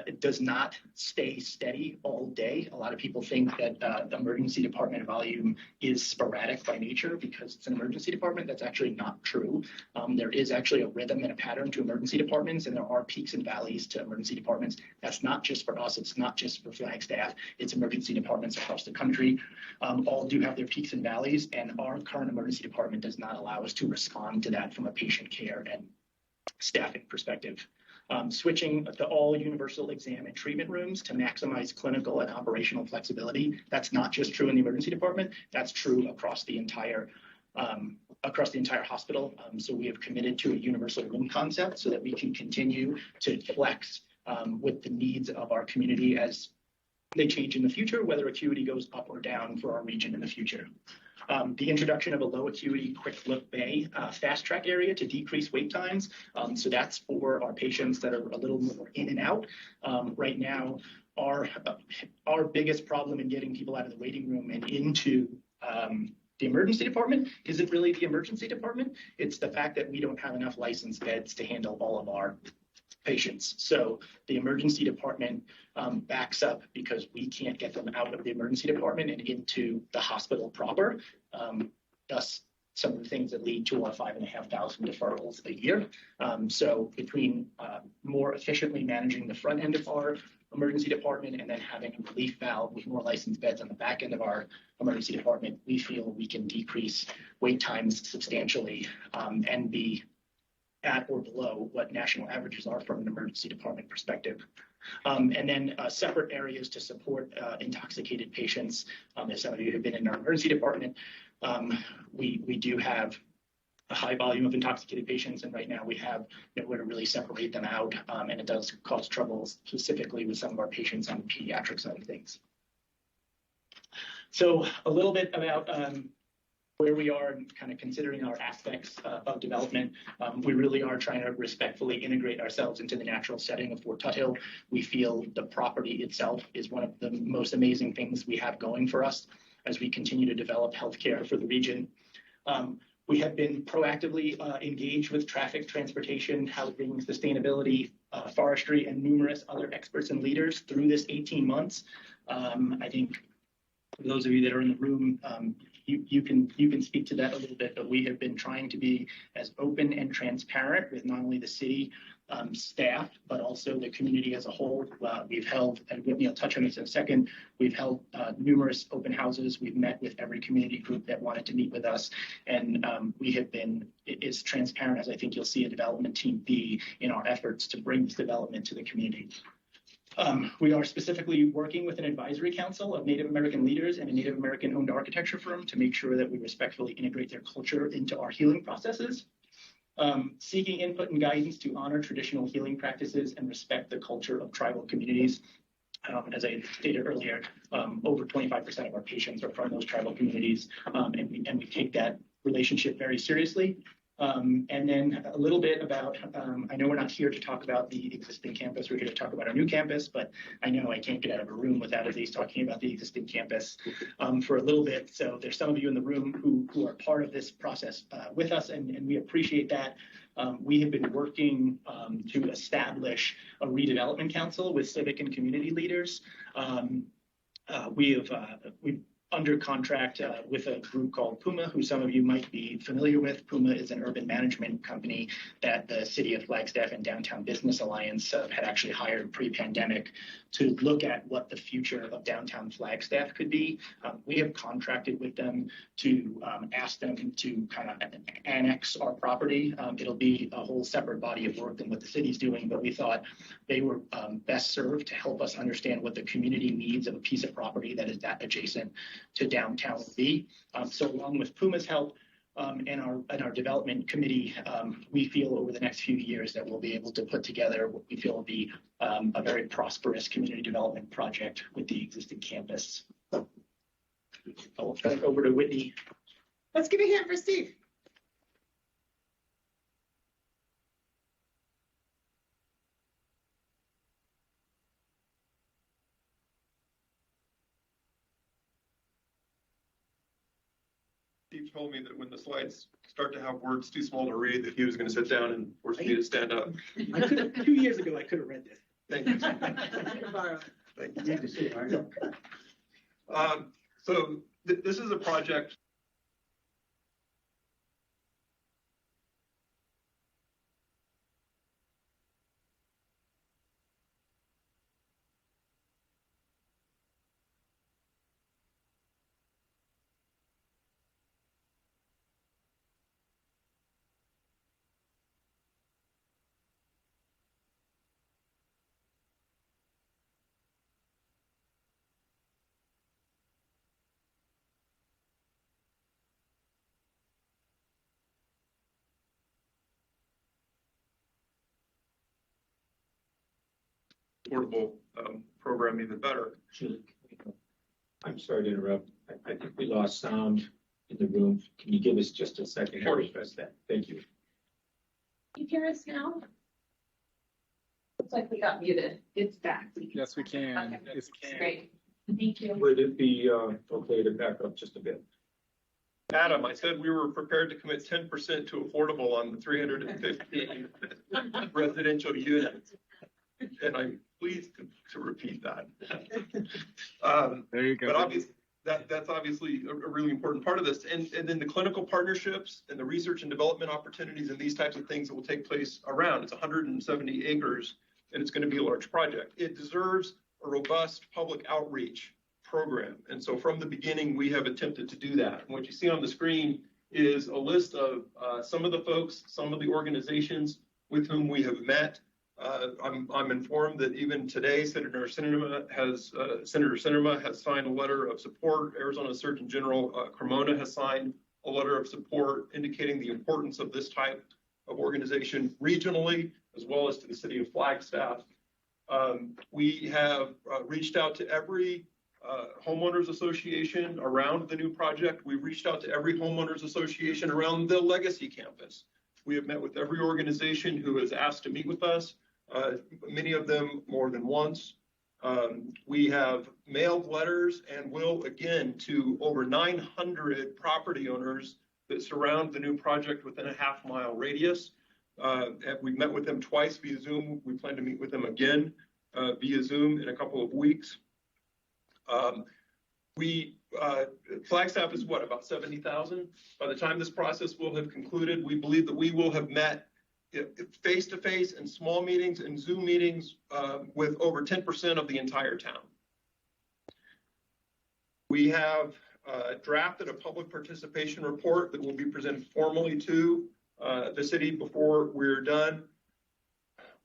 it does not stay steady all day. A lot of people think that the emergency department volume is sporadic by nature because it's an emergency department. That's actually not true. There is actually a rhythm and a pattern to emergency departments, and there are peaks and valleys to emergency departments. That's not just for us. It's not just for Flagstaff. It's emergency departments across the country. All do have their peaks and valleys, and our current emergency department does not allow us to respond to that from a patient care and staffing perspective. Switching to all universal exam and treatment rooms to maximize clinical and operational flexibility. That's not just true in the emergency department. That's true across the entire hospital. So we have committed to a universal room concept so that we can continue to flex with the needs of our community as they change in the future, whether acuity goes up or down for our region in the future. The introduction of a low acuity quick look bay fast track area to decrease wait times. So that's for our patients that are a little more in and out. Right now, our biggest problem in getting people out of the waiting room and into the emergency department isn't really the emergency department. It's the fact that we don't have enough licensed beds to handle all of our patients. So the emergency department backs up because we can't get them out of the emergency department and into the hospital proper. Thus, some of the things that lead to our 5,500 deferrals a year. So between more efficiently managing the front end of our emergency department and then having a relief valve with more licensed beds on the back end of our emergency department, we feel we can decrease wait times substantially and be at or below what national averages are from an emergency department perspective. And then separate areas to support intoxicated patients. If some of you have been in our emergency department, we do have a high volume of intoxicated patients, and right now we have nowhere to really separate them out, and it does cause troubles specifically with some of our patients on the pediatric side of things. So a little bit about where we are and kind of considering our aspects of development. We really are trying to respectfully integrate ourselves into the natural setting of Fort Tuthill. We feel the property itself is one of the most amazing things we have going for us as we continue to develop healthcare for the region. We have been proactively engaged with traffic, transportation, housing, sustainability, forestry, and numerous other experts and leaders through this 18 months. I think for those of you that are in the room, you can speak to that a little bit, but we have been trying to be as open and transparent with not only the city staff, but also the community as a whole. We've held, and Whitney will touch on this in a second, we've held numerous open houses. We've met with every community group that wanted to meet with us. And we have been as transparent as I think you'll see a development team be in our efforts to bring this development to the community. We are specifically working with an advisory council of Native American leaders and a Native American owned architecture firm to make sure that we respectfully integrate their culture into our healing processes. Seeking input and guidance to honor traditional healing practices and respect the culture of tribal communities. As I stated earlier, over 25% of our patients are from those tribal communities, and we take that relationship very seriously. And then a little bit about, I know we're not here to talk about the existing campus, we're here to talk about our new campus, but I know I can't get out of a room without at least talking about the existing campus for a little bit. So there's some of you in the room who are part of this process with us, and we appreciate that. We have been working to establish a redevelopment council with civic and community leaders. We've under contract with a group called Puma, who some of you might be familiar with. Puma is an urban management company that the City of Flagstaff and Downtown Business Alliance had actually hired pre-pandemic to look at what the future of downtown Flagstaff could be. We have contracted with them to ask them to kind of annex our property. It'll be a whole separate body of work than what the city's doing, but we thought they were best served to help us understand what the community needs of a piece of property that is that adjacent to downtown will be. So along with Puma's help and our development committee, we feel over the next few years that we'll be able to put together what we feel will be a very prosperous community development project with the existing campus. I'll turn it over to Whitney. Let's give a hand for Steve. Steve told me that when the slides start to have words too small to read, that he was going to sit down and force me to stand up. 2 years ago, I could have read this. Thank you. Thank you. So this is a project. Portable program even better. I'm sorry to interrupt. I think we lost sound in the room. Can you give us just a second? Sure. That. Thank you. Can you hear us now? Looks like we got muted. It's back. Yes, we can. Okay. It's Great. Thank you. Would it be okay to back up just a bit? Adam, I said we were prepared to commit 10% to affordable on the 350 residential units. And I'm pleased to repeat that. There you go. But obviously, that's obviously a really important part of this. And then the clinical partnerships and the research and development opportunities and these types of things that will take place around. It's 170 acres, and it's going to be a large project. It deserves a robust public outreach program. And so from the beginning, we have attempted to do that. And what you see on the screen is a list of some of the folks, some of the organizations with whom we have met. I'm informed that even today, Senator Sinema has signed a letter of support. Arizona Surgeon General Cremona has signed a letter of support indicating the importance of this type of organization regionally, as well as to the city of Flagstaff. We have reached out to every homeowners association around the new project. We've reached out to every homeowners association around the legacy campus. We have met with every organization who has asked to meet with us. Many of them more than once. We have mailed letters and will again to over 900 property owners that surround the new project within a half-mile radius. We've met with them twice via Zoom. We plan to meet with them again via Zoom in a couple of weeks. Flagstaff is what, about 70,000? By the time this process will have concluded, we believe that we will have met face-to-face and small meetings and Zoom meetings with over 10% of the entire town. We have drafted a public participation report that will be presented formally to the city before we're done.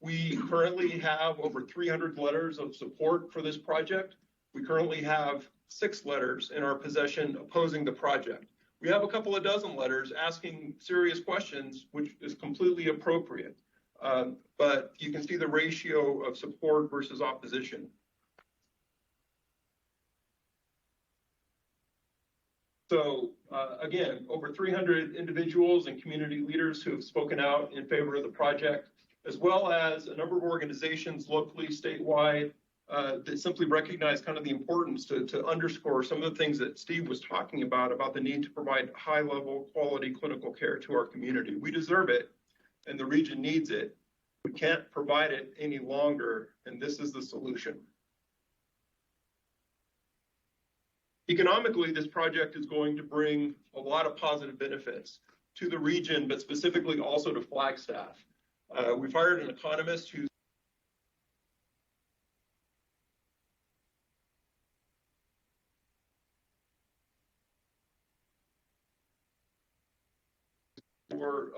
We currently have over 300 letters of support for this project. We currently have 6 letters in our possession opposing the project. We have a couple of dozen letters asking serious questions, which is completely appropriate. But you can see the ratio of support versus opposition. So again, over 300 individuals and community leaders who have spoken out in favor of the project, as well as a number of organizations locally, statewide, that simply recognize kind of the importance to underscore some of the things that Steve was talking about the need to provide high-level quality clinical care to our community. We deserve it, and the region needs it. We can't provide it any longer, and this is the solution. Economically, this project is going to bring a lot of positive benefits to the region, but specifically also to Flagstaff. We've hired an economist who's for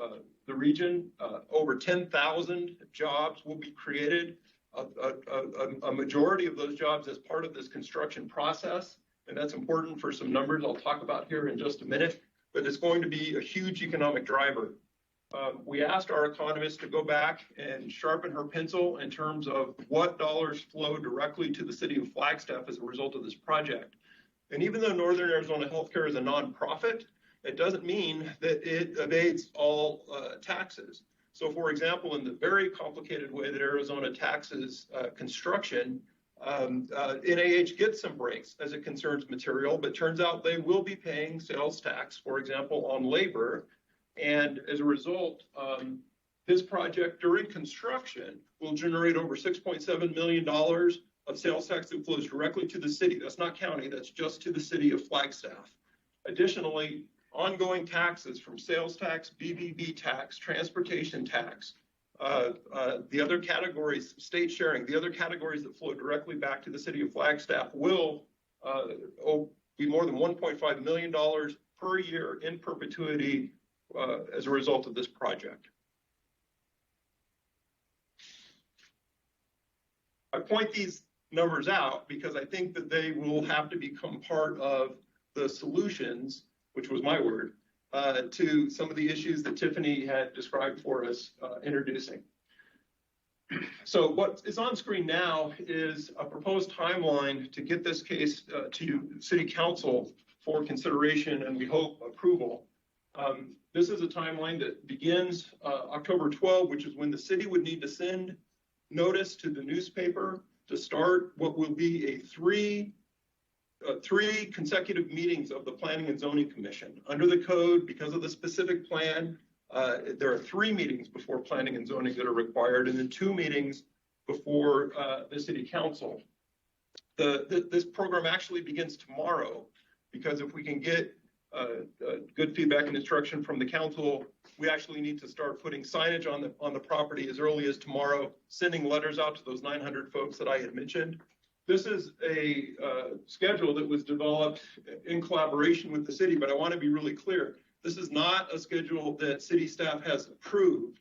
the region. Over 10,000 jobs will be created, a majority of those jobs as part of this construction process. And that's important for some numbers I'll talk about here in just a minute, but it's going to be a huge economic driver. We asked our economist to go back and sharpen her pencil in terms of what dollars flow directly to the city of Flagstaff as a result of this project. And even though Northern Arizona Healthcare is a nonprofit, it doesn't mean that it evades all taxes. So for example, in the very complicated way that Arizona taxes construction, NAH gets some breaks as it concerns material, but turns out they will be paying sales tax, for example, on labor. And as a result, this project during construction will generate over $6.7 million of sales tax that flows directly to the city. That's not county, that's just to the city of Flagstaff. Additionally, ongoing taxes from sales tax, BBB tax, transportation tax, the other categories, state sharing, the other categories that flow directly back to the city of Flagstaff will be more than $1.5 million per year in perpetuity as a result of this project. I point these numbers out because I think that they will have to become part of the solutions, which was my word, to some of the issues that Tiffany had described for us introducing. So what is on screen now is a proposed timeline to get this case to City Council for consideration and we hope approval. This is a timeline that begins October 12, which is when the city would need to send notice to the newspaper to start what will be a three consecutive meetings of the Planning and Zoning Commission. Under the code, because of the specific plan, there are 3 meetings before Planning and Zoning that are required, and then 2 meetings before the City Council. This program actually begins tomorrow, because if we can get good feedback and instruction from the council, we actually need to start putting signage on the property as early as tomorrow, sending letters out to those 900 folks that I had mentioned. This is a schedule that was developed in collaboration with the city, but I want to be really clear. This is not a schedule that city staff has approved.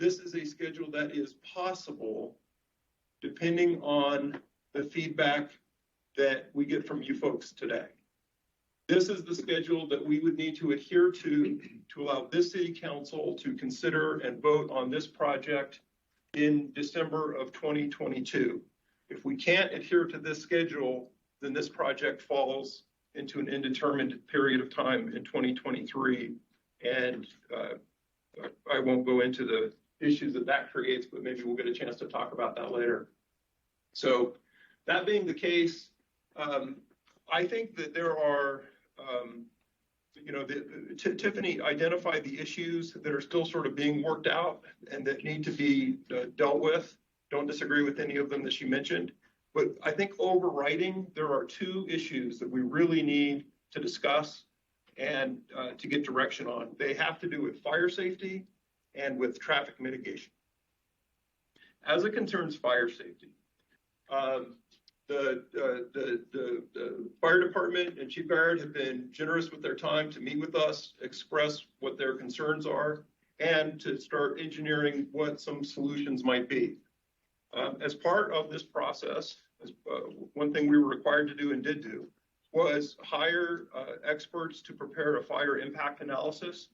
This is a schedule that is possible depending on the feedback that we get from you folks today. This is the schedule that we would need to adhere to allow this city council to consider and vote on this project in December of 2022. If we can't adhere to this schedule, then this project falls into an indeterminate period of time in 2023. And I won't go into the issues that creates, but maybe we'll get a chance to talk about that later. So that being the case, I think that there are, Tiffany identified the issues that are still sort of being worked out and that need to be dealt with. Don't disagree with any of them that she mentioned, but I think overriding, there are 2 issues that we really need to discuss and to get direction on. They have to do with fire safety and with traffic mitigation. As it concerns fire safety, the fire department and Chief Barrett have been generous with their time to meet with us, express what their concerns are, and to start engineering what some solutions might be. As part of this process, one thing we were required to do and did do was hire experts to prepare a fire impact analysis.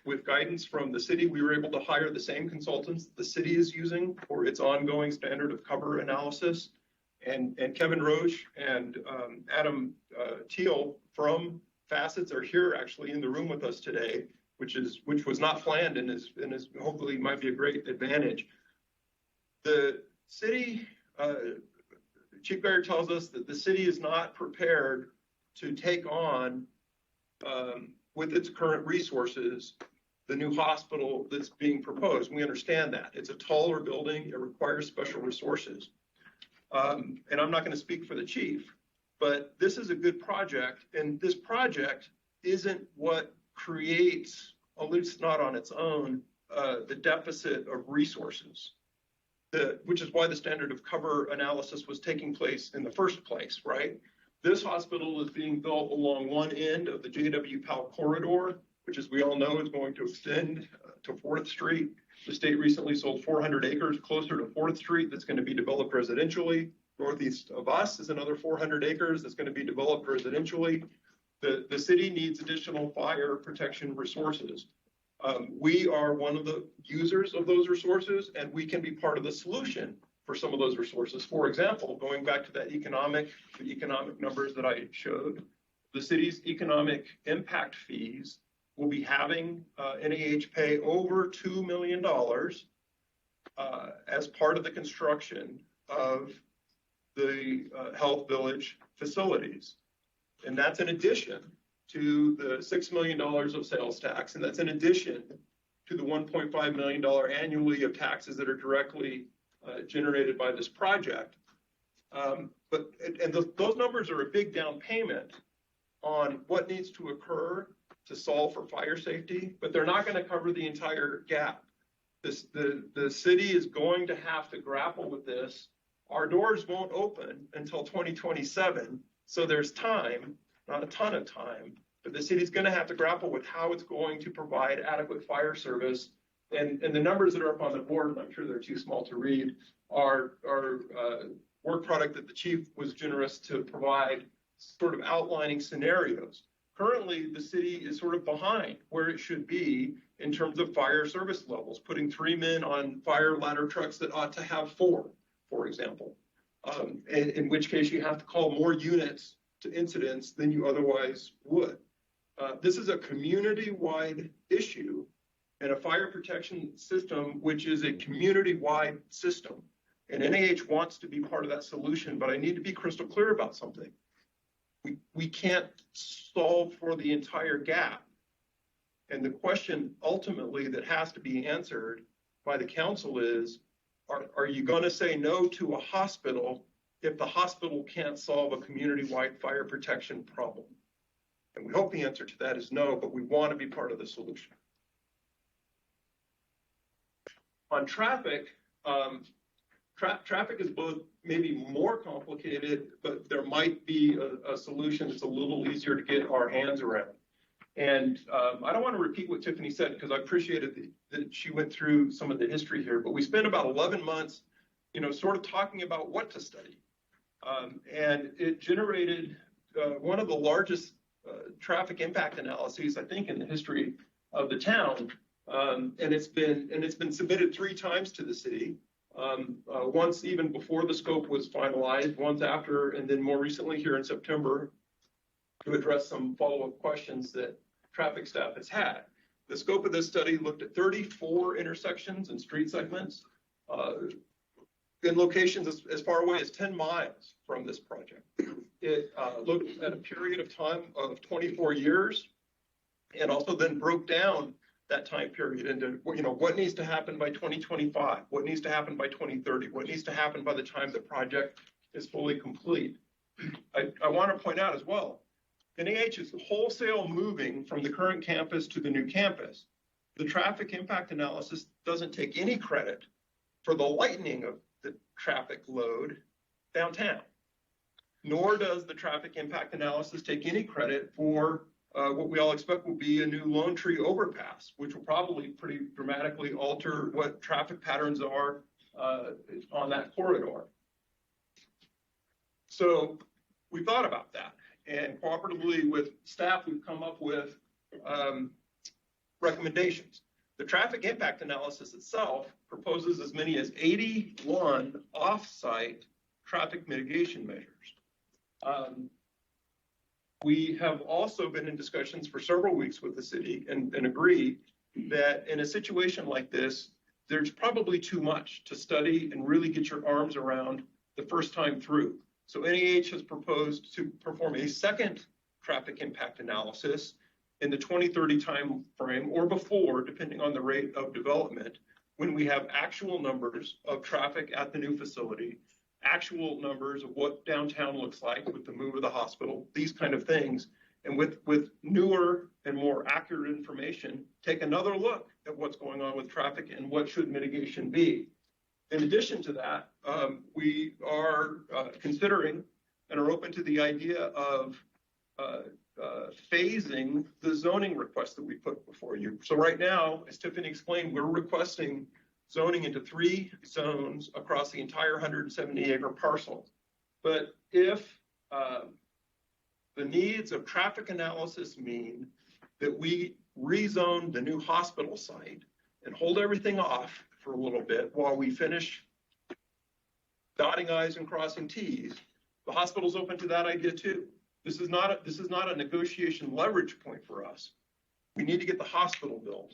With guidance from the city, we were able to hire the same consultants that the city is using for its ongoing standard of cover analysis. And Kevin Roche and Adam Teal from Facets are here actually in the room with us today, which was not planned and is hopefully might be a great advantage. The city, Chief Baird tells us that the city is not prepared to take on, with its current resources, the new hospital that's being proposed. We understand that. It's a taller building. It requires special resources. And I'm not going to speak for the chief, but this is a good project. And this project isn't what creates, at least not on its own, the deficit of resources, which is why the standard of cover analysis was taking place in the first place, right? This hospital is being built along one end of the JW Powell corridor, which, as we all know, is going to extend to 4th Street. The state recently sold 400 acres closer to 4th Street that's going to be developed residentially. Northeast of us is another 400 acres that's going to be developed residentially. The city needs additional fire protection resources. We are one of the users of those resources, and we can be part of the solution for some of those resources. For example, going back to the economic numbers that I showed, the city's economic impact fees will be having NAH pay over $2 million as part of the construction of the Health Village facilities. And that's in addition to the $6 million of sales tax, and that's in addition to the $1.5 million annually of taxes that are directly generated by this project. Those numbers are a big down payment on what needs to occur to solve for fire safety, but they're not going to cover the entire gap. The city is going to have to grapple with this. Our doors won't open until 2027, so there's time, not a ton of time, but the city's going to have to grapple with how it's going to provide adequate fire service. And the numbers that are up on the board, I'm sure they're too small to read, are work product that the chief was generous to provide, sort of outlining scenarios. Currently, the city is sort of behind where it should be in terms of fire service levels, putting 3 men on fire ladder trucks that ought to have 4, for example, in which case you have to call more units to incidents than you otherwise would. This is a community-wide issue and a fire protection system, which is a community-wide system. And NAH wants to be part of that solution, but I need to be crystal clear about something. We can't solve for the entire gap. And the question ultimately that has to be answered by the council is, are you going to say no to a hospital if the hospital can't solve a community-wide fire protection problem? And we hope the answer to that is no, but we want to be part of the solution. On traffic, traffic is both maybe more complicated, but there might be a solution that's a little easier to get our hands around. And I don't want to repeat what Tiffany said, because I appreciated that she went through some of the history here, but we spent about 11 months, sort of talking about what to study. And it generated one of the largest traffic impact analyses, I think, in the history of the town. And it's been submitted 3 times to the city. Once even before the scope was finalized, once after, and then more recently here in September to address some follow-up questions that traffic staff has had. The scope of this study looked at 34 intersections and street segments in locations as far away as 10 miles from this project. It looked at a period of time of 24 years and also then broke down that time period into, what needs to happen by 2025, what needs to happen by 2030, what needs to happen by the time the project is fully complete. I want to point out as well, NAH is wholesale moving from the current campus to the new campus. The traffic impact analysis doesn't take any credit for the lightening of the traffic load downtown, nor does the traffic impact analysis take any credit for what we all expect will be a new Lone Tree overpass, which will probably pretty dramatically alter what traffic patterns are on that corridor. So we thought about that, and cooperatively with staff, we've come up with recommendations. The traffic impact analysis itself proposes as many as 81 off-site traffic mitigation measures. We have also been in discussions for several weeks with the city and agree that in a situation like this, there's probably too much to study and really get your arms around the first time through. So NEH has proposed to perform a second traffic impact analysis in the 2030 time frame or before, depending on the rate of development, when we have actual numbers of traffic at the new facility, actual numbers of what downtown looks like with the move of the hospital, these kind of things. And with newer and more accurate information, take another look at what's going on with traffic and what should mitigation be. In addition to that, we are considering and are open to the idea of phasing the zoning request that we put before you. So right now, as Tiffany explained, we're requesting zoning into 3 zones across the entire 170-acre parcel. But if the needs of traffic analysis mean that we rezone the new hospital site and hold everything off for a little bit while we finish dotting I's and crossing T's, the hospital's open to that idea too. This is not a negotiation leverage point for us. We need to get the hospital built.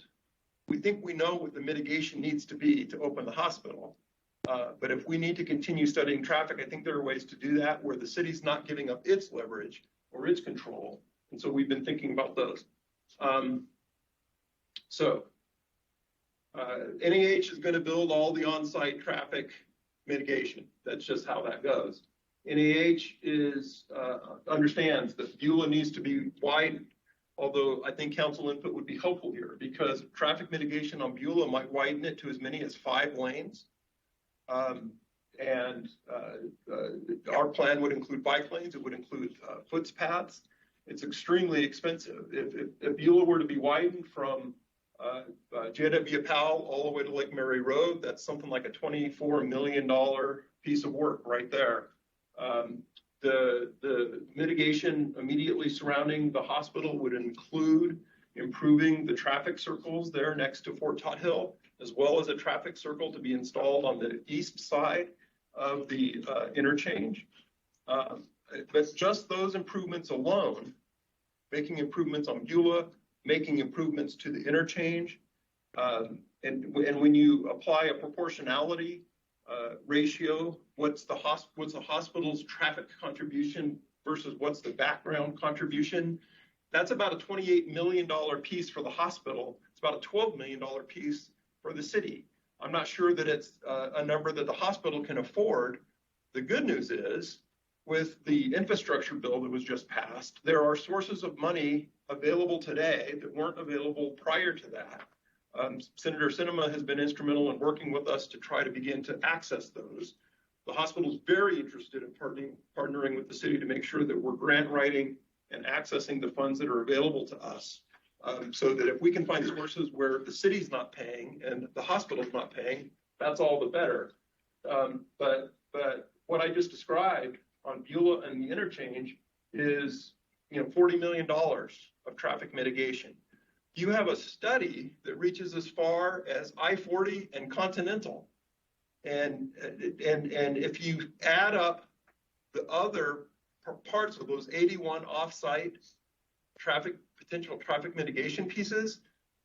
We think we know what the mitigation needs to be to open the hospital. But if we need to continue studying traffic, I think there are ways to do that where the city's not giving up its leverage or its control. And so we've been thinking about those. NEH is going to build all the on-site traffic mitigation. That's just how that goes. NEH understands that Beulah needs to be widened, although I think council input would be helpful here because traffic mitigation on Beulah might widen it to as many as 5 lanes. Our plan would include bike lanes. It would include footpaths. It's extremely expensive. If Beulah were to be widened from JW Powell all the way to Lake Mary Road, that's something like a $24 million piece of work right there. The mitigation immediately surrounding the hospital would include improving the traffic circles there next to Fort Todd Hill, as well as a traffic circle to be installed on the east side of the interchange. But just those improvements alone, making improvements on Beulah, making improvements to the interchange, and when you apply a proportionality ratio, what's the hospital's traffic contribution versus what's the background contribution? That's about a $28 million piece for the hospital. It's about a $12 million piece for the city. I'm not sure that it's a number that the hospital can afford. The good news is, with the infrastructure bill that was just passed, there are sources of money available today that weren't available prior to that. Senator Sinema has been instrumental in working with us to try to begin to access those. The hospital is very interested in partnering with the city to make sure that we're grant writing and accessing the funds that are available to us, so that if we can find sources where the city's not paying and the hospital's not paying, that's all the better. But what I just described on Beulah and the interchange is, $40 million of traffic mitigation. You have a study that reaches as far as I-40 and Continental. And if you add up the other parts of those 81 offsite potential traffic mitigation pieces,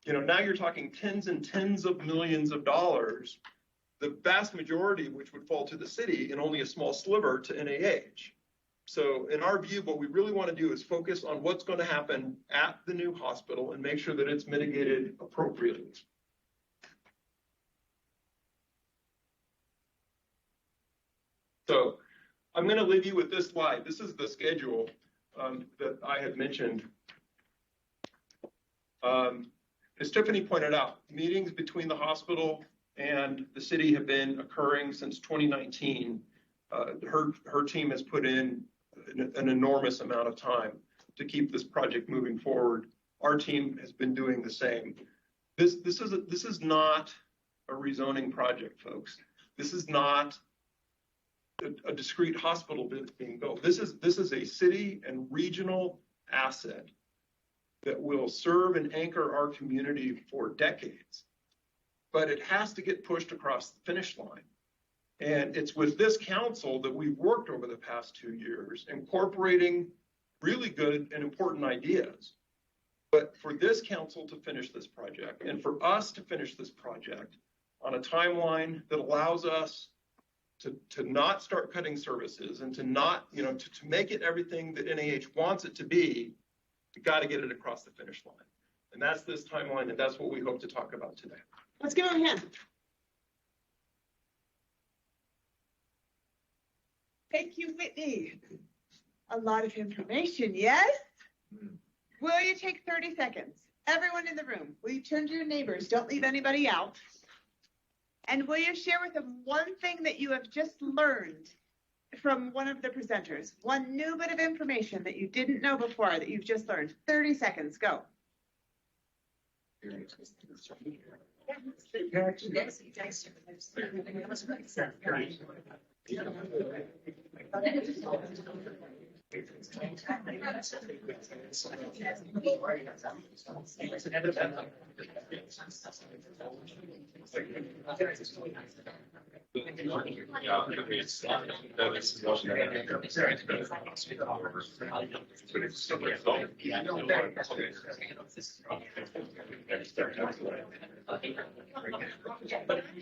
now you're talking tens and tens of millions of dollars, the vast majority of which would fall to the city and only a small sliver to NAH. So in our view, what we really want to do is focus on what's going to happen at the new hospital and make sure that it's mitigated appropriately. So I'm going to leave you with this slide. This is the schedule that I had mentioned. As Tiffany pointed out, meetings between the hospital and the city have been occurring since 2019. Her team has put in an enormous amount of time to keep this project moving forward. Our team has been doing the same. This is not a rezoning project, folks. This is not a discrete hospital being built. This is a city and regional asset that will serve and anchor our community for decades. But it has to get pushed across the finish line. And it's with this council that we've worked over the past 2 years, incorporating really good and important ideas. But for this council to finish this project and for us to finish this project on a timeline that allows us to not start cutting services and to not, to make it everything that NAH wants it to be, we got to get it across the finish line. And that's this timeline, and that's what we hope to talk about today. Let's give him a hand. Thank you, Whitney. A lot of information, yes? Will you take 30 seconds? Everyone in the room, will you turn to your neighbors? Don't leave anybody out. And will you share with them one thing that you have just learned from one of the presenters? One new bit of information that you didn't know before that you've just learned. 30 seconds, go.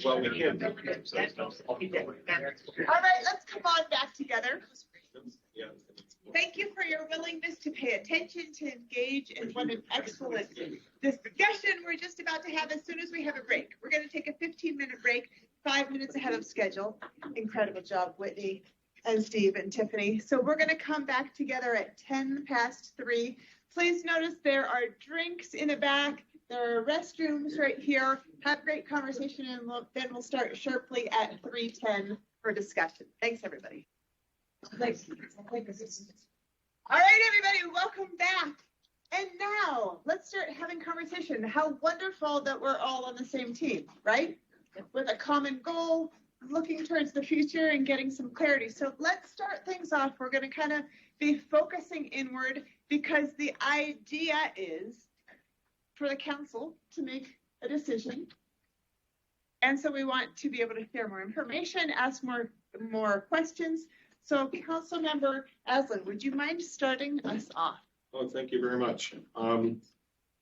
Well, we can. All right, let's come on back together. Thank you for your willingness to pay attention, to engage, and what an excellent discussion we're just about to have as soon as we have a break. We're going to take a 15-minute break, 5 minutes ahead of schedule. Incredible job, Whitney and Steve and Tiffany. So we're going to come back together at 3:10. Please notice there are drinks in the back. There are restrooms right here. Have a great conversation, and then we'll start sharply at 3:10 for discussion. Thanks, everybody. All right, everybody, welcome back. And now let's start having conversation. How wonderful that we're all on the same team, right? With a common goal, looking towards the future and getting some clarity. So let's start things off. We're going to kind of be focusing inward because the idea is for the council to make a decision. And so we want to be able to share more information, ask more questions. So Councilmember Aslan, would you mind starting us off? Oh, thank you very much.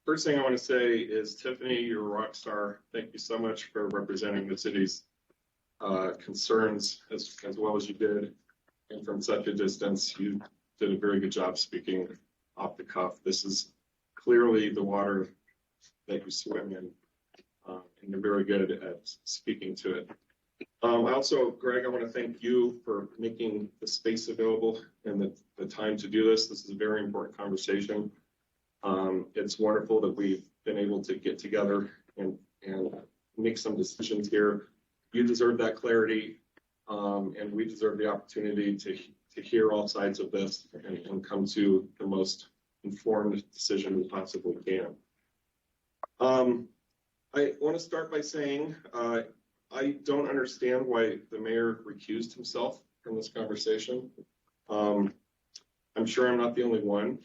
First thing I want to say is, Tiffany, you're a rock star. Thank you so much for representing the city's concerns as well as you did. And from such a distance, you did a very good job speaking off the cuff. This is clearly the water that you swim in, and you're very good at speaking to it. Also, Greg, I want to thank you for making the space available and the time to do this. This is a very important conversation. It's wonderful that we've been able to get together and make some decisions here. You deserve that clarity, and we deserve the opportunity to hear all sides of this and come to the most informed decision we possibly can. I want to start by saying I don't understand why the mayor recused himself from this conversation. I'm sure I'm not the only one.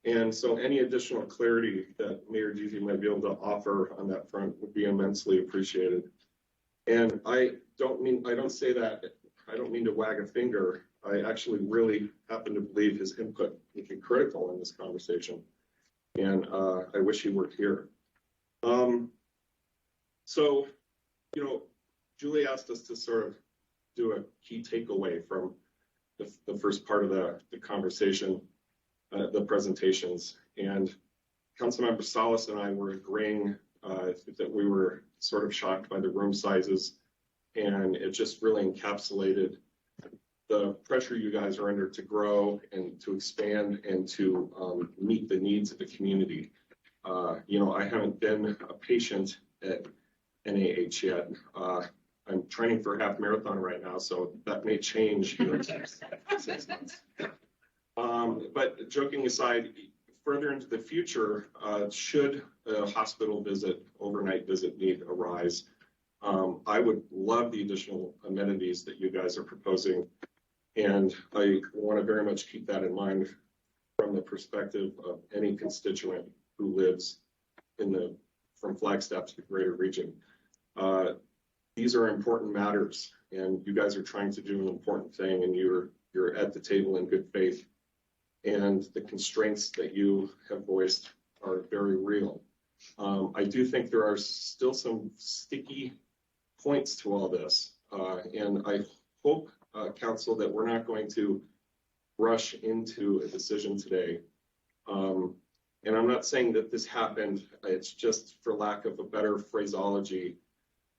And so any additional clarity that Mayor Deasy might be able to offer on that front would be immensely appreciated. And I don't mean to wag a finger. I actually really happen to believe his input would be critical in this conversation. And I wish he were here. So, Julie asked us to sort of do a key takeaway from the first part of the conversation, the presentations. And Councilmember Salas and I were agreeing that we were sort of shocked by the room sizes, and it just really encapsulated the pressure you guys are under to grow and to expand and to meet the needs of the community. I haven't been a patient at NAH yet. I'm training for a half marathon right now, so that may change in the next 6 months. But joking aside, further into the future, should a hospital visit, overnight visit need arise, I would love the additional amenities that you guys are proposing. And I want to very much keep that in mind from the perspective of any constituent who lives from Flagstaff to the greater region. these are important matters, and you guys are trying to do an important thing, and you're at the table in good faith. And the constraints that you have voiced are very real. I do think there are still some sticky points to all this, and I hope, Council, that we're not going to rush into a decision today. And I'm not saying that this happened, it's just for lack of a better phraseology.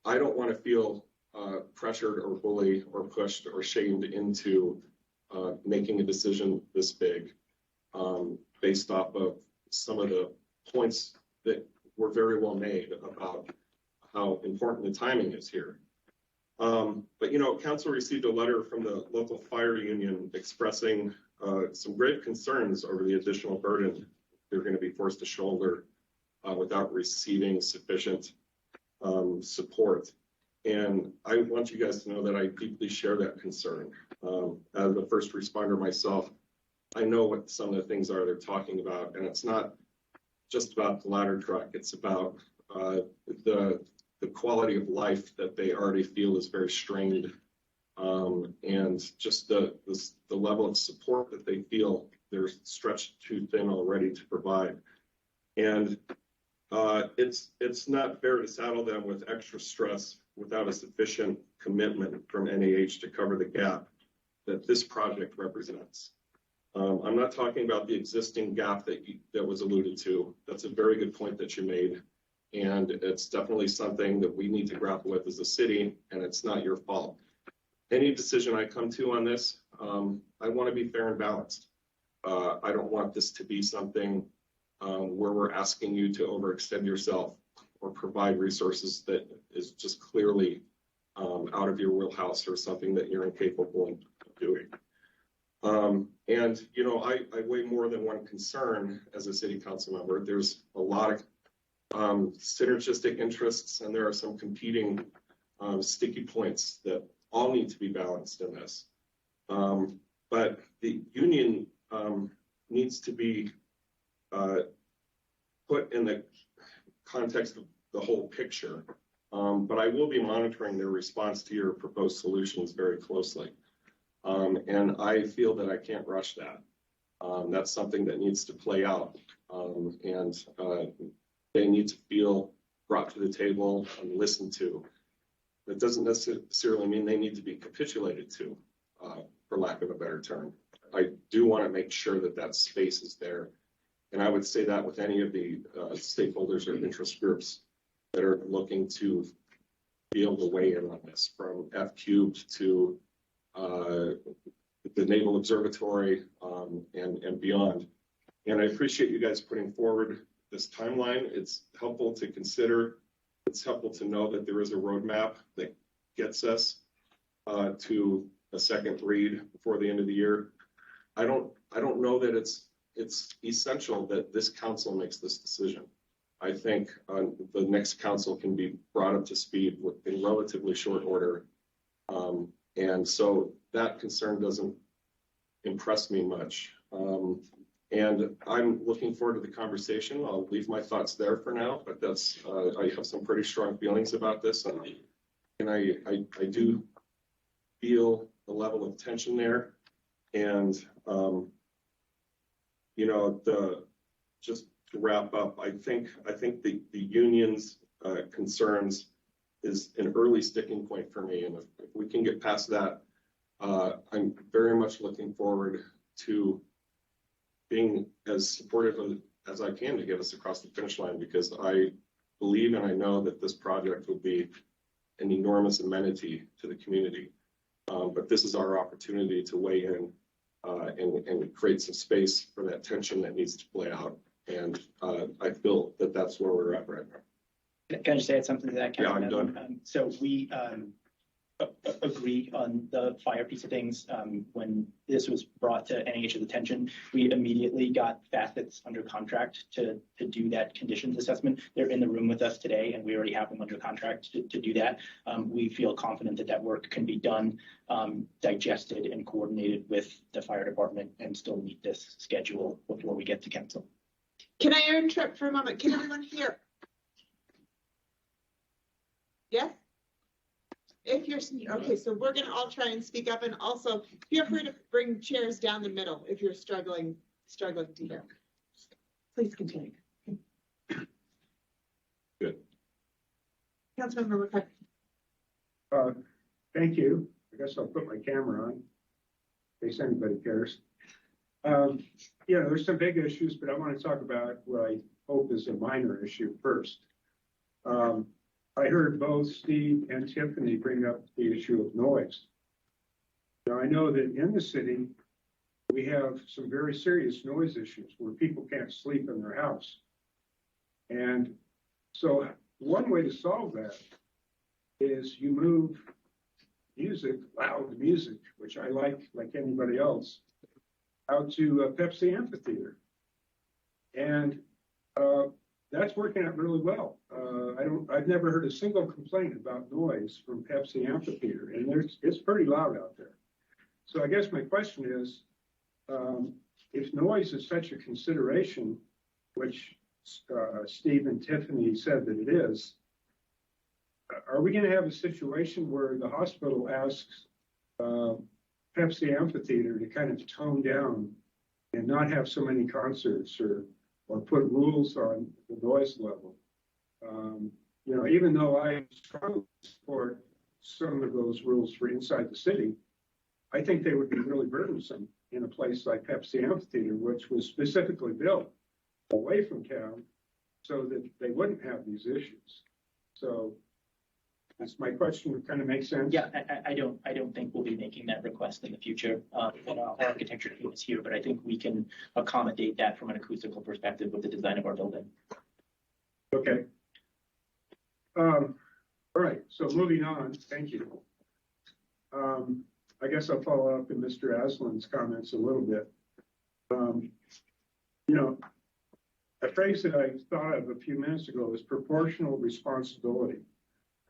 I don't want to feel pressured or bullied or pushed or shamed into making a decision this big based off of some of the points that were very well made about how important the timing is here. But, you know, Council received a letter from the local fire union expressing some grave concerns over the additional burden they're going to be forced to shoulder without receiving sufficient support. And I want you guys to know that I deeply share that concern. As a first responder myself, I know what some of the things are they're talking about, and it's not just about the ladder truck. It's about the quality of life that they already feel is very strained, and just the level of support that they feel they're stretched too thin already to provide. And it's not fair to saddle them with extra stress without a sufficient commitment from NAH to cover the gap that this project represents. I'm not talking about the existing gap that was alluded to. That's a very good point that you made. And it's definitely something that we need to grapple with as a city, and it's not your fault. Any decision I come to on this, I want to be fair and balanced. I don't want this to be something where we're asking you to overextend yourself or provide resources that is just clearly out of your wheelhouse or something that you're incapable of doing. And, you know, I weigh more than one concern as a city council member. There's a lot of synergistic interests, and there are some competing sticky points that all need to be balanced in this. But the union needs to be put in the context of the whole picture. But I will be monitoring their response to your proposed solutions very closely. And I feel that I can't rush that. That's something that needs to play out. And they need to feel brought to the table and listened to. That doesn't necessarily mean they need to be capitulated to, for lack of a better term. I do want to make sure that that space is there. And I would say that with any of the stakeholders or interest groups that are looking to be able to weigh in on this, from F Cubed to the Naval Observatory and beyond. And I appreciate you guys putting forward this timeline. It's helpful to consider. It's helpful to know that there is a roadmap that gets us to a second read before the end of the year. I don't know that it's essential that this council makes this decision. I think the next council can be brought up to speed in relatively short order. And so that concern doesn't impress me much. And I'm looking forward to the conversation. I'll leave my thoughts there for now, but that's, I have some pretty strong feelings about this. And I do feel the level of tension there. And, you know, just to wrap up, I think the union's concerns is an early sticking point for me. And if we can get past that, I'm very much looking forward to being as supportive as I can to get us across the finish line, because I believe and I know that this project will be an enormous amenity to the community. But this is our opportunity to weigh in and create some space for that tension that needs to play out. And I feel that that's where we're at right now. Can I just add something to that? Yeah, I'm done. So we agree on the fire piece of things. When this was brought to NAH's attention, we immediately got facets under contract to do that conditions assessment. They're in the room with us today, and we already have them under contract to do that. We feel confident that that work can be done, digested, and coordinated with the fire department and still meet this schedule before we get to council. Can I interrupt for a moment? Can everyone hear? Yes? if you're, okay, so we're gonna all try and speak up, and also feel free to bring chairs down the middle if you're struggling to hear. Please continue. Good. Councilmember McCarthy. Thank you. I guess I'll put my camera on in case anybody cares. There's some big issues, but I want to talk about what I hope is a minor issue first. I heard both Steve and Tiffany bring up the issue of noise. Now, I know that in the city, we have some very serious noise issues where people can't sleep in their house. And so one way to solve that is you move music, loud music, which I like anybody else, out to Pepsi Amphitheater. And that's working out really well. I've never heard a single complaint about noise from Pepsi Amphitheater, and it's pretty loud out there. So I guess my question is, if noise is such a consideration, which Steve and Tiffany said that it is, are we going to have a situation where the hospital asks Pepsi Amphitheater to kind of tone down and not have so many concerts or put rules on the noise level? Even though I strongly support some of those rules for inside the city, I think they would be really burdensome in a place like Pepsi Amphitheater, which was specifically built away from town so that they wouldn't have these issues. So that's my question. Kind of makes sense. Yeah, I don't think we'll be making that request in the future. And our architecture team is here, but I think we can accommodate that from an acoustical perspective with the design of our building. Okay. All right. So moving on. Thank you. I guess I'll follow up in Mr. Aslan's comments a little bit. A phrase that I thought of a few minutes ago is proportional responsibility.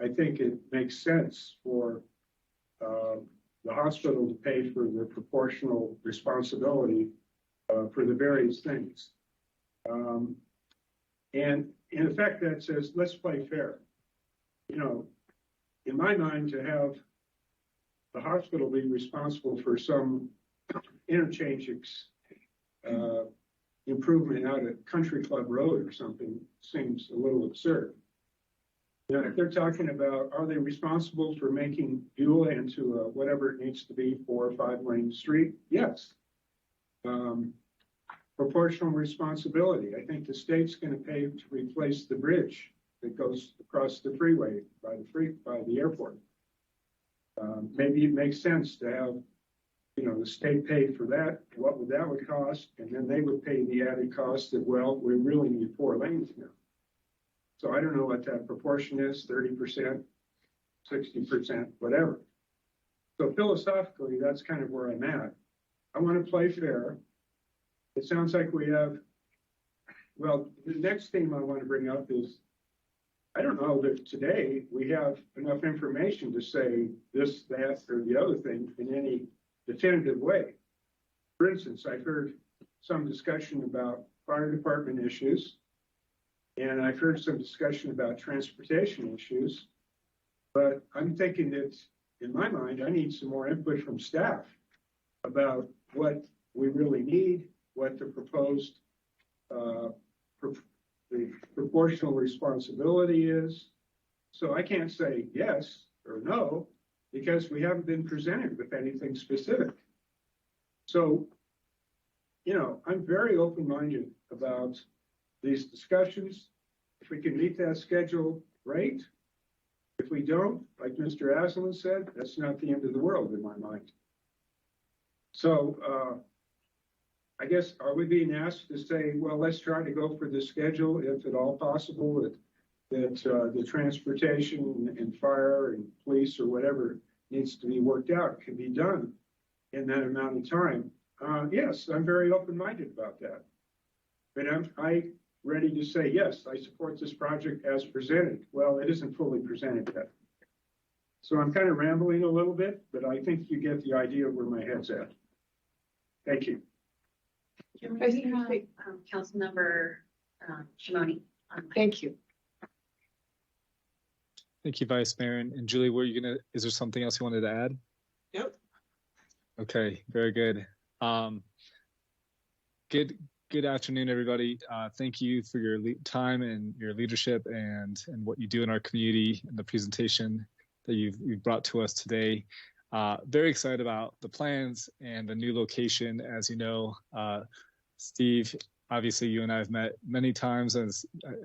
I think it makes sense for the hospital to pay for the proportional responsibility for the various things. And in effect, that says, let's play fair. In my mind, to have the hospital be responsible for some interchange improvement out at Country Club Road or something seems a little absurd. If they're talking about, are they responsible for making Beulah into whatever it needs to be, 4 or 5 lane street? By proportional responsibility. I think the state's going to pay to replace the bridge that goes across the freeway by the airport. Maybe it makes sense to have, the state pay for that. What would that cost? And then they would pay the added cost of, well, we really need 4 lanes now. So I don't know what that proportion is, 30%, 60%, whatever. So philosophically, that's kind of where I'm at. I want to play fair. It sounds like we have, well, the next theme I want to bring up is, I don't know that today we have enough information to say this, that, or the other thing in any definitive way. For instance, I've heard some discussion about fire department issues, and I've heard some discussion about transportation issues, but I'm thinking that, in my mind, I need some more input from staff about what we really need, what the proposed the proportional responsibility is. So I can't say yes or no because we haven't been presented with anything specific. So, I'm very open-minded about these discussions. If we can meet that schedule, great. If we don't, like Mr. Aslan said, that's not the end of the world in my mind. So I guess, are we being asked to say, well, let's try to go for the schedule, if at all possible, that the transportation and fire and police or whatever needs to be worked out can be done in that amount of time? Yes, I'm very open-minded about that. But I'm ready to say, yes, I support this project as presented. Well, it isn't fully presented yet. So I'm kind of rambling a little bit, but I think you get the idea of where my head's at. Thank you. Councilmember Shimoni. Thank you. Thank you, Vice Mayor. And Julie, is there something else you wanted to add? Yep. Okay, very good. Good afternoon, everybody. Thank you for your time and your leadership and what you do in our community and the presentation that you've brought to us today. Very excited about the plans and the new location. As you know, Steve, obviously you and I have met many times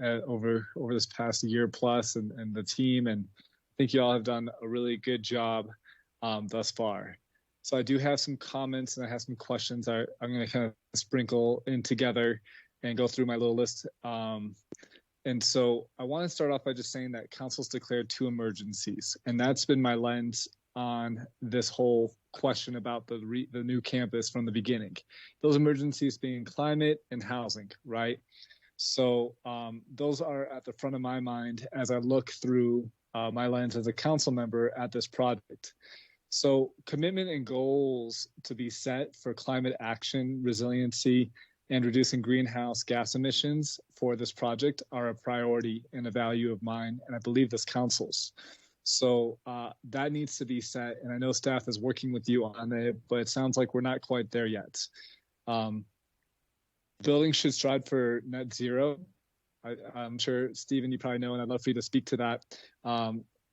over this past year plus, and the team, and I think you all have done a really good job thus far. So I do have some comments and I have some questions I'm going to kind of sprinkle in together and go through my little list. And so I want to start off by just saying that council's declared 2 emergencies, and that's been my lens on this whole question about the new campus from the beginning. Those emergencies being climate and housing, right? So those are at the front of my mind as I look through my lens as a council member at this project. So commitment and goals to be set for climate action, resiliency, and reducing greenhouse gas emissions for this project are a priority and a value of mine, and I believe this council's. So that needs to be set, and I know staff is working with you on it, but it sounds like we're not quite there yet. Buildings should strive for net zero. I'm sure, Stephen, you probably know, and I'd love for you to speak to that.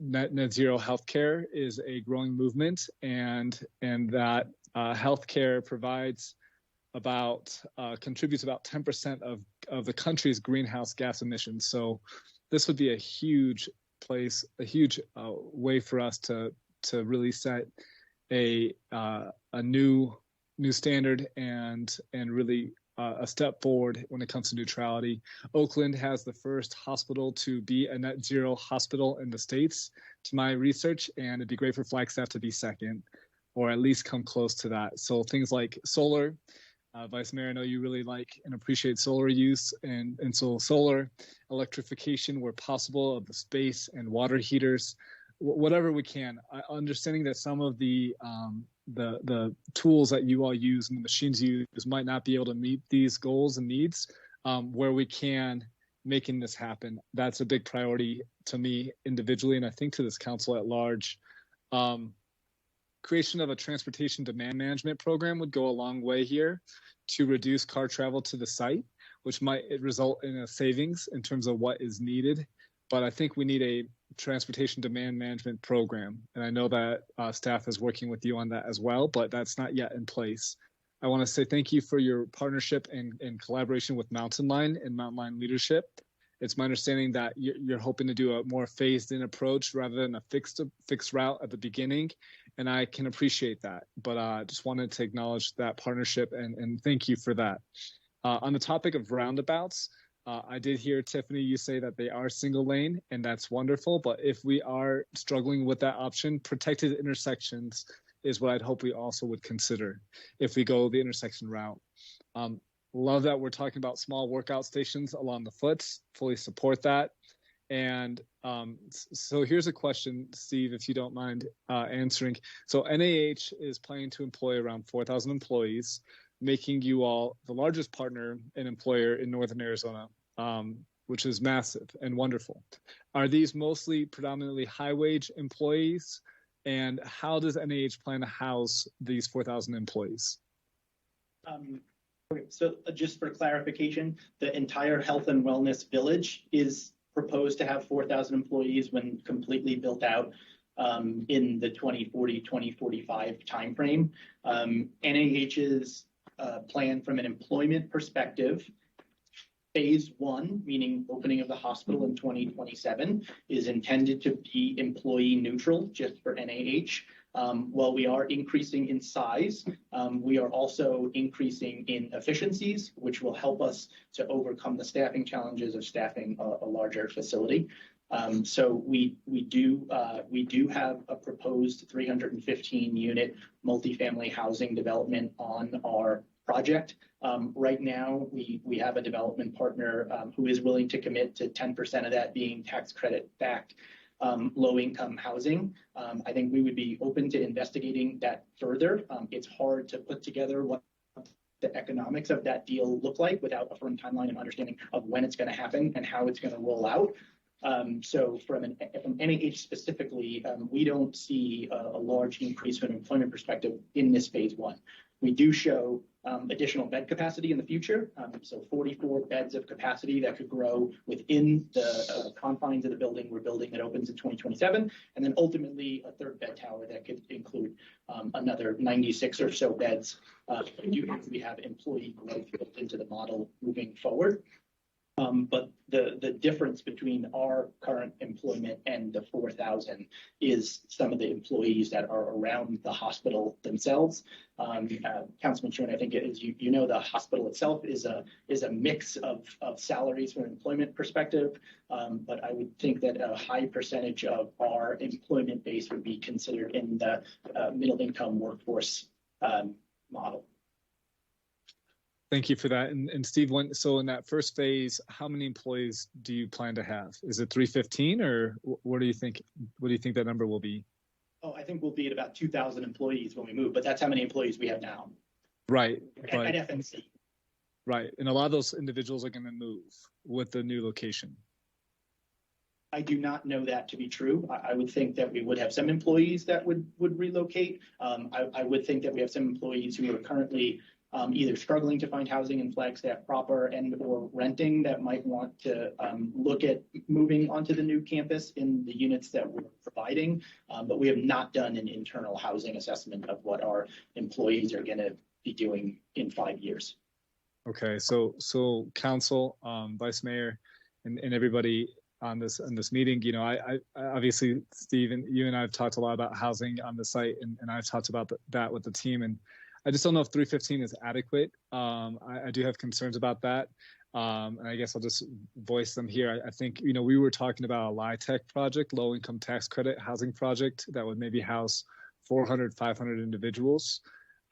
Net zero healthcare is a growing movement, and that healthcare contributes about 10% of the country's greenhouse gas emissions. So this would be a huge way for us to really set a new standard and really a step forward when it comes to neutrality. Oakland has the first hospital to be a net zero hospital in the States, to my research, and it'd be great for Flagstaff to be second, or at least come close to that. So things like solar, Vice Mayor, I know you really like and appreciate solar use, and so solar, electrification where possible of the space and water heaters, whatever we can. Understanding that some of the tools that you all use and the machines you use might not be able to meet these goals and needs, where we can, making this happen. That's a big priority to me individually, and I think to this council at large. Creation of a transportation demand management program would go a long way here to reduce car travel to the site, which might result in a savings in terms of what is needed. But I think we need a transportation demand management program. And I know that staff is working with you on that as well, but that's not yet in place. I want to say thank you for your partnership and collaboration with Mountain Line and Mountain Line leadership. It's my understanding that you're hoping to do a more phased-in approach rather than a fixed route at the beginning, and I can appreciate that. But I just wanted to acknowledge that partnership and thank you for that. On the topic of roundabouts, I did hear, Tiffany, you say that they are single lane, and that's wonderful. But if we are struggling with that option, protected intersections is what I'd hope we also would consider if we go the intersection route. Love that we're talking about small workout stations along the foots, fully support that. And so here's a question, Steve, if you don't mind answering. So NAH is planning to employ around 4,000 employees, making you all the largest partner and employer in Northern Arizona, which is massive and wonderful. Are these mostly predominantly high-wage employees? And how does NAH plan to house these 4,000 employees? Okay, so just for clarification, the entire health and wellness village is proposed to have 4,000 employees when completely built out in the 2040, 2045 timeframe. NAH's plan from an employment perspective, phase 1, meaning opening of the hospital in 2027, is intended to be employee neutral just for NAH. While we are increasing in size, we are also increasing in efficiencies, which will help us to overcome the staffing challenges of staffing a larger facility. So we do have a proposed 315 unit multifamily housing development on our project. Right now, we have a development partner who is willing to commit to 10% of that being tax credit backed low-income housing. I think we would be open to investigating that further. It's hard to put together what the economics of that deal look like without a firm timeline and understanding of when it's going to happen and how it's going to roll out. So from NIH specifically, we don't see a large increase from an employment perspective in this phase one. We do show additional bed capacity in the future. So 44 beds of capacity that could grow within the confines of the building we're building that opens in 2027. And then ultimately a third bed tower that could include another 96 or so beds. We have employee growth built into the model moving forward. But the difference between our current employment and the 4,000 is some of the employees that are around the hospital themselves. Councilman Sherman, I think as you know, the hospital itself is a mix of salaries from an employment perspective. But I would think that a high percentage of our employment base would be considered in the middle income workforce model. Thank you for that. And Steve, so in that first phase, how many employees do you plan to have? Is it 315 or what do you think? What do you think that number will be? Oh, I think we'll be at about 2,000 employees when we move, but that's how many employees we have now. Right. At FNC. Right. And a lot of those individuals are going to move with the new location. I do not know that to be true. I would think that we would have some employees that would relocate. I would think that we have some employees who are currently either struggling to find housing in Flagstaff proper and or renting that might want to look at moving onto the new campus in the units that we're providing. But we have not done an internal housing assessment of what our employees are going to be doing in 5 years. Okay, so council, vice mayor, and everybody on this meeting, you know, I obviously, Steve, and you and I have talked a lot about housing on the site, and I've talked about that with the team, and I just don't know if 315 is adequate. I do have concerns about that. And I guess I'll just voice them here. I think, you know, we were talking about a LIHTC project, low income tax credit housing project that would maybe house 400, 500 individuals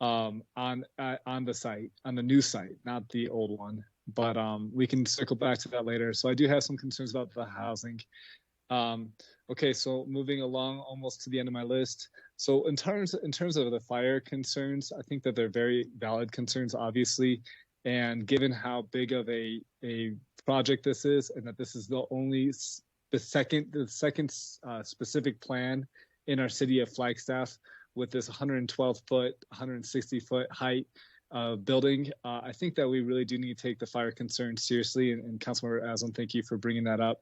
on the site, on the new site, not the old one. But we can circle back to that later. So I do have some concerns about the housing. Okay, so moving along almost to the end of my list. So in terms of the fire concerns, I think that they're very valid concerns, obviously. And given how big of a project this is, and that this is the second specific plan in our city of Flagstaff with this 112-foot, 160-foot height building, I think that we really do need to take the fire concerns seriously. And Councilmember Aslam, thank you for bringing that up.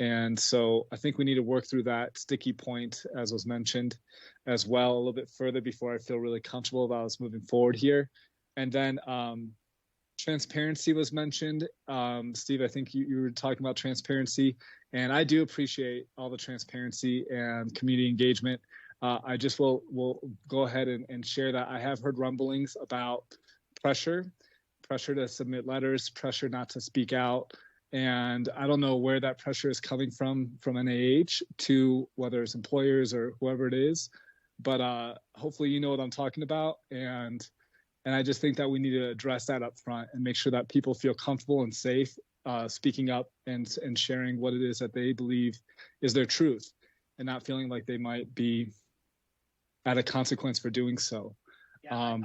And so I think we need to work through that sticky point, as was mentioned, as well, a little bit further before I feel really comfortable about us moving forward here. And then transparency was mentioned. Steve, I think you were talking about transparency, and I do appreciate all the transparency and community engagement. I just will go ahead and share that I have heard rumblings about pressure to submit letters, pressure not to speak out. And I don't know where that pressure is coming from NIH to whether it's employers or whoever it is, but hopefully you know what I'm talking about. And I just think that we need to address that up front and make sure that people feel comfortable and safe speaking up and sharing what it is that they believe is their truth and not feeling like they might be at a consequence for doing so. Yeah,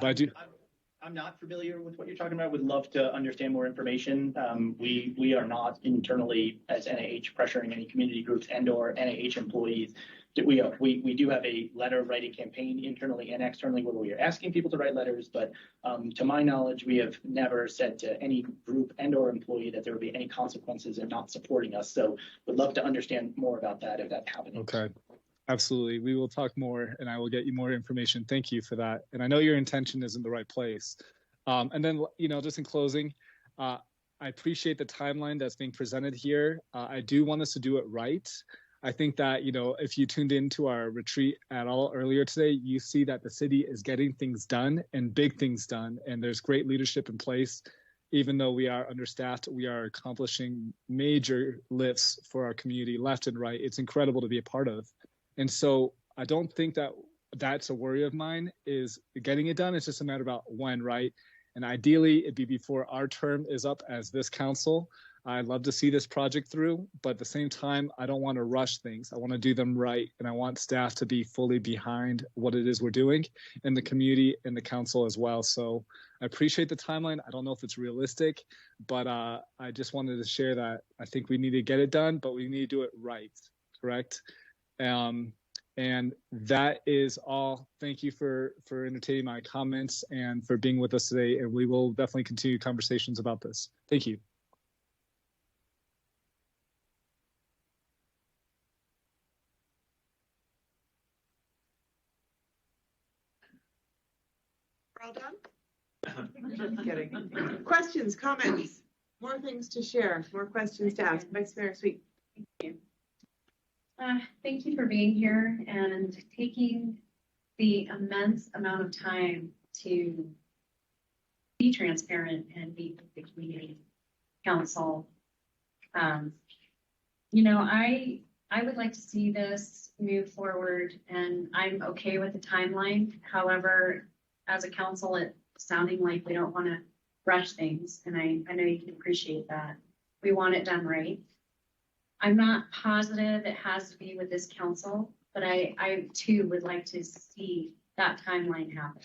I'm not familiar with what you're talking about. Would love to understand more information. We are not internally as NIH pressuring any community groups and or NIH employees. We do have a letter writing campaign internally and externally where we are asking people to write letters, but to my knowledge, we have never said to any group and or employee that there would be any consequences in not supporting us. So would love to understand more about that if that's happening. Okay. Absolutely. We will talk more and I will get you more information. Thank you for that. And I know your intention is in the right place. And then, you know, just in closing, I appreciate the timeline that's being presented here. I do want us to do it right. I think that, you know, if you tuned into our retreat at all earlier today, you see that the city is getting things done and big things done. And there's great leadership in place. Even though we are understaffed, we are accomplishing major lifts for our community left and right. It's incredible to be a part of. And so I don't think that that's a worry of mine is getting it done. It's just a matter about when, right? And ideally it'd be before our term is up as this council. I'd love to see this project through, but at the same time, I don't want to rush things. I want to do them right, and I want staff to be fully behind what it is we're doing, and the community and the council as well. So I appreciate the timeline. I don't know if it's realistic, but I just wanted to share that I think we need to get it done, but we need to do it right, correct? And that is all. Thank you for entertaining my comments and for being with us today, and we will definitely continue conversations about this. Thank you. All done? Just kidding. Questions, comments, more things to share, more questions to ask. Vice Mayor Sweet. Thank you for being here and taking the immense amount of time to be transparent and be with the community council. I would like to see this move forward, and I'm okay with the timeline. However, as a council, it's sounding like we don't want to rush things, and I know you can appreciate that. We want it done right. I'm not positive it has to be with this council, but I too would like to see that timeline happen.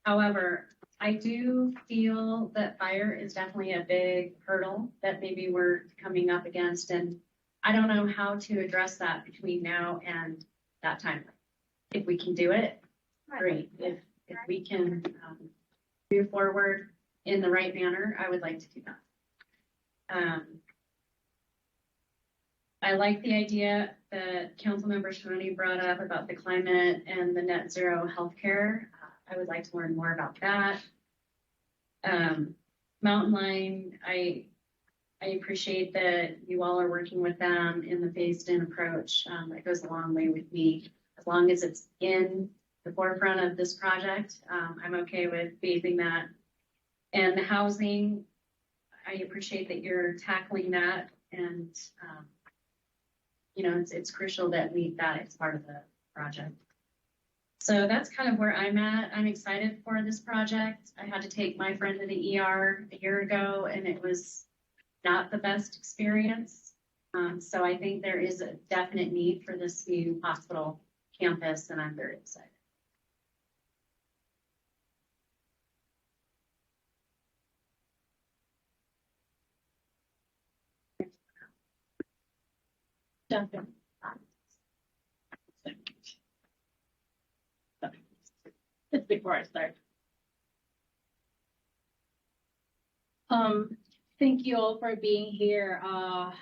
However, I do feel that fire is definitely a big hurdle that maybe we're coming up against, and I don't know how to address that between now and that timeline. If we can do it, great. If we can move forward in the right manner, I would like to do that. I like the idea that Councilmember Shani brought up about the climate and the net zero healthcare. I would like to learn more about that. Mountain Line, I appreciate that you all are working with them in the phased-in approach. That goes a long way with me. As long as it's in the forefront of this project, I'm okay with phasing that. And the housing, I appreciate that you're tackling that, and it's crucial that that is part of the project. So that's kind of where I'm at. I'm excited for this project. I had to take my friend to the ER a year ago, and it was not the best experience. So I think there is a definite need for this new hospital campus, and I'm very excited. Just before I start. Thank you all for being here. I'm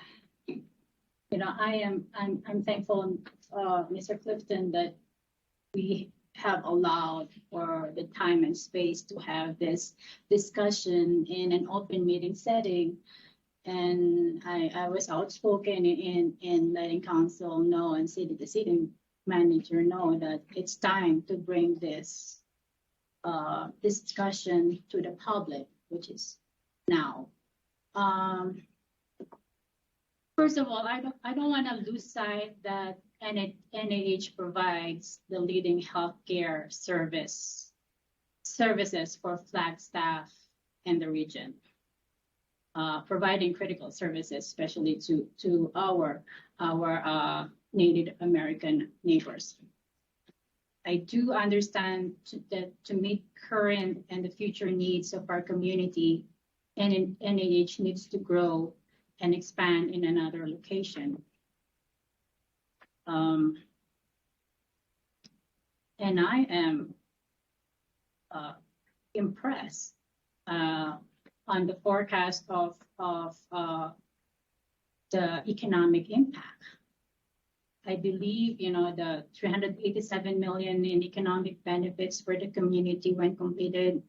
thankful, Mr. Clifton, that we have allowed for the time and space to have this discussion in an open meeting setting. And I was outspoken in letting council know and the city manager know that it's time to bring this discussion to the public, which is now. First of all, I don't want to lose sight that NIH provides the leading healthcare services for Flagstaff and the region. Providing critical services, especially to our Native American neighbors. I do understand that to meet current and the future needs of our community, NIH needs to grow and expand in another location. And I am impressed on the forecast of the economic impact. I believe, the $387 million in economic benefits for the community when completed,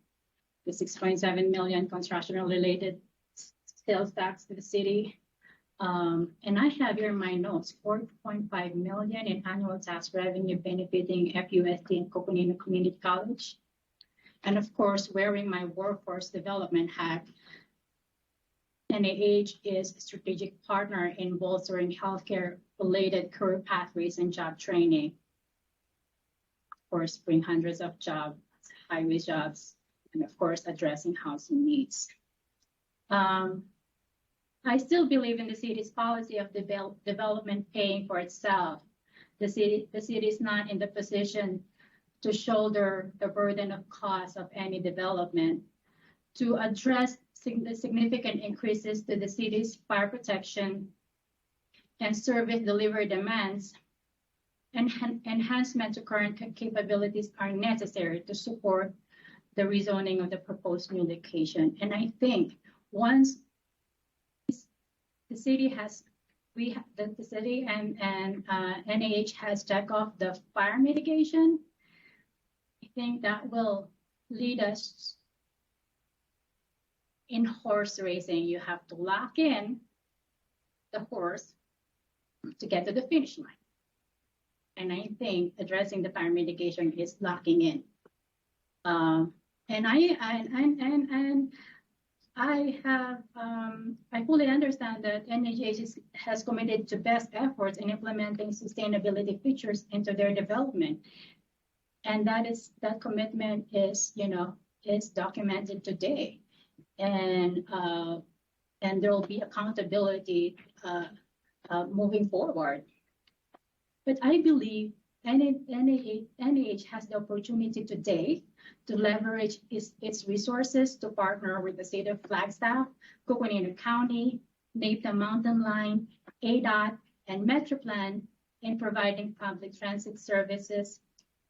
the $6.7 million construction-related sales tax to the city. And I have here in my notes, $4.5 million in annual tax revenue benefiting FUSD and Coconino Community College. And of course, wearing my workforce development hat, NIH is a strategic partner in bolstering healthcare-related career pathways and job training. Of course, bring hundreds of jobs, highway jobs, and of course, addressing housing needs. I still believe in the city's policy of development paying for itself. The city is not in the position to shoulder the burden of cost of any development. To address the significant increases to the city's fire protection and service delivery demands, enhancement to current capabilities are necessary to support the rezoning of the proposed new location. And I think once the city has, the city and NAH has checked off the fire mitigation, I think that will lead us in horse racing. You have to lock in the horse to get to the finish line. And I think addressing the fire mitigation is locking in. And I fully understand that NHH has committed to best efforts in implementing sustainability features into their development. And that commitment is documented today. And there will be accountability moving forward. But I believe NAH has the opportunity today to leverage its resources to partner with the state of Flagstaff, Coconino County, Naphtha Mountain Line, ADOT, and Metroplan in providing public transit services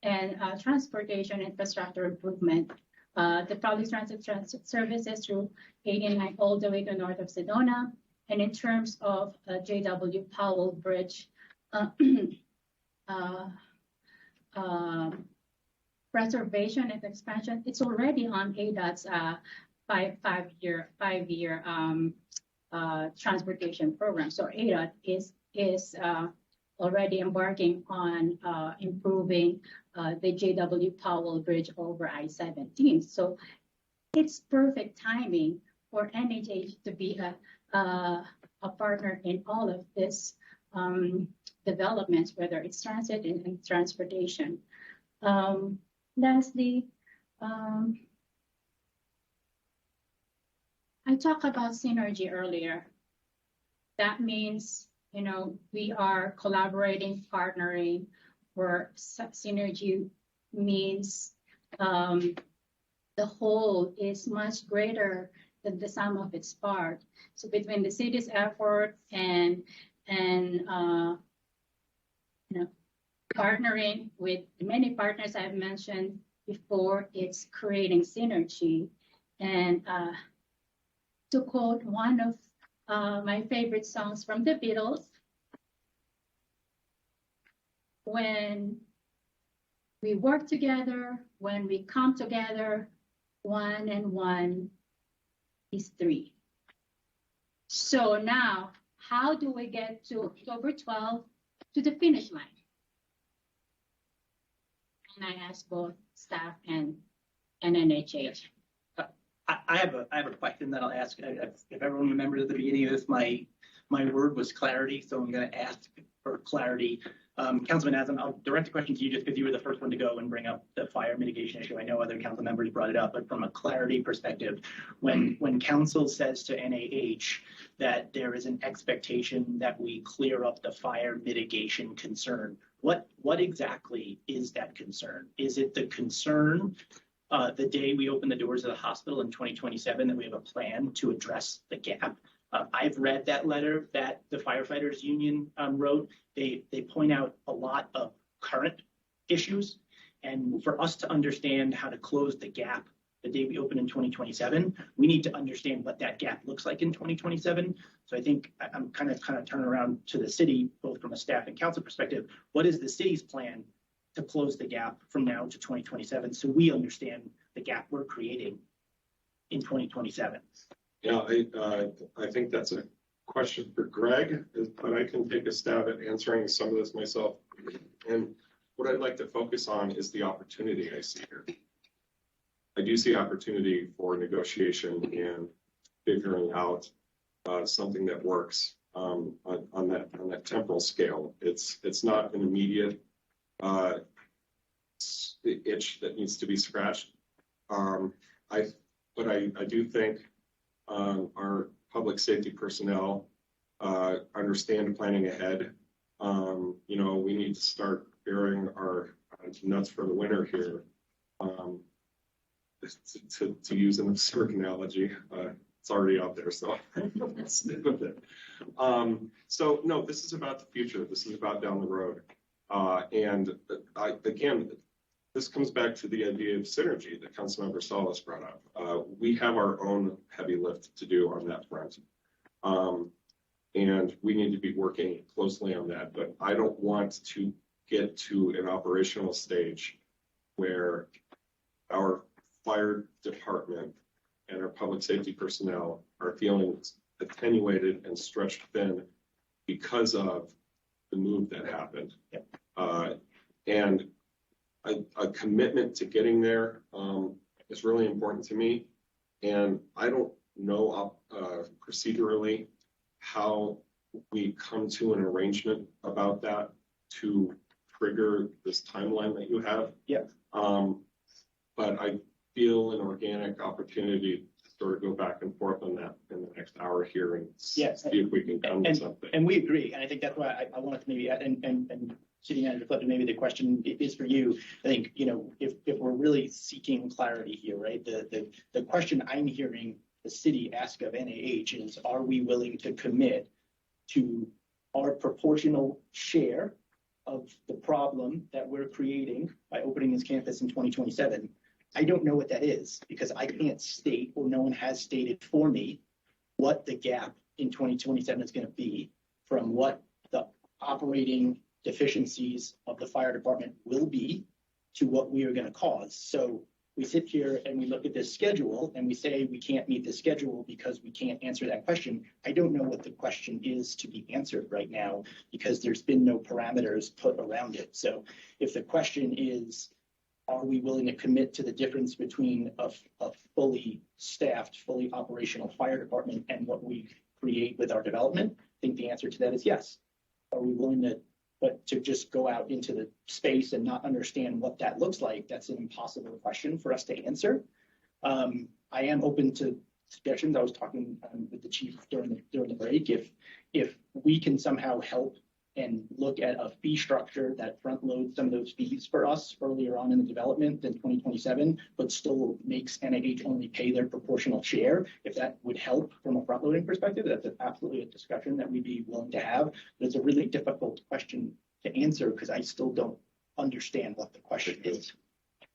and transportation infrastructure improvement. The public transit services through 89 all the way to north of Sedona, and in terms of J.W. Powell Bridge, preservation and expansion, it's already on ADOT's five-year transportation program. So ADOT is already embarking on improving the J.W. Powell Bridge over I-17. So it's perfect timing for NHH to be a partner in all of this developments, whether it's transit and transportation. Lastly, I talked about synergy earlier. That means, we are collaborating, partnering, where synergy means the whole is much greater than the sum of its part. So between the city's effort and partnering with many partners I've mentioned before, it's creating synergy. And to quote one of my favorite songs from the Beatles, when we work together, when we come together, 1 and 1 is 3. So now, how do we get to October 12th to the finish line? And I ask both staff and NHH. I have a question that I'll ask. If everyone remembers at the beginning of this, my word was clarity, so I'm going to ask for clarity. Councilman Aslam, I'll direct the question to you just because you were the first one to go and bring up the fire mitigation issue. I know other council members brought it up, but from a clarity perspective, when council says to NAH that there is an expectation that we clear up the fire mitigation concern, what exactly is that concern? Is it the concern the day we open the doors of the hospital in 2027 that we have a plan to address the gap? I've read that letter that the firefighters union wrote. They point out a lot of current issues, and for us to understand how to close the gap the day we open in 2027, we need to understand what that gap looks like in 2027. So I think I'm kind of turning around to the city, both from a staff and council perspective. What is the city's plan to close the gap from now to 2027 so we understand the gap we're creating in 2027? Yeah, I think that's a question for Greg, but I can take a stab at answering some of this myself. And what I'd like to focus on is the opportunity I see here. I do see opportunity for negotiation and figuring out something that works on that temporal scale. It's not an immediate itch that needs to be scratched. But I do think our public safety personnel understand planning ahead. We need to start bearing our nuts for the winter here. To use an absurd analogy, it's already out there, so let's stick with it. So no, this is about the future. This is about down the road. Again, this comes back to the idea of synergy that Councilmember Salas brought up. We have our own heavy lift to do on that front. And we need to be working closely on that. But I don't want to get to an operational stage where our fire department and our public safety personnel are feeling attenuated and stretched thin because of the move that happened. And a commitment to getting there is really important to me. And I don't know procedurally how we come to an arrangement about that to trigger this timeline that you have. But I feel an organic opportunity to sort of go back and forth on that in the next hour here and see if we can come to something. And we agree. And I think that's why I wanted to maybe, and City Manager Clifton, maybe the question is for you. I think, if we're really seeking clarity here, right, the question I'm hearing the city ask of NAH is, are we willing to commit to our proportional share of the problem that we're creating by opening this campus in 2027? I don't know what that is because I can't state, or no one has stated for me, what the gap in 2027 is going to be from what the operating deficiencies of the fire department will be to what we are going to cause. So we sit here and we look at this schedule and we say we can't meet the schedule because we can't answer that question. I don't know what the question is to be answered right now because there's been no parameters put around it. So if the question is, are we willing to commit to the difference between a fully staffed, fully operational fire department and what we create with our development? I think the answer to that is yes. Are we willing to just go out into the space and not understand what that looks like? That's an impossible question for us to answer. I am open to suggestions. I was talking with the chief during the break. If we can somehow help and look at a fee structure that front loads some of those fees for us earlier on in the development than 2027, but still makes NIH only pay their proportional share, if that would help from a front loading perspective, that's absolutely a discussion that we'd be willing to have. But it's a really difficult question to answer because I still don't understand what the question is.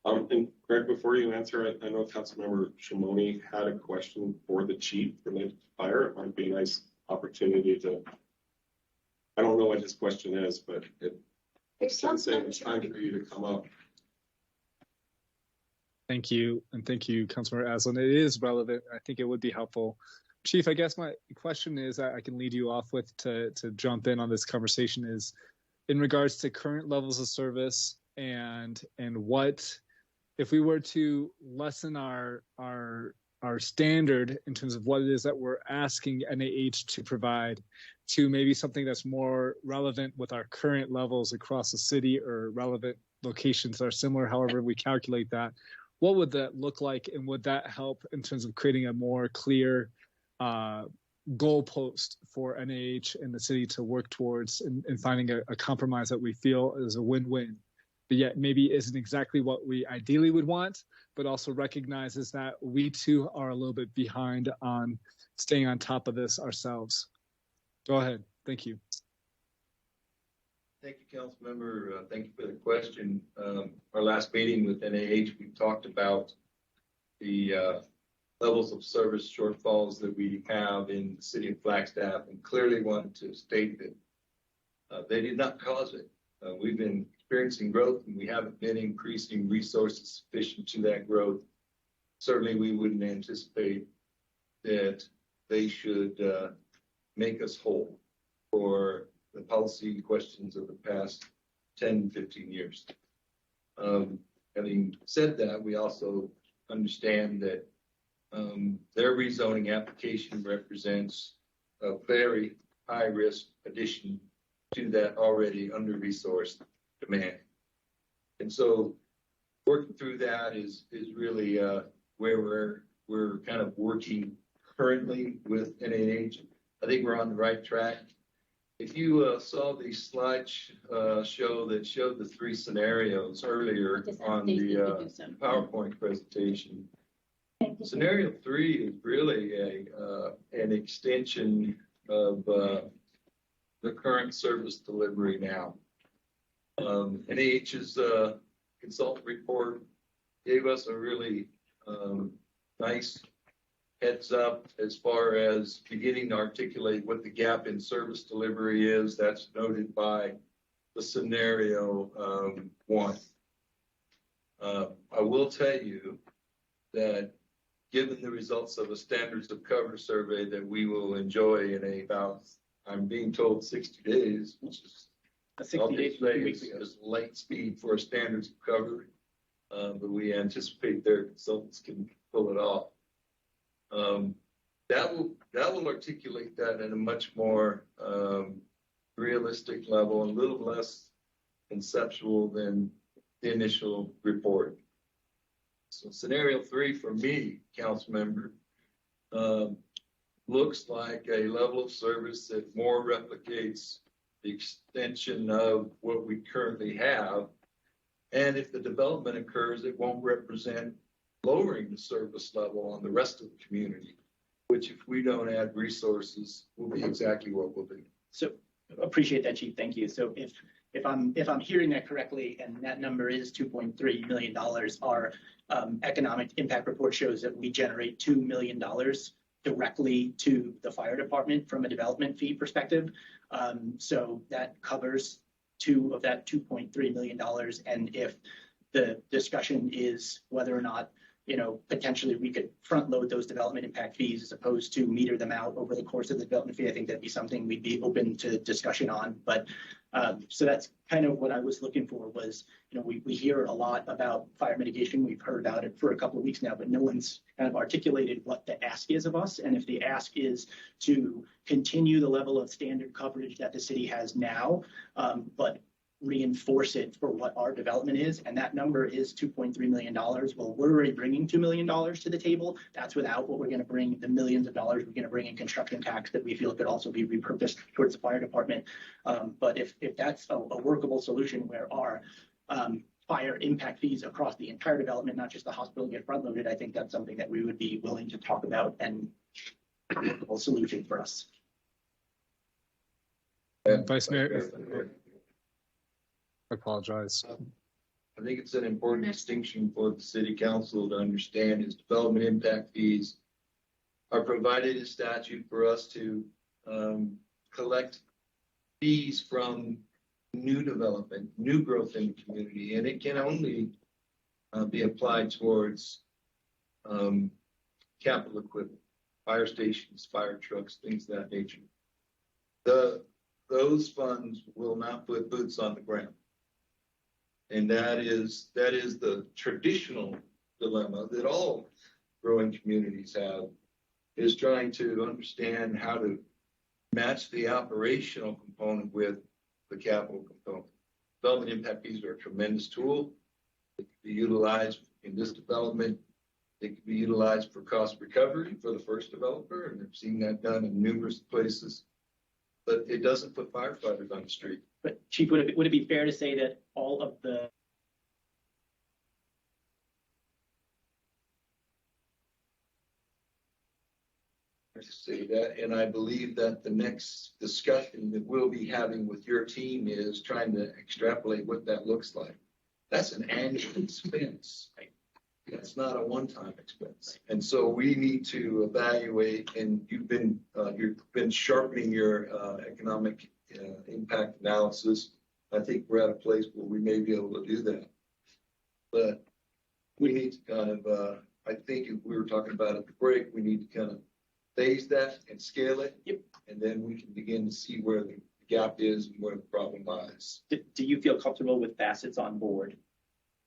And Greg, before you answer, I know Councilmember Shimoni had a question for the chief related to fire. It might be a nice opportunity to. I don't know what his question is, but it's time for you to come up. Thank you. And thank you, Councilmember Aslan. It is relevant. I think it would be helpful. Chief, I guess my question is I can lead you off with to jump in on this conversation is in regards to current levels of service and what if we were to lessen our standard in terms of what it is that we're asking NAH to provide to maybe something that's more relevant with our current levels across the city or relevant locations that are similar, however we calculate that, what would that look like? And would that help in terms of creating a more clear goalpost for NAH and the city to work towards and finding a compromise that we feel is a win-win, but yet maybe isn't exactly what we ideally would want, but also recognizes that we too are a little bit behind on staying on top of this ourselves. Go ahead. Thank you. Thank you, Council Member. Thank you for the question. Our last meeting with NAH, we talked about the levels of service shortfalls that we have in the city of Flagstaff, and clearly wanted to state that they did not cause it. We've been experiencing growth, and we haven't been increasing resources sufficient to that growth. Certainly, we wouldn't anticipate that they should make us whole for the policy questions of the past 10, 15 years. Having said that, we also understand that their rezoning application represents a very high-risk addition to that already under-resourced demand. And so working through that is really where we're kind of working currently with NAH. I think we're on the right track. If you saw the slide show that showed the 3 scenarios earlier on the PowerPoint presentation, scenario 3 is really an extension of the current service delivery now. NAH's consultant report gave us a really nice heads up as far as beginning to articulate what the gap in service delivery is. That's noted by the scenario 1. I will tell you that given the results of a standards of cover survey that we will enjoy in about, I'm being told 60 days, which is 60 days, 2 weeks ago. Is light speed for a standards of cover, but we anticipate their consultants can pull it off. That will articulate that in a much more realistic level, a little less conceptual than the initial report. So scenario 3 for me, council member, looks like a level of service that more replicates the extension of what we currently have. And if the development occurs, it won't represent lowering the service level on the rest of the community, which if we don't add resources will be exactly what we'll do. So appreciate that, Chief. Thank you. So if I'm hearing that correctly, and that number is $2.3 million, our economic impact report shows that we generate $2 million directly to the fire department from a development fee perspective. So that covers of that $2.3 million. And if the discussion is whether or not, potentially we could front load those development impact fees as opposed to meter them out over the course of the development fee, I think that'd be something we'd be open to discussion on. But so that's kind of what I was looking for was, we hear a lot about fire mitigation. We've heard about it for a couple of weeks now, but no one's kind of articulated what the ask is of us. And if the ask is to continue the level of standard coverage that the city has now, but reinforce it for what our development is, and that number is $2.3 million. Well, we're already bringing $2 million to the table. That's without what we're going to bring, the millions of dollars we're going to bring in construction tax that we feel could also be repurposed towards the fire department. But if that's a workable solution where our fire impact fees across the entire development, not just the hospital, get front loaded, I think that's something that we would be willing to talk about and a workable solution for us. Vice Mayor. I apologize. I think it's an important distinction for the city council to understand is development impact fees are provided in statute for us to collect fees from new development, new growth in the community, and it can only be applied towards capital equipment, fire stations, fire trucks, things of that nature. Those funds will not put boots on the ground. And that is the traditional dilemma that all growing communities have, is trying to understand how to match the operational component with the capital component. Development impact fees are a tremendous tool. It can be utilized in this development. It can be utilized for cost recovery for the first developer, and I've seen that done in numerous places. But it doesn't put firefighters on the street. But Chief, would it be fair to say that all of the say that, and I believe that the next discussion that we'll be having with your team is trying to extrapolate what that looks like. That's an annual expense. That's not a one-time expense. And so we need to evaluate, and you've been sharpening your economic impact analysis. I think we're at a place where we may be able to do that. But we need to kind of, I think if we were talking about at the break, we need to kind of phase that and scale it. Yep. And then we can begin to see where the gap is and where the problem lies. Do you feel comfortable with facets on board,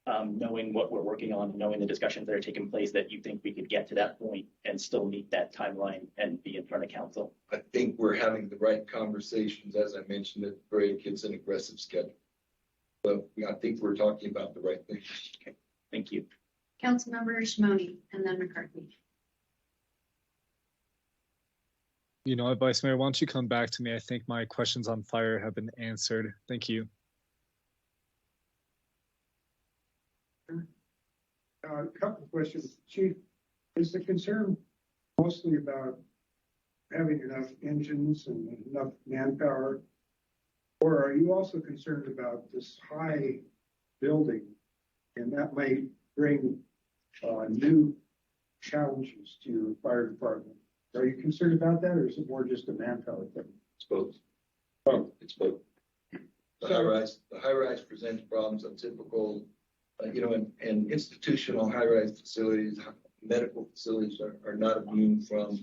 knowing what we're working on, knowing the discussions that are taking place, that you think we could get to that point and still meet that timeline and be in front of council? I think we're having the right conversations. As I mentioned at the break, it's an aggressive schedule. But I think we're talking about the right thing. Okay, thank you. Councilmember Shimoni and then McCarthy. You know what, Vice Mayor, why don't you come back to me? I think my questions on fire have been answered. Thank you. A couple of questions. Chief, is the concern mostly about having enough engines and enough manpower? Or are you also concerned about this high building and that might bring new challenges to your fire department? Are you concerned about that, or is it more just a manpower thing? It's both. Oh, it's both. The high rise presents problems of typical, and institutional high rise facilities, medical facilities are not immune from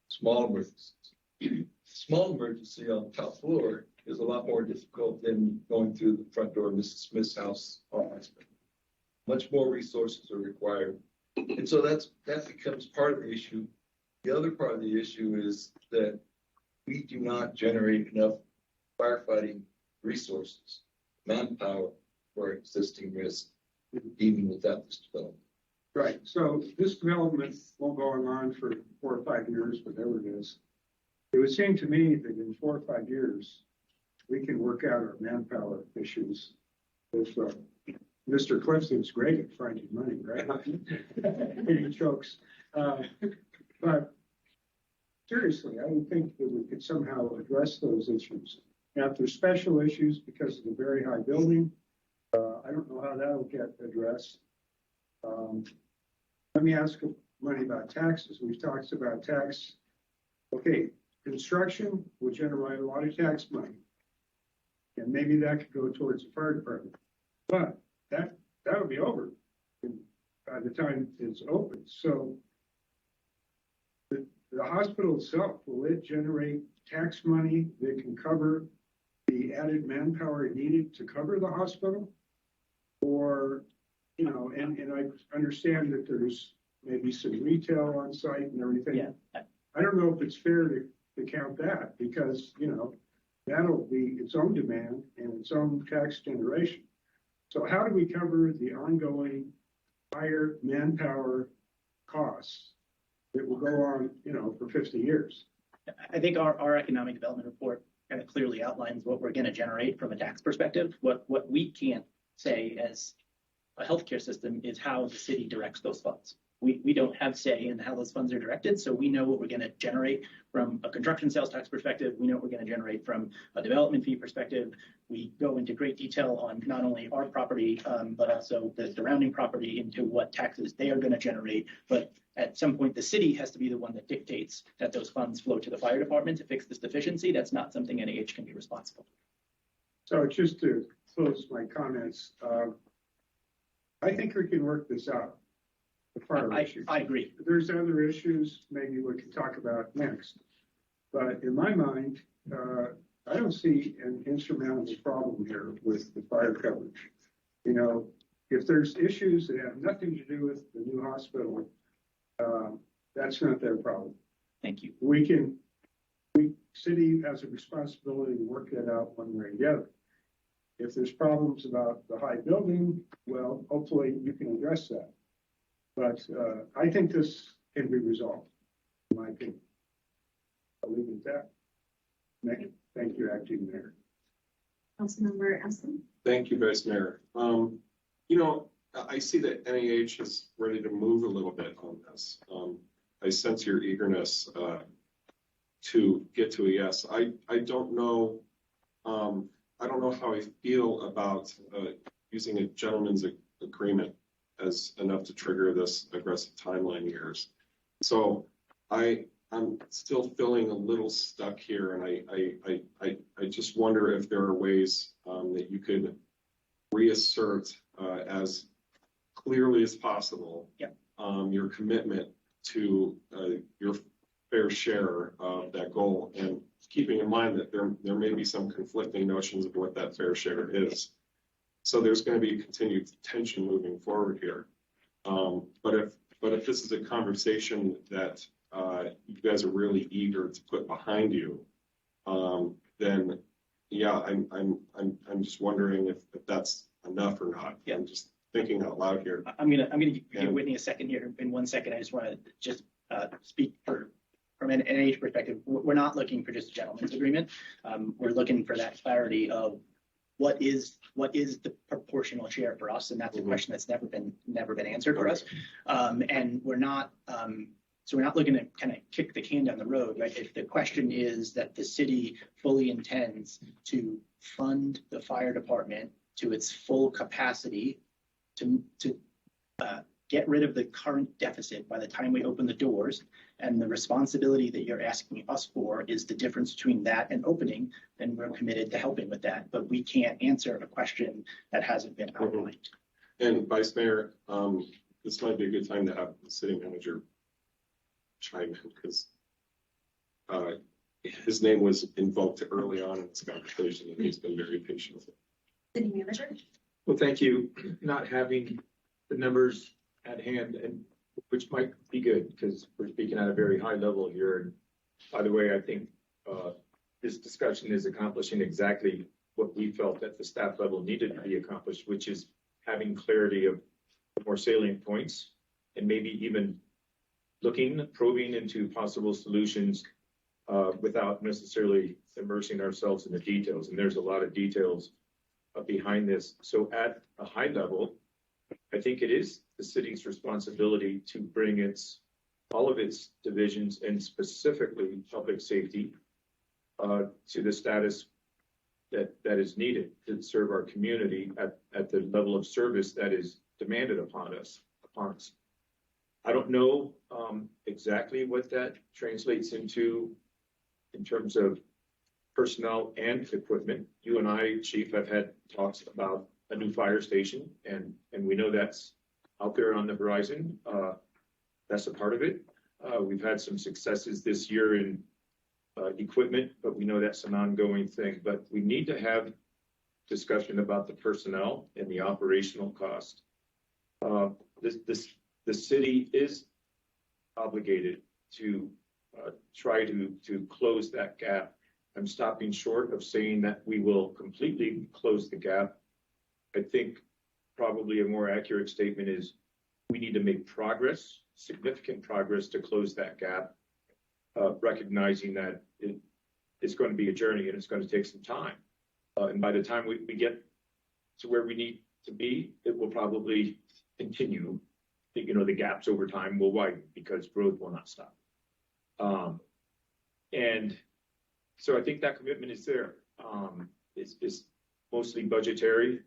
small emergencies. Small emergency on the top floor is a lot more difficult than going through the front door of Mrs. Smith's house or hospital. Much more resources are required. And so that becomes part of the issue. The other part of the issue is that we do not generate enough firefighting resources, manpower for existing risk, even without this development. right. So this development won't go on for 4 or 5 years, whatever it is. It would seem to me that in 4 or 5 years, we can work out our manpower issues. If Mr. Clifton's great at finding money, right? He jokes. But seriously, I would think that we could somehow address those issues. Now, if there's special issues because of the very high building, I don't know how that'll get addressed. Let me ask money about taxes. We've talked about tax. Okay, construction will generate a lot of tax money. And maybe that could go towards the fire department. But that'll be over by the time it's open. So the hospital itself, will it generate tax money that can cover the added manpower needed to cover the hospital? Or, and I understand that there's maybe some retail on site and everything. Yeah. I don't know if it's fair to count that because, that'll be its own demand and its own tax generation. So how do we cover the ongoing higher manpower costs that will go on, for 50 years? I think our economic development report kind of clearly outlines what we're going to generate from a tax perspective. What we can't say as a healthcare system is how the city directs those funds. We don't have say in how those funds are directed, so we know what we're going to generate from a construction sales tax perspective. We know what we're going to generate from a development fee perspective. We go into great detail on not only our property, but also the surrounding property into what taxes they are going to generate. But at some point, the city has to be the one that dictates that those funds flow to the fire department to fix this deficiency. That's not something NAH can be responsible. So just to close my comments, I think we can work this out. The fire issues. I agree. There's other issues maybe we can talk about next. But in my mind, I don't see an insurmountable problem here with the fire coverage. If there's issues that have nothing to do with the new hospital, that's not their problem. Thank you. City has a responsibility to work that out one way or the other. If there's problems about the high building, well, hopefully you can address that. But I think this can be resolved, in my opinion. I'll leave it at that. Thank you, Acting Mayor. Councilmember Essen. Thank you, Vice Mayor. I see that NAH is ready to move a little bit on this. I sense your eagerness to get to a yes. I don't know. I don't know how I feel about using a gentleman's agreement as enough to trigger this aggressive timeline years. So I'm still feeling a little stuck here, and I just wonder if there are ways that you could reassert as clearly as possible your commitment to your fair share of that goal, and keeping in mind that there may be some conflicting notions of what that fair share is. So there's going to be continued tension moving forward here. But if this is a conversation that you guys are really eager to put behind you, then yeah, I'm just wondering if that's enough or not. Yeah. I'm just thinking out loud here. I'm gonna give Whitney a second here. In 1 second, I just want to speak for from an NIH perspective, we're not looking for just a gentleman's agreement. We're looking for that clarity of what is the proportional share for us, and that's a question that's never been answered for us. And we're not looking to kind of kick the can down the road, right? If the question is that the city fully intends to fund the fire department to its full capacity to get rid of the current deficit by the time we open the doors, and the responsibility that you're asking us for is the difference between that and opening, then we're committed to helping with that. But we can't answer a question that hasn't been outlined. And Vice Mayor, this might be a good time to have the city manager chime in, because his name was invoked early on in this conversation, and he's been very patient with it. City manager? Well, thank you. Not having the numbers at hand, and which might be good because we're speaking at a very high level here. And by the way, I think this discussion is accomplishing exactly what we felt at the staff level needed to be accomplished, which is having clarity of more salient points and maybe even probing into possible solutions without necessarily immersing ourselves in the details. And there's a lot of details behind this. So at a high level, I think it is the city's responsibility to bring all of its divisions, and specifically public safety, to the status that is needed to serve our community at the level of service that is demanded upon us. I don't know exactly what that translates into in terms of personnel and equipment. You and I, Chief, have had talks about a new fire station, and we know that's out there on the horizon. That's a part of it. We've had some successes this year in equipment, but we know that's an ongoing thing. But we need to have discussion about the personnel and the operational cost. The city is obligated to try to close that gap. I'm stopping short of saying that we will completely close the gap. I think probably a more accurate statement is we need to make progress, significant progress, to close that gap, recognizing that it's going to be a journey and it's going to take some time. And by the time we get to where we need to be, it will probably continue. The gaps over time will widen because growth will not stop. And so I think that commitment is there. It's mostly budgetary.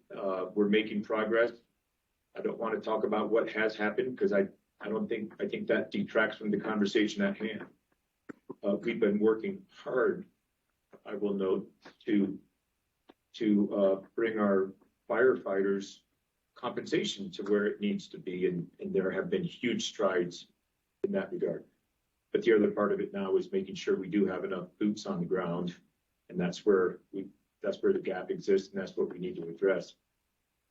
We're making progress. I don't want to talk about what has happened because I think that detracts from the conversation at hand. We've been working hard, I will note, to bring our firefighters' compensation to where it needs to be, and there have been huge strides in that regard. But the other part of it now is making sure we do have enough boots on the ground, and that's where the gap exists, and that's what we need to address.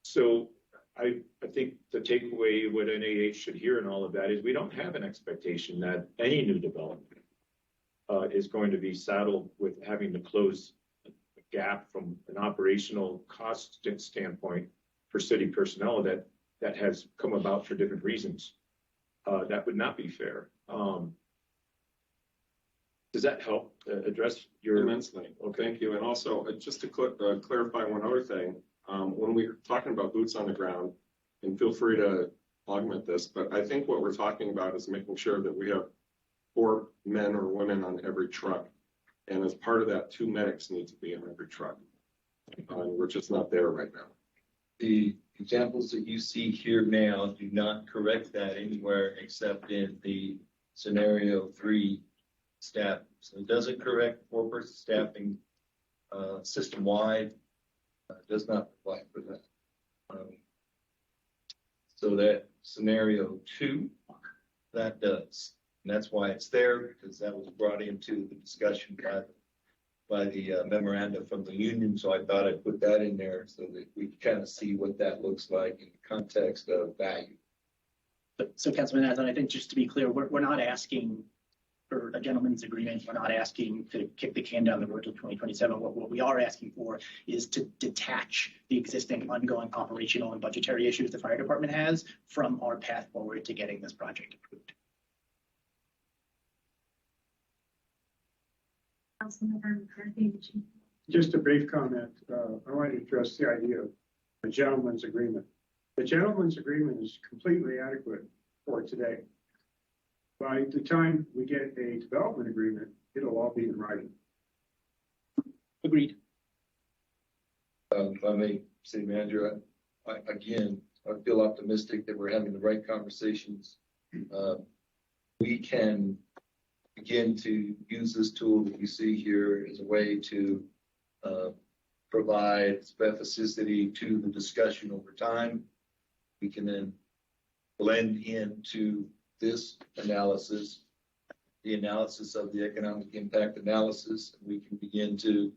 So I think the takeaway, what NAH should hear in all of that, is we don't have an expectation that any new development is going to be saddled with having to close a gap from an operational cost standpoint for city personnel that has come about for different reasons. That would not be fair. Does that help address your... Immensely. Well, thank you. And also, just to clarify one other thing, when we're talking about boots on the ground, and feel free to augment this, but I think what we're talking about is making sure that we have 4 men or women on every truck. And as part of that, 2 medics need to be in every truck. We're just not there right now. The examples that you see here now do not correct that anywhere except in the scenario 3 staff. So it doesn't correct 4-person staffing system-wide. Does not apply for that. So that scenario 2, that does. And that's why it's there, because that was brought into the discussion by the memoranda from the union. So I thought I'd put that in there so that we can kind of see what that looks like in the context of value. So Councilman Nathan, I think just to be clear, we're not asking for a gentleman's agreement. We're not asking to kick the can down the road to 2027. What we are asking for is to detach the existing ongoing operational and budgetary issues the fire department has from our path forward to getting this project approved. Councilmember McCarthy. Just a brief comment. I want to address the idea of a gentleman's agreement. The gentleman's agreement is completely adequate for today. By the time we get a development agreement, it'll all be in writing. Agreed. If I may, City Manager, I feel optimistic that we're having the right conversations. We can begin to use this tool that you see here as a way to provide specificity to the discussion over time. We can then blend into this analysis, the analysis of the economic impact analysis, and we can begin to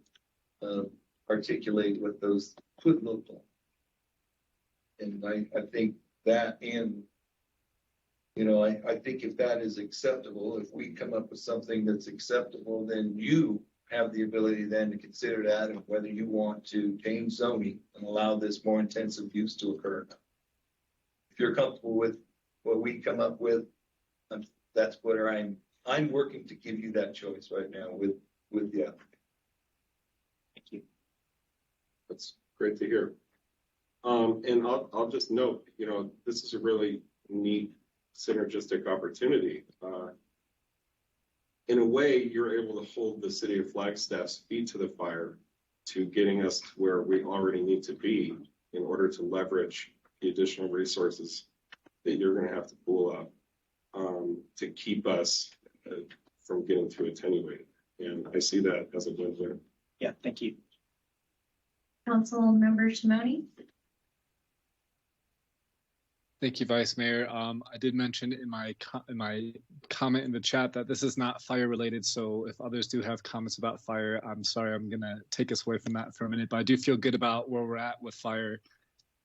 articulate what those could look like. And I think that, and I think if that is acceptable, if we come up with something that's acceptable, then you have the ability then to consider that and whether you want to change zoning and allow this more intensive use to occur. If you're comfortable with what we come up with, that's where I'm working to give you that choice right now with the applicant. Thank you. That's great to hear. And I'll just note, this is a really neat synergistic opportunity. In a way, you're able to hold the city of Flagstaff's feet to the fire to getting us to where we already need to be in order to leverage the additional resources that you're going to have to pool up to keep us from getting too attenuated. And I see that as a win-win. Yeah, thank you. Councilmember Shimoni. Thank you, Vice Mayor. I did mention in my comment in the chat that this is not fire related. So if others do have comments about fire, I'm sorry, I'm gonna take us away from that for a minute. But I do feel good about where we're at with fire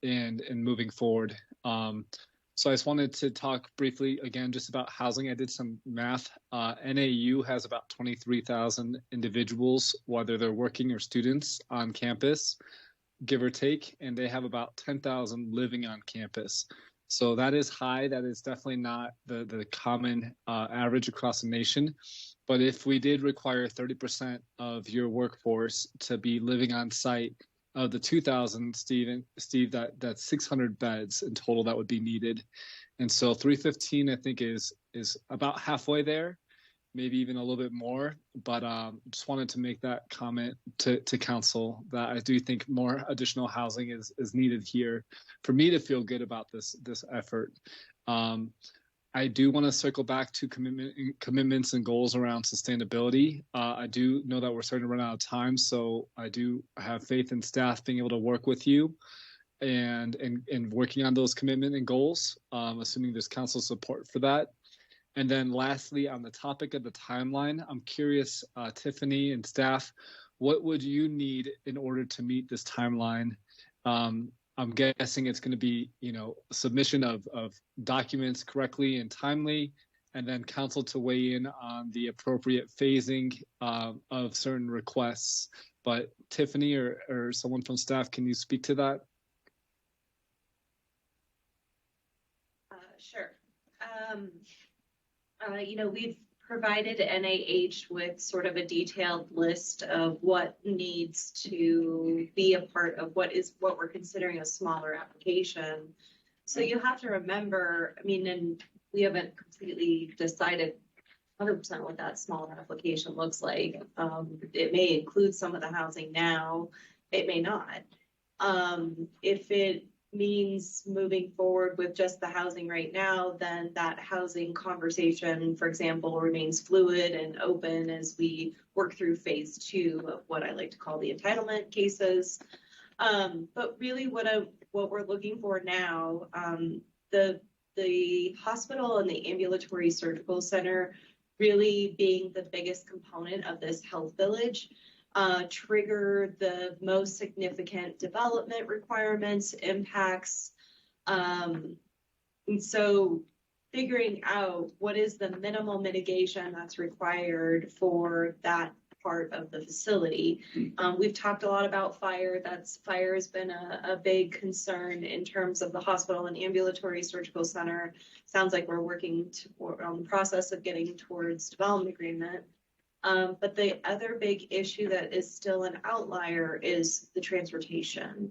and moving forward. So I just wanted to talk briefly again just about housing. I did some math. NAU has about 23,000 individuals, whether they're working or students on campus, give or take, and they have about 10,000 living on campus. So that is high. That is definitely not the common average across the nation. But if we did require 30% of your workforce to be living on site, of the 2,000, Steve, that's 600 beds in total that would be needed. And so 315, I think, is about halfway there, maybe even a little bit more. But just wanted to make that comment to council that I do think more additional housing is needed here for me to feel good about this effort. I do want to circle back to commitments and goals around sustainability. I do know that we're starting to run out of time, so I do have faith in staff being able to work with you and working on those commitment and goals, assuming there's council support for that. And then lastly, on the topic of the timeline, I'm curious, Tiffany and staff, what would you need in order to meet this timeline? I'm guessing it's going to be, submission of documents correctly and timely, and then council to weigh in on the appropriate phasing of certain requests. But Tiffany or someone from staff, can you speak to that? Sure. We've provided NAH with sort of a detailed list of what needs to be a part of what we're considering a smaller application. So you have to remember, and we haven't completely decided 100% what that smaller application looks like. It may include some of the housing now, it may not. If it means moving forward with just the housing right now, then that housing conversation, for example, remains fluid and open as we work through phase 2 of what I like to call the entitlement cases. But really what we're looking for now, the hospital and the ambulatory surgical center really being the biggest component of this health village, trigger the most significant development requirements, impacts. And so figuring out what is the minimal mitigation that's required for that part of the facility. We've talked a lot about fire. Fire has been a big concern in terms of the hospital and ambulatory surgical center. Sounds like we're working on the process of getting towards development agreement. But the other big issue that is still an outlier is the transportation.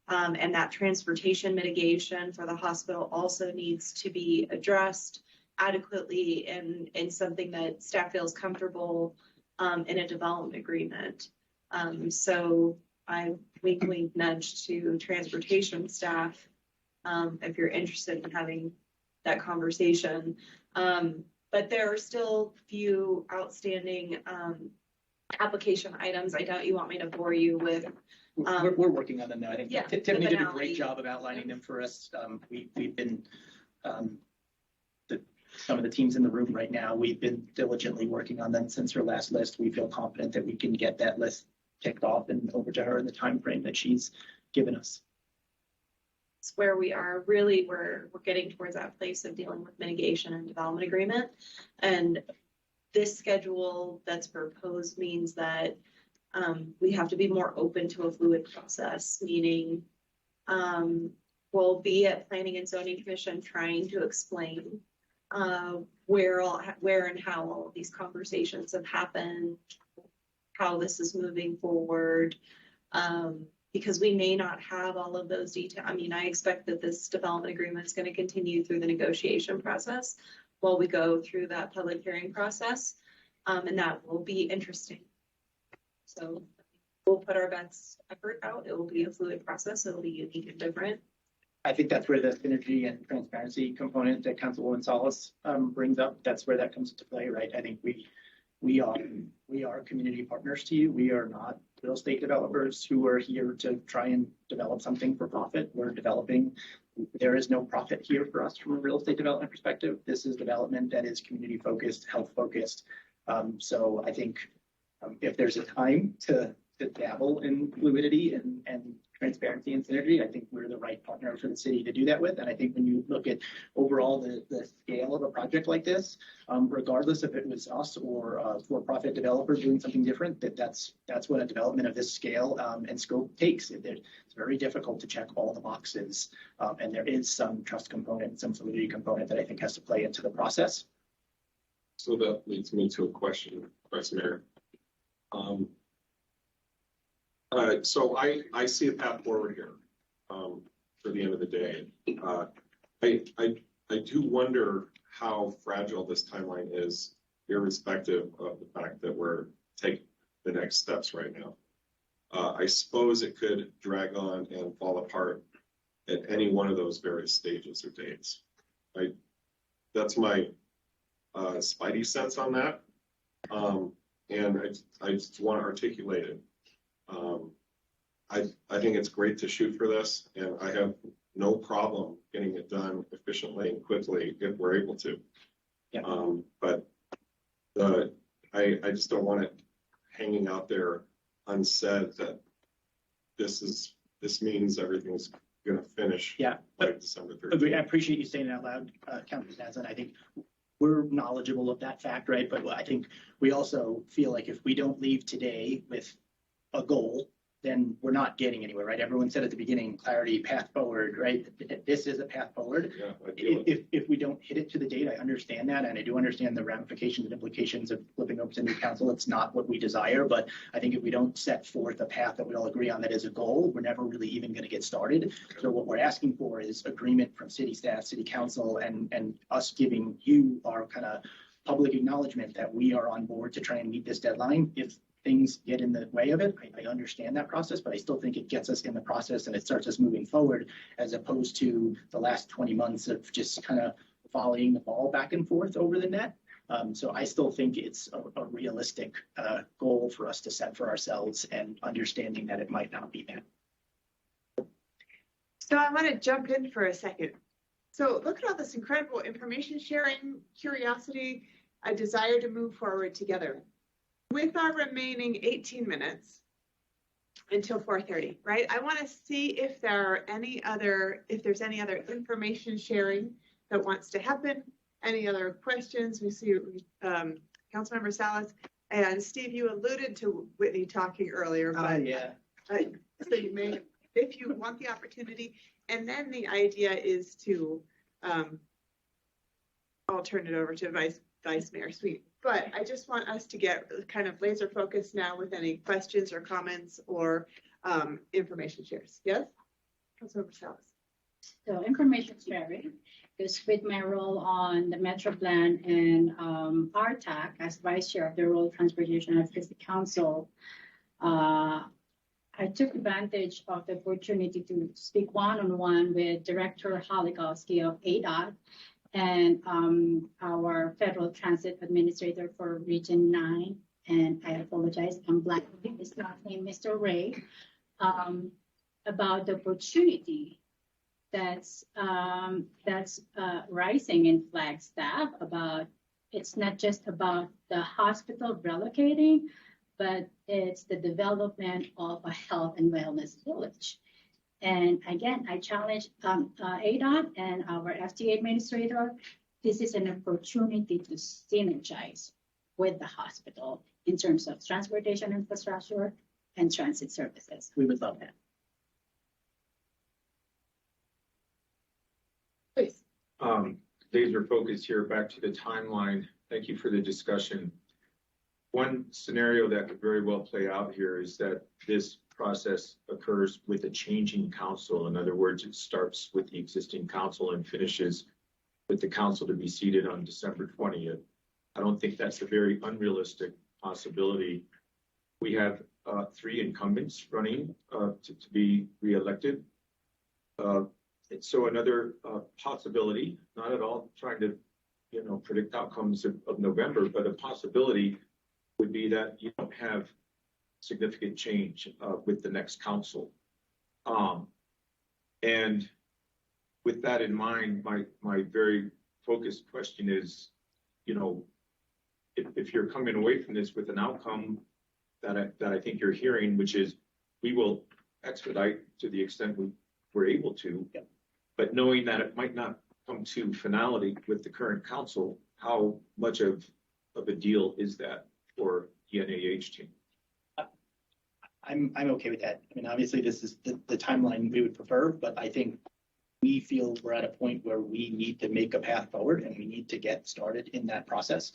And that transportation mitigation for the hospital also needs to be addressed adequately in something that staff feels comfortable in a development agreement. So I wink nudge to transportation staff if you're interested in having that conversation. But there are still few outstanding application items. I doubt you want me to bore you with. We're working on them now. I think Yeah, Tiffany did a finale. great job of outlining them for us. We've been, some of the teams in the room right now, we've been diligently working on them since her last list. We feel confident that we can get that list kicked off and over to her in the time frame that she's given us. It's where we are really, we're getting towards that place of dealing with mitigation and development agreement. And this schedule that's proposed means that we have to be more open to a fluid process, meaning we'll be at Planning and Zoning Commission trying to explain where and how all of these conversations have happened, how this is moving forward, because we may not have all of those details. I mean, I expect that this development agreement is going to continue through the negotiation process while we go through that public hearing process, and that will be interesting. So we'll put our best effort out. It will be a fluid process. It will be unique and different. I think that's where the synergy and transparency component that Councilwoman Salas brings up, that's where that comes into play, right? I think we are community partners to you. We are not real estate developers who are here to try and develop something for profit. We're developing. There is no profit here for us from a real estate development perspective. This is development that is community focused, health focused. So I think if there's a time to dabble in fluidity and transparency and synergy, I think we're the right partner for the city to do that with. And I think when you look at overall the scale of a project like this, regardless if it was us or a for-profit developer doing something different, that's what a development of this scale and scope takes. It's very difficult to check all the boxes, and there is some trust component, some fluidity component that I think has to play into the process. So that leads me to a question, Vice Mayor. So I see a path forward here for the end of the day. I do wonder how fragile this timeline is, irrespective of the fact that we're taking the next steps right now. I suppose it could drag on and fall apart at any one of those various stages or dates. That's my spidey sense on that. And I just want to articulate it. I think it's great to shoot for this, and I have no problem getting it done efficiently and quickly if we're able to. Yeah. But I just don't want it hanging out there unsaid that this means everything's going to finish by December 13th. I appreciate you saying it out loud, Councilman Naslin. I think we're knowledgeable of that fact, right? But I think we also feel like if we don't leave today with a goal, then we're not getting anywhere, right? Everyone said at the beginning, clarity, path forward, right? This is a path forward. Yeah, if we don't hit it to the date, I understand that. And I do understand the ramifications and implications of flipping over to new council. It's not what we desire. But I think if we don't set forth a path that we all agree on that is a goal, we're never really even going to get started. So what we're asking for is agreement from city staff, city council, and us giving you our kind of public acknowledgement that we are on board to try and meet this deadline. If things get in the way of it, I understand that process, but I still think it gets us in the process and it starts us moving forward, as opposed to the last 20 months of just kind of volleying the ball back and forth over the net. So I still think it's a realistic goal for us to set for ourselves, and understanding that it might not be met. So I want to jump in for a second. So look at all this incredible information sharing, curiosity, a desire to move forward together. With our remaining 18 minutes until 4:30, right? I want to see if there's any other information sharing that wants to happen. Any other questions? We see Councilmember Salas and Steve. You alluded to Whitney talking earlier, but so you may, if you want the opportunity. And then the idea is to, I'll turn it over to Vice Mayor Sweet. But I just want us to get kind of laser focused now with any questions or comments or information shares. Yes? Councilmember Salas. So information sharing is with my role on the Metro Plan and RTAC as Vice Chair of the Rural Transportation Advocacy Council. I took advantage of the opportunity to speak one-on-one with Director Holikowski of ADOT and our Federal Transit Administrator for Region 9. And I apologize, I'm blanking his last name, Mr. Ray, about the opportunity that's rising in Flagstaff. About it's not just about the hospital relocating, but it's the development of a health and wellness village. And again, I challenge ADOT and our FTA administrator. This is an opportunity to synergize with the hospital in terms of transportation infrastructure and transit services. We would love that. Please. Laser focus here, back to the timeline. Thank you for the discussion. One scenario that could very well play out here is that this process occurs with a changing council. In other words, it starts with the existing council and finishes with the council to be seated on December 20th. I don't think that's a very unrealistic possibility. We have 3 incumbents running to be reelected. So another possibility, not at all trying to, predict outcomes of November, but a possibility would be that you don't have significant change with the next council. And with that in mind, my very focused question is, if you're coming away from this with an outcome that I think you're hearing, which is we will expedite to the extent we're able to, but knowing that it might not come to finality with the current council, how much of a deal is that for the NAH team? I'm okay with that. I mean, obviously, this is the timeline we would prefer, but I think we feel we're at a point where we need to make a path forward and we need to get started in that process.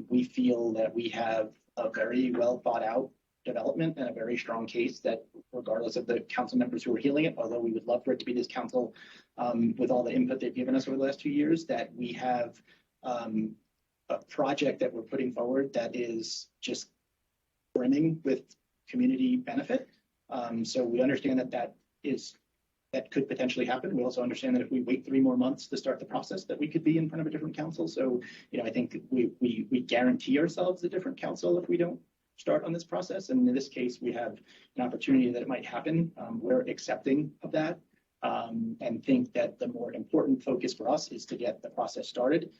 We feel that we have a very well thought out development and a very strong case that regardless of the council members who are healing it, although we would love for it to be this council with all the input they've given us over the last 2 years, that we have a project that we're putting forward that is just brimming with community benefit. So we understand that could potentially happen. We also understand that if we wait 3 more months to start the process, that we could be in front of a different council. So, I think we guarantee ourselves a different council if we don't start on this process. And in this case, we have an opportunity that it might happen. We're accepting of that and think that the more important focus for us is to get the process started.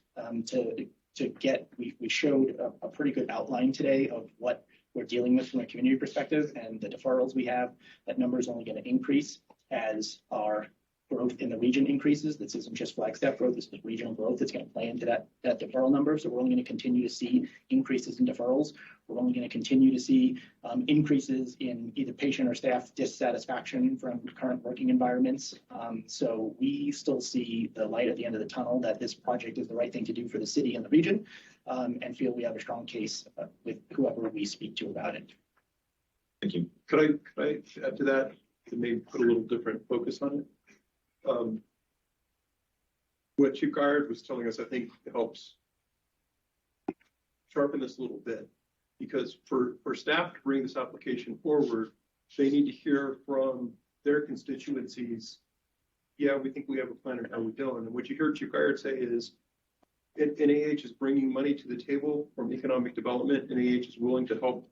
We showed a pretty good outline today of what we're dealing with from a community perspective and the deferrals we have. That number is only going to increase as our growth in the region increases. This isn't just Flagstaff growth, this is regional growth. It's going to play into that deferral number. So we're only going to continue to see increases in deferrals. We're only going to continue to see increases in either patient or staff dissatisfaction from current working environments. So we still see the light at the end of the tunnel that this project is the right thing to do for the city and the region, and feel we have a strong case with whoever we speak to about it. Thank you. Could I add to that to maybe put a little different focus on it? What Chief Guyard was telling us, I think helps sharpen this a little bit, because for staff to bring this application forward, they need to hear from their constituencies. Yeah, we think we have a plan, and how we're doing. And what you heard Chief Guyard say is NAH is bringing money to the table from economic development. NAH is willing to help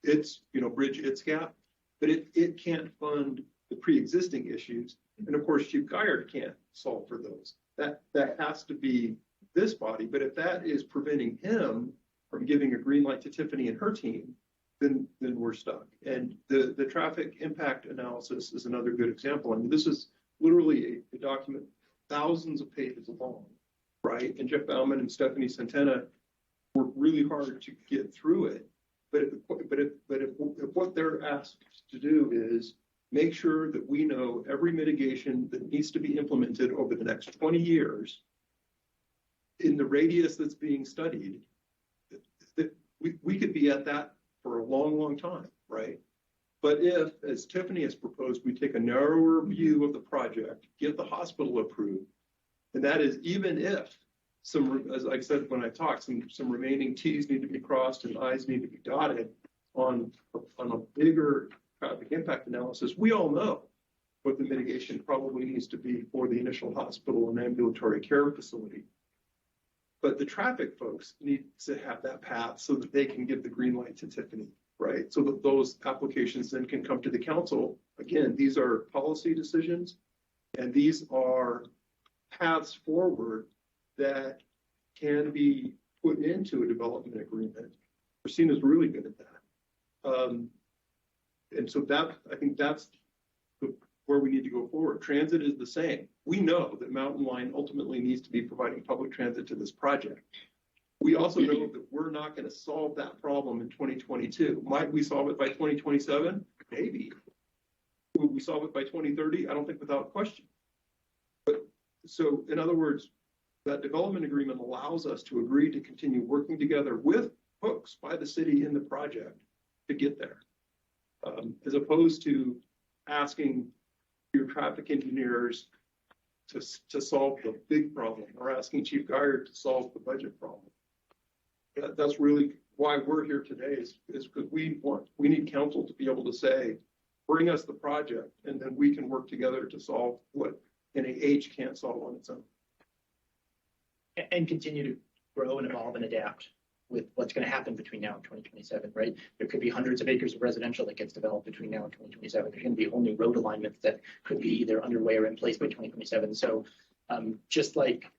its, bridge its gap, but it can't fund the pre-existing issues. And of course, Chief Guyard can't solve for those. That has to be this body. But if that is preventing him from giving a green light to Tiffany and her team, then we're stuck. And the traffic impact analysis is another good example. I mean, this is literally a document thousands of pages long, right? And Jeff Bauman and Stephanie Santana worked really hard to get through it. But if what they're asked to do is make sure that we know every mitigation that needs to be implemented over the next 20 years, in the radius that's being studied, that we could be at that for a long, long time, right? But if, as Tiffany has proposed, we take a narrower view of the project, get the hospital approved, and that is even if some, as I said when I talked, some remaining T's need to be crossed and I's need to be dotted on a bigger traffic impact analysis, we all know what the mitigation probably needs to be for the initial hospital and ambulatory care facility. But the traffic folks need to have that path so that they can give the green light to Tiffany, right? So that those applications then can come to the council. Again, these are policy decisions, and these are paths forward that can be put into a development agreement. Christina's really good at that. And so that, I think that's where we need to go forward. Transit is the same. We know that Mountain Line ultimately needs to be providing public transit to this project. We also know that we're not going to solve that problem in 2022. Might we solve it by 2027? Maybe. Will we solve it by 2030? I don't think without question. But so, in other words, that development agreement allows us to agree to continue working together with folks by the city in the project to get there, as opposed to asking your traffic engineers to solve the big problem or asking Chief Geyer to solve the budget problem. That's really why we're here today is because we need council to be able to say, bring us the project, and then we can work together to solve what NAH can't solve on its own. And continue to grow and evolve and adapt with what's going to happen between now and 2027, right? There could be hundreds of acres of residential that gets developed between now and 2027. There's going to be whole new road alignments that could be either underway or in place by 2027. So just like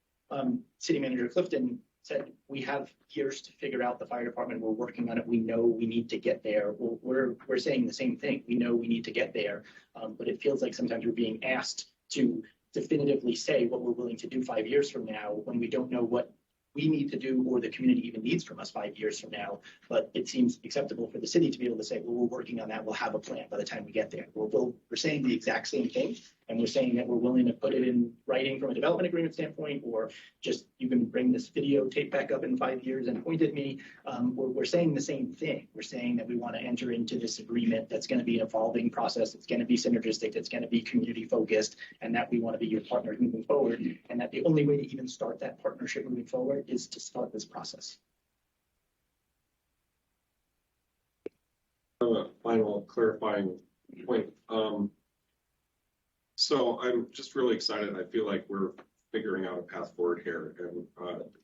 City Manager Clifton said, we have years to figure out the fire department. We're working on it. We know we need to get there. We're saying the same thing. We know we need to get there. But it feels like sometimes we're being asked to definitively say what we're willing to do 5 years from now when we don't know what we need to do or the community even needs from us 5 years from now. But it seems acceptable for the city to be able to say, well, we're working on that. We'll have a plan by the time we get there. We're saying the exact same thing. And we're saying that we're willing to put it in writing from a development agreement standpoint, or just you can bring this videotape back up in 5 years and point at me. We're saying the same thing. We're saying that we want to enter into this agreement that's going to be an evolving process. It's going to be synergistic. It's going to be community focused, and that we want to be your partner moving forward. And that the only way to even start that partnership moving forward is to start this process. A final clarifying point. So I'm just really excited. I feel like we're figuring out a path forward here, and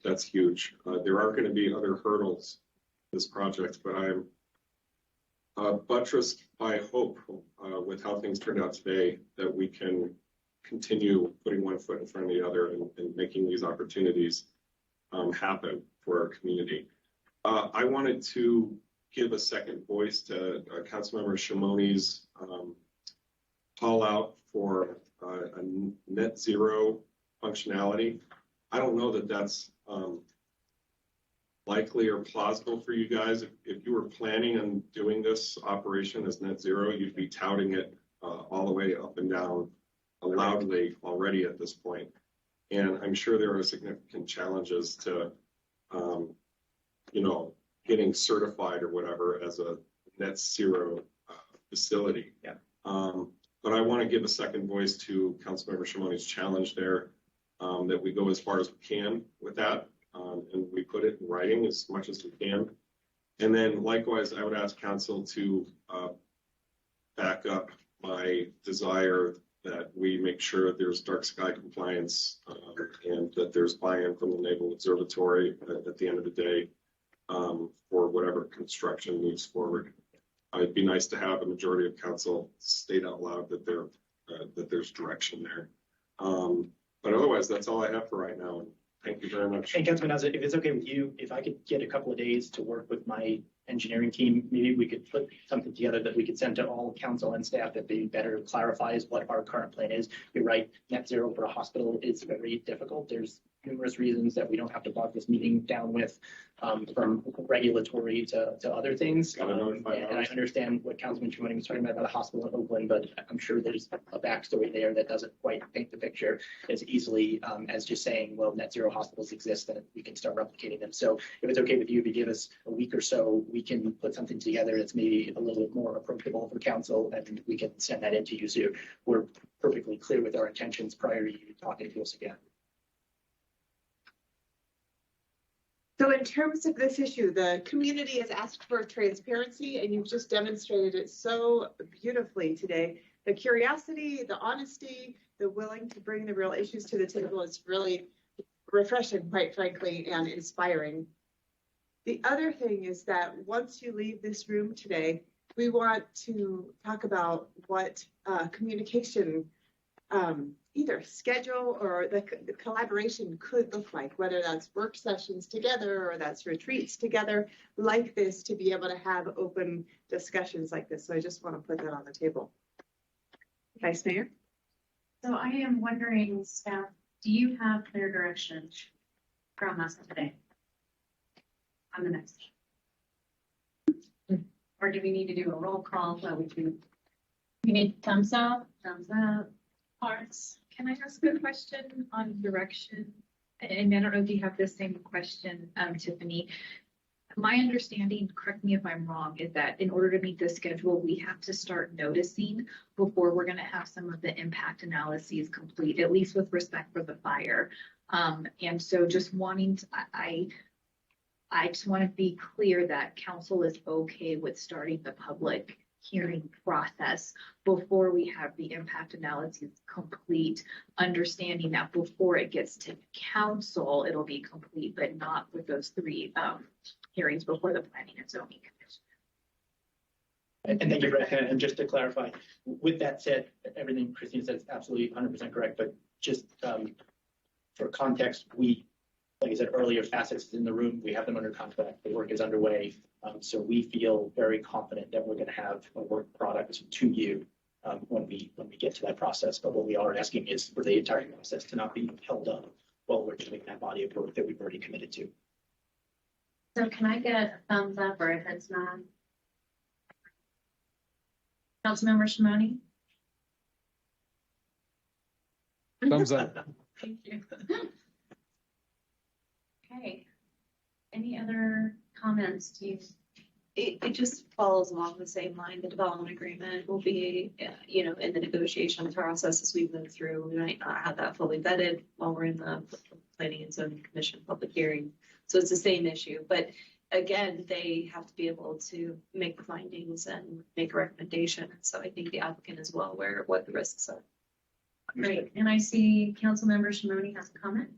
that's huge. There are going to be other hurdles in this project, but I'm buttressed by hope with how things turned out today that we can continue putting one foot in front of the other and making these opportunities happen for our community. I wanted to give a second voice to Councilmember Shimoni's call out for a net zero functionality. I don't know that that's likely or plausible for you guys. If you were planning on doing this operation as net zero, you'd be touting it all the way up and down loudly already at this point. And I'm sure there are significant challenges to, getting certified or whatever as a net zero facility. Yeah. But I want to give a second voice to Councilmember Shimoni's challenge there, that we go as far as we can with that, and we put it in writing as much as we can. And then likewise, I would ask council to back up my desire that we make sure there's dark sky compliance and that there's buy-in from the Naval Observatory at the end of the day for whatever construction moves forward. It'd be nice to have a majority of council state out loud that there's direction there. But otherwise, that's all I have for right now. And thank you very much. And Councilman Nazar, if it's okay with you, if I could get a couple of days to work with my engineering team, maybe we could put something together that we could send to all council and staff that maybe better clarifies what our current plan is. You're right, net zero for a hospital is very difficult. There's numerous reasons that we don't have to bog this meeting down with, from regulatory to other things. And I understand what Councilman Chimoni was talking about a hospital in Oakland, but I'm sure there's a backstory there that doesn't quite paint the picture as easily as just saying, well, net zero hospitals exist and we can start replicating them. So if it's okay with you, if you give us a week or so, we can put something together that's maybe a little bit more approachable for council, and we can send that into you. So we're perfectly clear with our intentions prior to you talking to us again. So in terms of this issue, the community has asked for transparency, and you've just demonstrated it so beautifully today. The curiosity, the honesty, the willing to bring the real issues to the table is really refreshing, quite frankly, and inspiring. The other thing is that once you leave this room today, we want to talk about what communication either schedule or the collaboration could look like, whether that's work sessions together or that's retreats together like this, to be able to have open discussions like this. So I just want to put that on the table. Vice Mayor? So I am wondering, staff, do you have clear direction from us today on the next? Or do we need to do a roll call? What would you? We need thumbs up. Thumbs up. Hearts. Can I ask a question on direction? And I don't know if you have the same question, Tiffany. My understanding, correct me if I'm wrong, is that in order to meet the schedule, we have to start noticing before we're going to have some of the impact analyses complete, at least with respect for the fire. And so just wanting to, I just want to be clear that council is okay with starting the public hearing process before we have the impact analysis complete, understanding that before it gets to council, it'll be complete, but not with those three hearings before the planning and zoning commission. And thank you, Brett. And just to clarify, with that said, everything Christine said is absolutely 100% correct, but just for context, we, like I said earlier, facets in the room, we have them under contract, the work is underway. So we feel very confident that we're going to have a work product to you when we get to that process. But what we are asking is for the entire process to not be held up while we're doing that body of work that we've already committed to. So can I get a thumbs up or a heads nod? Councilmember Chimoni? Thumbs up. Thank you. Okay. Any other comments? Do you? It just follows along the same line. The development agreement will be, in the negotiation process as we move through. We might not have that fully vetted while we're in the planning and zoning commission public hearing. So it's the same issue, but again, they have to be able to make the findings and make a recommendation. So I think the applicant is well aware of what the risks are. Great. And I see Councilmember Chimoni has a comment.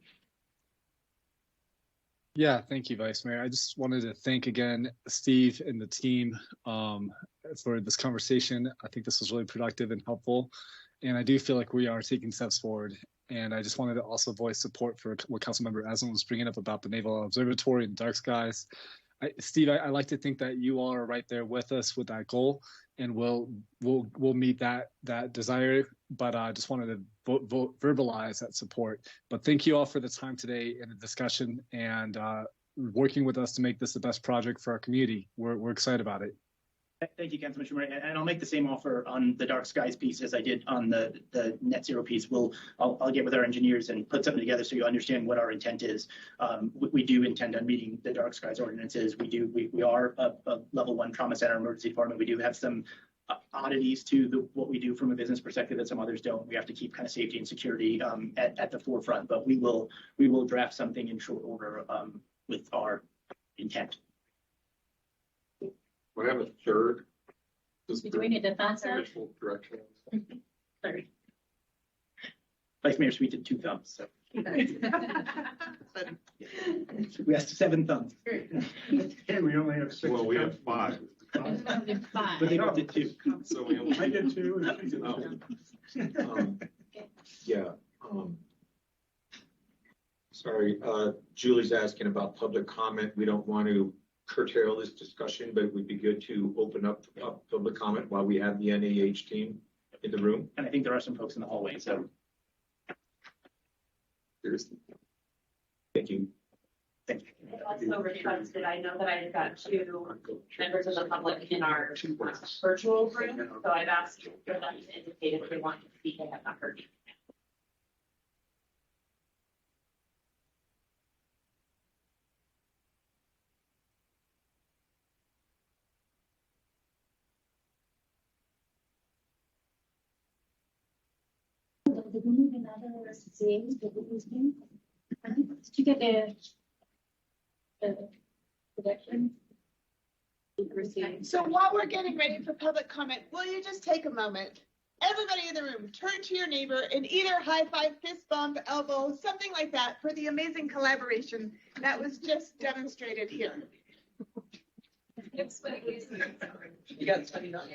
Yeah, thank you, Vice Mayor. I just wanted to thank again Steve and the team for this conversation. I think this was really productive and helpful, and I do feel like we are taking steps forward. And I just wanted to also voice support for what Councilmember Aslan was bringing up about the Naval Observatory and dark skies. Steve, I like to think that you are right there with us with that goal, and we'll meet that desire. But I just wanted to verbalize that support. But thank you all for the time today and the discussion and working with us to make this the best project for our community. We're excited about it. Thank you, Councilman Schumer. And I'll make the same offer on the dark skies piece as I did on the net zero piece. I'll get with our engineers and put something together so you understand what our intent is. We do intend on meeting the dark skies ordinances. We are a level 1 trauma center emergency department. We do have some oddities to what we do from a business perspective that some others don't. We have to keep kind of safety and security at the forefront, but we will draft something in short order with our intent. We have a third. Do we need to pass out? Direction. Sorry. Vice Mayor Sweet did 2 thumbs. So. We asked 7 thumbs. And we only have 6. Well, we have 5. But they did 2. So we only I did 2. And she did 2. Yeah. Sorry, Julie's asking about public comment. We don't want to curtail this discussion, but it would be good to open up public comment while we have the NAH team in the room. And I think there are some folks in the hallway, so. Thank you. Also requested, I know that I got 2 members of the public in our virtual room, so I've asked for them to indicate if they want to speak. I have not heard. Did we need another Zoom? Did you get the production? So while we're getting ready for public comment, will you just take a moment? Everybody in the room, turn to your neighbor and either high five, fist bump, elbow, something like that for the amazing collaboration that was just demonstrated here. You got study on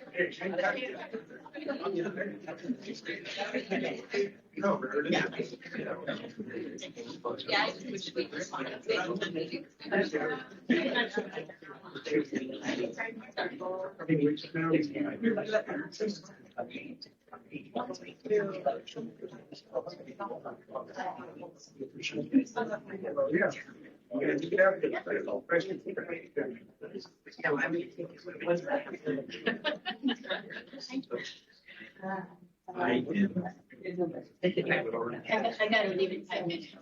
I gotta leave in 5 minutes.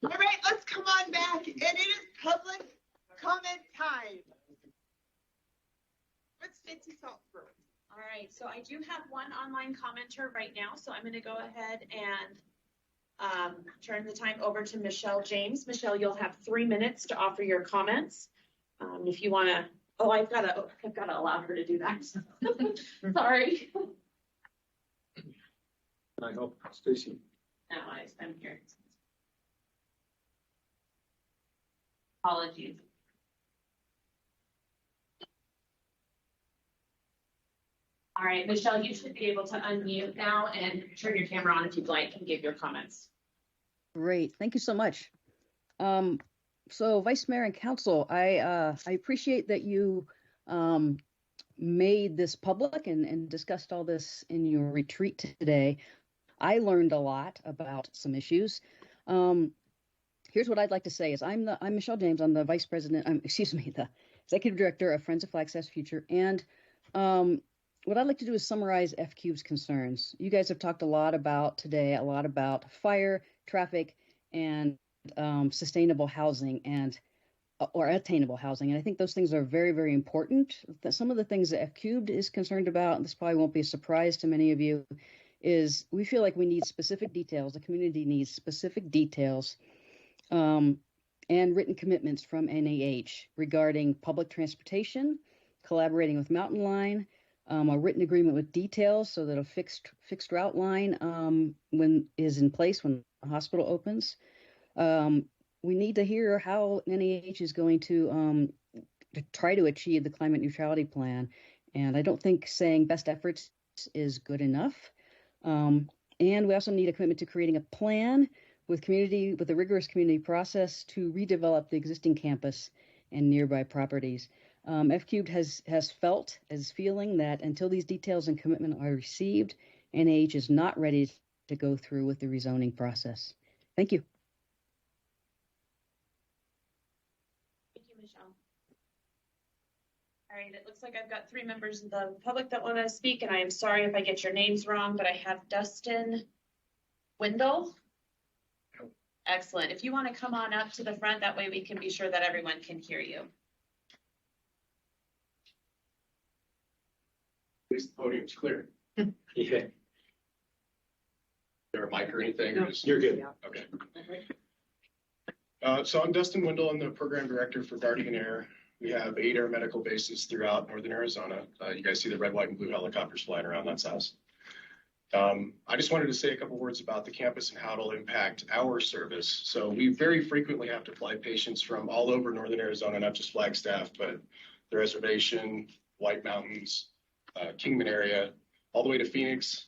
All right, let's come on back, and it is public comment time. Let's take this out first. All right, so I do have one online commenter right now, so I'm going to go ahead and turn the time over to Michelle James. Michelle, you'll have 3 minutes to offer your comments. If you want to, I've got to allow her to do that. Sorry. Can I help, Stacy? No, I'm here. Apologies. All right, Michelle, you should be able to unmute now and turn your camera on if you'd like and give your comments. Great, thank you so much. So Vice Mayor and Council, I appreciate that you made this public and discussed all this in your retreat today. I learned a lot about some issues. Here's what I'd like to say is I'm Michelle James. I'm the Vice President, the Executive Director of Friends of Flagstaff's Future. And what I'd like to do is summarize FCube's concerns. You guys have talked a lot about fire, traffic, and sustainable housing or attainable housing. And I think those things are very, very important. Some of the things that FCubed is concerned about, and this probably won't be a surprise to many of you, is we feel like we need specific details. The community needs specific details and written commitments from NAH regarding public transportation, collaborating with Mountain Line, a written agreement with details so that a fixed route line is in place when the hospital opens. We need to hear how NAH is going to try to achieve the climate neutrality plan. And I don't think saying best efforts is good enough. And we also need a commitment to creating a plan with a rigorous community process to redevelop the existing campus and nearby properties. FCubed is feeling that until these details and commitment are received, NAH is not ready to go through with the rezoning process. Thank you. Thank you, Michelle. All right, it looks like I've got 3 members of the public that want to speak, and I am sorry if I get your names wrong, but I have Dustin Wendell. Excellent. If you want to come on up to the front, that way we can be sure that everyone can hear you. At least the podium's clear. Yeah. Is there a mic or anything? No. You're good. Okay. So I'm Dustin Wendell. I'm the program director for Guardian Air. We have 8 air medical bases throughout northern Arizona. You guys see the red, white, and blue helicopters flying around. That's us. I just wanted to say a couple words about the campus and how it'll impact our service. So we very frequently have to fly patients from all over northern Arizona, not just Flagstaff, but the reservation, White Mountains, Kingman area, all the way to Phoenix,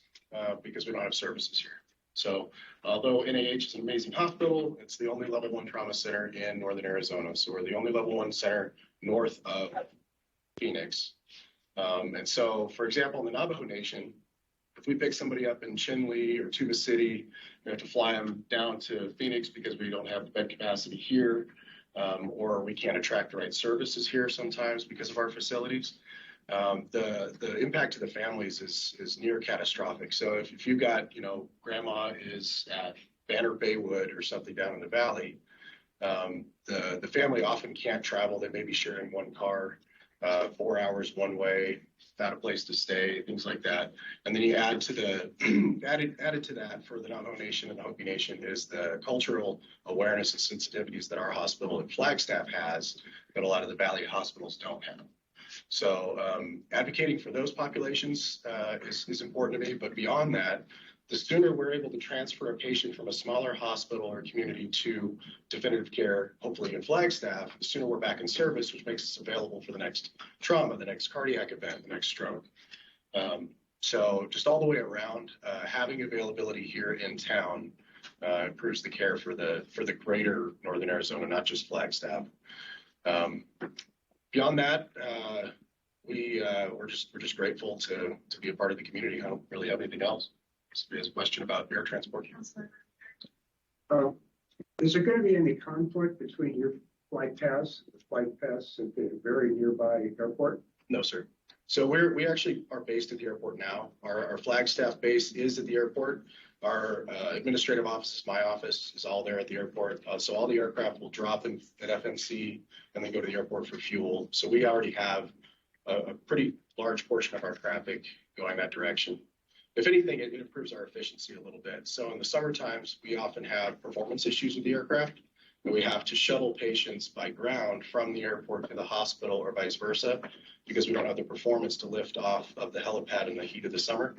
because we don't have services here. So although NAH is an amazing hospital, it's the only level 1 trauma center in Northern Arizona. So we're the only level 1 center north of Phoenix. And so, for example, in the Navajo Nation, if we pick somebody up in Chinle or Tuba City, we have to fly them down to Phoenix because we don't have the bed capacity here, or we can't attract the right services here sometimes because of our facilities. The impact to the families is near catastrophic. So if you've got, grandma is at Banner Baywood or something down in the valley, the family often can't travel. They may be sharing one car, 4 hours one way, without a place to stay, things like that. And then you add to added to that for the Navajo Nation and the Hopi Nation is the cultural awareness and sensitivities that our hospital in Flagstaff has that a lot of the Valley hospitals don't have. So advocating for those populations is important to me. But beyond that, the sooner we're able to transfer a patient from a smaller hospital or community to definitive care, hopefully in Flagstaff, the sooner we're back in service, which makes us available for the next trauma, the next cardiac event, the next stroke. So just all the way around, having availability here in town improves the care for the greater Northern Arizona, not just Flagstaff. Beyond that, we're just grateful to be a part of the community. I don't really have anything else. Somebody has a question about air transport. Is there going to be any conflict between your flight paths at the very nearby airport? No, sir. So we actually are based at the airport now. Our Flagstaff base is at the airport. Our administrative office, my office, is all there at the airport. So all the aircraft will drop in at FMC and then go to the airport for fuel. So we already have a pretty large portion of our traffic going that direction. If anything, it improves our efficiency a little bit. So in the summer times, we often have performance issues with the aircraft, and we have to shuttle patients by ground from the airport to the hospital or vice versa, because we don't have the performance to lift off of the helipad in the heat of the summer.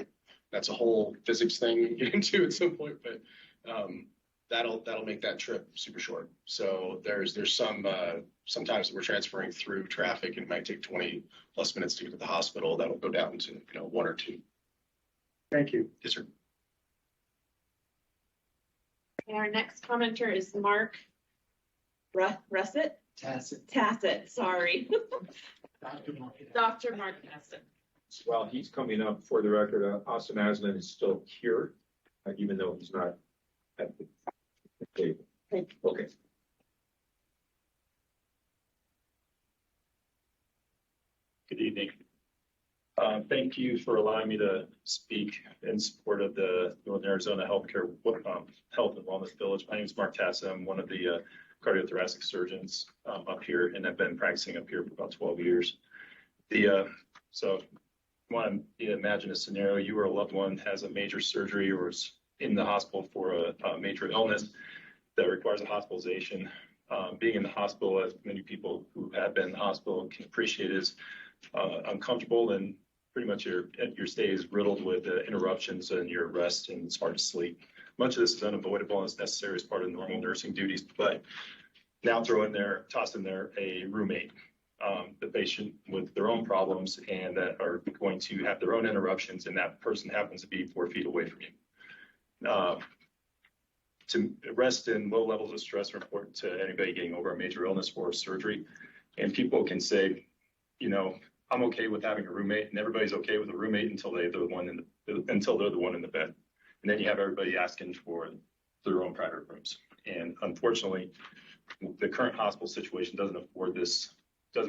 That's a whole physics thing you can get into at some point, but that'll make that trip super short. So there's sometimes we're transferring through traffic and it might take 20 plus minutes to get to the hospital. That'll go down to 1 or 2. Thank you. Yes, sir. And our next commenter is Mark Russet. Tassett, sorry. Dr. Mark Tassett. Well, he's coming up for the record. Austin Aslan is still here, even though he's not at the table. Okay. Good evening. Thank you for allowing me to speak in support of the Northern Arizona Healthcare Health and Wellness Village. My name is Mark Tassa. I'm one of the cardiothoracic surgeons up here, and I've been practicing up here for about 12 years. So you want to imagine a scenario: you or a loved one has a major surgery or is in the hospital for a major illness that requires a hospitalization. Being in the hospital, as many people who have been in the hospital can appreciate, is uncomfortable, and pretty much your stay is riddled with interruptions and your rest, and it's hard to sleep. Much of this is unavoidable and is necessary as part of normal nursing duties, but now toss in there a roommate, the patient with their own problems and that are going to have their own interruptions, and that person happens to be 4 feet away from you. To rest in low levels of stress are important to anybody getting over a major illness or surgery, and people can say, I'm okay with having a roommate, and everybody's okay with a roommate until they're the one in the bed, and then you have everybody asking for their own private rooms. And unfortunately, the current hospital situation doesn't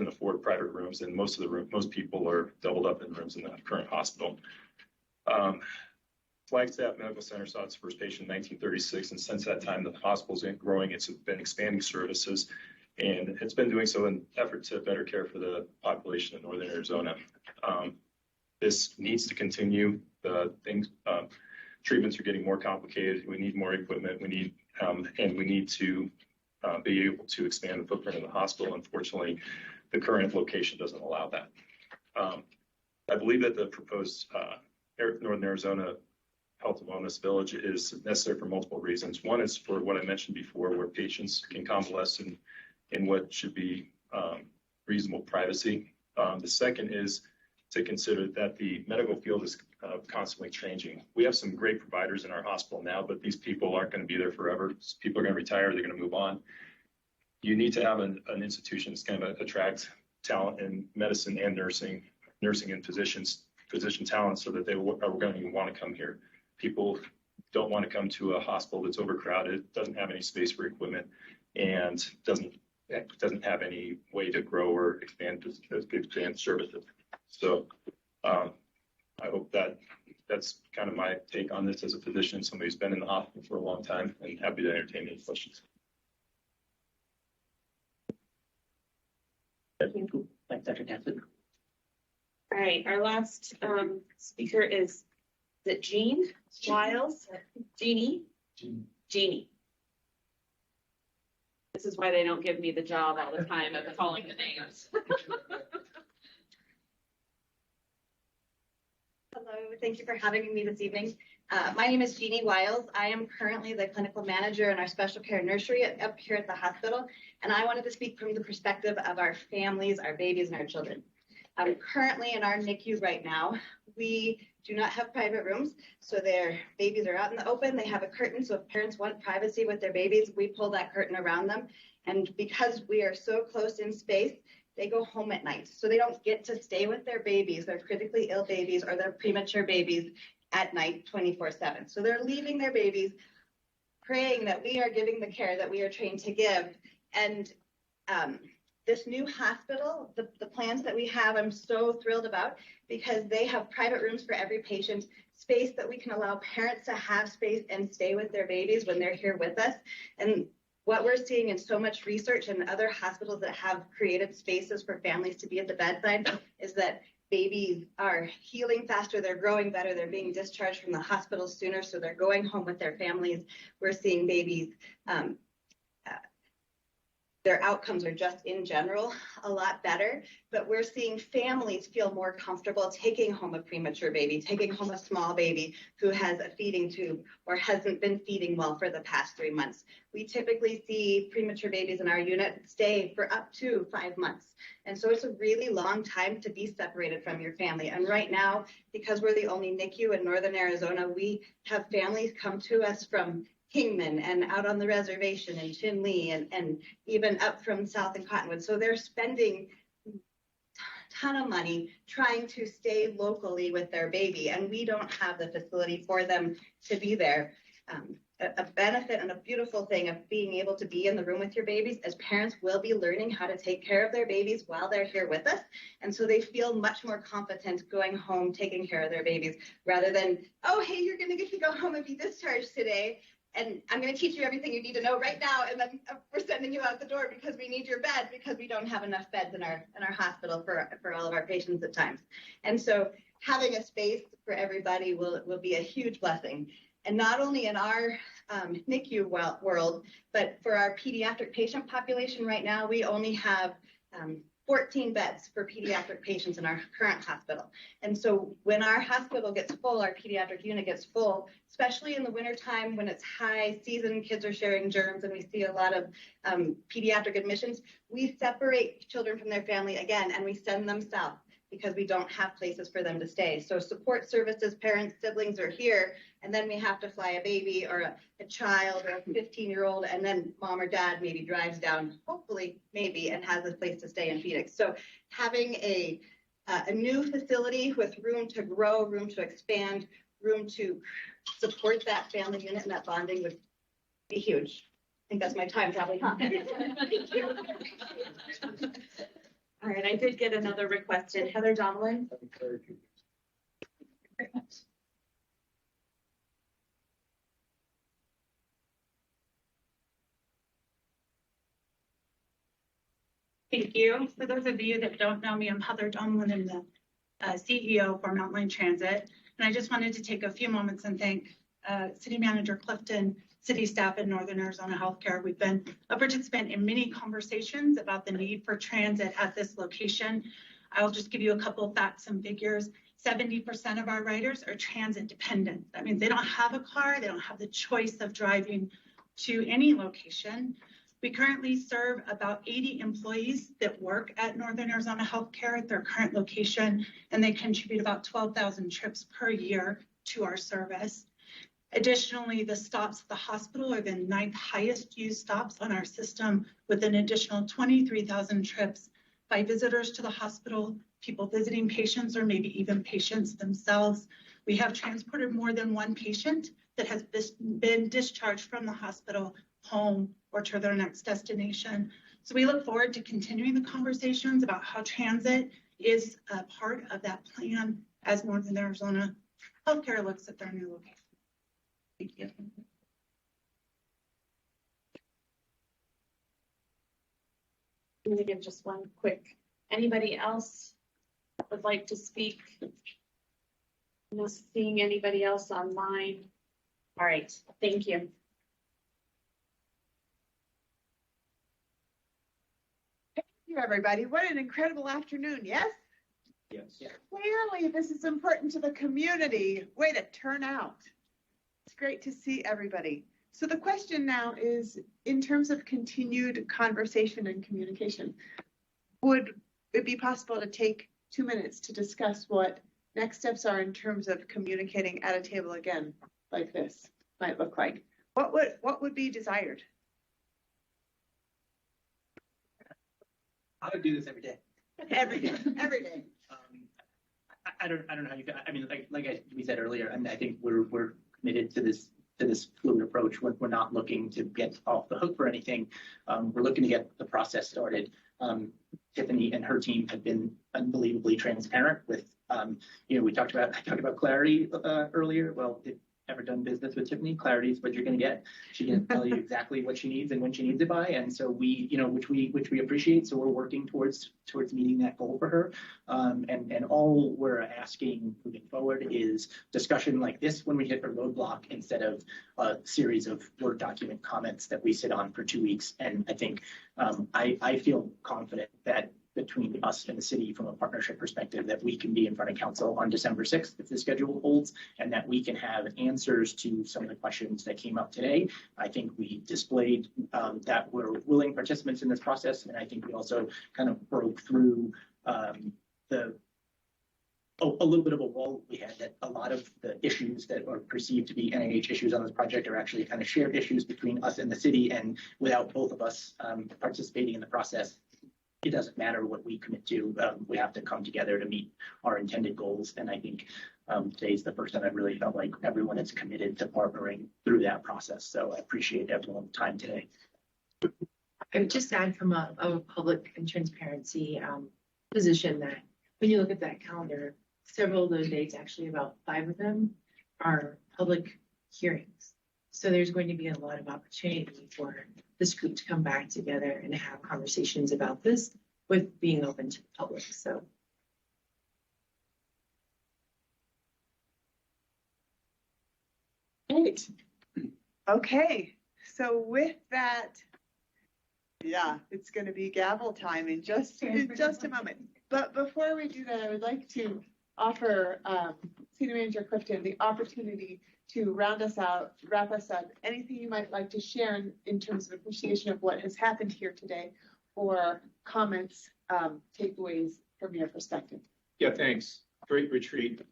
afford private rooms, and most people are doubled up in rooms in the current hospital. Flagstaff Medical Center saw its first patient in 1936, and since that time, the hospital's been growing. It's been expanding services, and it's been doing so in an effort to better care for the population of Northern Arizona. This needs to continue. Treatments are getting more complicated. We need more equipment. We need to be able to expand the footprint of the hospital. Unfortunately, the current location doesn't allow that. I believe that the proposed Northern Arizona Health and Wellness Village is necessary for multiple reasons. One is for what I mentioned before, where patients can convalesce in what should be reasonable privacy. The second is to consider that the medical field is constantly changing. We have some great providers in our hospital now, but these people aren't going to be there forever. People are going to retire. They're going to move on. You need to have an institution that's going to attract talent in medicine and nursing and physician talent, so that they are going to want to come here. People don't want to come to a hospital that's overcrowded, doesn't have any space for equipment, and doesn't have any way to grow or expand services. So I hope that's kind of my take on this as a physician, somebody who's been in the hospital for a long time, and happy to entertain any questions. Thanks, Dr. Hanson. All right, our last speaker is it Jean Wiles? Jeannie? Jeannie. This is why they don't give me the job all the time of calling the names. Hello, thank you for having me this evening. My name is Jeannie Wiles. I am currently the clinical manager in our special care nursery up here at the hospital, and I wanted to speak from the perspective of our families, our babies, and our children. Currently in our NICU right now, we do not have private rooms, so their babies are out in the open. They have a curtain, so if parents want privacy with their babies, we pull that curtain around them. And because we are so close in space, they go home at night. So they don't get to stay with their babies, their critically ill babies or their premature babies at night 24/7. So they're leaving their babies, praying that we are giving the care that we are trained to give. And this new hospital, the plans that we have, I'm so thrilled about, because they have private rooms for every patient, space that we can allow parents to have space and stay with their babies when they're here with us. And what we're seeing in so much research and other hospitals that have created spaces for families to be at the bedside is that babies are healing faster, they're growing better, they're being discharged from the hospital sooner, so they're going home with their families. We're seeing babies, their outcomes are just in general a lot better, but we're seeing families feel more comfortable taking home a premature baby, taking home a small baby who has a feeding tube or hasn't been feeding well for the past 3 months. We typically see premature babies in our unit stay for up to 5 months. And so it's a really long time to be separated from your family. And right now, because we're the only NICU in Northern Arizona, we have families come to us from Kingman and out on the reservation in Chinle and even up from South and Cottonwood. So they're spending a ton of money trying to stay locally with their baby, and we don't have the facility for them to be there. A benefit and a beautiful thing of being able to be in the room with your babies is parents will be learning how to take care of their babies while they're here with us. And so they feel much more competent going home, taking care of their babies, rather than, oh, hey, you're going to get to go home and be discharged today. And I'm going to teach you everything you need to know right now, and then we're sending you out the door because we need your bed, because we don't have enough beds in our hospital for all of our patients at times. And so having a space for everybody will be a huge blessing. And not only in our NICU world, but for our pediatric patient population right now, we only have 14 beds for pediatric patients in our current hospital. And so when our hospital gets full, our pediatric unit gets full, especially in the wintertime when it's high season, kids are sharing germs, and we see a lot of pediatric admissions, we separate children from their family again, and we send them south because we don't have places for them to stay. So support services, parents, siblings are here, and then we have to fly a baby or a child or a 15-year-old, and then mom or dad maybe drives down, hopefully, maybe, and has a place to stay in Phoenix. So having a new facility with room to grow, room to expand, room to support that family unit and that bonding would be huge. I think that's my time probably, huh? All right, I did get another request in. Heather Donlin. Thank you. For those of you that don't know me, I'm Heather Donlin. I'm the CEO for Mountain Transit. And I just wanted to take a few moments and thank City Manager Clifton, city staff in Northern Arizona Healthcare. We've been a participant in many conversations about the need for transit at this location. I'll just give you a couple of facts and figures. 70% of our riders are transit dependent. That means they don't have a car, they don't have the choice of driving to any location. We currently serve about 80 employees that work at Northern Arizona Healthcare at their current location, and they contribute about 12,000 trips per year to our service. Additionally, the stops at the hospital are the 9th highest used stops on our system, with an additional 23,000 trips by visitors to the hospital, people visiting patients, or maybe even patients themselves. We have transported more than one patient that has been discharged from the hospital home or to their next destination. So we look forward to continuing the conversations about how transit is a part of that plan as Northern Arizona Healthcare looks at their new location. Thank you. I'm going to give just one quick. Anybody else would like to speak? Not seeing anybody else online. All right, thank you. Thank you, everybody. What an incredible afternoon, yes? Yes. Clearly, this is important to the community. Way to turn out. It's great to see everybody. So the question now is, in terms of continued conversation and communication, would it be possible to take 2 minutes to discuss what next steps are in terms of communicating at a table again like this might look like? What would be desired? I would do this every day. Every day, every day. I don't know how you. I mean, we said earlier, I mean, I think we're committed to this fluid approach. We're not looking to get off the hook for anything. We're looking to get the process started. Tiffany and her team have been unbelievably transparent with. I talked about clarity earlier. Well, if ever done business with Tiffany, clarity is what you're going to get. She can tell you exactly what she needs and when she needs it by, and so which we appreciate. So we're working towards meeting that goal for her. And all we're asking moving forward is discussion like this when we hit a roadblock, instead of a series of Word document comments that we sit on for 2 weeks. And I think I feel confident that between us and the city, from a partnership perspective, that we can be in front of council on December 6th if the schedule holds, and that we can have answers to some of the questions that came up today. I think we displayed that we're willing participants in this process, and I think we also kind of broke through a little bit of a wall we had, that a lot of the issues that are perceived to be NIH issues on this project are actually kind of shared issues between us and the city, and without both of us participating in the process, it doesn't matter what we commit to. We have to come together to meet our intended goals. And I think today's the first time I really felt like everyone is committed to partnering through that process. So I appreciate everyone's time today. I would just add from a public and transparency position that when you look at that calendar, several of those dates, actually about 5 of them, are public hearings. So there's going to be a lot of opportunity for this group to come back together and have conversations about this with being open to the public. So. Great. Okay. So with that, yeah, it's going to be gavel time in just a moment. But before we do that, I would like to offer City Manager Clifton the opportunity to round us out, wrap us up. Anything you might like to share in terms of appreciation of what has happened here today, or comments, takeaways from your perspective. Yeah, thanks. Great retreat.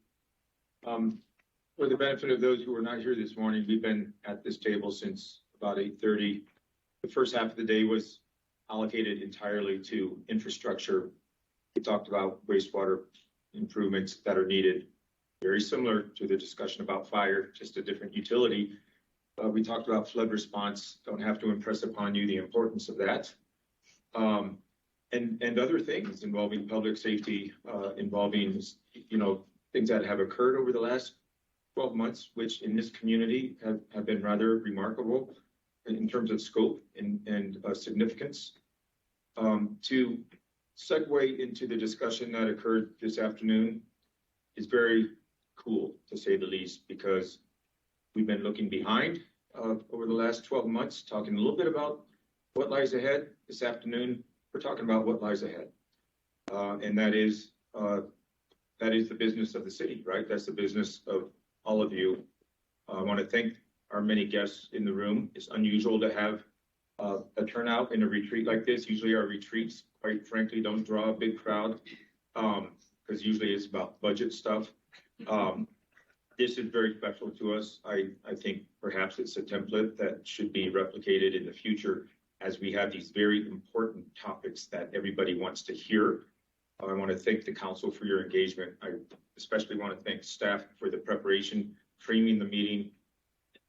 For the benefit of those who were not here this morning, we've been at this table since about 8:30. The first half of the day was allocated entirely to infrastructure. We talked about wastewater improvements that are needed, very similar to the discussion about fire, just a different utility. We talked about flood response. Don't have to impress upon you the importance of that. And other things involving public safety, involving, things that have occurred over the last 12 months, which in this community have been rather remarkable in terms of scope and significance. To segue into the discussion that occurred this afternoon is very cool, to say the least, because we've been looking behind over the last 12 months, talking a little bit about what lies ahead. This afternoon, we're talking about what lies ahead. And that is the business of the city, right? That's the business of all of you. I want to thank our many guests in the room. It's unusual to have a turnout in a retreat like this. Usually our retreats, quite frankly, don't draw a big crowd because usually it's about budget stuff. This is very special to us. I think perhaps it's a template that should be replicated in the future as we have these very important topics that everybody wants to hear. I want to thank the council for your engagement. I especially want to thank staff for the preparation, framing the meeting,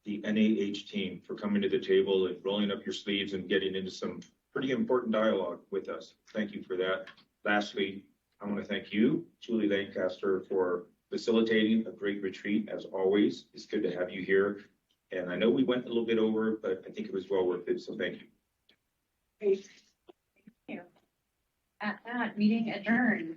the NAH team for coming to the table and rolling up your sleeves and getting into some pretty important dialogue with us. Thank you for that. Lastly, I want to thank you, Julie Lancaster, for facilitating a great retreat as always. It's good to have you here. And I know we went a little bit over, but I think it was well worth it. So thank you. Great. Thank you. At that, meeting adjourned.